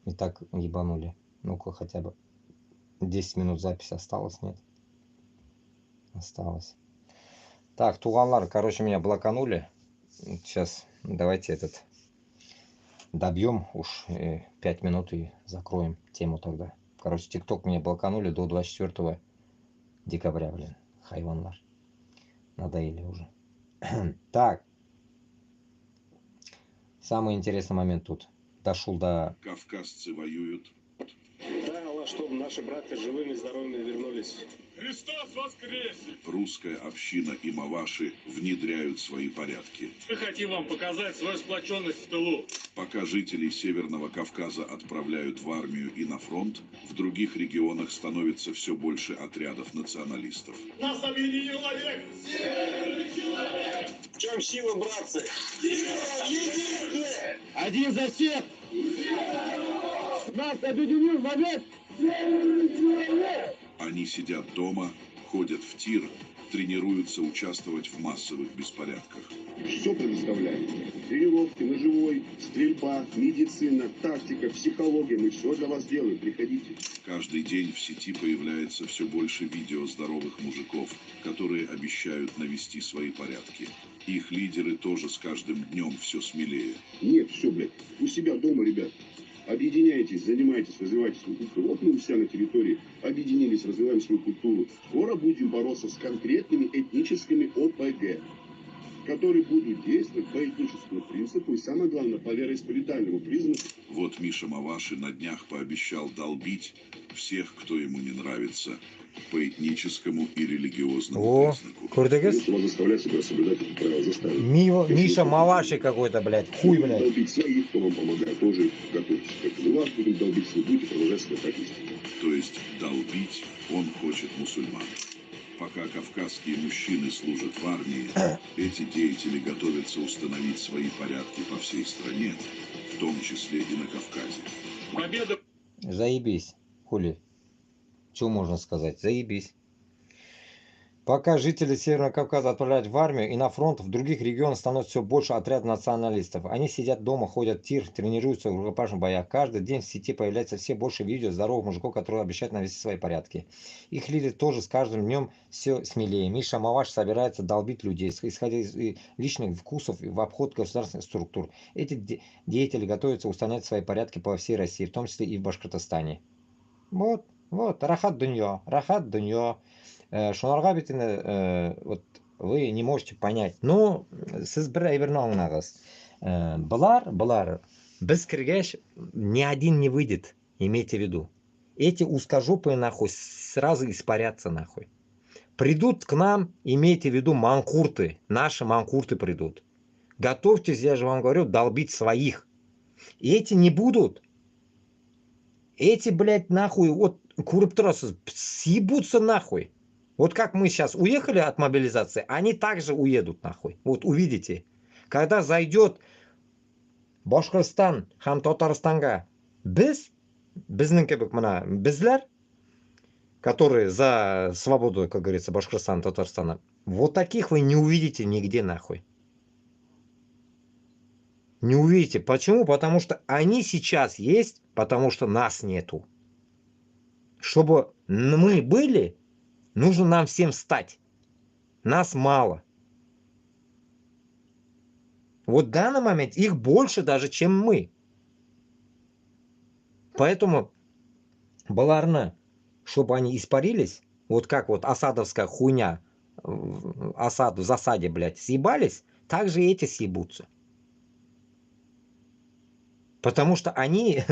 Итак, ебанули. Ну-ка, хотя бы 10 минут записи осталось, нет? Осталось. Так, туганлар, короче, меня блоканули. Сейчас давайте этот добьем уж 5 минут и закроем тему тогда. Короче, ТикТок меня блоканули до 24 декабря, блин. Хайванлар. Надоели уже. Так. Самый интересный момент тут. Дошел до... Кавказцы воюют. Да, Аллах, чтобы наши братья живыми, здоровыми вернулись. Христос воскресе! Русская община и маваши внедряют свои порядки. Мы хотим вам показать свою сплоченность в тылу. Пока жителей Северного Кавказа отправляют в армию и на фронт, в других регионах становится все больше отрядов националистов. Нас объединил век! Северный человек! В чем сила, братцы? Единый! Один за всех! Нас объединил век! Северный человек! Они сидят дома, ходят в тир, тренируются участвовать в массовых беспорядках. Все предоставляем. Тренировки, ножевой, стрельба, медицина, тактика, психология. Мы все для вас делаем. Приходите. Каждый день в сети появляется все больше видео здоровых мужиков, которые обещают навести свои порядки. Их лидеры тоже с каждым днем все смелее. Нет, все, блядь. У себя дома, ребят. Объединяйтесь, занимайтесь, развивайте свою культуру. Вот мы у себя на территории объединились, развиваем свою культуру. Скоро будем бороться с конкретными этническими ОПГ. которые будут действовать по этническому принципу и, самое главное, по вероисповедальному признаку. Вот Миша Маваши на днях пообещал долбить всех, кто ему не нравится, по этническому и религиозному признаку. Курдагес? Заставлять себя соблюдать эти правила, заставить. Миша Маваши какой-то, блядь, хуй, блядь. Долбить своих, кто вам помогает, тоже готовьтесь к этому. И вас будем долбить, если будете продолжать себя практически. То есть долбить он хочет мусульман. Пока кавказские мужчины служат в армии, эти деятели готовятся установить свои порядки по всей стране, в том числе и на Кавказе. Победа! Заебись, хули. Что можно сказать? Заебись. Пока жители Северного Кавказа отправляют в армию и на фронт, в других регионах становится все больше отрядов националистов. Они сидят дома, ходят в тир, тренируются в рукопашных боях. Каждый день в сети появляется все больше видео здоровых мужиков, которые обещают навести свои порядки. Их лидер тоже с каждым днем все смелее. Миша Маваш собирается долбить людей, исходя из личных вкусов в обход государственных структур. Эти деятели готовятся устранять свои порядки по всей России, в том числе и в Башкортостане. Вот, рахат дуньё, шунарға бит вот вы не можете понять. Ну, сіз бір әйберін аңлаңыз. Бұлар біз кіргеш ни один не выйдет, имейте в виду. Эти узкожопые нахуй сразу испарятся нахуй. Придут к нам, имейте в виду, манкурты, наши манкурты придут. Готовьтесь, я же вам говорю, долбить своих. И эти не будут. Эти, блядь, нахуй, вот курыптырасыз, съебутся нахуй. Вот как мы сейчас уехали от мобилизации, они также уедут нахуй. Вот увидите. Когда зайдет Башкортостан, хам Татарстанга, bizlar, которые за свободу, как говорится, Башкортостана, Татарстана, вот таких вы не увидите нигде нахуй. Не увидите. Почему? Потому что они сейчас есть, потому что нас нету. Чтобы мы были, нужно нам всем встать. Нас мало. Вот в данный момент их больше даже, чем мы. Поэтому баларны, чтобы они испарились, вот как вот асадовская хуйня, Асад в засаде, блядь, съебались, так же и эти съебутся. Потому что они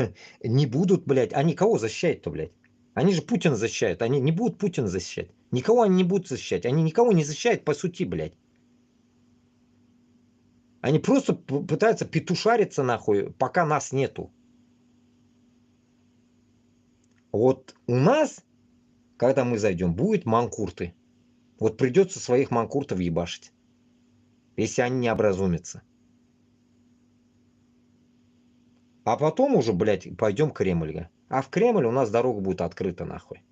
не будут, блядь, они кого защищают-то, блядь? Они же Путина защищают, они не будут Путина защищать. Никого они не будут защищать, они никого не защищают по сути, блядь. Они просто пытаются петушариться нахуй, пока нас нету. Вот у нас, когда мы зайдем, будет манкурты. Вот придется своих манкуртов ебашить, если они не образумятся. А потом уже, блядь, пойдем к Кремлю. А в Кремль у нас дорога будет открыта нахуй.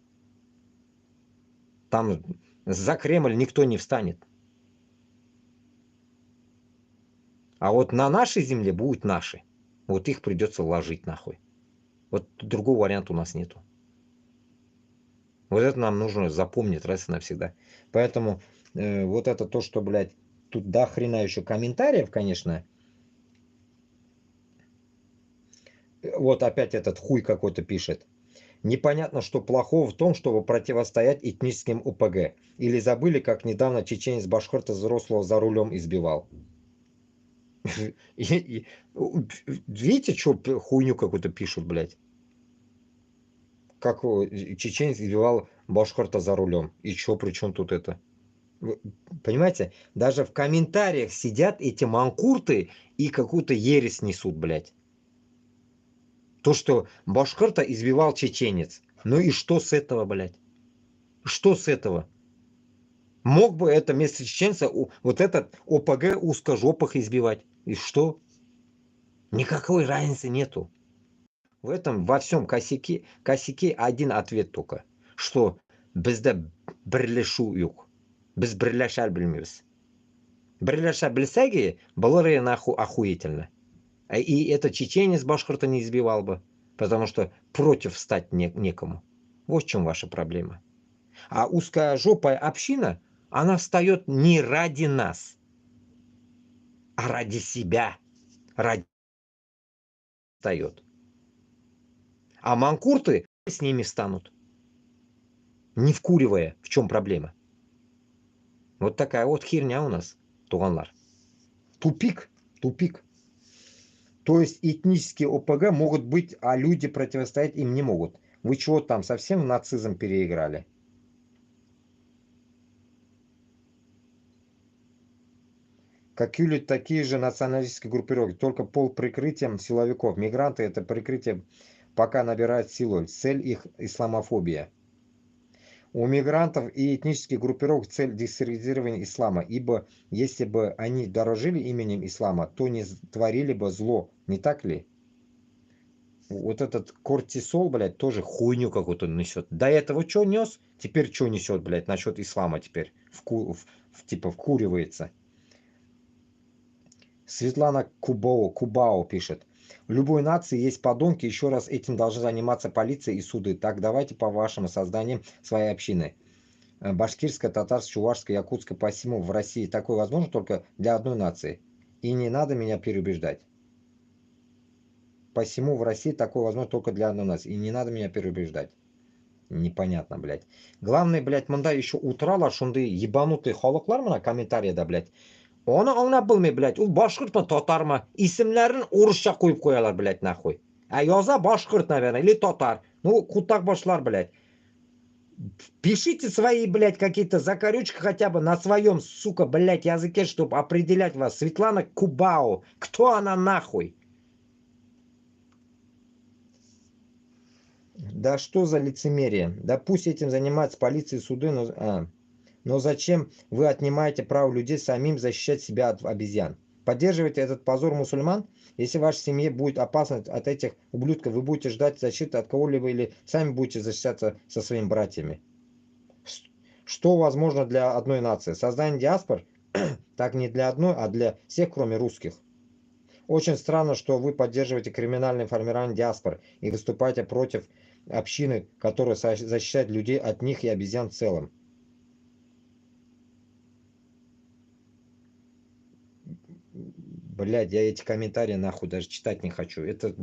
Там за Кремль никто не встанет. А вот на нашей земле будут наши. Вот их придется ложить нахуй. Вот другого варианта у нас нету. Вот это нам нужно запомнить раз и навсегда. Поэтому вот это то, что, блядь, тут до хрена еще комментариев, конечно. Вот опять этот хуй какой-то пишет. Непонятно, что плохого в том, чтобы противостоять этническим ОПГ. Или забыли, как недавно чеченец башкорта взрослого за рулем избивал. Видите, что хуйню какую-то пишут, блядь? Как чеченец избивал башкорта за рулем. И что, при чем тут это? Понимаете? Даже в комментариях сидят эти манкурты и какую-то ересь несут, блядь. То, что башкорта избивал чеченец. Ну и что с этого, блядь? Что с этого? Мог бы это вместо чеченца вот этот ОПГ узкожопых избивать. И что? Никакой разницы нету. В этом во всем косяке один ответ только. Что бізді бірлешу yok. Біз бірлешар білмейміз. Бірлешар білсеги, было бы нахуй охуительно. И этот чеченец башкорта не избивал бы, потому что против встать некому. Вот в чем ваша проблема. А узкожопая община, она встает не ради нас, а ради себя. Ради встает. А манкурты с ними встанут, не вкуривая, в чем проблема. Вот такая вот херня у нас, туганлар. Тупик, тупик. То есть этнические ОПГ могут быть, а люди противостоять им не могут. Вы чего там, совсем в нацизм переиграли? Какие такие же националистические группировки, только под прикрытием силовиков. Мигранты это прикрытие пока набирает силу. Цель их исламофобия. У мигрантов и этнических группировок цель дискредитирования ислама, ибо если бы они дорожили именем ислама, то не творили бы зло, не так ли? Вот этот кортисол, блядь, тоже хуйню какую-то несет. До этого что нес, теперь что несет, блядь, насчет ислама теперь типа вкуривается. Светлана Кубао пишет. В любой нации есть подонки, еще раз этим должны заниматься полиция и суды. Так давайте по вашему созданию своей общины. Башкирская, татарская, чувашская, якутская, посему в России такое возможно только для одной нации. И не надо меня переубеждать. Посему в России такое возможно только для одной нации. И не надо меня переубеждать. Непонятно, блядь. Главное, блядь, мында еще утрала, шунды ебанутые халыклар мына комментарийда, блядь. Оны аңлап булмый, блядь, ул башкыртмы, татармы, исемләрен урысча куеп куялар, блядь, нахуй. А яза башкырт, наверное, или татар. Ну, кутак башлар, блядь. Пишите свои, блядь, какие-то закорючки хотя бы на своем, сука, блядь, языке, чтобы определять вас. Светлана Кубао. Кто она нахуй? Да что за лицемерие? Да пусть этим занимаются полиция и суды, но зачем вы отнимаете право людей самим защищать себя от обезьян? Поддерживаете этот позор мусульман? Если в вашей семье будет опасность от этих ублюдков, вы будете ждать защиты от кого-либо или сами будете защищаться со своими братьями. Что возможно для одной нации? Создание диаспор? Так не для одной, а для всех, кроме русских. Очень странно, что вы поддерживаете криминальное формирование диаспор и выступаете против общины, которая защищает людей от них и обезьян в целом. Блядь, я эти комментарии нахуй даже читать не хочу. Это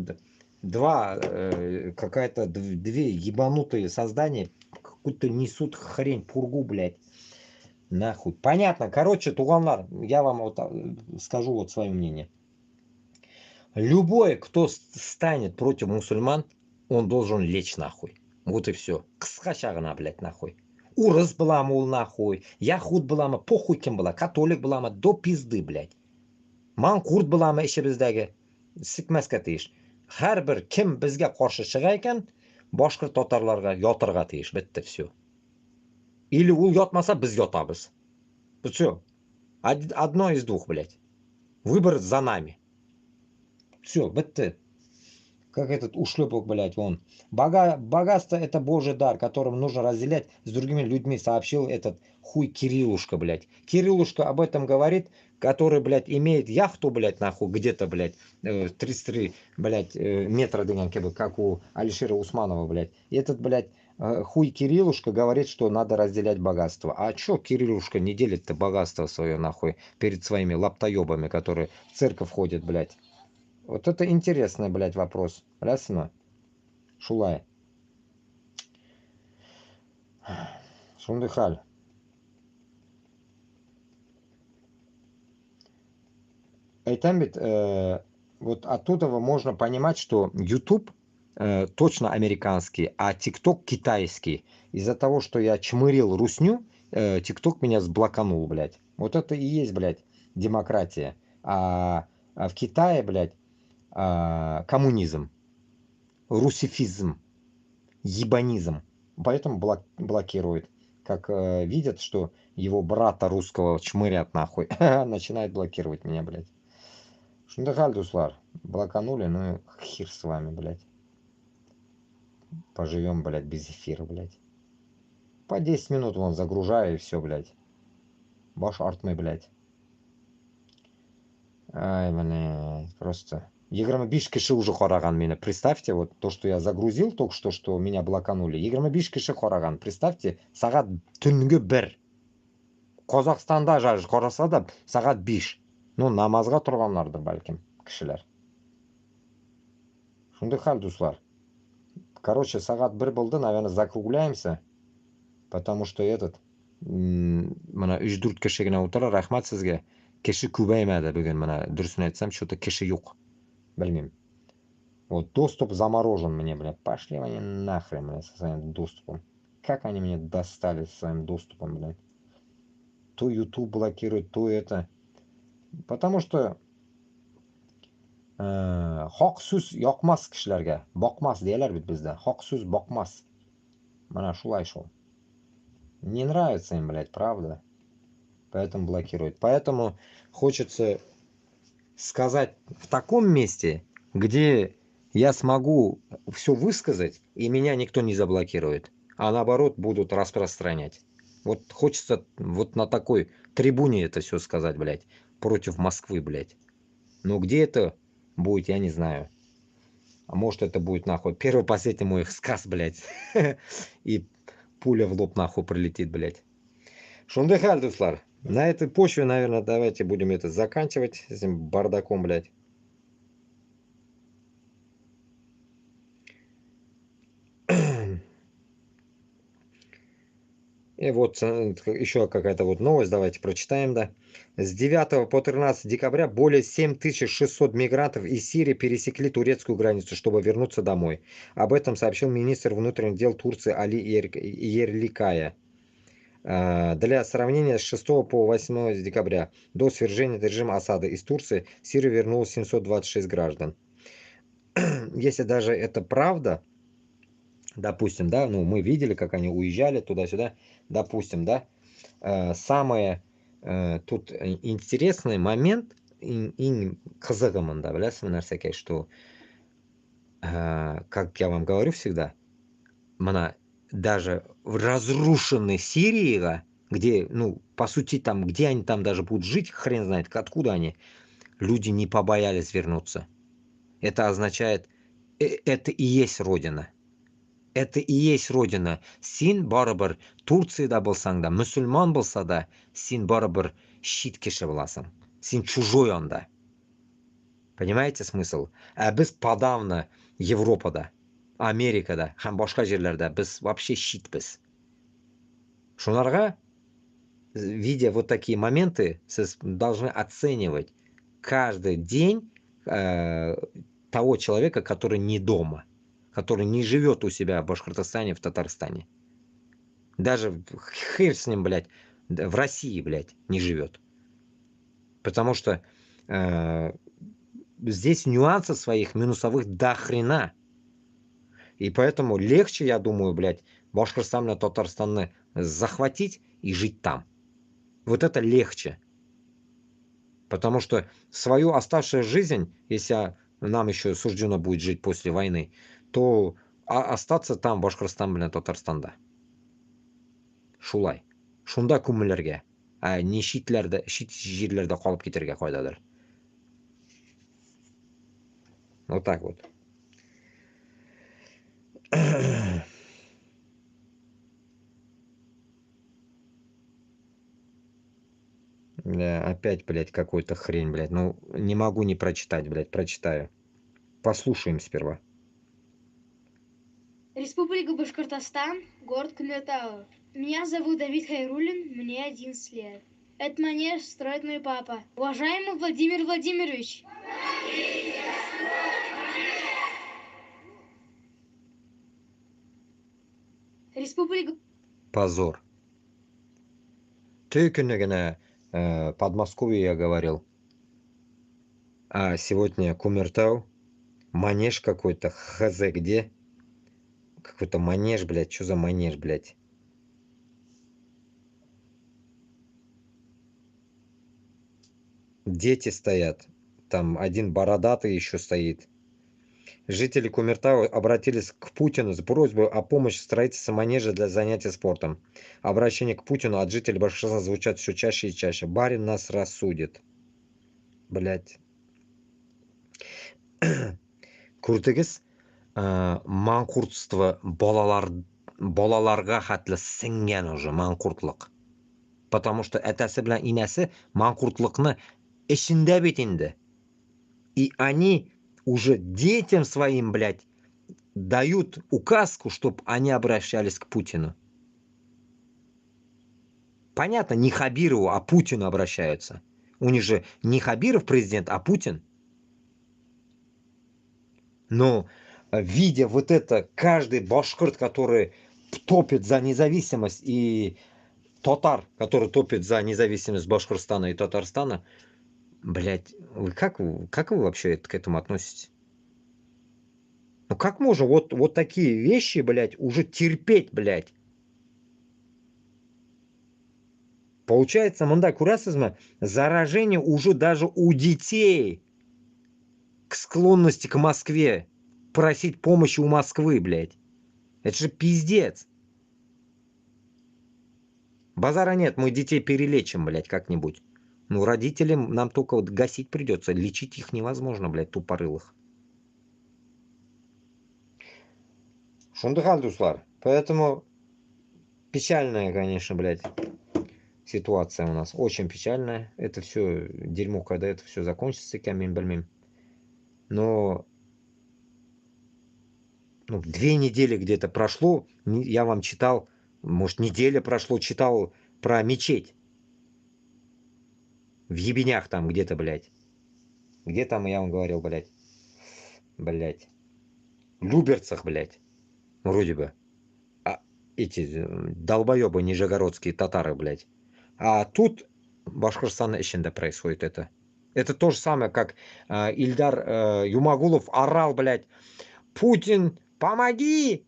две ебанутые создания какую-то несут хрень, пургу, блядь. Нахуй. Понятно. Короче, туганлар, я вам вот скажу вот свое мнение. Любой, кто станет против мусульман, он должен лечь нахуй. Вот и все. Кысқа шағына, блядь, нахуй. Урыс была ул нахуй. Яхуд была похуй кем была. Католик была до пизды, блядь. Манкурт буламы ішіміздегі сікмәске тиіш. Әрбір кім бізге қарсы шыға екен, башқұрт татарларға ятырға тиіш. Бітті, все. Или ол ятмаса, біз ятабыз. Все. Одно из двух, блядь. Выбор за нами. Все, бітті. Как этот ушлепок, блядь, вон. Богатство это Божий дар, которым нужно разделять с другими людьми, сообщил этот хуй Кириллушка, блядь. Кириллушка об этом говорит, который, блядь, имеет яхту, блядь, нахуй, где-то, блядь, 33, блядь, метра, как у Алишера Усманова, блядь. И этот, блядь, хуй Кириллушка говорит, что надо разделять богатство. А чё Кириллушка не делит-то богатство свое, нахуй, перед своими лаптоебами, которые в церковь ходят, блядь? Вот это интересный, блядь, вопрос. Ясно? Шулай. Шундыхаль. Айтамбит, вот оттуда можно понимать, что YouTube точно американский, а TikTok китайский. Из-за того, что я чмырил русню, TikTok меня сблоканул, блядь. Вот это и есть, блядь, демократия. А в Китае, блядь, коммунизм, русифизм, ебанизм. Поэтому блокирует. Как видят, что его брата русского чмырят нахуй, начинает блокировать меня, блядь. Шундахаль, дуслар. Блоканули, ну хер с вами, блядь. Поживем, блядь, без эфира, блядь. По 10 минут вон загружаю и все, блядь. Баш артмый, блядь. Ай, блядь, просто... 25 киши уже хораган меня. Представьте, вот то, что я загрузил только что меня блоканули. 25 киши хораган. Представьте, сағат түнгі 1. Қазақстанда жарыш қараса да сағат 5. Ну, намазға тұрғанларdır бәлкім кішілер. Шундай хал, дуслар. Короче, сағат 1 болды, наверное, закругляемся. Потому что этот... Мына 3-4 кіші гіне отыра, рахмат сізге. Kishi ko'paymadi bugun, mana durustini aytsam, что-то kishi yo'q. Bilmayman. Вот доступ заморожен мне, блядь. Пошли они нахрен, блядь, со своим доступом. Как они меня достали со своим доступом, блядь. То YouTube блокирует, то это. Потому что haq so'z yoqmas kishilarga. Boqmas deylar bizda. Haq so'z boqmas. Mana shulay shu. Не нравится им, блядь, правда? Поэтому блокируют. Поэтому хочется сказать в таком месте, где я смогу все высказать, и меня никто не заблокирует, а наоборот будут распространять. Вот хочется вот на такой трибуне это все сказать, блядь, против Москвы, блядь. Но где это будет, я не знаю. А может это будет, нахуй, первый последний мой сказ, блядь. И пуля в лоб, нахуй, прилетит, блядь. Шундай хал, дуслар. На этой почве, наверное, давайте будем это заканчивать с этим бардаком, блядь. И вот еще какая-то вот новость, давайте прочитаем, да. С 9 по 13 декабря более 7600 мигрантов из Сирии пересекли турецкую границу, чтобы вернуться домой. Об этом сообщил министр внутренних дел Турции Али Ерликая. Для сравнения, с 6 по 8 декабря до свержения режима Асада из Турции в Сирию вернулось 726 граждан. Если даже это правда, допустим, да, ну мы видели, как они уезжали туда-сюда, допустим, да, самое тут интересный момент, қызығымында, білесің нәрсеке, что, как я вам говорю всегда, мана даже в разрушенной Сирии, где, ну, по сути, там, где они там даже будут жить, хрен знает, откуда они, люди не побоялись вернуться. Это означает, это и есть Родина. Это и есть Родина. Син барыбір Турцияда болсаң да, мұсылман болса да, син барыбір шит кеші боласың. Син чужой анда. Понимаете смысл? А біз подавно Европада, Америкада, һәм башка жерлерде біз вообще щитбіз. Шунарға, видя вот такие моменты, сіз должны оценивать каждый день того человека, который не дома, который не живет у себя в Башкортостане, в Татарстане. Даже хер с ним, блядь, в России, блядь, не живет. Потому что здесь нюансов своих минусовых до хрена. И поэтому легче, я думаю, блядь, Башкортостан, Татарстан захватить и жить там. Вот это легче. Потому что свою оставшуюся жизнь, если нам еще суждено будет жить после войны, то остаться там, Башкортостан, блин, Татарстанда. Шулай. Шунда күмелергә, не шит җирләрдә калып китәргә кайдадыр. Вот так вот. Да, опять, блядь, какой-то хрень, блядь. Ну, не могу не прочитать, блядь, прочитаю. Послушаем сперва. Республика Башкортостан, город Кумертау. Меня зовут Давид Хайруллин, мне 11 лет. Этот манеж строит мой папа. Уважаемый Владимир Владимирович! Республика... Позор. Ты генә Подмосковье я говорил. А сегодня Кумертау. Манеж какой-то, хз где. Какой-то манеж, блядь. Что за манеж, блядь? Дети стоят. Там один бородатый еще стоит. Жители Кумертау обратились к Путину с просьбой о помощи в строительстве манежа для занятия спортом. Обращение к Путину от жителей Башкортостана звучат все чаще и чаще. Барин нас рассудит. Блядь. Көрдіңіз, манқұртство балаларға хәтлі сіңген уже манқұртлық. Потому что әтәсе белән инәсе манқұртлықны ішінде бит инде. И они уже детям своим, блядь, дают указку, чтобы они обращались к Путину. Понятно, не Хабирову, а Путину обращаются. У них же не Хабиров президент, а Путин. Но видя вот это, каждый башкирт, который топит за независимость, и татар, который топит за независимость Башкортостана и Татарстана, блядь, как вы вообще к этому относитесь? Ну как можно вот такие вещи, блядь, уже терпеть, блядь? Получается, мындай курасызмы, заражение уже даже у детей к склонности к Москве, просить помощи у Москвы, блядь. Это же пиздец. Базара нет, мы детей перелечим, блядь, как-нибудь. Ну, родителям нам только вот гасить придется. Лечить их невозможно, блядь, тупорылых. Шундыхал, дуслар. Поэтому печальная, конечно, блядь, ситуация у нас. Очень печальная. Это все дерьмо, когда это все закончится, камень-бальмим. Но 2 недели где-то прошло, я вам читал, может, неделя прошло, читал про мечеть. В Ебенях там где-то, блядь. Где там, я вам говорил, блядь. Блядь. В Люберцах, блядь. Вроде бы. А эти долбоебы нижегородские татары, блядь. А тут Башкортостан içinde происходит это. Это то же самое, как Ильдар Юмагулов орал, блядь. Путин, помоги!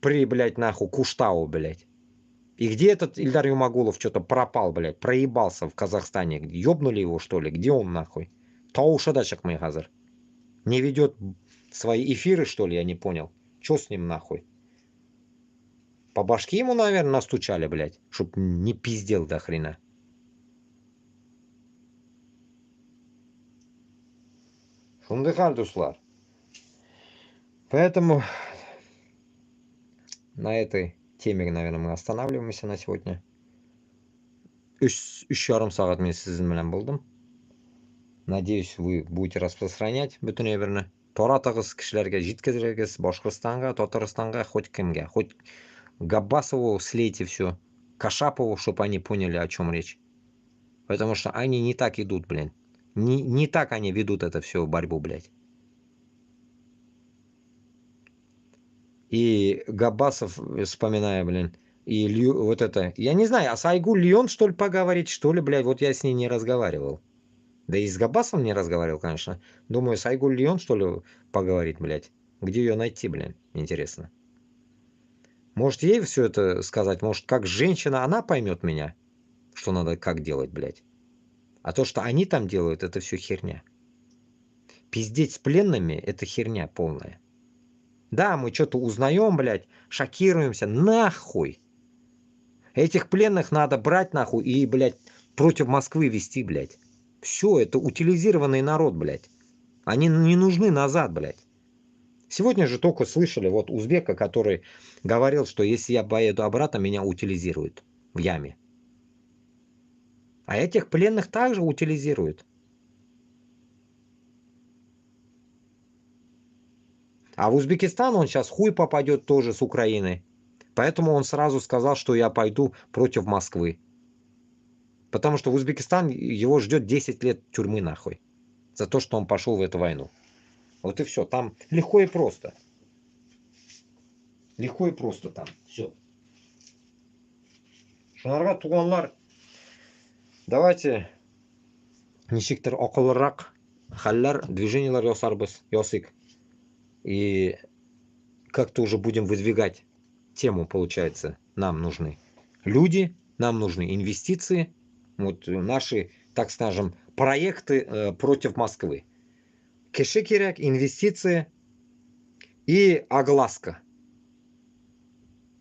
При, блядь, нахуй, Куштау, блядь. И где этот Ильдар Юмагулов что-то пропал, блядь, проебался в Казахстане? Ёбнули его, что ли? Где он, нахуй? Таушадачек мой газар. Не ведет свои эфиры, что ли, я не понял. Чё с ним, нахуй? По башке ему, наверное, настучали, блядь, чтоб не пиздел до хрена. Шундыхал, дуслар. Поэтому на этой теме, наверное, мы останавливаемся на сегодня. 3,5 сағат мен сіздің білән болдым. Надеюсь, вы будете распространять бүтін эбірні. Торатығыз кішілерге жеткізерегіз, Башқұртстанға, Татарстанға, хоть кімге. Хоть Габбасову слейте все, Кашапову, чтобы они поняли, о чем речь. Потому что они не так идут, блин. Не так они ведут это все, борьбу, блядь. И Габбасов, вспоминая, блин, и вот это... Я не знаю, а с Айгуль Лион, что ли, поговорить, что ли, блядь? Вот я с ней не разговаривал. Да и с Габбасом не разговаривал, конечно. Думаю, с Айгуль Лион, что ли, поговорить, блядь? Где ее найти, блин? Интересно. Может, ей все это сказать? Может, как женщина она поймет меня? Что надо как делать, блядь? А то, что они там делают, это все херня. Пиздеть с пленными, это херня полная. Да, мы что-то узнаем, блядь, шокируемся. Нахуй! Этих пленных надо брать, нахуй, и, блядь, против Москвы вести, блядь. Все, это утилизированный народ, блядь. Они не нужны назад, блядь. Сегодня же только слышали вот узбека, который говорил, что если я поеду обратно, меня утилизируют в яме. А этих пленных также утилизируют. А в Узбекистан он сейчас хуй попадет тоже с Украины. Поэтому он сразу сказал, что я пойду против Москвы. Потому что в Узбекистан его ждет 10 лет тюрьмы нахуй. За то, что он пошел в эту войну. Вот и все. Там легко и просто. Легко и просто там. Все. Шунарға туғанлар, давайте нешіктір ақылырақ халлар, движениялар ясик. И как-то уже будем выдвигать тему, получается, нам нужны люди, нам нужны инвестиции, вот наши, так скажем, проекты против Москвы. Кеши керек, инвестиции и огласка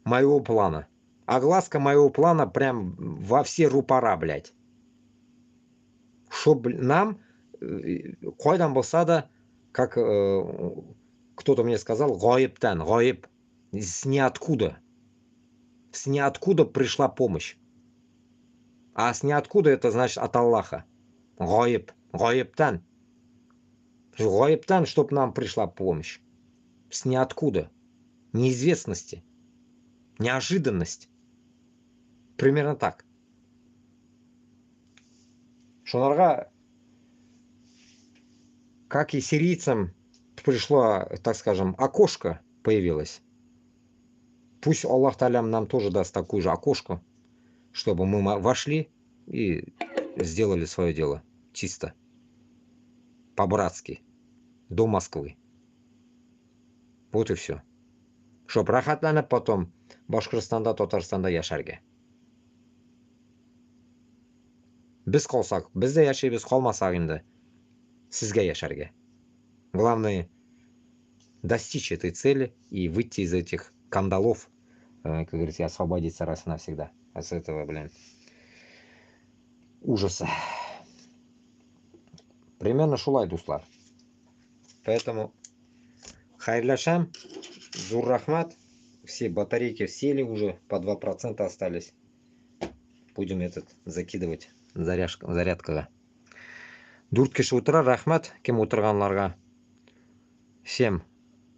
моего плана. Огласка моего плана прям во все рупора, блядь. Чтоб нам, койдан болса да, как кто-то мне сказал, гаибтан, гаиб, с ниоткуда. С ниоткуда пришла помощь. А с ниоткуда это значит от Аллаха. Гаиб, гаибтан. Гаибтан, чтоб нам пришла помощь. С ниоткуда. Неизвестности. Неожиданность. Примерно так. Шунарға, как и сирийцам, пришло, так скажем, окошко появилось. Пусть Аллах Та'аля нам тоже даст такую же окошко, чтобы мы вошли и сделали свое дело чисто, по-братски, до Москвы. Вот и все. Чтоб рахатланып потом Башкортстанда, Татарстанда яшарга. Біз қалсақ, біз де яшайбыз, қалмасақ енді сізге яшарга. Главное достичь этой цели и выйти из этих кандалов, как говорится, освободиться раз и навсегда. А с этого, блин, ужаса. Примерно шулай, дуслар. Поэтому хайрлашам, зур-рахмат. Все батарейки сели уже, по 2% остались. Будем этот закидывать зарядкаға. Дүрткеш утра, рахмат, кем отырғанларға. Всем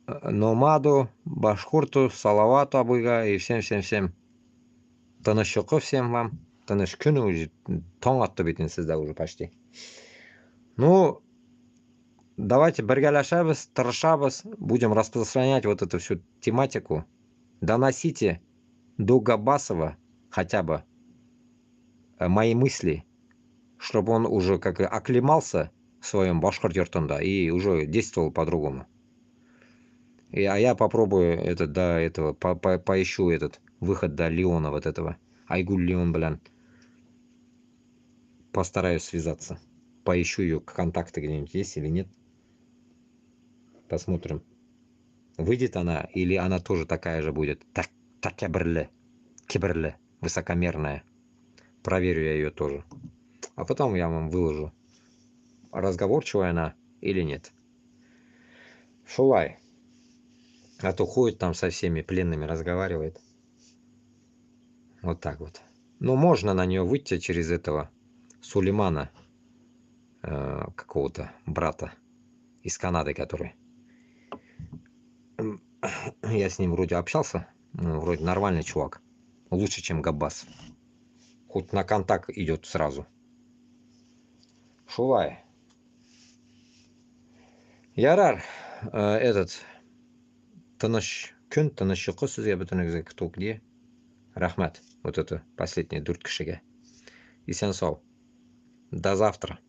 номаду, башкурту, салавату абыйға и всем. Тыныш ұйқы всем вам. Тыныш күн уже, таң атты бетін сізде уже почти. Ну, давайте біргелашабыз, тырышабыз, будем распространять вот эту всю тематику. Доносите до Габасова хотя бы мои мысли, чтобы он уже как оклемался в своем башкорт-юртында и уже действовал по-другому. А я попробую до этого, поищу этот выход до Леона вот этого. Айгуль Леон, блин. Постараюсь связаться. Поищу ее, контакты где-нибудь есть или нет. Посмотрим. Выйдет она или она тоже такая же будет. Так киберле, высокомерная. Проверю я ее тоже. А потом я вам выложу, разговорчивая она или нет. Шулай. А то ходит там со всеми пленными, разговаривает. Вот так вот. Но можно на нее выйти через этого Сулеймана, какого-то брата из Канады, который... Я с ним вроде общался. Вроде нормальный чувак. Лучше, чем Габбас. Хоть на контакт идет сразу. Шулай. Ярар, этот... Тыныш күн, тыныш ұйқы сізге бүтініңізге кто где. Рахмат. Вот это последнее дүрт кішіге. И сен сау. До завтра.